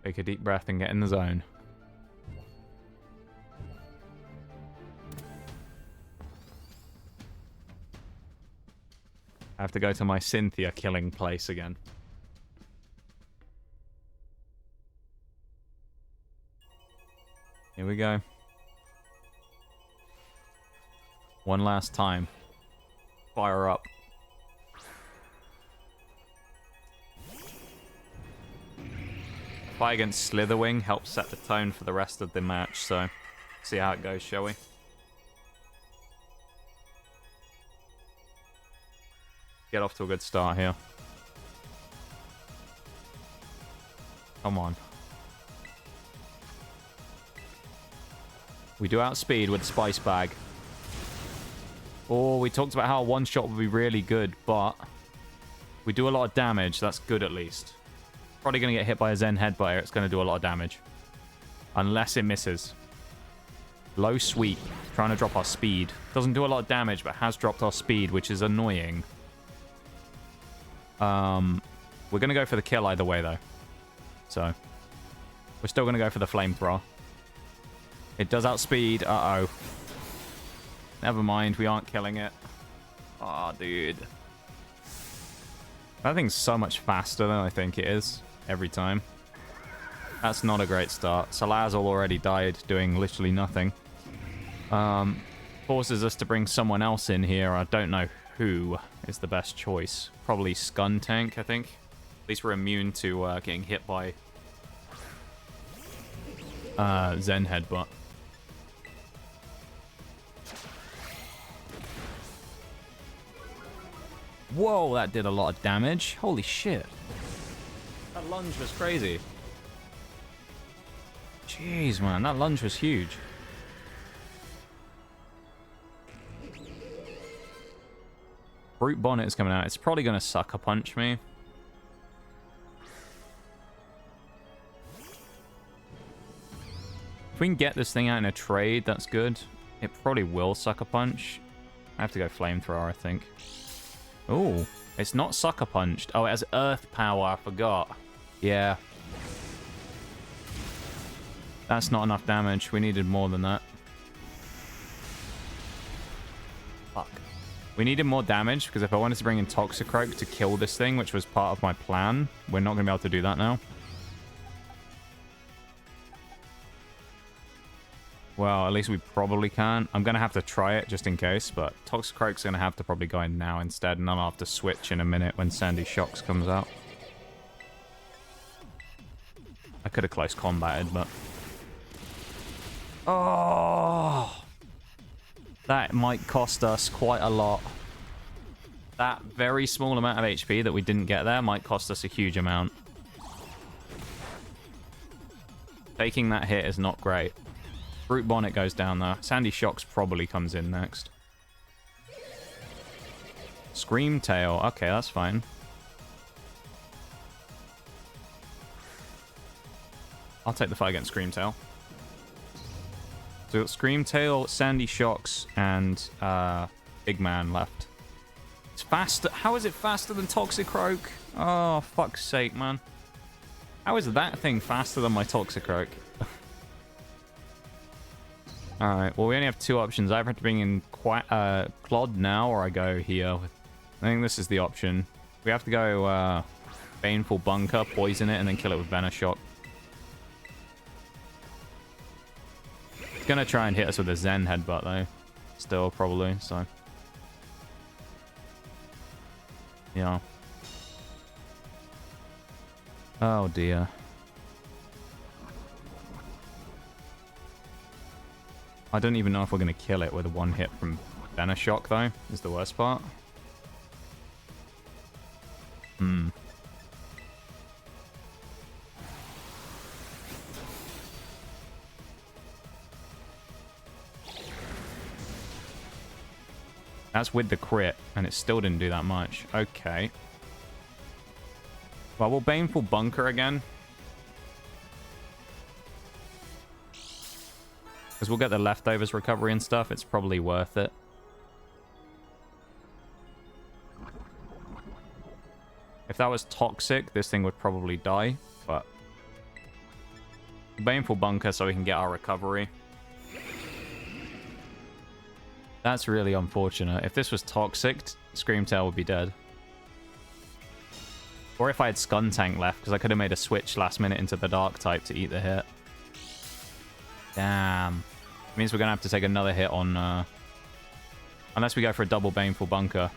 Take a deep breath and get in the zone. I have to go to my Cynthia killing place again. Here we go. One last time. Fire up. Fight against Slitherwing helps set the tone for the rest of the match, so see how it goes, shall we? Get off to a good start here. Come on. We do outspeed with the Spice Bag. Oh, we talked about how one shot would be really good, but we do a lot of damage. That's good at least. Probably going to get hit by a Zen Headbutter. It's going to do a lot of damage. Unless it misses. Low sweep. Trying to drop our speed. Doesn't do a lot of damage, but has dropped our speed, which is annoying. We're going to go for the kill either way, though. So, we're still going to go for the Flamethrower. It does outspeed. Uh-oh. Never mind. We aren't killing it. Aw, dude. That thing's so much faster than I think it is. Every time. That's not a great start. Salazzle already died doing literally nothing. forces us to bring someone else in here. I don't know who is the best choice. Probably Skuntank, I think. At least we're immune to getting hit by Zen Headbutt. Whoa, that did a lot of damage. Holy shit. That lunge was crazy. Jeez, man, that lunge was huge. Brute Bonnet is coming out. It's probably going to Sucker Punch me. If we can get this thing out in a trade, that's good. It probably will Sucker Punch. I have to go Flamethrower, I think. Oh, it's not Sucker Punched. Oh, it has Earth Power. I forgot. Yeah. That's not enough damage. We needed more than that. Fuck. We needed more damage because if I wanted to bring in Toxicroak to kill this thing, which was part of my plan, we're not going to be able to do that now. Well, at least we probably can. I'm going to have to try it just in case, but Toxicroak's going to have to probably go in now instead, and then I'll have to switch in a minute when Sandy Shocks comes out. I could have close combated, but... Oh! That might cost us quite a lot. That very small amount of HP that we didn't get there might cost us a huge amount. Taking that hit is not great. Brute Bonnet goes down there. Sandy Shocks probably comes in next. Scream Tail. Okay, that's fine. I'll take the fight against Scream Tail. So we've got Scream Tail, Sandy Shocks, and Big Man left. It's faster. How is it faster than Toxicroak? Oh, fuck's sake, man. How is that thing faster than my Toxicroak? Alright, well, we only have two options. I either have to bring in Clod now, or I go here. I think this is the option. We have to go Baneful Bunker, poison it, and then kill it with Venoshock. It's gonna try and hit us with a Zen Headbutt, though. Still, probably, so... Yeah. Oh, dear. I don't even know if we're going to kill it with a one hit from Venoshock, though, is the worst part. That's with the crit, and it still didn't do that much. Okay. Well, we'll Baneful Bunker again. Because we'll get the leftovers recovery and stuff. It's probably worth it. If that was toxic, this thing would probably die. But Baneful Bunker so we can get our recovery. That's really unfortunate. If this was toxic, Screamtail would be dead. Or if I had Skuntank left, because I could have made a switch last minute into the Dark type to eat the hit. Damn. It means we're going to have to take another hit on... Unless we go for a double Baneful Bunker.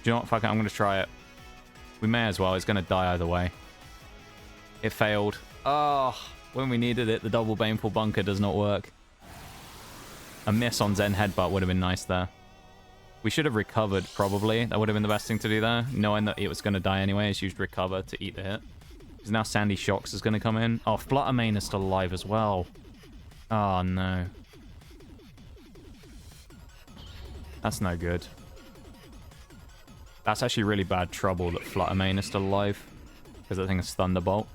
Do you know what? Fuck it, I'm going to try it. We may as well. It's going to die either way. It failed. Oh, when we needed it, the double Baneful Bunker does not work. A miss on Zen Headbutt would have been nice there. We should have recovered, probably. That would have been the best thing to do there. Knowing that it was going to die anyway, it's used Recover to eat the hit. Because now Sandy Shocks is going to come in. Oh, Fluttermane is still alive as well. Oh, no. That's no good. That's actually really bad trouble that Fluttermane is still alive. Because I think it's Thunderbolt.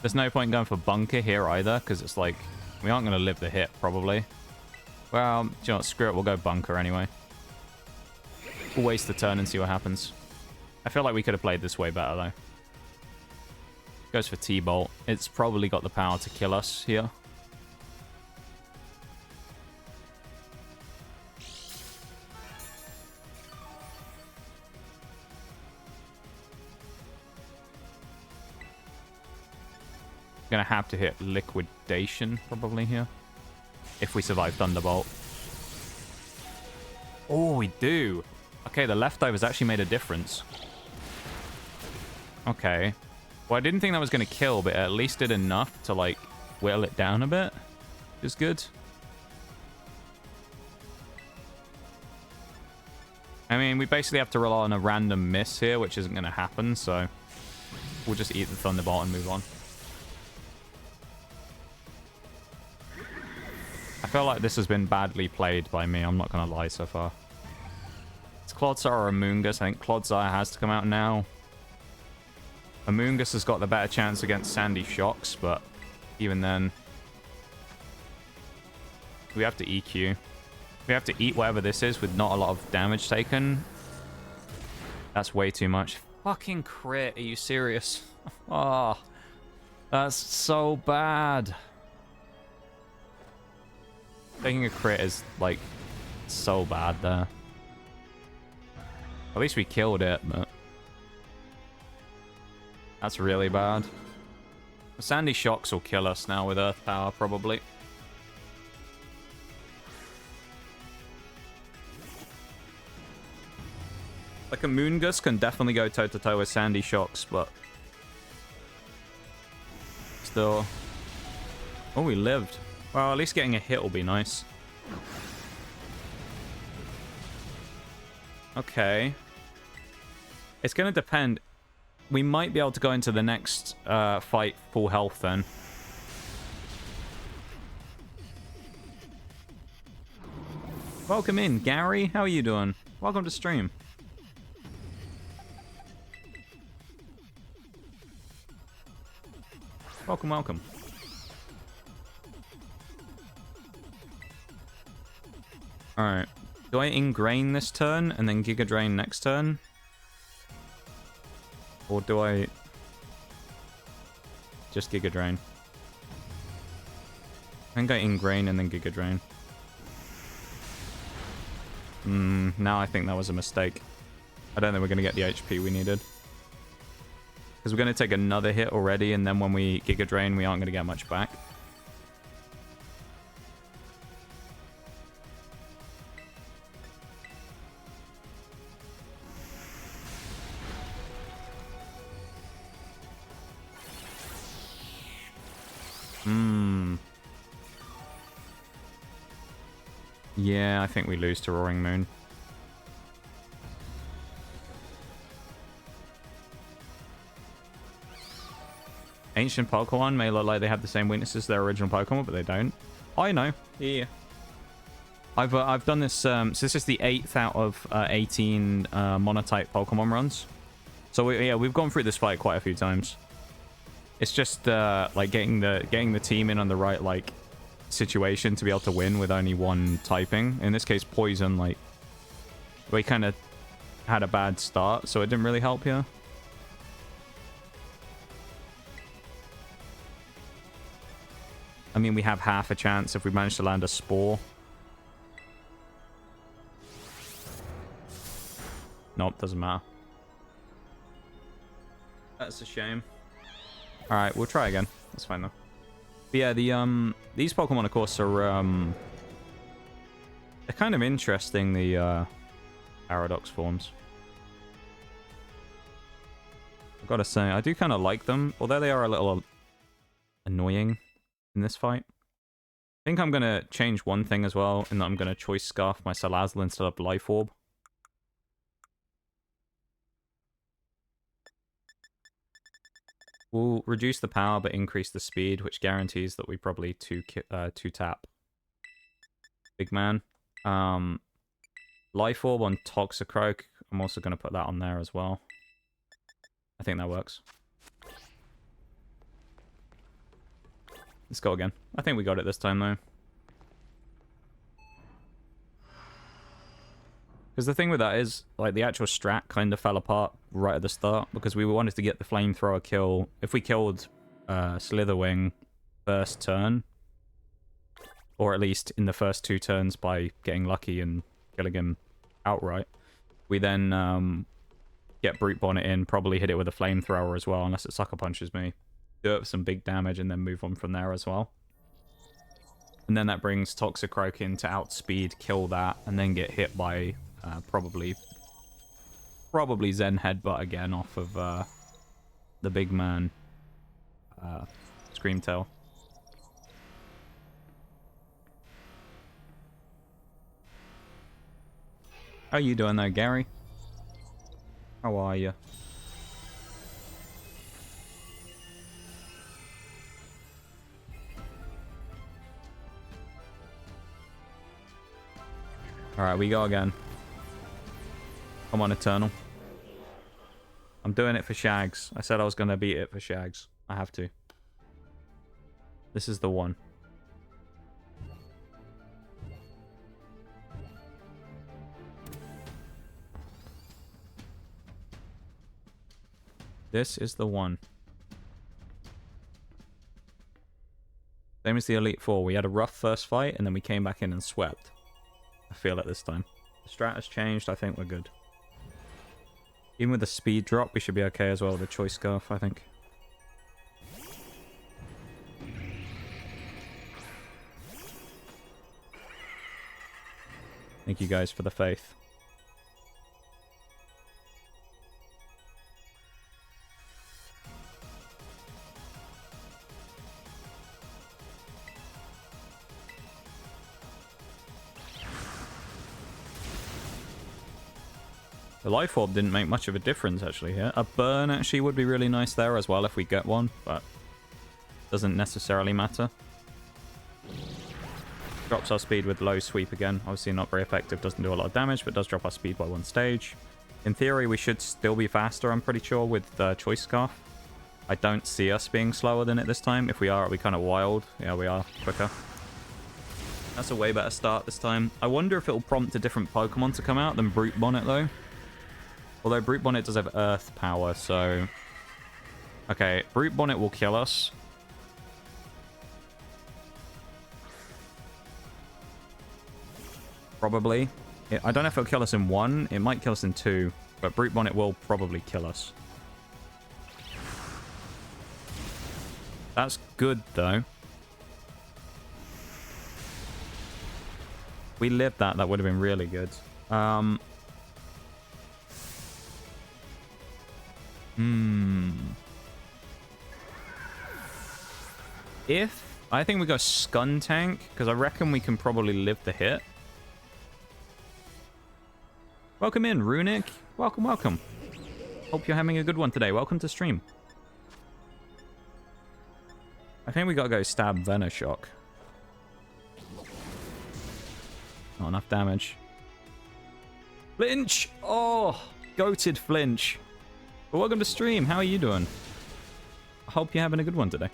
There's no point going for Bunker here either, because it's like, we aren't going to live the hit, probably. Well, do you know what? Screw it, we'll go Bunker anyway. We'll waste the turn and see what happens. I feel like we could have played this way better, though. Goes for T-Bolt. It's probably got the power to kill us here. Gonna have to hit Liquidation probably here. If we survive Thunderbolt. Oh, we do. Okay, the leftovers actually made a difference. Okay. Well, I didn't think that was going to kill, but it at least did enough to, like, whittle it down a bit. Which is good. I mean, we basically have to rely on a random miss here, which isn't going to happen, so we'll just eat the Thunderbolt and move on. I feel like this has been badly played by me, I'm not going to lie so far. It's Clodsire or Amoonguss. I think Clodsire has to come out now. Amoonguss has got the better chance against Sandy Shocks, but even then, we have to EQ. We have to eat whatever this is with not a lot of damage taken. That's way too much. Fucking crit, are you serious? Oh, that's so bad. Taking a crit is, like, so bad there. At least we killed it, but that's really bad. Sandy Shocks will kill us now with Earth Power, probably. Like, a Moongus can definitely go toe-to-toe with Sandy Shocks, but still. Oh, we lived. Well, at least getting a hit will be nice. Okay. It's going to depend. We might be able to go into the next fight full health then. Welcome in, Gary. How are you doing? Welcome to stream. Welcome, welcome. Alright. Do I Ingrain this turn and then Giga Drain next turn? Or do I just Giga Drain? I think I Ingrain and then Giga Drain. Now I think that was a mistake. I don't think we're going to get the HP we needed. Because we're going to take another hit already, and then when we Giga Drain, we aren't going to get much back. Yeah, I think we lose to Roaring Moon. Ancient Pokemon may look like they have the same weaknesses as their original Pokemon, but they don't. I know. Yeah. I've done this. So this is the 8th out of 18 Monotype Pokemon runs. So we've gone through this fight quite a few times. It's just like getting the team in on the right like situation to be able to win with only one typing. In this case, Poison. Like we kind of had a bad start, so it didn't really help here. I mean, we have half a chance if we manage to land a Spore. Nope, doesn't matter. That's a shame. Alright, we'll try again. That's fine though. But yeah, these Pokemon, of course, are they're kind of interesting, the Paradox forms. I've got to say, I do kind of like them, although they are a little annoying in this fight. I think I'm going to change one thing as well, in that I'm going to Choice Scarf my Salazzle instead of Life Orb. We'll reduce the power but increase the speed, which guarantees that we probably two-tap Big Man. Life Orb on Toxicroak. I'm also going to put that on there as well. I think that works. Let's go again. I think we got it this time, though. Because the thing with that is, like, the actual strat kind of fell apart right at the start, because we wanted to get the flamethrower kill. If we killed Slitherwing first turn, or at least in the first 2 turns by getting lucky and killing him outright, we then get Brute Bonnet in, probably hit it with a flamethrower as well, unless it Sucker Punches me. do it for some big damage, and then move on from there as well. And then that brings Toxicroak in to outspeed, kill that, and then get hit by probably Zen Headbutt again off of the big man Screamtail. How you doing there, Gary? How are you? Alright, we go again. Come on, Eternal. I'm doing it for Shags. I said I was going to beat it for Shags. I have to. This is the one. This is the one. Same as the Elite Four. We had a rough first fight, and then we came back in and swept. I feel it this time. The strat has changed. I think we're good. Even with the speed drop, we should be okay as well with the Choice Scarf, I think. Thank you guys for the faith. The Life Orb didn't make much of a difference, actually, here. A burn, actually, would be really nice there as well if we get one, but doesn't necessarily matter. Drops our speed with low sweep again. Obviously not very effective, doesn't do a lot of damage, but does drop our speed by 1 stage. In theory, we should still be faster, I'm pretty sure, with Choice Scarf. I don't see us being slower than it this time. If we are, it'll be kind of wild. Yeah, we are quicker. That's a way better start this time. I wonder if it'll prompt a different Pokemon to come out than Brute Bonnet, though. Although Brute Bonnet does have Earth power, so... Okay, Brute Bonnet will kill us. Probably. I don't know if it'll kill us in 1. It might kill us in 2. But Brute Bonnet will probably kill us. That's good, though. We lived that. That would have been really good. If... I think we go Skuntank, because I reckon we can probably live the hit. Welcome in, Runic. Welcome, welcome. Hope you're having a good one today. Welcome to stream. I think we gotta go stab Venoshock. Not enough damage. Flinch! Oh, goated Flinch. Well, welcome to stream. How are you doing? I hope you're having a good one today.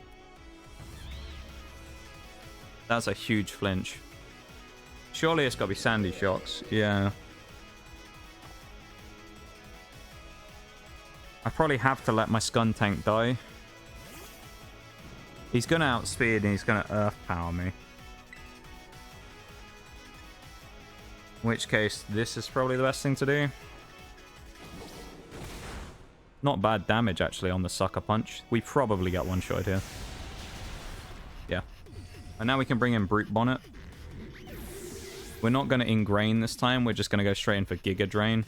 That's a huge flinch. Surely it's got to be Sandy Shocks. Yeah. I probably have to let my Skuntank die. He's going to outspeed and he's going to Earth Power me. In which case, this is probably the best thing to do. Not bad damage, actually, on the Sucker Punch. We probably get one-shot here. Yeah. And now we can bring in Brute Bonnet. We're not going to Ingrain this time. We're just going to go straight in for Giga Drain.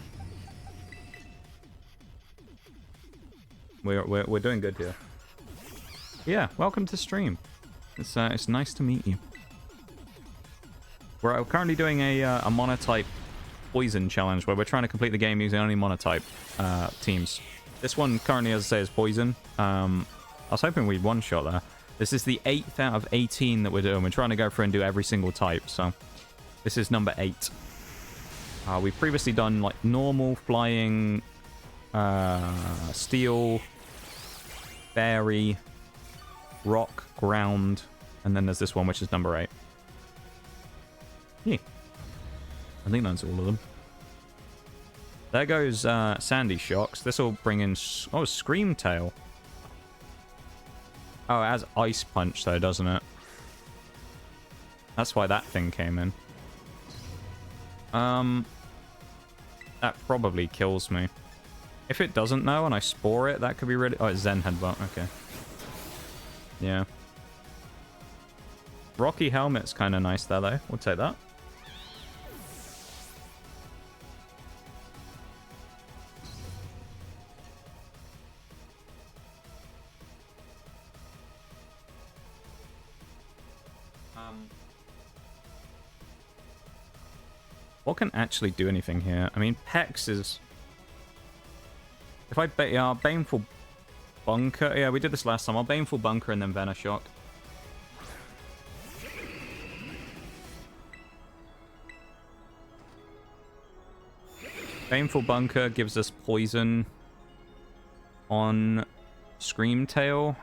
We're doing good here. Yeah, welcome to stream. It's nice to meet you. We're currently doing a Monotype Poison challenge where we're trying to complete the game using only Monotype teams. This one currently, as I say, is Poison. I was hoping we'd one-shot there. This is the 8th out of 18 that we're doing. We're trying to go through and do every single type, so this is number 8. We've previously done like normal, flying, steel, fairy, rock, ground, and then there's this one, which is number 8. Yeah. I think that's all of them. There goes Sandy Shocks. This will bring in... Oh, Screamtail. Oh, it has Ice Punch, though, doesn't it? That's why that thing came in. That probably kills me. If it doesn't, though, and I Spore it, that could be really... Oh, it's Zen Headbutt. Okay. Yeah. Rocky helmet's kind of nice there, though. We'll take that. What can actually do anything here? I mean, Pex is... If I... Yeah, Baneful Bunker... Yeah, we did this last time. I'll Baneful Bunker and then Venoshock. Baneful Bunker gives us poison on Screamtail,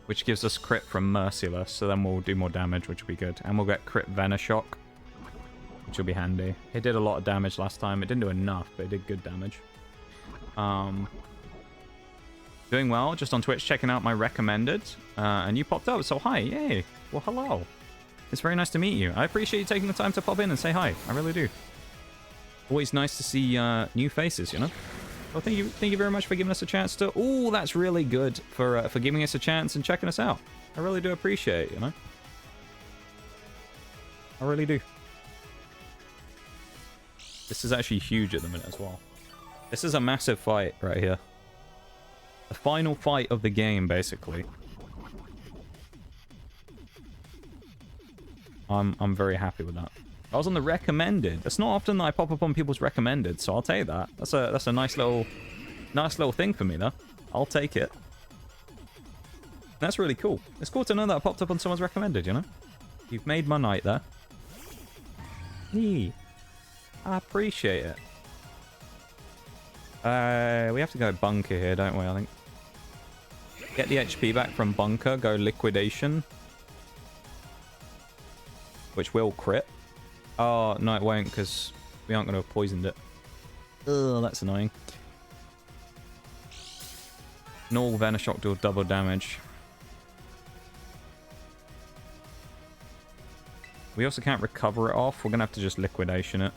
which gives us crit from Merciless, so then we'll do more damage, which will be good. And we'll get crit Venoshock, which will be handy. It did a lot of damage last time. It didn't do enough, but it did good damage. Doing well, just on Twitch, checking out my recommended. And you popped up, so hi, yay. Well, hello. It's very nice to meet you. I appreciate you taking the time to pop in and say hi. I really do. Always nice to see new faces, you know? Well, thank you very much for giving us a chance to... Oh, that's really good for giving us a chance and checking us out. I really do appreciate it, you know? I really do. This is actually huge at the minute as well. This is a massive fight right here. The final fight of the game, basically. I'm very happy with that. I was on the recommended. It's not often that I pop up on people's recommended, so I'll take that. That's a nice little thing for me, though. I'll take it. That's really cool. It's cool to know that I popped up on someone's recommended, you know? You've made my night there. Hey, I appreciate it. We have to go Bunker here, don't we, I think? Get the HP back from Bunker, go Liquidation. Which will crit. Oh, no, it won't, because we aren't going to have poisoned it. Ugh, that's annoying. Normal Venoshock deal double damage. We also can't recover it off. We're going to have to just Liquidation it.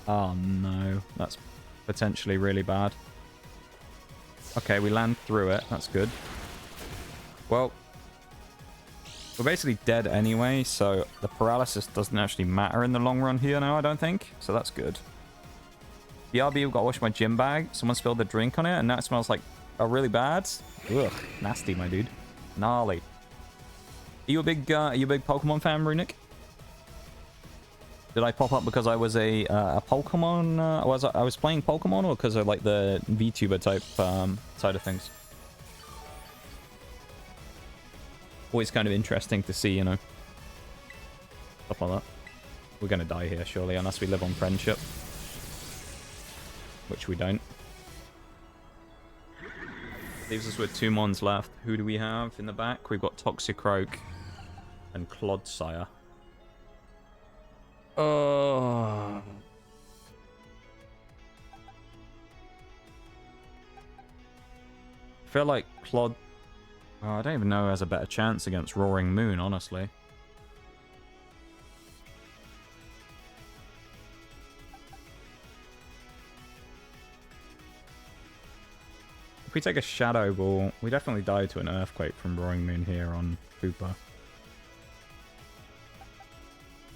Oh, no. That's potentially really bad. Okay, we land through it. That's good. Well, we're basically dead anyway, so the paralysis doesn't actually matter in the long run here now, I don't think. So that's good. BRB, we've got to wash my gym bag. Someone spilled the drink on it, and now it smells like really bad. Ugh, nasty, my dude. Gnarly. Are you a big Pokemon fan, Runic? Did I pop up because I was a Pokemon? I was playing Pokemon, or because of like the VTuber type side of things? Always kind of interesting to see, you know, stuff like that. We're gonna die here, surely, unless we live on friendship, which we don't. Leaves us with 2 mons left. Who do we have in the back? We've got Toxicroak and Clodsire. Oh. I feel like Clod... Oh, I don't even know who has a better chance against Roaring Moon, honestly. If we take a Shadow Ball, we definitely die to an Earthquake from Roaring Moon here on Wooper.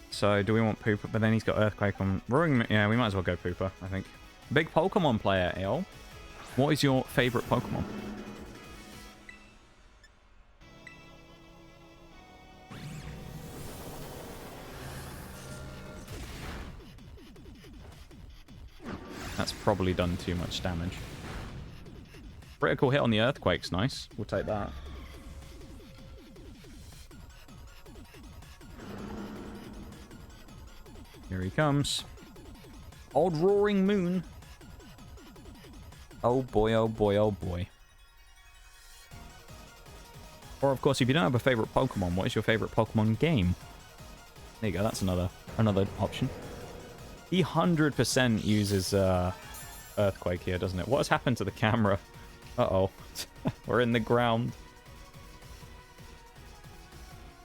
So, do we want Pooper? But then he's got Earthquake on Roaring Moon. Yeah, we might as well go Pooper, I think. Big Pokemon player, Eol. What is your favorite Pokemon? That's probably done too much damage. Critical hit on the Earthquake's nice. We'll take that. Here he comes. Old Roaring Moon. Oh boy, oh boy, oh boy. Or of course, if you don't have a favorite Pokemon, what is your favorite Pokemon game? There you go, that's another option. He 100% uses Earthquake here, doesn't it? What has happened to the camera? Uh-oh. We're in the ground.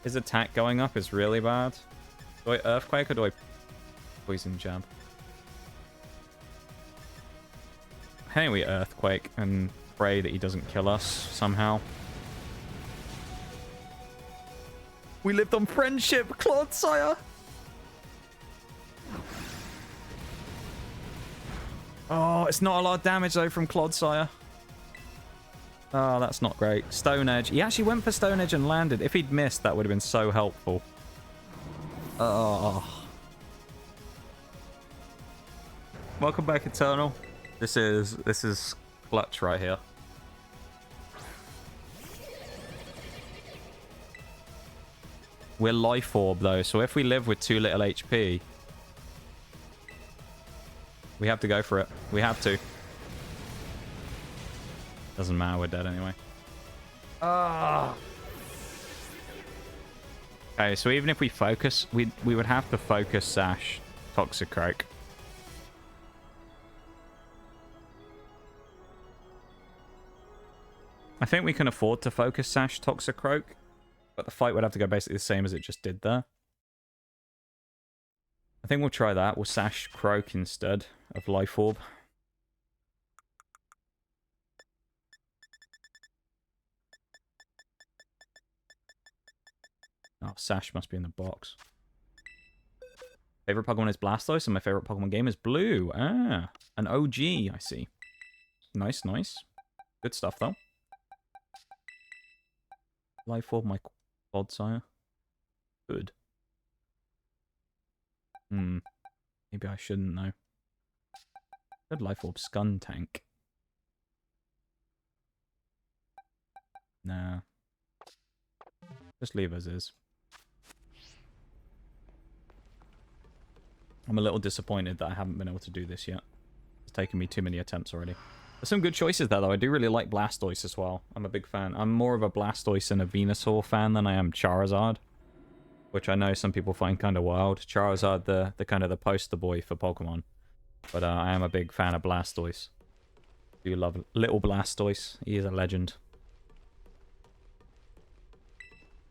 His attack going up is really bad. Do I Earthquake or do I Poison Jab? think we Earthquake and pray that he doesn't kill us somehow. We lived on friendship, Clodsire! Oh, it's not a lot of damage, though, from Clodsire. Oh, that's not great. Stone Edge. He actually went for Stone Edge and landed. If he'd missed, that would have been so helpful. Oh. Welcome back, Eternal. This is clutch right here. We're Life Orb, though, so if we live with too little HP, we have to go for it. We have to. Doesn't matter, we're dead anyway. Ah. Okay, so even if we focus, we would have to focus Sash Toxicroak. I think we can afford to focus Sash Toxicroak, but the fight would have to go basically the same as it just did there. I think we'll try that. We'll Sash Croak instead of Life Orb. Oh, Sash must be in the box. Favorite Pokemon is Blastoise, and my favorite Pokemon game is Blue. Ah, an OG, I see. Nice, nice. Good stuff, though. Life Orb, my Clodsire. Good. Maybe I shouldn't, though. Good Life Orb Skuntank. Nah. Just leave as is. I'm a little disappointed that I haven't been able to do this yet. It's taken me too many attempts already. There's some good choices there, though. I do really like Blastoise as well. I'm a big fan. I'm more of a Blastoise and a Venusaur fan than I am Charizard, which I know some people find kind of wild. Charizard, the kind of the poster boy for Pokemon. But I am a big fan of Blastoise. Do love little Blastoise. He is a legend.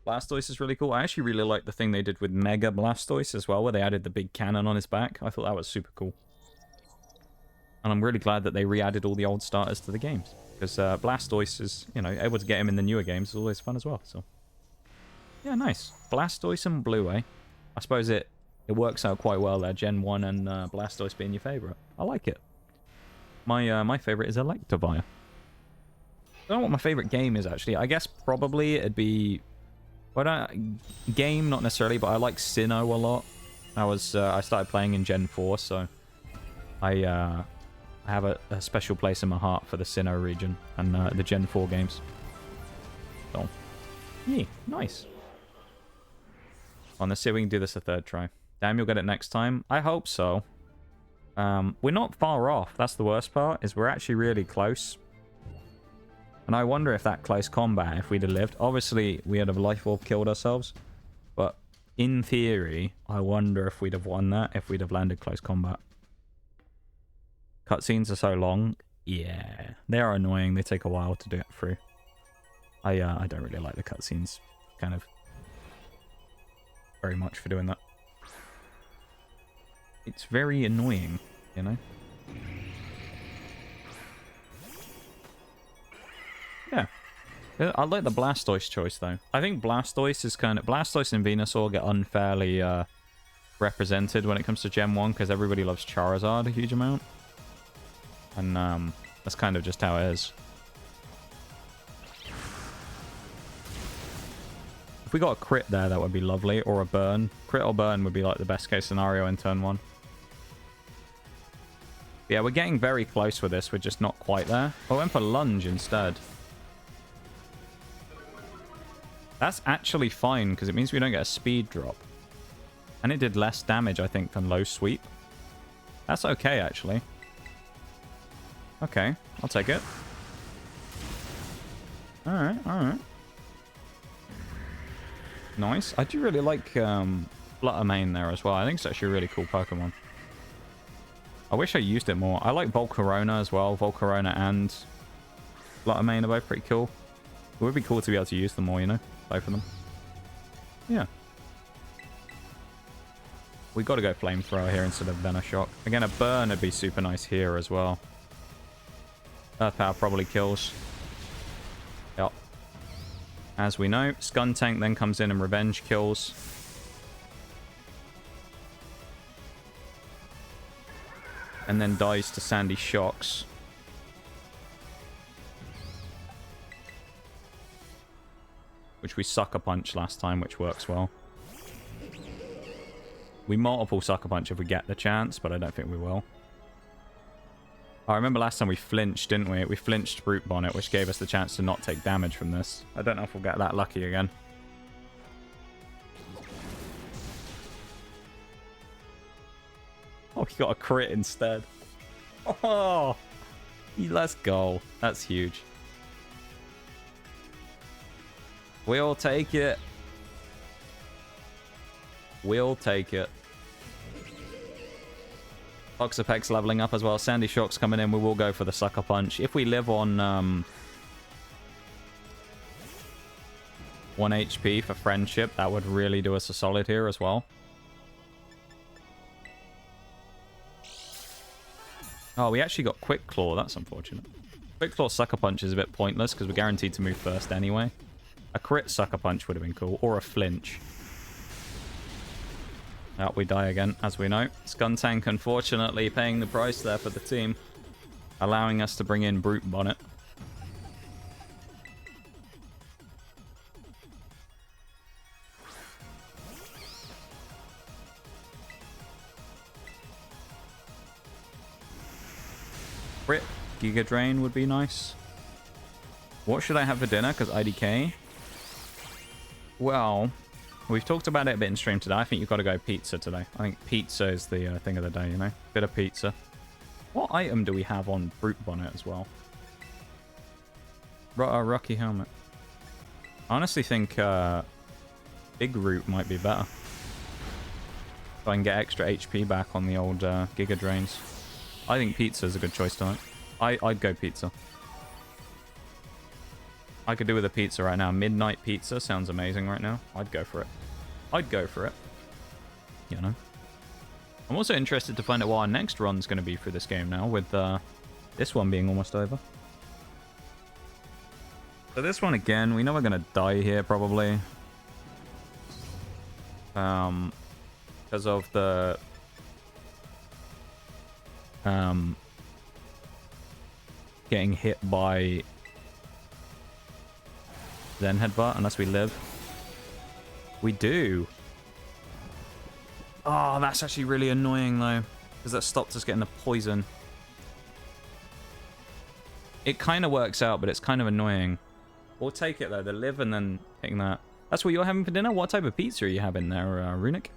Blastoise is really cool. I actually really like the thing they did with Mega Blastoise as well, where they added the big cannon on his back. I thought that was super cool. And I'm really glad that they re-added all the old starters to the games. Because Blastoise is, you know, able to get him in the newer games is always fun as well. So, yeah, nice. Blastoise and Blue, eh? I suppose it works out quite well there. Gen 1 and Blastoise being your favourite. I like it. My favourite is Electivire. I don't know what my favourite game is, actually. I guess probably it'd be... Well, game, not necessarily, but I like Sinnoh a lot. I started playing in Gen 4, so I have a special place in my heart for the Sinnoh region and the Gen 4 games. So, yeah, nice. Let's see if we can do this a third try. Damn, you'll get it next time. I hope so. We're not far off. That's the worst part, is we're actually really close. And I wonder if that close combat, if we'd have lived... Obviously, we had a Life Orb killed ourselves. But in theory, I wonder if we'd have won that, if we'd have landed close combat. Cutscenes are so long. Yeah, they are annoying. They take a while to do it through. I don't really like the cutscenes. Kind of... very much for doing that. It's very annoying, you know? Yeah. I like the Blastoise choice, though. I think Blastoise is kind of... Blastoise and Venusaur get unfairly represented when it comes to Gen 1, because everybody loves Charizard a huge amount. And that's kind of just how it is. If we got a crit there, that would be lovely. Or a burn. Crit or burn would be like the best case scenario in turn 1. Yeah, we're getting very close with this. We're just not quite there. I went for Lunge instead. That's actually fine, because it means we don't get a speed drop. And it did less damage, I think, than Low Sweep. That's okay, actually. Okay, I'll take it. Alright, alright. Nice. I do really like Fluttermane there as well. I think it's actually a really cool Pokemon. I wish I used it more. I like Volcarona as well. Volcarona and Fluttermane are both pretty cool. It would be cool to be able to use them more, you know? Both of them. Yeah. We got to go Flamethrower here instead of Venoshock. Again, a Burn would be super nice here as well. Earth Power probably kills. Yep. As we know, Skuntank then comes in and Revenge kills. And then dies to Sandy Shocks. Which we Sucker Punch last time, which works well. We multiple Sucker Punch if we get the chance, but I don't think we will. I remember last time we flinched, didn't we? We flinched Brute Bonnet, which gave us the chance to not take damage from this. I don't know if we'll get that lucky again. Oh, he got a crit instead. Oh, let's go. That's huge. We'll take it. We'll take it. Toxapex's leveling up as well. Sandy Shock's coming in. We will go for the Sucker Punch. If we live on 1 HP for Friendship, that would really do us a solid here as well. Oh, we actually got Quick Claw. That's unfortunate. Quick Claw Sucker Punch is a bit pointless because we're guaranteed to move first anyway. A crit Sucker Punch would have been cool. Or a flinch. Oh, we die again, as we know. Skuntank, unfortunately, paying the price there for the team. Allowing us to bring in Brute Bonnet. Crit Giga Drain would be nice. What should I have for dinner? Because IDK. Well, we've talked about it a bit in stream today. I think you've got to go pizza today. I think pizza is the thing of the day, you know? Bit of pizza. What item do we have on Brute Bonnet as well? Rocky Helmet. I honestly think Big Root might be better. So I can get extra HP back on the old Giga Drains. I think pizza is a good choice tonight. I'd go pizza. I could do with a pizza right now. Midnight pizza sounds amazing right now. I'd go for it. I'd go for it. You know. I'm also interested to find out what our next run's going to be for this game now, with this one being almost over. So this one again, we know we're going to die here probably. Because of the... getting hit by Zen Headbutt, unless we live. We do. Oh, that's actually really annoying though, because that stopped us getting the poison. It kind of works out, but it's kind of annoying. We'll take it though, the live and then taking that. That's what you're having for dinner? What type of pizza are you having there, Runic?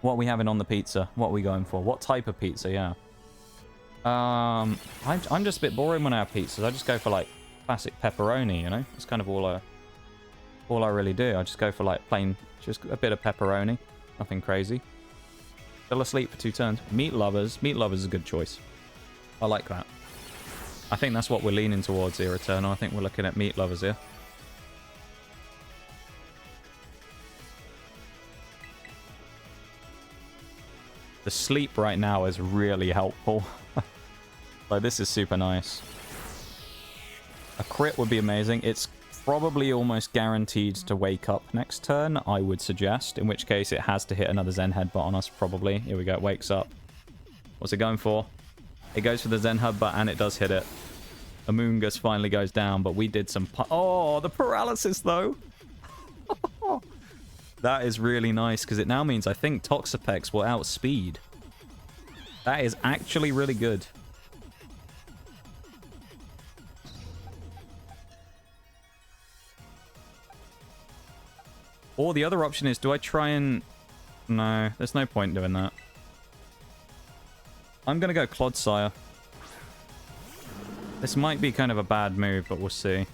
What are we having on the pizza? What are we going for? What type of pizza, yeah. I'm just a bit boring when I have pizzas. I just go for like classic pepperoni, you know? That's kind of all I really do. I just go for like plain, just a bit of pepperoni. Nothing crazy. Still asleep for 2 turns. Meat lovers. Meat lovers is a good choice. I like that. I think that's what we're leaning towards here, Eternal. I think we're looking at meat lovers here. The sleep right now is really helpful. Like, this is super nice. A crit would be amazing. It's probably almost guaranteed to wake up next turn, I would suggest. In which case, it has to hit another Zen Headbutt on us, probably. Here we go, it wakes up. What's it going for? It goes for the Zen Headbutt, and it does hit it. Amoongus finally goes down, but we did some... Oh, the paralysis, though! That is really nice, because it now means I think Toxapex will outspeed. That is actually really good. Or the other option is, do I try and... No, there's no point doing that. I'm going to go Clodsire. This might be kind of a bad move, but we'll see.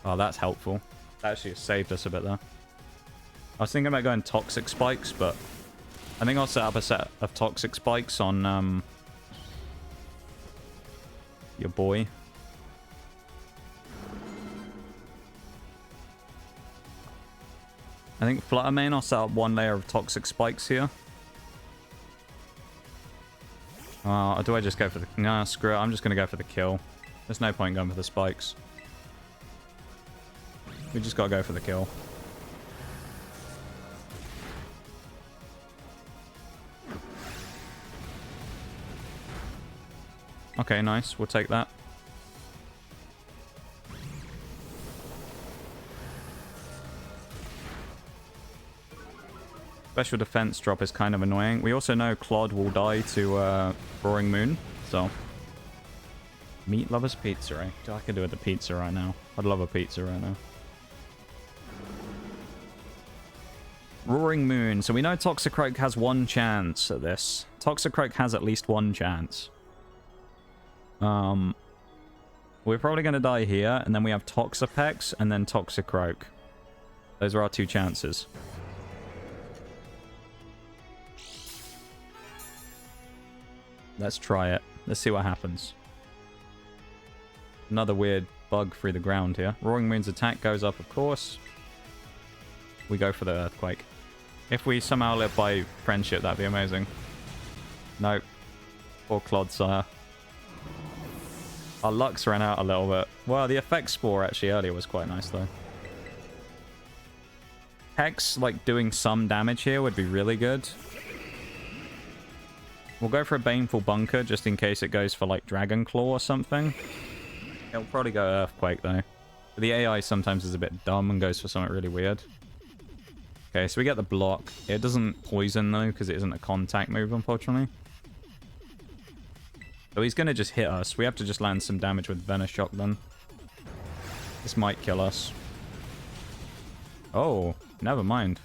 Oh, that's helpful. That actually saved us a bit there. I was thinking about going Toxic Spikes, but I think I'll set up a set of Toxic Spikes on your boy. I think Fluttermane, I'll set up 1 layer of Toxic Spikes here. Do I just go for the... Nah, screw it. I'm just going to go for the kill. There's no point going for the spikes. We just got to go for the kill. Okay, nice. We'll take that. Special defense drop is kind of annoying. We also know Clod will die to Roaring Moon, so... Meat Lovers Pizza, eh? I could do with the pizza right now. I'd love a pizza right now. Roaring Moon. So we know Toxicroak has one chance at this. Toxicroak has at least one chance. We're probably going to die here, and then we have Toxapex, and then Toxicroak. Those are our two chances. Let's try it. Let's see what happens. Another weird bug through the ground here. Roaring Moon's attack goes up, of course. We go for the Earthquake. If we somehow live by friendship, that'd be amazing. Nope. Poor Clodsire. Our luck's ran out a little bit. Well, the effect spore actually earlier was quite nice, though. Hex, like, doing some damage here would be really good. We'll go for a Baneful Bunker, just in case it goes for, like, Dragon Claw or something. It'll probably go Earthquake, though. But the AI sometimes is a bit dumb and goes for something really weird. Okay, so we get the block. It doesn't poison, though, because it isn't a contact move, unfortunately. So he's going to just hit us. We have to just land some damage with Venoshock, then. This might kill us. Oh, never mind.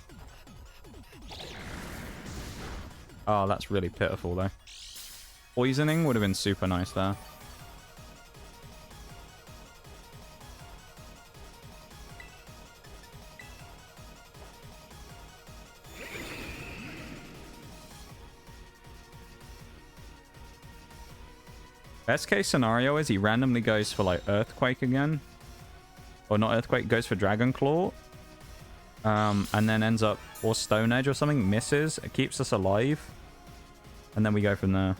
Oh, that's really pitiful, though. Poisoning would have been super nice there. Best case scenario is he randomly goes for, like, Earthquake again. Or not Earthquake, goes for Dragon Claw. And then ends up, or Stone Edge or something, misses. It keeps us alive. And then we go from there.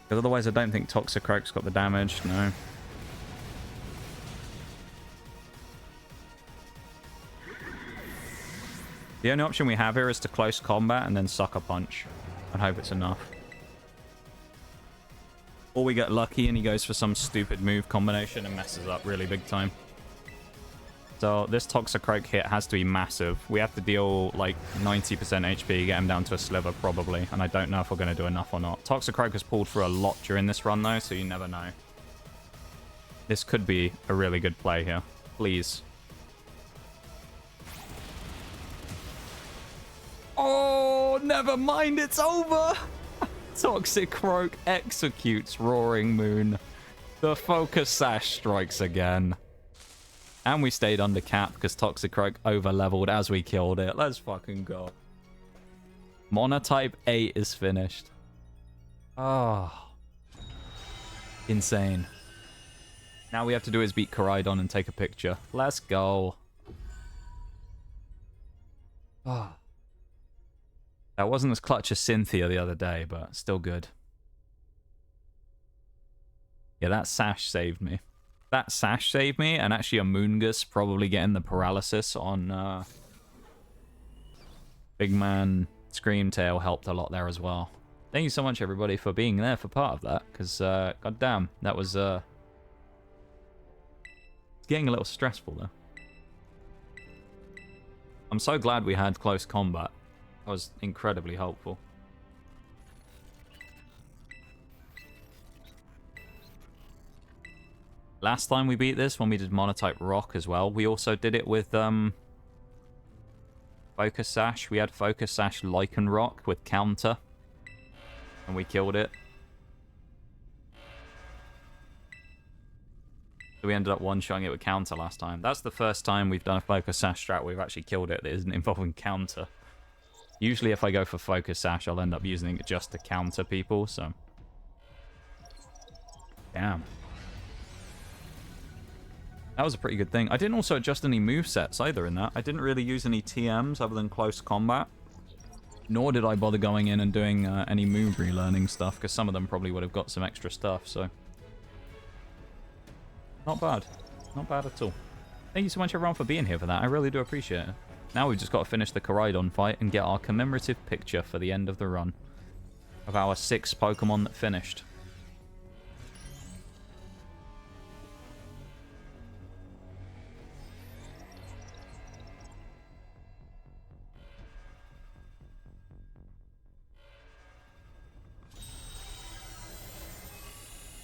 Because otherwise I don't think Toxicroak's got the damage, no. The only option we have here is to close combat and then Sucker Punch. And hope it's enough. Or we get lucky and he goes for some stupid move combination and messes up really big time. So this Toxicroak hit has to be massive. We have to deal like 90% HP, get him down to a sliver probably. And I don't know if we're going to do enough or not. Toxicroak has pulled through a lot during this run though, so you never know. This could be a really good play here. Please. Oh, never mind, it's over! Toxicroak executes Roaring Moon. The Focus Sash strikes again. And we stayed under cap because Toxicroak over-leveled as we killed it. Let's fucking go. Monotype 8 is finished. Oh. Insane. Now we have to do is beat Koraidon and take a picture. Let's go. Oh. That wasn't as clutch as Cynthia the other day, but still good. Yeah, that Sash saved me. That Sash saved me, and actually a Moongus probably getting the paralysis on Big Man Screamtail helped a lot there as well. Thank you so much, everybody, for being there for part of that, because, goddamn, that was, it's getting a little stressful, though. I'm so glad we had close combat. That was incredibly helpful. Last time we beat this, when we did Monotype Rock as well, we also did it with Focus Sash. We had Focus Sash Lycan Rock with counter. And we killed it. So we ended up one-shotting it with counter last time. That's the first time we've done a Focus Sash strat where we've actually killed it that isn't involving counter. Usually if I go for Focus Sash, I'll end up using it just to counter people, so... Damn. That was a pretty good thing. I didn't also adjust any movesets either in that. I didn't really use any TMs other than close combat. Nor did I bother going in and doing any move relearning stuff, because some of them probably would have got some extra stuff, so... Not bad. Not bad at all. Thank you so much, everyone, for being here for that. I really do appreciate it. Now we've just got to finish the Koraidon fight and get our commemorative picture for the end of the run. Of our 6 Pokemon that finished.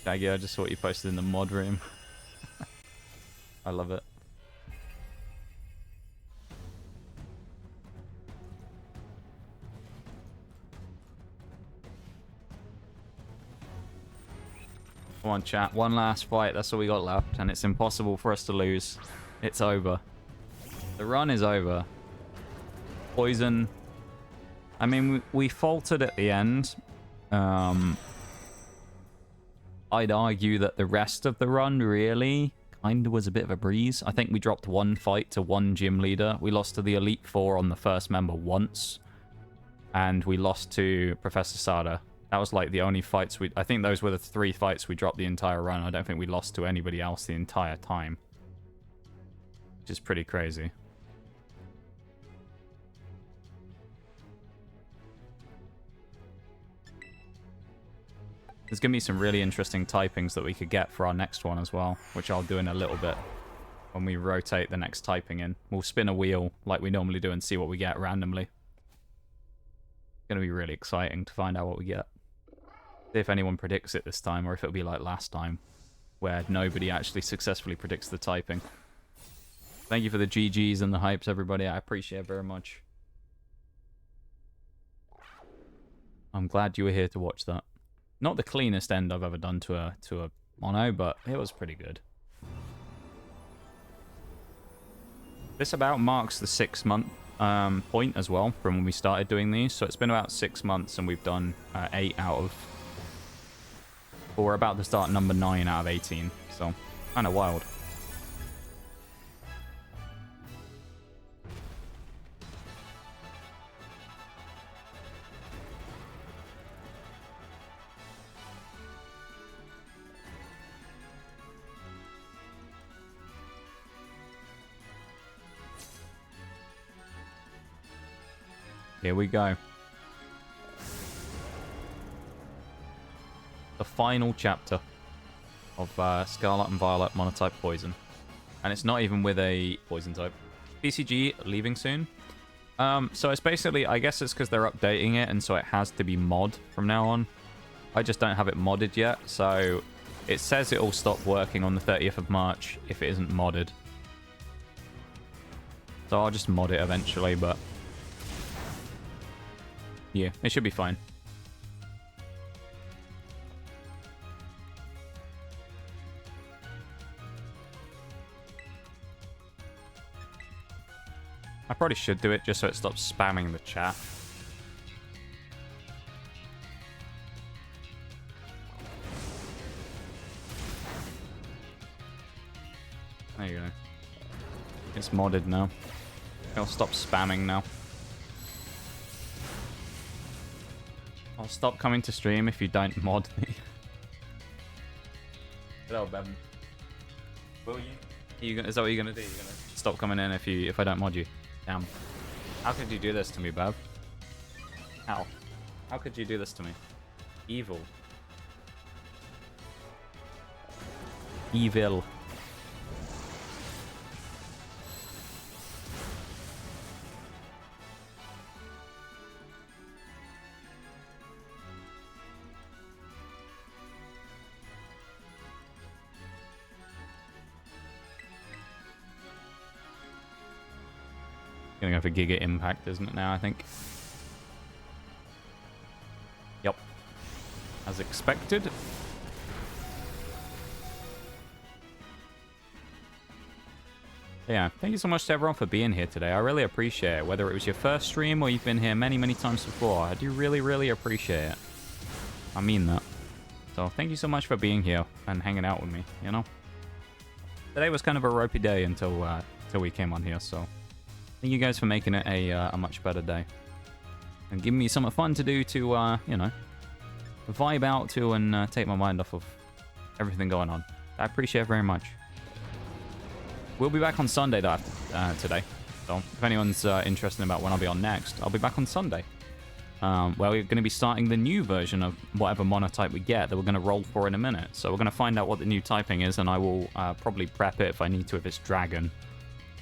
Shaggy, I just saw what you posted in the mod room. I love it. Come on, chat. One last fight. That's all we got left. And it's impossible for us to lose. It's over. The run is over. Poison. I mean, we faltered at the end. I'd argue that the rest of the run really kind of was a bit of a breeze. I think we dropped one fight to one gym leader. We lost to the Elite Four on the first member once. And we lost to Professor Sada. That was like the only fights we... I think those were the 3 fights we dropped the entire run. I don't think we lost to anybody else the entire time. Which is pretty crazy. There's going to be some really interesting typings that we could get for our next one as well, which I'll do in a little bit when we rotate the next typing in. We'll spin a wheel like we normally do and see what we get randomly. It's going to be really exciting to find out what we get. See if anyone predicts it this time, or if it'll be like last time, where nobody actually successfully predicts the typing. Thank you for the GGs and the hypes, everybody. I appreciate it very much. I'm glad you were here to watch that. Not the cleanest end I've ever done to a mono, but it was pretty good. This about marks the 6-month point as well from when we started doing these. So it's been about 6 months, and we've done 8 out of... Well, we're about to start number 9 out of 18. So, kind of wild. Here we go. The final chapter of Scarlet and Violet Monotype Poison. And it's not even with a Poison type. PCG leaving soon. So it's basically, I guess it's because they're updating it, and so it has to be mod from now on. I just don't have it modded yet, so it says it will stop working on the 30th of March if it isn't modded. So I'll just mod it eventually, but... yeah, it should be fine. I probably should do it just so it stops spamming the chat. There you go. It's modded now. It'll stop spamming now. I'll stop coming to stream if you don't mod me. Hello, Bevan. Will you? Is that what you're gonna do? You're gonna stop coming in if I don't mod you? Damn. How could you do this to me, Bev? How? How could you do this to me? Evil. Evil. Gonna go for Giga Impact, isn't it now, I think? Yep. As expected. Yeah, thank you so much to everyone for being here today. I really appreciate it. Whether it was your first stream or you've been here many, many times before, I do really, really appreciate it. I mean that. So thank you so much for being here and hanging out with me, you know? Today was kind of a ropey day until we came on here, so... thank you guys for making it a much better day. and give me something fun to do to, you know, vibe out to and take my mind off of everything going on. I appreciate it very much. We'll be back on Sunday, though, today. So if anyone's interested about when I'll be on next, I'll be back on Sunday. Where we're going to be starting the new version of whatever monotype we get that we're going to roll for in a minute. So we're going to find out what the new typing is, and I will probably prep it if I need to if it's dragon.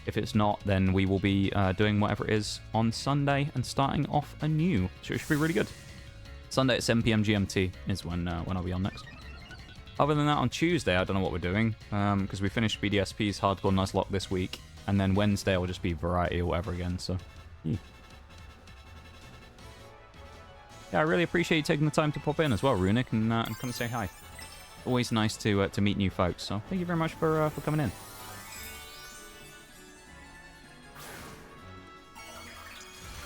If it's not, then we will be doing whatever it is on Sunday and starting off anew. So it should be really good. Sunday at 7 p.m. GMT is when I'll be on next. Other than that, on Tuesday, I don't know what we're doing, because we finished BDSP's Hardcore Nuzlocke this week, and then Wednesday will just be Variety or whatever again, so... Yeah, I really appreciate you taking the time to pop in as well, Runic, and come say hi. Always nice to meet new folks, so thank you very much for coming in.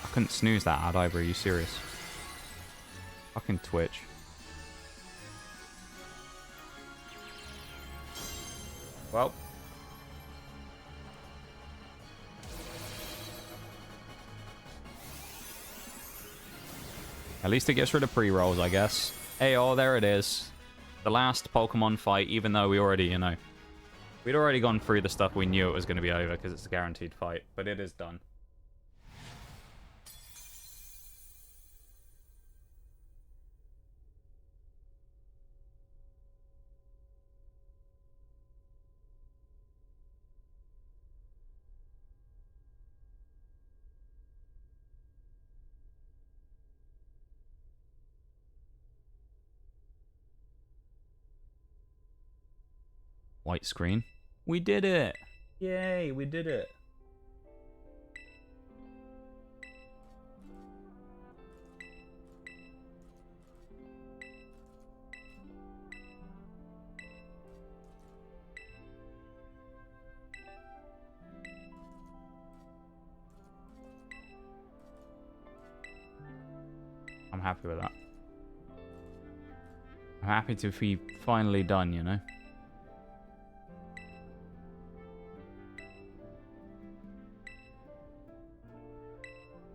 I couldn't snooze that ad either, are you serious? Fucking Twitch. Well. At least it gets rid of pre-rolls, I guess. Hey, oh, there it is. The last Pokemon fight, even though we already, you know... We'd already gone through the stuff we knew it was going to be over, because it's a guaranteed fight. But it is done. White screen. We did it! Yay, we did it. I'm happy with that. I'm happy to be finally done, you know?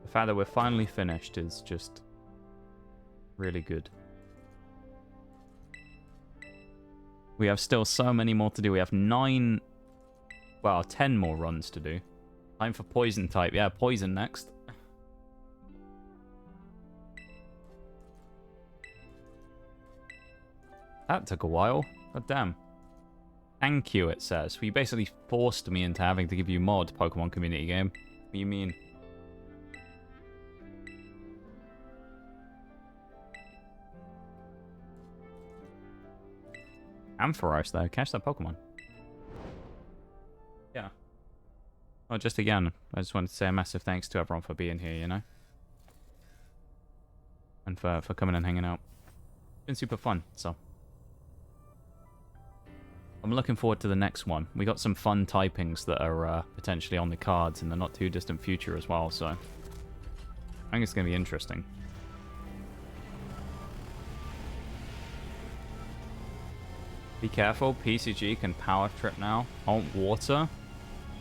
The fact that we're finally finished is just really good. We have still so many more to do. We have 10 more runs to do. Time for poison type. Yeah, poison next. That took a while. God damn. Thank you, it says. You basically forced me into having to give you mod, Pokemon community game. What do you mean? Ampharos, though. Catch that Pokemon. Yeah. Well, just again, I just wanted to say a massive thanks to everyone for being here, you know? And for coming and hanging out. It's been super fun, so... I'm looking forward to the next one. We got some fun typings that are potentially on the cards in the not too distant future as well, so... I think it's going to be interesting. Be careful, PCG can power trip now. Oh, water.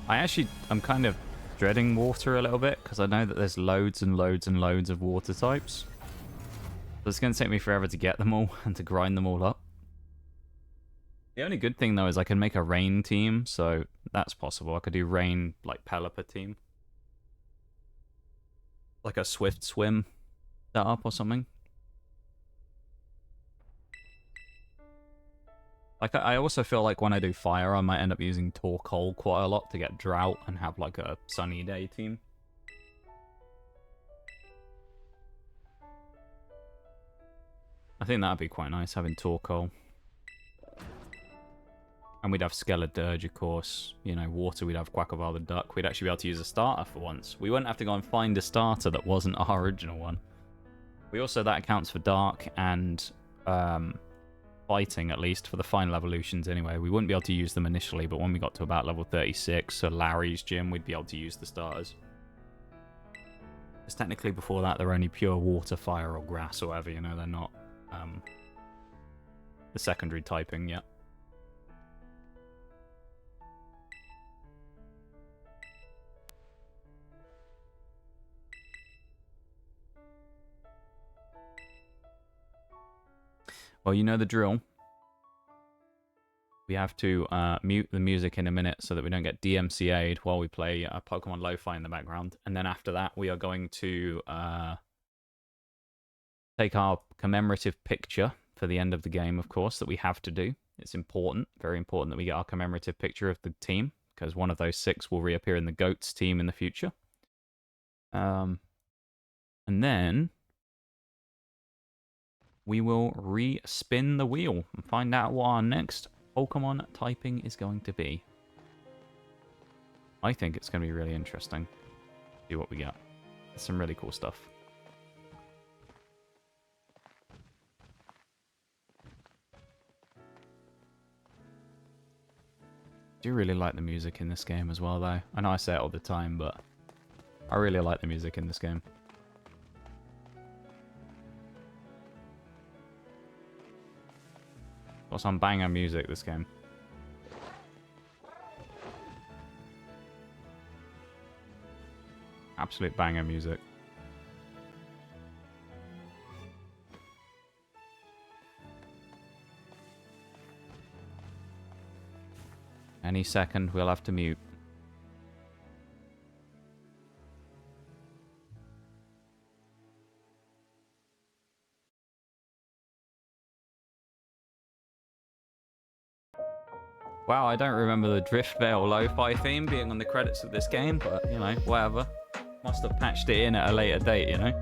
I'm kind of dreading water a little bit, because I know that there's loads and loads and loads of water types. So it's going to take me forever to get them all, and to grind them all up. The only good thing, though, is I can make a rain team, so that's possible. I could do rain, like, Pelipper team. Like a Swift Swim setup or something. Like, I also feel like when I do fire, I might end up using Torkoal quite a lot to get drought and have, like, a sunny day team. I think that'd be quite nice, having Torkoal. And we'd have Skeledirge, of course. You know, water, we'd have Quackleval the Duck. We'd actually be able to use a starter for once. We wouldn't have to go and find a starter that wasn't our original one. We also, that accounts for Dark and... fighting, at least, for the final evolutions anyway. We wouldn't be able to use them initially, but when we got to about level 36, so Larry's gym, we'd be able to use the starters. Because technically before that, they're only pure water, fire, or grass, or whatever, you know, they're not the secondary typing yet. Well, you know the drill. We have to mute the music in a minute so that we don't get DMCA'd while we play Pokemon Lo-Fi in the background. And then after that, we are going to take our commemorative picture for the end of the game, of course, that we have to do. It's important, very important that we get our commemorative picture of the team, because one of those 6 will reappear in the GOATS team in the future. And then we will re-spin the wheel and find out what our next Pokemon typing is going to be. I think it's going to be really interesting. See what we get. There's some really cool stuff. I do really like the music in this game as well, though. I know I say it all the time, but I really like the music in this game. Got some banger music, this game. Absolute banger music. Any second, we'll have to mute. Wow, I don't remember the Driftvale Lo-Fi theme being on the credits of this game, but, you know, whatever. Must have patched it in at a later date, you know?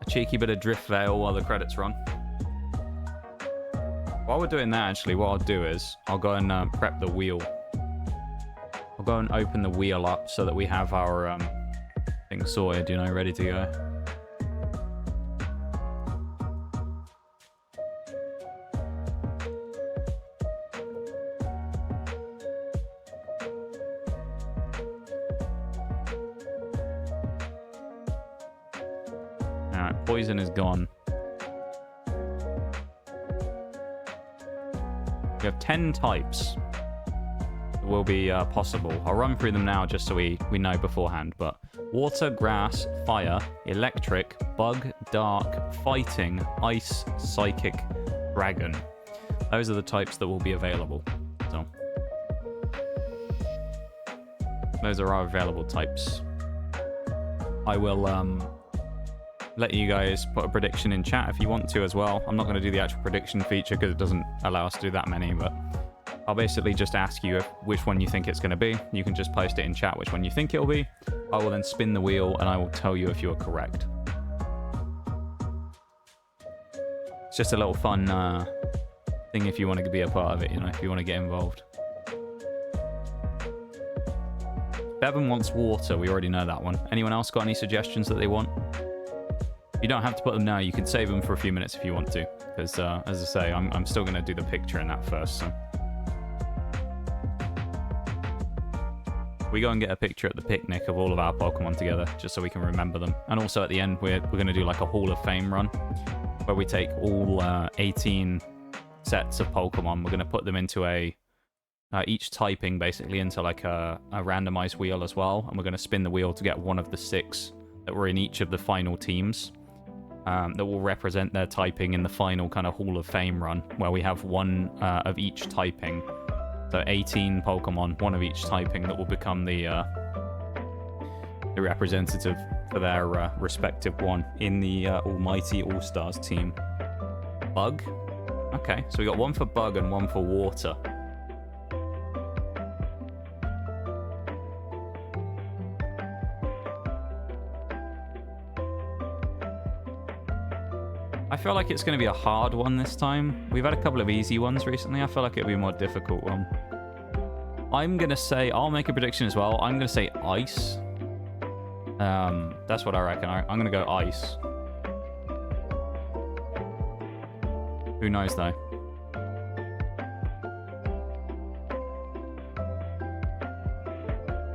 A cheeky bit of Driftvale while the credits run. While we're doing that, actually, what I'll do is I'll go and prep the wheel. I'll go and open the wheel up so that we have our thing sorted, you know, ready to go. Alright, poison is gone. We have 10 types that will be possible. I'll run through them now just so we know beforehand. But water, grass, fire, electric, bug, dark, fighting, ice, psychic, dragon. Those are the types that will be available. So those are our available types. I will let you guys put a prediction in chat if you want to as well. I'm not going to do the actual prediction feature because it doesn't allow us to do that many, but I'll basically just ask you which one you think it's going to be. You can just post it in chat which one you think it'll be. I will then spin the wheel and I will tell you if you are correct. It's just a little fun thing if you want to be a part of it, you know, if you want to get involved. Bevan wants water. We already know that one. Anyone else got any suggestions that they want? You don't have to put them now. You can save them for a few minutes if you want to. Because, as I say, I'm still going to do the picture in that first. So we go and get a picture at the picnic of all of our Pokemon together, just so we can remember them. And also at the end, we're going to do like a Hall of Fame run, where we take all 18 sets of Pokemon. We're going to put them into each typing basically into like a randomized wheel as well. And we're going to spin the wheel to get one of the 6 that were in each of the final teams. That will represent their typing in the final kind of Hall of Fame run, where we have one of each typing. So 18 Pokemon, one of each typing, that will become the representative for their respective one in the Almighty All-Stars team. Bug? Okay, so we got one for Bug and one for Water. I feel like it's going to be a hard one this time. We've had a couple of easy ones recently. I feel like it'll be a more difficult one. I'm going to say... I'll make a prediction as well. I'm going to say ice. That's what I reckon. I'm going to go ice. Who knows, though?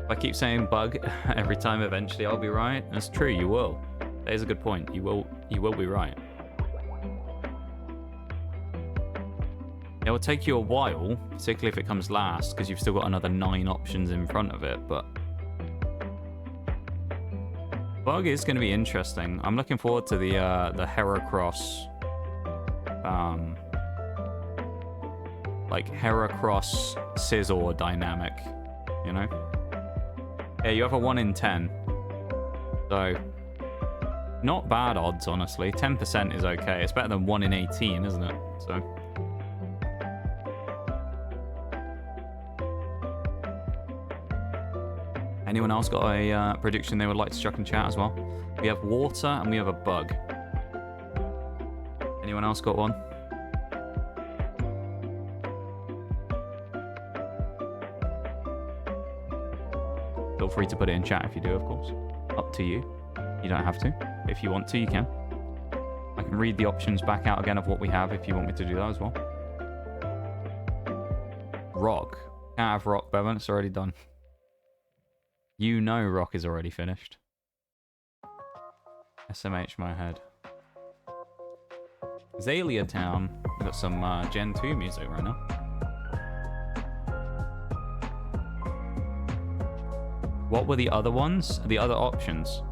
If I keep saying bug every time, eventually I'll be right. That's true, you will. That is a good point. You will be right. It will take you a while, particularly if it comes last, because you've still got another 9 options in front of it, but... Bug is going to be interesting. I'm looking forward to the Heracross like Heracross Scizor dynamic, you know? Yeah, you have a 1 in 10. So, not bad odds, honestly. 10% is okay. It's better than 1 in 18, isn't it? So. Anyone else got a prediction they would like to chuck in chat as well? We have water and we have a bug. Anyone else got one? Feel free to put it in chat if you do, of course. Up to you. You don't have to. If you want to, you can. I can read the options back out again of what we have if you want me to do that as well. Rock. Can't have rock, Bevan. It's already done. You know rock is already finished. SMH my head. Azalea Town. We've got some Gen 2 music right now. What were the other ones? The other options?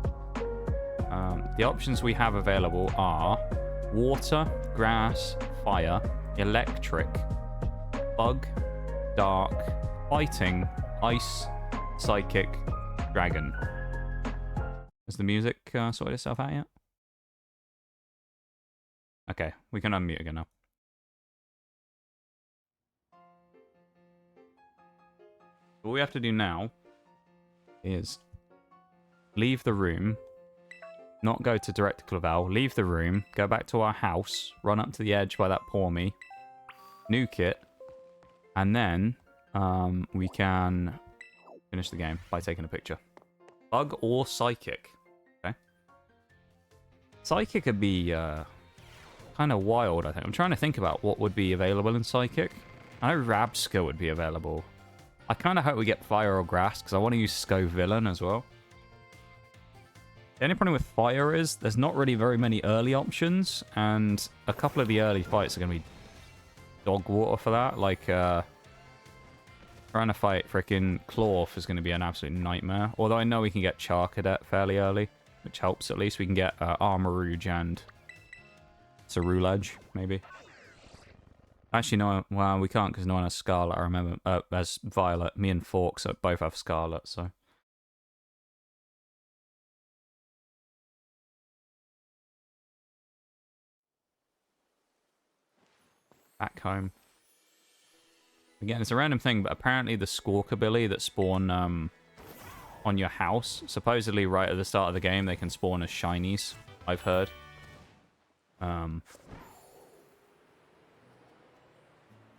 The options we have available are water, grass, fire, electric, bug, dark, fighting, ice, psychic, dragon. Has the music sorted itself out yet? Okay, we can unmute again now. All we have to do now is leave the room, not go to direct to Clavel, leave the room, go back to our house, run up to the edge by that poor me, nuke it, and then we can finish the game by taking a picture. Bug or psychic? Okay. Psychic could be kind of wild, I think. I'm trying to think about what would be available in psychic. I know Rabska would be available. I kind of hope we get fire or grass, because I want to use Scovillain as well. The only problem with fire is there's not really very many early options, and a couple of the early fights are going to be dog water for that. Like, trying to fight frickin' Clorf is going to be an absolute nightmare. Although I know we can get Charcadet fairly early, which helps at least. We can get Armarouge and Cerulege, maybe. Actually, no, well, we can't because no one has Scarlet, I remember. As Violet. Me and Forks both have Scarlet, so. Back home. Again, it's a random thing, but apparently the Squawkabilly that spawn on your house, supposedly right at the start of the game, they can spawn as shinies, I've heard.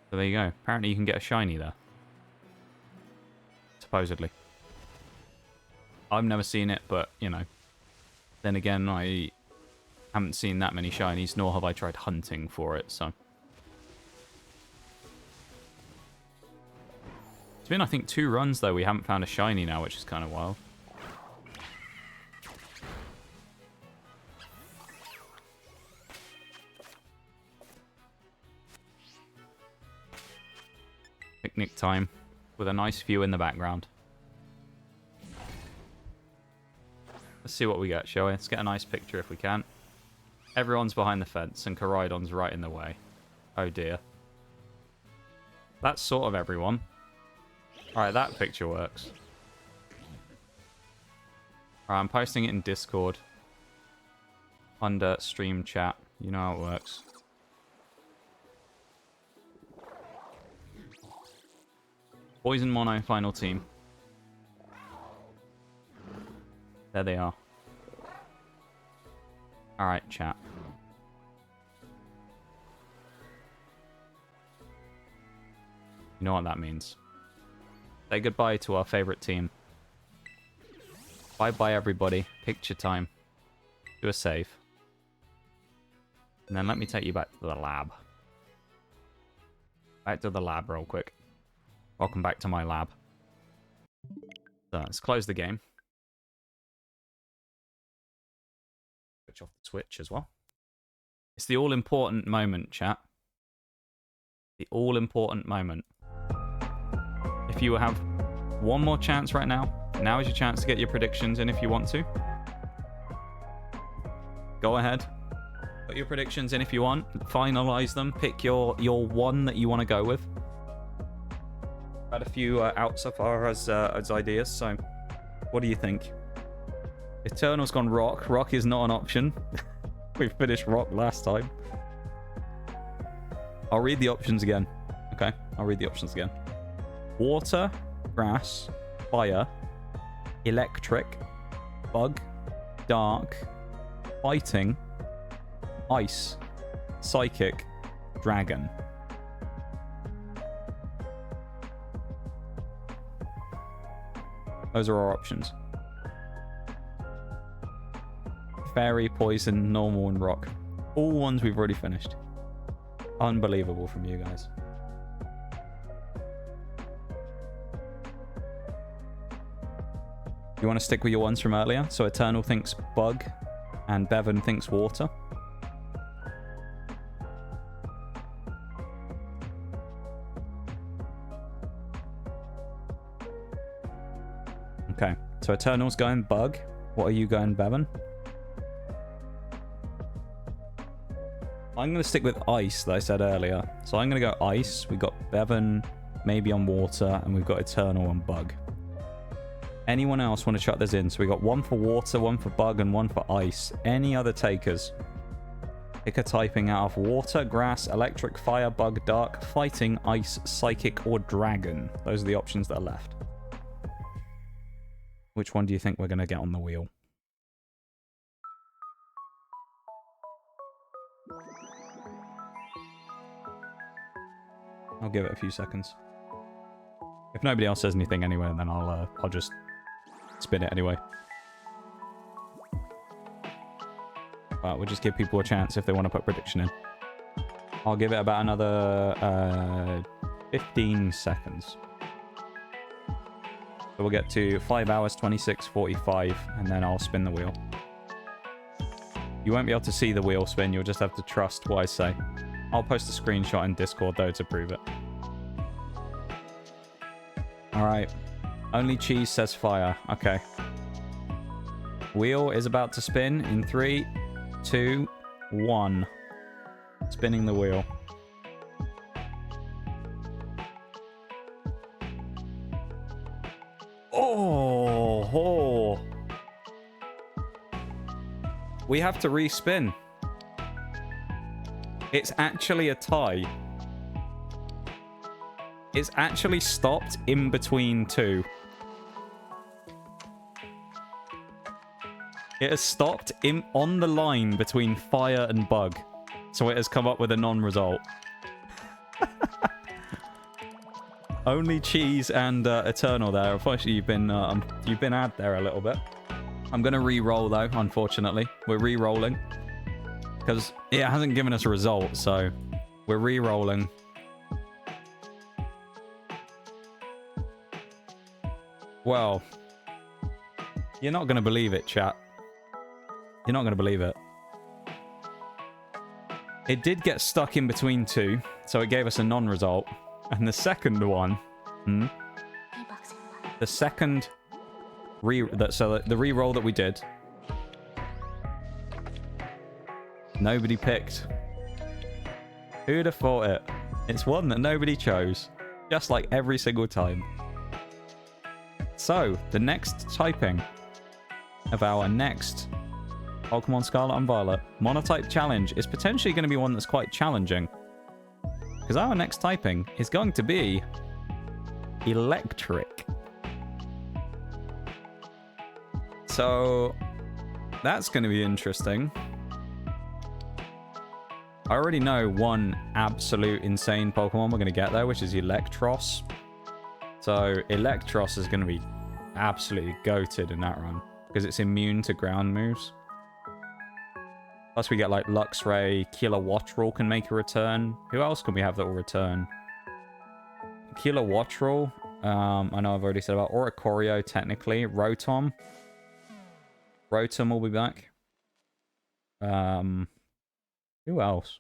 So there you go. Apparently you can get a shiny there. Supposedly. I've never seen it, but, you know. Then again, I haven't seen that many shinies, nor have I tried hunting for it, so. It's been, I think, 2 runs, though. We haven't found a shiny now, which is kind of wild. Picnic time with a nice view in the background. Let's see what we get, shall we? Let's get a nice picture if we can. Everyone's behind the fence and Koraidon's right in the way. Oh dear. That's sort of everyone. Alright, that picture works. Alright, I'm posting it in Discord. Under stream chat. You know how it works. Poison Mono final team. There they are. Alright, chat. You know what that means. Say goodbye to our favorite team. Bye-bye, everybody. Picture time. Do a save. And then let me take you back to the lab. Back to the lab real quick. Welcome back to my lab. So, let's close the game. Switch off the Switch as well. It's the all-important moment, chat. The all-important moment. If you have one more chance right now, now is your chance to get your predictions in if you want to. Go ahead. Put your predictions in if you want. Finalize them. Pick your one that you want to go with. Had a few out so far as ideas, so what do you think? Eternal's gone rock. Rock is not an option. We finished rock last time. I'll read the options again. Okay, I'll read the options again. Water, grass, fire, electric, bug, dark, fighting, ice, psychic, dragon. Those are our options. Fairy, poison, normal, and rock. All ones we've already finished. Unbelievable from you guys. You want to stick with your ones from earlier? So Eternal thinks bug, and Bevan thinks water. Okay, so Eternal's going bug. What are you going, Bevan? I'm going to stick with ice that I said earlier. So I'm going to go ice. We've got Bevan maybe on water, and we've got Eternal on bug. Anyone else want to chuck this in? So we got one for water, one for bug, and one for ice. Any other takers? Pick a typing out of water, grass, electric, fire, bug, dark, fighting, ice, psychic, or dragon. Those are the options that are left. Which one do you think we're going to get on the wheel? I'll give it a few seconds. If nobody else says anything anyway, then I'll just spin it anyway. But we'll just give people a chance if they want to put a prediction in. I'll give it about another 15 seconds. So we'll get to 5 hours, 26:45, and then I'll spin the wheel. You won't be able to see the wheel spin, you'll just have to trust what I say. I'll post a screenshot in Discord, though, to prove it. Alright. Only Cheese says fire. Okay. Wheel is about to spin in 3, 2, 1. Spinning the wheel. Oh! We have to respin. It's actually a tie. It's actually stopped in between two. It has stopped on the line between fire and bug. So it has come up with a non-result. Only Cheese and Eternal there. Unfortunately, you've been ad there a little bit. I'm going to re-roll, though, unfortunately. We're re-rolling. Because it hasn't given us a result, so we're re-rolling. Well, you're not going to believe it, chat. You're not going to believe it. It did get stuck in between two, so it gave us a non-result. And the second one, the second the re-roll that we did, nobody picked. Who'd have thought it? It's one that nobody chose, just like every single time. So, the next typing of our next Pokemon Scarlet and Violet Monotype challenge is potentially going to be one that's quite challenging. Because our next typing is going to be electric. So, that's going to be interesting. I already know one absolute insane Pokemon we're going to get there, which is Electros. So, Electros is going to be absolutely goated in that run. Because it's immune to ground moves. Plus we get like Luxray, Kilowattrel can make a return. Who else can we have that will return? Kilowattrel, I know I've already said about. Or Oricorio, technically. Rotom. Rotom will be back. Who else?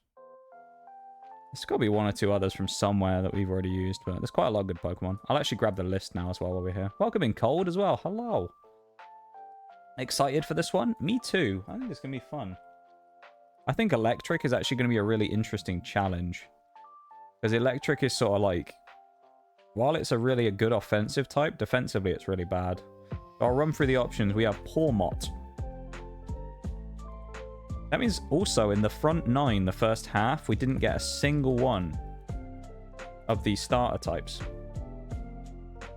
There's got to be one or two others from somewhere that we've already used, but there's quite a lot of good Pokemon. I'll actually grab the list now as well while we're here. Welcome in Cold as well. Hello. Excited for this one? Me too. I think it's going to be fun. I think Electric is actually going to be a really interesting challenge. Because Electric is sort of like... While it's a really good offensive type, defensively it's really bad. So I'll run through the options. We have Pawmot. That means also in the front 9, the first half, we didn't get a single one of these starter types.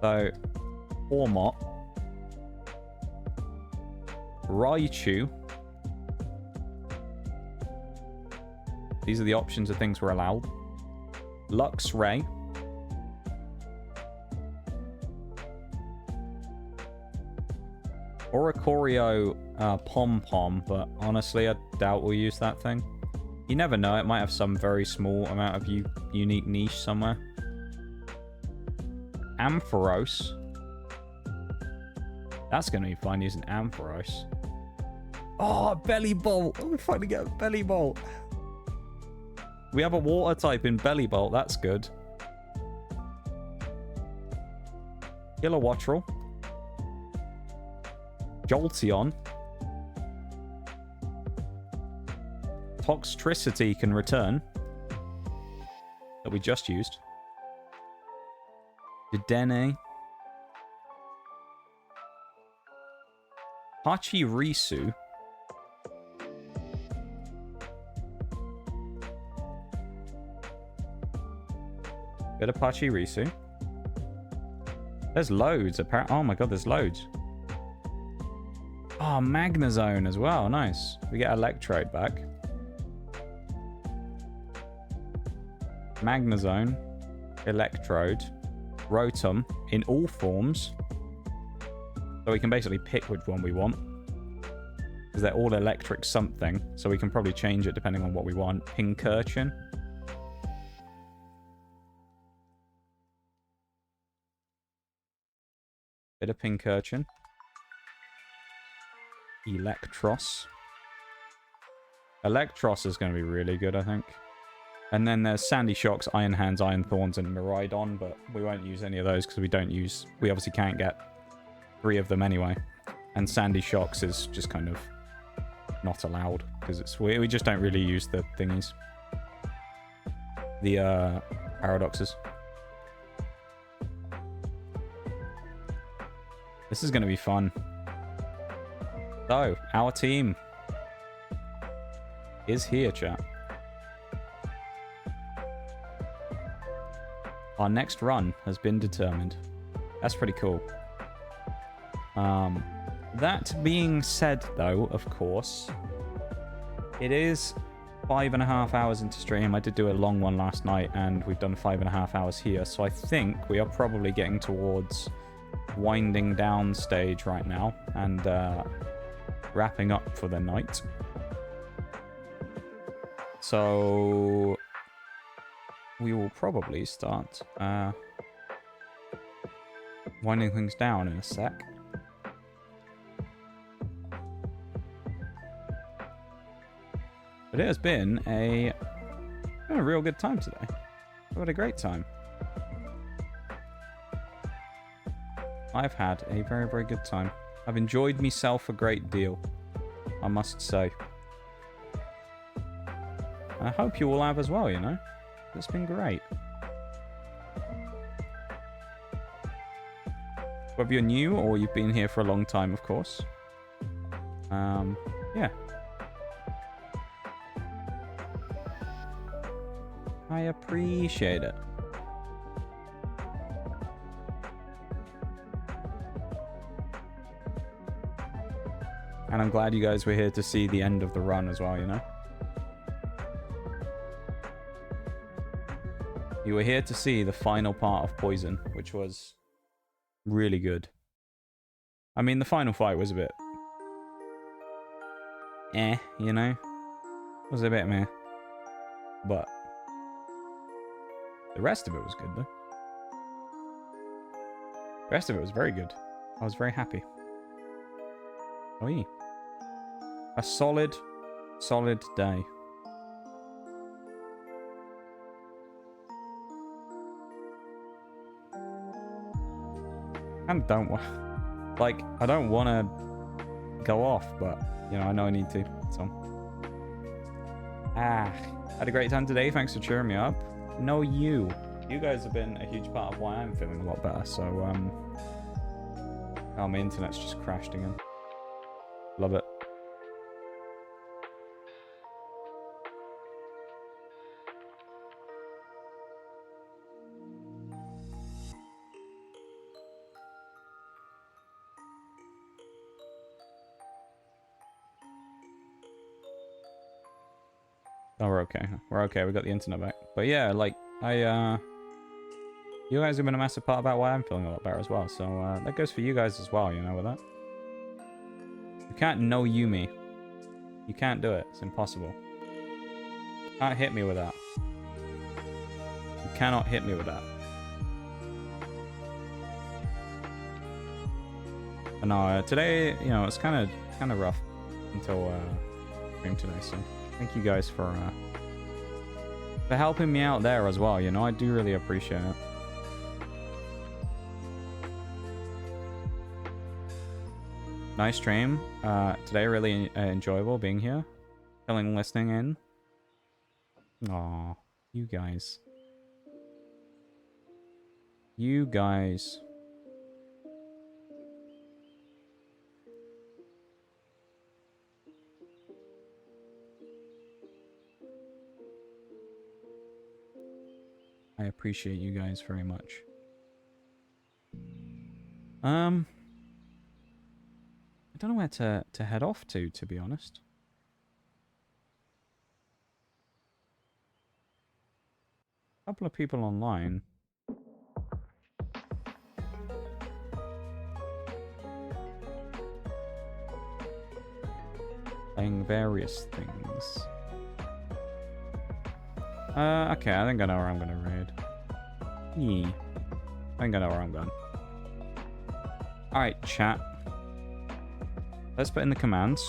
So, Pawmot. Raichu. These are the options of things we're allowed. Luxray. Oricorio Pom-Pom, but honestly, I doubt we'll use that thing. You never know, it might have some very small amount of unique niche somewhere. Ampharos. That's going to be fun using Ampharos. Oh, Bellibolt! Oh, we finally get a Bellibolt. We have a water type in Bellibolt, that's good. Kilowattrel. Jolteon. Toxtricity can return. That we just used. Dedenne. Pachirisu. Bit of Pachirisu. There's loads, apparently. Oh my god, there's loads. Oh, Magnezone as well. Nice. We get Electrode back. Magnezone. Electrode. Rotom in all forms. So we can basically pick which one we want. Because they're all electric something. So we can probably change it depending on what we want. Pincurchin. Bit of Pincurchin. Electros. Electros is going to be really good, I think. And then there's Sandy Shocks, Iron Hands, Iron Thorns, and Miraidon, but we won't use any of those because we obviously can't get 3 of them anyway. And Sandy Shocks is just kind of not allowed because we just don't really use the thingies. The paradoxes. This is going to be fun. So, our team is here, chat. Our next run has been determined. That's pretty cool. That being said, though, of course, it is 5.5 hours into stream. I did do a long one last night, and we've done 5.5 hours here. So I think we are probably getting towards winding down stage right now and wrapping up for the night. So we will probably start winding things down in a sec. But it has been a real good time today. I've had a great time. I've had a very, very good time. I've enjoyed myself a great deal, I must say. And I hope you all have as well, you know? It's been great. Whether you're new or you've been here for a long time, of course. Yeah. I appreciate it. And I'm glad you guys were here to see the end of the run as well, you know? You were here to see the final part of Poison, which was really good. I mean, the final fight was a bit... you know? It was a bit meh. But... the rest of it was good, though. The rest of it was very good. I was very happy. Oh, yeah. A solid day. And I don't want to go off, but, you know, I know I need to, so. Had a great time today. Thanks for cheering me up. No, you. You guys have been a huge part of why I'm feeling a lot better. So, oh, my internet's just crashed again. Love it. Oh, we're okay. We're okay. We got the internet back. But yeah, like, you guys have been a massive part about why I'm feeling a lot better as well. So, that goes for you guys as well, you know, with that. You can't know you me. You can't do it. It's impossible. You can't hit me with that. You cannot hit me with that. But no, today, you know, it's kind of rough until stream today, so thank you guys for helping me out there as well, you know, I do really appreciate it. Nice stream. Today really enjoyable being here. Feeling listening in. Aw, you guys. You guys. I appreciate you guys very much. I don't know where to head off to be honest. A couple of people online. Playing various things. Okay, I think I know where I'm gonna raid. I think I know where I'm going. Alright, chat. Let's put in the commands.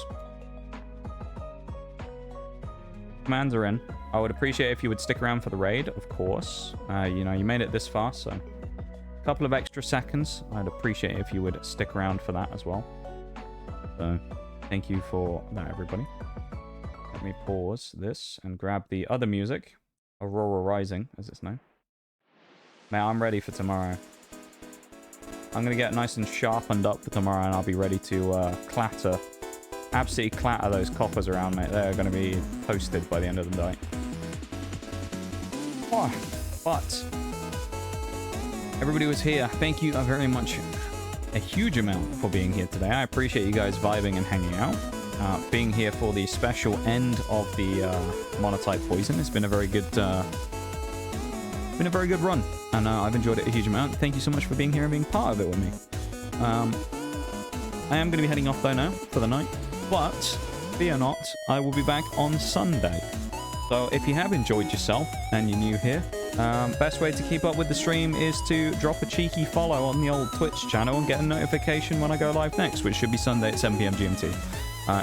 Commands are in. I would appreciate if you would stick around for the raid, of course. You know, you made it this far, so a couple of extra seconds. I'd appreciate if you would stick around for that as well. So, thank you for that, everybody. Let me pause this and grab the other music. Aurora Rising, as it's known. Man, I'm ready for tomorrow. I'm going to get nice and sharpened up for tomorrow, and I'll be ready to clatter. Absolutely clatter those coppers around, mate. They're going to be toasted by the end of the night. Oh, but everybody was here. Thank you very much. A huge amount for being here today. I appreciate you guys vibing and hanging out. Being here for the special end of the Monotype poison. It's been a very good run, and I've enjoyed it a huge amount. Thank you so much for being here and being part of it with me. I am going to be heading off though now for the night, but fear not, I will be back on Sunday. So if you have enjoyed yourself and you're new here, best way to keep up with the stream is to drop a cheeky follow on the old Twitch channel and get a notification when I go live next, which should be Sunday at 7 PM GMT.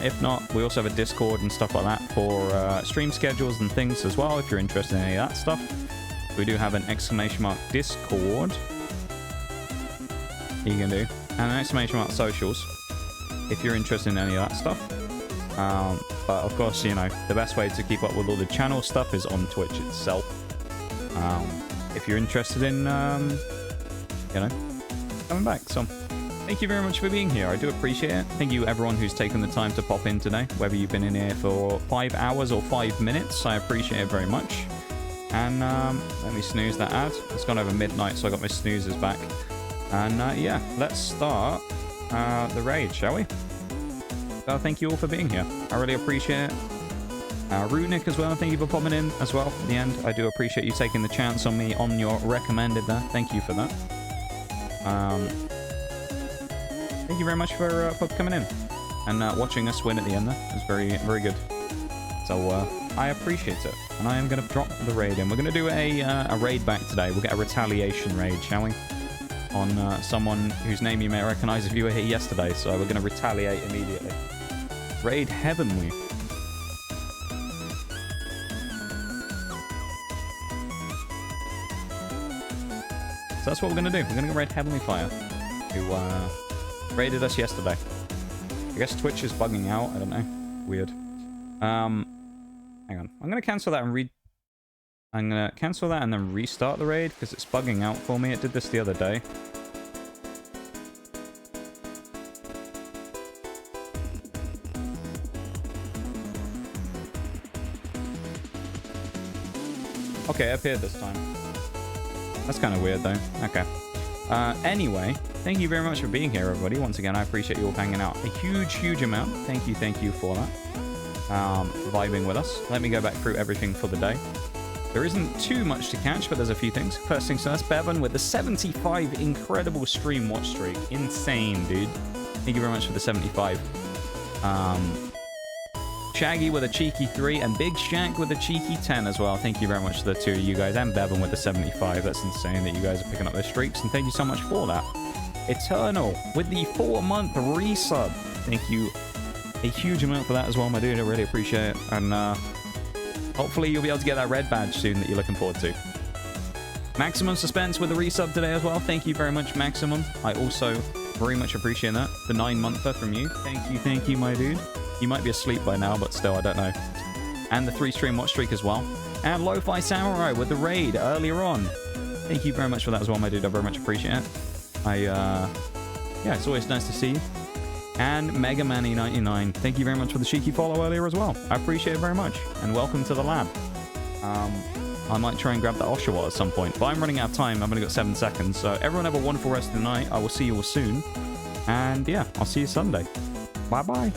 If not, we also have a Discord and stuff like that for stream schedules and things as well, if you're interested in any of that stuff. We do have an ! Discord you can do, and an ! Socials, if you're interested in any of that stuff. But of course, you know, the best way to keep up with all the channel stuff is on Twitch itself. If you're interested in, you know, coming back. So, thank you very much for being here. I do appreciate it. Thank you everyone who's taken the time to pop in today, whether you've been in here for 5 hours or 5 minutes. I appreciate it very much. And let me snooze that ad. It's gone over midnight, so I got my snoozers back. And yeah, let's start the raid, shall we? So thank you all for being here. I really appreciate it. Runic as well, thank you for popping in as well at the end. I do appreciate you taking the chance on me on your recommended there. Thank you for that. Thank you very much for coming in and watching us win at the end there. It was very, very good. So I appreciate it. And I am going to drop the raid in. We're going to do a raid back today. We'll get a retaliation raid, shall we? On someone whose name you may recognize if you were here yesterday. So we're going to retaliate immediately. Raid Heavenly. So that's what we're going to do. We're going to go raid Heavenly Fire, who raided us yesterday. I guess Twitch is bugging out. I don't know. Weird. Hang on. I'm going to cancel that and I'm going to cancel that and then restart the raid because it's bugging out for me. It did this the other day. Okay, it appeared this time. That's kind of weird, though. Okay. Anyway, thank you very much for being here, everybody. Once again, I appreciate you all hanging out a huge amount. Thank you for that. Vibing with us. Let me go back through everything for the day. There isn't too much to catch, but there's a few things. First things first, Bevan with the 75 incredible stream watch streak. Insane, dude. Thank you very much for the 75. Shaggy with a cheeky 3, and Big Shack with a cheeky 10 as well. Thank you very much to the two of you guys, and Bevan with the 75. That's insane that you guys are picking up those streaks, and thank you so much for that. Eternal with the 4-month resub. Thank you a huge amount for that as well, my dude. I really appreciate it. And hopefully you'll be able to get that red badge soon that you're looking forward to. Maximum Suspense with the resub today as well. Thank you very much, Maximum. I also very much appreciate that. The 9-monther from you. Thank you, my dude. You might be asleep by now, but still, I don't know. And the 3-stream watch streak as well. And Lo-Fi Samurai with the raid earlier on. Thank you very much for that as well, my dude. I very much appreciate it. Yeah, it's always nice to see you. And Mega Manny 99. Thank you very much for the cheeky follow earlier as well. I appreciate it very much. And welcome to the lab. I might try and grab that Oshawott at some point, but I'm running out of time. I've only got 7 seconds. So everyone have a wonderful rest of the night. I will see you all soon. And yeah, I'll see you Sunday. Bye-bye.